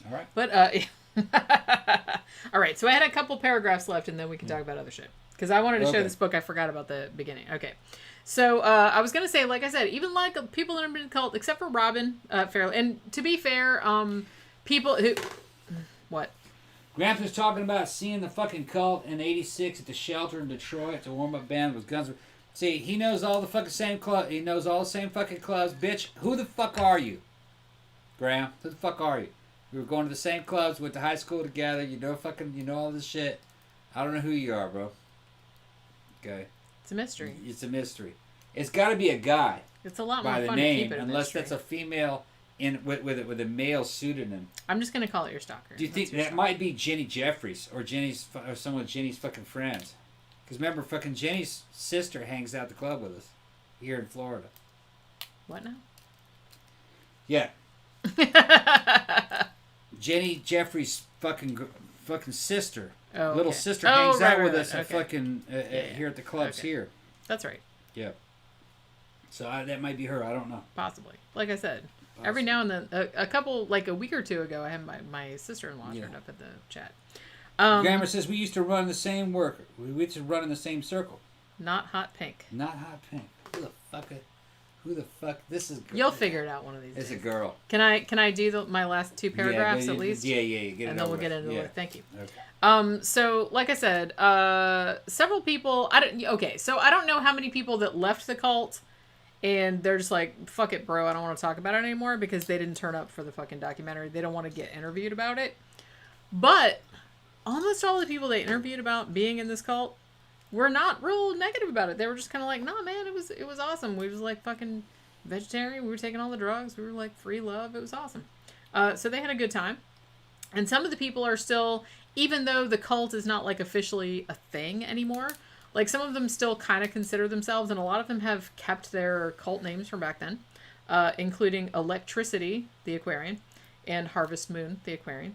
All right. But all right, so I had a couple paragraphs left and then we can talk about other shit. Because I wanted to show this book. I forgot about the beginning. Okay. So I was going to say, like I said, even like people that have been cult, except for Robin, fairly. And to be fair, people who... What? Grandpa's talking about seeing the fucking cult in '86 at the shelter in Detroit. It's a warm-up band with guns. See, he knows all the fucking same clubs. He knows all the same fucking clubs. Bitch, who the fuck are you? Graham, who the fuck are you? We were going to the same clubs, went to high school together. You know all this shit. I don't know who you are, bro. Okay. It's a mystery. It's a mystery. It's got to be a guy. It's a lot more by the fun name, to keep it a unless mystery. that's a female with a male pseudonym. I'm just gonna call it your stalker. Do you think that might be Jenny Jeffries or some of Jenny's fucking friends? Because remember, fucking Jenny's sister hangs out the club with us here in Florida. What now? Yeah. Jenny Jeffries' fucking sister, little sister, hangs out with us at fucking here at the clubs here. That's right. Yeah. So that might be her. I don't know. Possibly. Like I said, every now and then, a couple, like a week or two ago, I had my sister-in-law turned up at the chat. Grammar says we used to run the same work. We used to run in the same circle. Not hot pink. Not hot pink. Who the fuck? This is. You'll figure it out one of these days. It's a girl. Can I do my last two paragraphs at least? Yeah. Get it and then we'll over get into with. it. Thank you. Okay. So like I said, several people. So I don't know how many people that left the cult, and they're just like, fuck it, bro. I don't want to talk about it anymore because they didn't turn up for the fucking documentary. They don't want to get interviewed about it. But almost all the people they interviewed about being in this cult were not real negative about it. They were just kind of like, nah, man, it was awesome. We was like fucking vegetarian. We were taking all the drugs. We were like free love. It was awesome. So they had a good time. And some of the people are still, even though the cult is not like officially a thing anymore, like some of them still kind of consider themselves, and a lot of them have kept their cult names from back then, including Electricity, the Aquarian, and Harvest Moon, the Aquarian.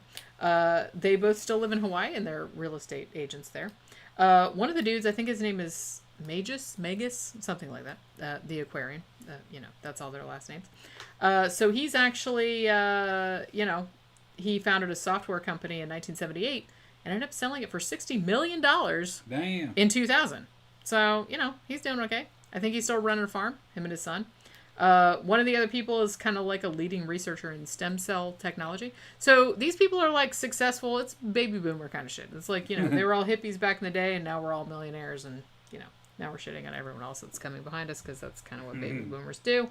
They both still live in Hawaii, and they're real estate agents there. One of the dudes, I think his name is Magus, something like that, the Aquarian. That's all their last names. So he's actually, he founded a software company in 1978 and ended up selling it for $60 million Damn. in 2000. So, he's doing okay. I think he's still running a farm, him and his son. One of the other people is kind of like a leading researcher in stem cell technology. So these people are like successful. It's baby boomer kind of shit. It's like, they were all hippies back in the day and now we're all millionaires and, now we're shitting on everyone else that's coming behind us because that's kind of what baby boomers do.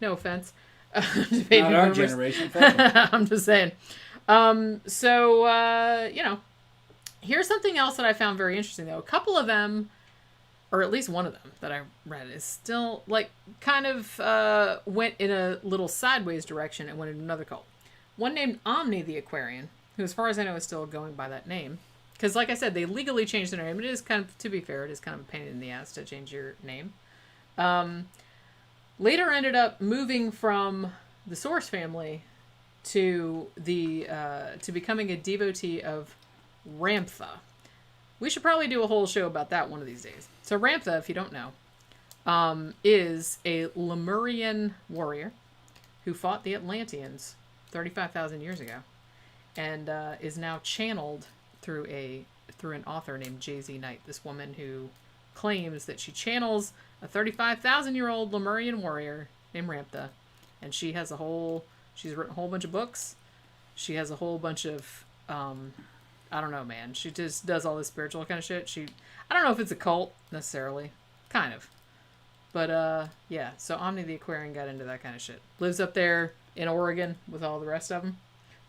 No offense. Baby Not our boomers. generation. I'm just saying. Here's something else that I found very interesting though. A couple of them, or at least one of them that I read, is still like kind of went in a little sideways direction and went in another cult. One named Omni the Aquarian, who as far as I know is still going by that name. Because like I said, they legally changed their name. It is kind of, to be fair, it is kind of a pain in the ass to change your name. Later ended up moving from the Source family to to becoming a devotee of Ramtha. We should probably do a whole show about that one of these days. So Ramtha, if you don't know, is a Lemurian warrior who fought the Atlanteans 35,000 years ago, and is now channeled through an author named Jay-Z Knight. This woman who claims that she channels a 35,000-year-old Lemurian warrior named Ramtha, and she's written a whole bunch of books. She has a whole bunch of I don't know, man. She just does all this spiritual kind of shit. I don't know if it's a cult necessarily. Kind of. But, yeah. So Omni the Aquarian got into that kind of shit. Lives up there in Oregon with all the rest of them.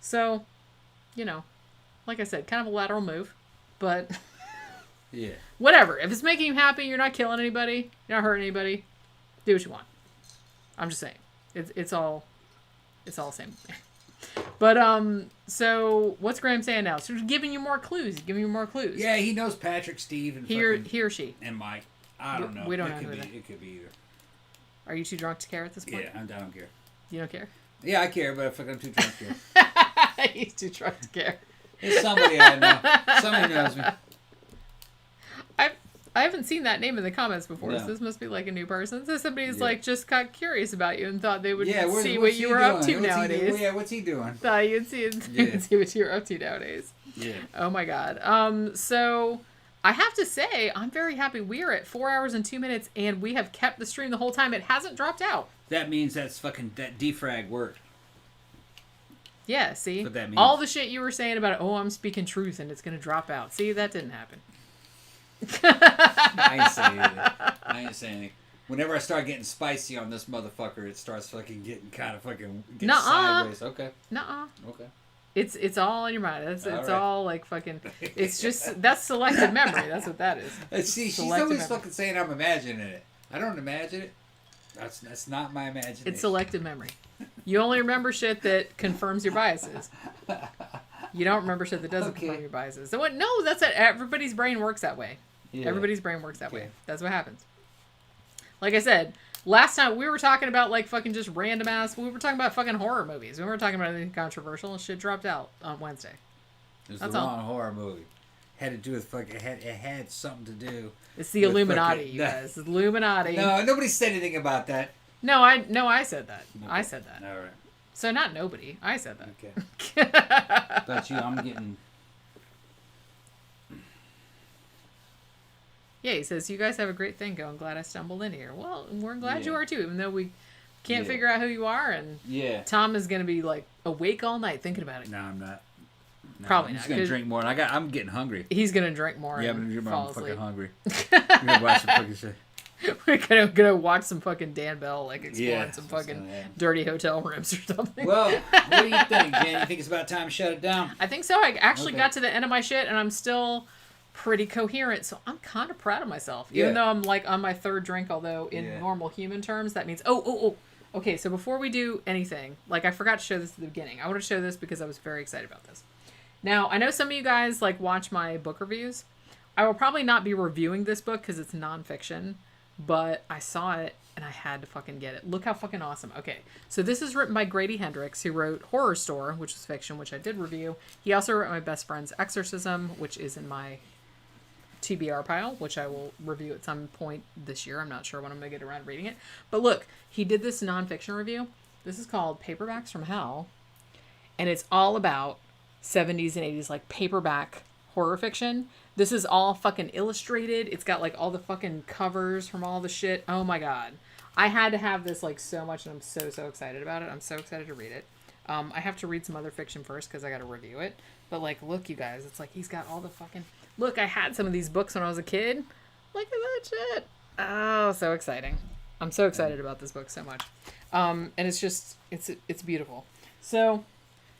So, like I said, kind of a lateral move. But, Yeah. whatever. If it's making you happy, you're not killing anybody, you're not hurting anybody, do what you want. I'm just saying. It's all the same. But, so, what's Graham saying now? So, he's giving you more clues. Yeah, he knows Patrick, Steve, and He or she. and Mike. I don't know. We don't know It who could they are. be. It could be either. Are you too drunk to care at this point? Yeah, I don't care. You don't care? Yeah, I care, but I'm too drunk to care. He's too drunk to care. It's somebody I know. Somebody knows me. I haven't seen that name in the comments before, No. so this must be like a new person. So somebody's Yeah. like just got curious about you and thought they would see what's what you he were up to doing? nowadays. What's he doing? Thought you'd see what you're up to nowadays. Yeah. Oh my god. So I have to say, I'm very happy. We are at 4 hours and 2 minutes, and we have kept the stream the whole time. It hasn't dropped out. That means that defrag worked. Yeah, see? What that means. All the shit you were saying about, I'm speaking truth and it's going to drop out. See, that didn't happen. I ain't saying anything. Whenever I start getting spicy on this motherfucker, it starts fucking getting kind of fucking sideways. Okay. Nuh-uh. Okay. It's all in your mind. It's All right. all like fucking. It's just that's selective memory. That's what that is. See, she's Selective always memory. fucking saying I'm imagining it. I don't imagine it. That's not my imagination. It's selective memory. You only remember shit that confirms your biases. You don't remember shit that doesn't confirm your biases. So what? No, that's it. Everybody's brain works that way. Yeah. Everybody's brain works that way. That's what happens. Like I said, last time we were talking about like fucking just random ass. We were talking about fucking horror movies. We weren't talking about anything controversial. And shit dropped out on Wednesday. It was That's the all. wrong horror movie. Had to do with fucking. It had something to do. It's the with Illuminati, fucking- you guys. It's Illuminati. No, nobody said anything about that. No, I said that. I said that. All right. So not nobody. I said that. Okay. But I'm getting. Yeah, he says, you guys have a great thing going. Glad I stumbled in here. Well, we're glad you Yeah. are too, even though we can't Yeah. figure out who you are. And Yeah. Tom is going to be like awake all night thinking about it. No, I'm not. No, Probably I'm just not, gonna 'cause- drink more, and I'm getting hungry. He's going to drink more Yeah, and fall I'm fucking asleep. hungry. I'm gonna watch some fucking shit. We're gonna watch some fucking Dan Bell, like exploring Yeah, some that's fucking gonna happen. dirty hotel rooms or something. Well, what do you think, Jen? You think it's about time to shut it down? I think so. I actually Okay. got to the end of my shit and I'm still pretty coherent, so I'm kind of proud of myself. Yeah. Even though I'm like on my third drink, although in Yeah. normal human terms, that means okay, so before we do anything, like I forgot to show this at the beginning. I want to show this because I was very excited about this. Now, I know some of you guys like watch my book reviews. I will probably not be reviewing this book because it's nonfiction, but I saw it and I had to fucking get it. Look how fucking awesome. Okay, so this is written by Grady Hendrix, who wrote Horror Store, which is fiction, which I did review. He also wrote My Best Friend's Exorcism, which is in my TBR pile, which I will review at some point this year. I'm not sure when I'm going to get around to reading it. But look, he did this nonfiction review. This is called Paperbacks from Hell. And it's all about 70s and 80s, like paperback horror fiction. This is all fucking illustrated. It's got like all the fucking covers from all the shit. Oh my God. I had to have this like so much and I'm so excited about it. I'm so excited to read it. I have to read some other fiction first because I got to review it. But like, look, you guys, it's like he's got all the fucking... Look, I had some of these books when I was a kid. Look at that shit. Oh, so exciting. I'm so excited about this book so much. And it's just, it's beautiful. So...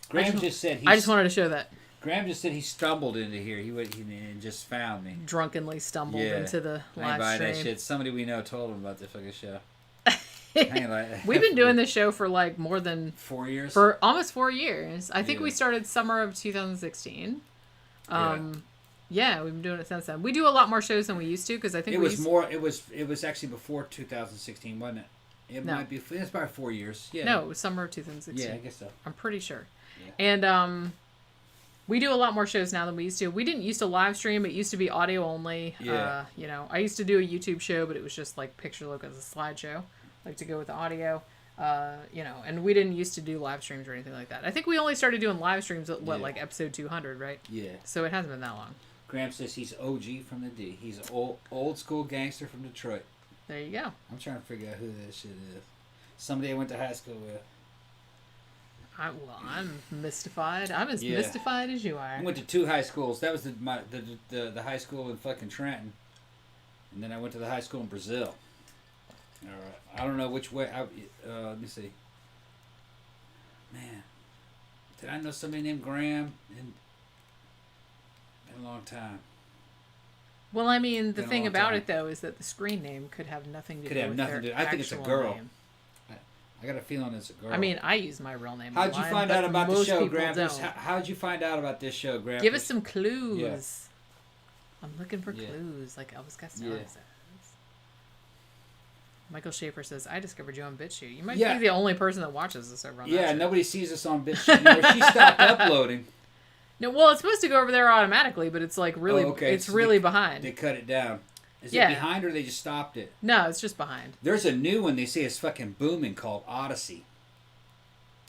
Graham just said I just wanted to show that. Graham just said he stumbled into here. He just found me. Drunkenly stumbled Yeah. into the I ain't live buying that stream. shit. Somebody we know told him about this fucking show. We've been doing this show for like more than 4 years. for almost 4 years. I think Yeah. we started summer of 2016. Yeah, we've been doing it since then. We do a lot more shows than we used to because I think It we was used... more. It was actually before 2016, wasn't it? It No. might be. It's about 4 years. Yeah. No, it was summer of 2016. Yeah, I guess so. I'm pretty sure. Yeah. And we do a lot more shows now than we used to. We didn't used to live stream. It used to be audio only. Yeah. You know, I used to do a YouTube show, but it was just like picture look as a slideshow, like to go with the audio. You know, and we didn't used to do live streams or anything like that. I think we only started doing live streams at like episode 200, right? Yeah. So it hasn't been that long. Graham says he's OG from the D. He's an old school gangster from Detroit. There you go. I'm trying to figure out who that shit is. Somebody I went to high school with. I'm mystified. I'm as Yeah. mystified as you are. I went to 2 high schools. That was the high school in fucking Trenton, and then I went to the high school in Brazil. All right. I don't know which way. Let me see. Man, did I know somebody named Graham? Been a long time. Well, I mean, the Been a thing long about time. it though is that the screen name could have nothing to Could do have with nothing their to do. I think it's a actual girl. name. I got a feeling it's a girl. I mean, I use my real name. how'd you online, find but out about the most show, people Graham? don't. How'd you find out about this show, Graham? Give us some clues. Yeah. I'm looking for Yeah. clues, like Elvis Costello Yeah. says. Michael Schaefer says, I discovered you on BitChute. You might Yeah. be the only person that watches this over on that Yeah, show. nobody sees us on BitChute anymore. She stopped uploading. No, well, it's supposed to go over there automatically, but it's like really, okay, it's so really They behind. cut it down. Is Yeah. it behind or they just stopped it? No, it's just behind. There's a new one they say is fucking booming called Odyssey.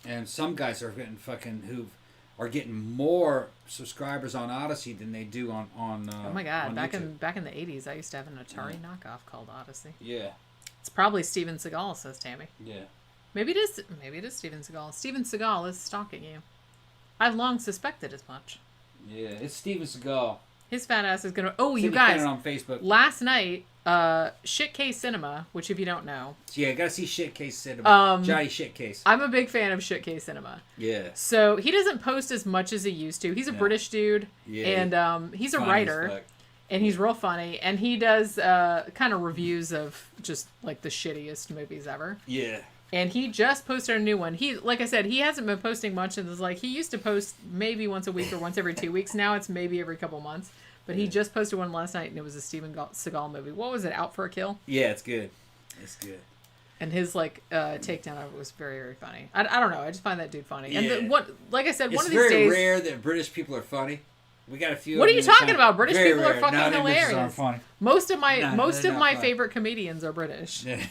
And some guys are getting who are getting more subscribers on Odyssey than they do on Oh my God! on Back YouTube. in the '80s, I used to have an Atari knockoff called Odyssey. Yeah. It's probably Steven Seagal, says Tammy. Yeah. Maybe it is Steven Seagal. Steven Seagal is stalking you. I've long suspected as much. Yeah, it's Steven Seagal. His fat ass is gonna. Oh, It's you guys! independent on Facebook. Last night, Shitcase Cinema, which if you don't know, Yeah, gotta see Shitcase Cinema. Johnny Shitcase. I'm a big fan of Shitcase Cinema. Yeah. So he doesn't post as much as he used to. He's a British dude, Yeah, and he's a Funny as writer, fuck. and he's real funny. And he does kind of reviews of just like the shittiest movies ever. Yeah. And he just posted a new one. He, like I said, he hasn't been posting much. And it's like he used to post maybe once a week or once every 2 weeks. Now it's maybe every couple months. But he just posted one last night, and it was a Steven Seagal movie. What was it? Out for a Kill? Yeah, it's good. It's good. And his takedown of it was very, very funny. I don't know. I just find that dude funny. And Yeah. like I said, It's one of these very days. rare that British people are funny. We got a few. What of are you them in talking China. about? British Very people are rare. fucking No, them bitches hilarious. aren't funny. Most of my No, they're not funny. favorite comedians are British. Yeah.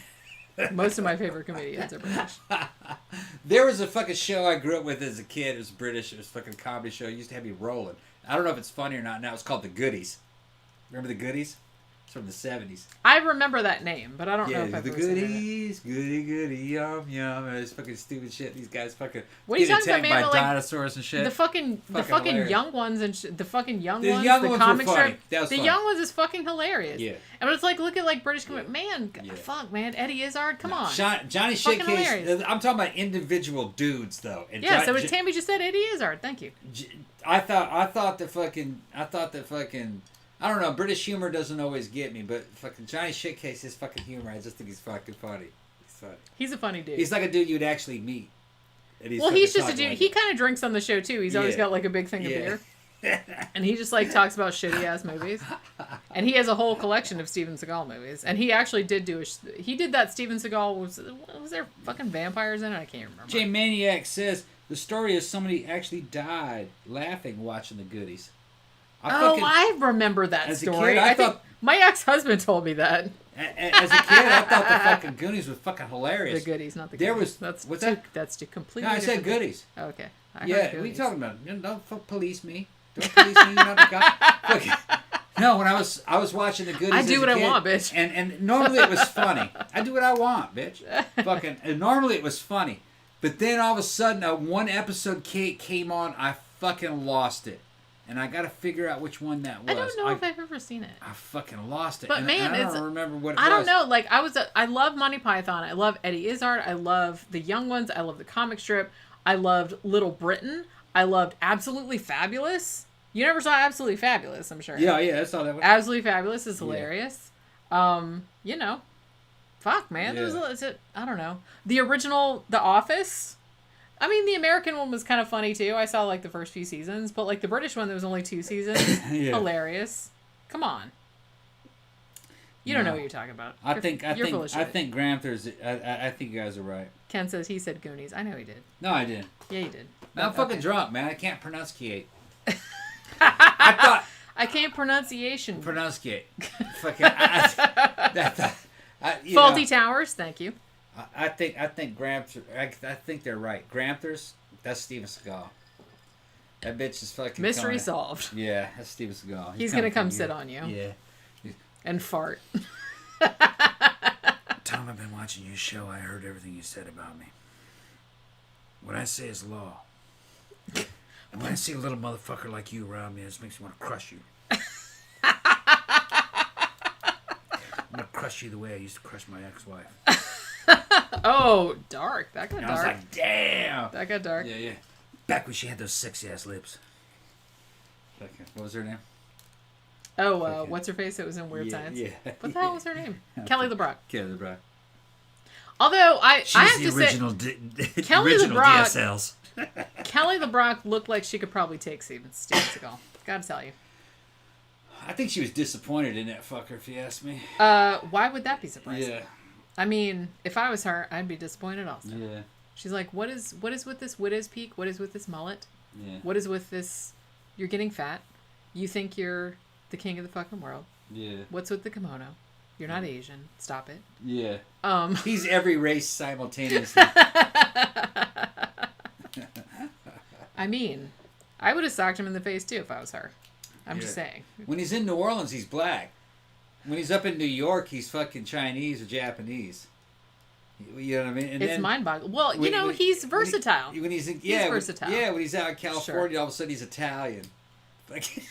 Most of my favorite comedians are British. There was a fucking show I grew up with as a kid. It was British. It was a fucking comedy show. It used to have me rolling. I don't know if it's funny or not now. It's called The Goodies. Remember The Goodies? It's from the 70s. I remember that name, but I don't know if I've The ever seen it. Goodies, goody goody, yum yum. And it's fucking stupid shit. These guys fucking What are you get talking about, attacked man? by But, like, dinosaurs and shit. The fucking hilarious. young ones and the fucking young The ones. young the ones were comic funny. strip. That was the funny. young ones is fucking hilarious. Yeah. And it's like look at like British comic. Man, Yeah. fuck, man, Eddie Izzard, come on. Johnny Fucking Shitcase. hilarious. I'm talking about individual dudes though. And Yeah, so Tammy just said Eddie Izzard. Thank you. I thought that fucking. I don't know. British humor doesn't always get me, but fucking Johnny Shitcase, his fucking humor, I just think he's fucking funny. He's funny. He's a funny dude. He's like a dude you'd actually meet. And Well, he's just a fucking dude. talking He like kind of drinks on the show too. He's always Yeah. got like a big thing of Yeah. beer, and he just like talks about shitty ass movies. And he has a whole collection of Steven Seagal movies. And he actually did he did that Steven Seagal was there fucking vampires in it? I can't remember. J Maniac says the story is somebody actually died laughing watching The Goodies. I remember that as a story. kid, I think thought- my ex-husband told me that. As a kid, I thought the fucking Goonies was fucking hilarious. The Goodies, not the There Goodies. was- what's too, that? That's too completely. No, I said different thing. Goodies. Oh, okay. I heard Yeah, what are you Goodies. talking about? You don't police me. Don't police me. You're not the guy. Look, no, when I was watching The Goodies, I do as what a I kid, want, bitch. And normally it was funny. I do what I want, bitch. Fucking. And normally it was funny, but then all of a sudden, one episode came on. I fucking lost it, and I got to figure out which one that was. I don't know if I've ever seen it. I fucking lost it. But and man, I don't remember what it was. I don't know. Like I love Monty Python. I love Eddie Izzard. I love the young ones. I love the comic strip. I loved Little Britain. I loved Absolutely Fabulous. You never saw Absolutely Fabulous, I'm sure. Yeah, I saw that one. Absolutely Fabulous is hilarious. You know, fuck, man. Yeah. I don't know. The original The Office. I mean, the American one was kind of funny too. I saw like the first few seasons, but like the British one, there was only 2 seasons. Yeah. Hilarious. Come on. You don't know what you're talking about. I You're think full of shit. Gramther's. I think you guys are right. Ken says he said Goonies. I know he did. No, I didn't. Yeah, you did. Man, I'm fucking Okay. drunk, man. I can't pronunciate. I thought I can't pronunciation. pronunciate. Fucking. Faulty Towers. Thank you. I think Gramther. I think they're right. Gramther's. That's Steven Seagal. That bitch is fucking. Mystery coming. solved. Yeah, that's Steven Seagal. He's gonna coming come for sit you. on you. Yeah. And fart. Tom, I've been watching your show. I heard everything you said about me. What I say is law. And when I see a little motherfucker like you around me, it just makes me want to crush you. I'm gonna crush you the way I used to crush my ex-wife. Oh, dark. That got And I was dark. like, damn. That got dark. Yeah. Back when she had those sexy ass lips. Okay. What was her name? Oh, Okay. what's her face? It was in Weird Science. Yeah. What the hell was her name? Kelly LeBrock. Kelly LeBrock. Although I have the to say, Kelly original LeBrock- DSLs. Kelly LeBrock looked like she could probably take Steven Seagal. Gotta tell you. I think she was disappointed in that fucker, if you ask me. Why would that be surprising? Yeah. I mean, if I was her, I'd be disappointed also. Yeah. She's like, what is with this Widows peak? What is with this mullet? Yeah. What is with this? You're getting fat. You think you're the king of the fucking world. Yeah. What's with the kimono? You're not Asian. Stop it. Yeah. Um. He's every race simultaneously. I mean, I would have socked him in the face too if I was her. I'm just saying. When he's in New Orleans, he's black. When he's up in New York, he's fucking Chinese or Japanese. You know what I mean? And It's then mind-boggling. Well, he's versatile. When he's versatile. Yeah, when he's out in California, all of a sudden he's Italian. Like,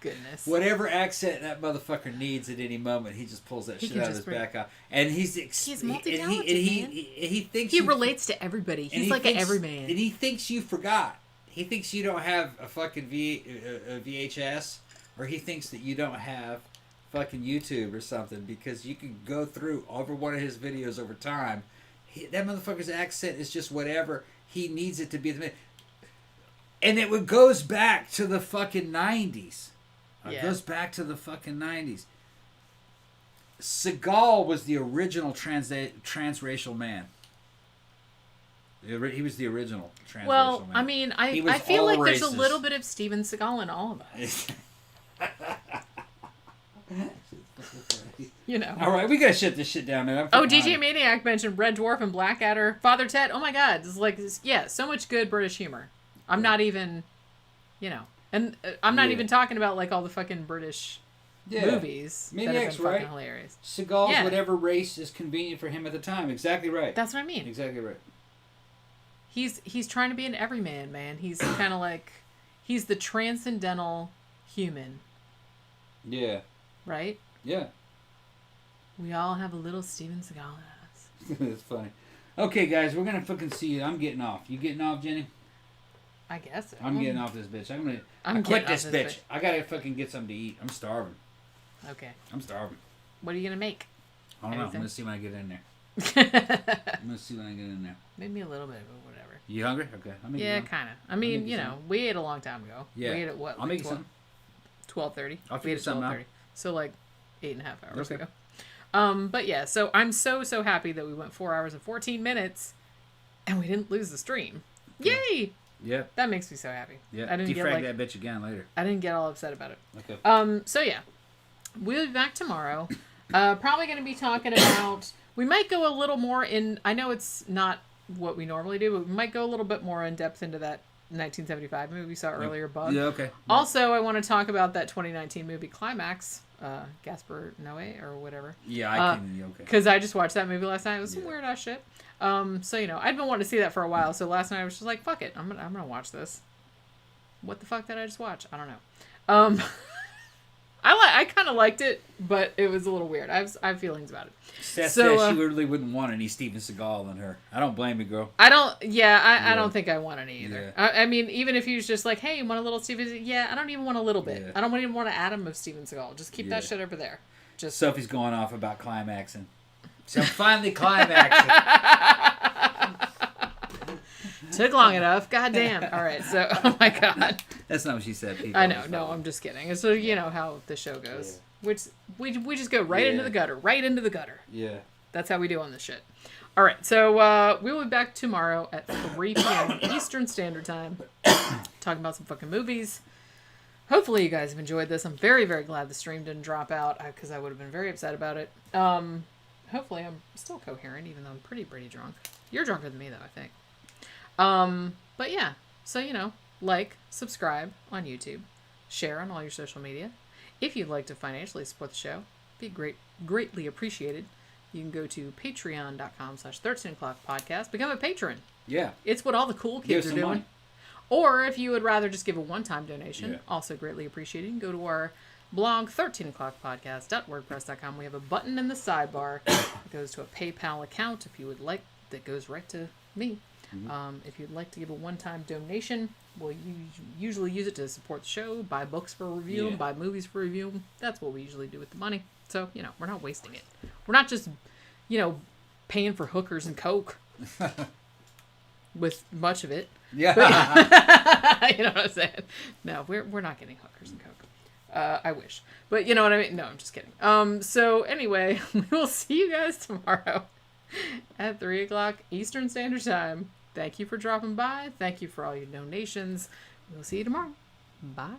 Goodness. whatever accent that motherfucker needs at any moment, he just pulls that shit out of his back out. And he's multi-talented, man. He thinks he relates to everybody. He's like an everyman. And he thinks you forgot. He thinks you don't have a fucking VHS, or he thinks that you don't have fucking YouTube or something, because you can go through over one of his videos over time. That motherfucker's accent is just whatever he needs it to be. And it goes back to the fucking 90s. It goes back to the fucking 90s. Seagal was the original transracial man. He was the original transracial man. Well, I mean, I feel like there's a little bit of Steven Seagal in all of us. All right, we gotta shut this shit down, man. DJ Maniac mentioned Red Dwarf and Blackadder. Father Ted. Oh my God, it's like so much good British humor. I'm not even, and I'm not even talking about like all the fucking British movies. Maniac's that have been right. fucking hilarious. Seagal's whatever race is convenient for him at the time. Exactly right. That's what I mean. Exactly right. He's trying to be an everyman, man. He's kind of like, he's the transcendental human. Yeah. Right? Yeah. We all have a little Steven Seagal in us. That's funny. Okay, guys, we're gonna fucking see you. I'm getting off. You getting off, Jenny? I guess so. I'm getting off this bitch. I'm quit this bitch. I gotta fucking get something to eat. I'm starving. Okay. I'm starving. What are you gonna make? I don't know. I'm gonna see when I get in there. I'm gonna see when I get in there. Maybe a little bit, but whatever. You hungry? Okay. Yeah, kind of. I mean, we ate a long time ago. Yeah. We ate at what? I'll make you some. 12:30. I'll figure something out. So like 8.5 hours Okay. ago. But yeah, so I'm so happy that we went 4 hours and 14 minutes, and we didn't lose the stream. Yay! Yeah. That makes me so happy. Yeah. I didn't Defrag that bitch again later. I didn't get all upset about it. Okay. So yeah, we'll be back tomorrow. Probably going to be talking about. We might go a little more in. I know it's not what we normally do, but we might go a little bit more in depth into that 1975 movie we saw earlier, Bug. Yeah. Okay. Also, I want to talk about that 2019 movie Climax. Gaspar Noé or whatever. Yeah, I can. Okay. Because I just watched that movie last night. It was some weird ass shit. So I'd been wanting to see that for a while. So last night I was just like, fuck it, I'm gonna watch this. What the fuck did I just watch? I don't know. I kind of liked it, but it was a little weird. I have feelings about it. Steph says she really wouldn't want any Steven Seagal in her. I don't blame you, girl. I don't think I want any either. Yeah. I mean, even if he was just like, hey, you want a little Steven? Yeah, I don't even want a little bit. Yeah. I don't even want an atom of Steven Seagal. Just keep that shit over there. Just Sophie's going off about climaxing. So I'm finally climaxing. Took long enough. God damn. All right. So, oh my God. That's not what she said. People. I know. No, I'm just kidding. So, you know how the show goes. Yeah. Which we just go right into the gutter. Right into the gutter. Yeah. That's how we do on this shit. All right. So, we'll be back tomorrow at 3 p.m. Eastern Standard Time. Talking about some fucking movies. Hopefully you guys have enjoyed this. I'm very, very glad the stream didn't drop out because I would have been very upset about it. Hopefully I'm still coherent, even though I'm pretty drunk. You're drunker than me, though, I think. But yeah, so, like, subscribe on YouTube, share on all your social media. If you'd like to financially support the show, be greatly appreciated. You can go to patreon.com/13o'clockpodcast. Become a patron. Yeah. It's what all the cool kids are doing. Money. Or if you would rather just give a one-time donation, also greatly appreciated, you can go to our blog, 13o'clockpodcast.wordpress.com. We have a button in the sidebar that goes to a PayPal account if you would like, that goes right to me. Mm-hmm. If you'd like to give a one-time donation, we'll usually use it to support the show, buy books for review, buy movies for review. That's what we usually do with the money. So, we're not wasting it. We're not just, paying for hookers and coke with much of it. Yeah. But, you know what I'm saying? No, we're not getting hookers and coke. I wish. But you know what I mean? No, I'm just kidding. So anyway, we will see you guys tomorrow at 3 o'clock Eastern Standard Time. Thank you for dropping by. Thank you for all your donations. We'll see you tomorrow. Bye.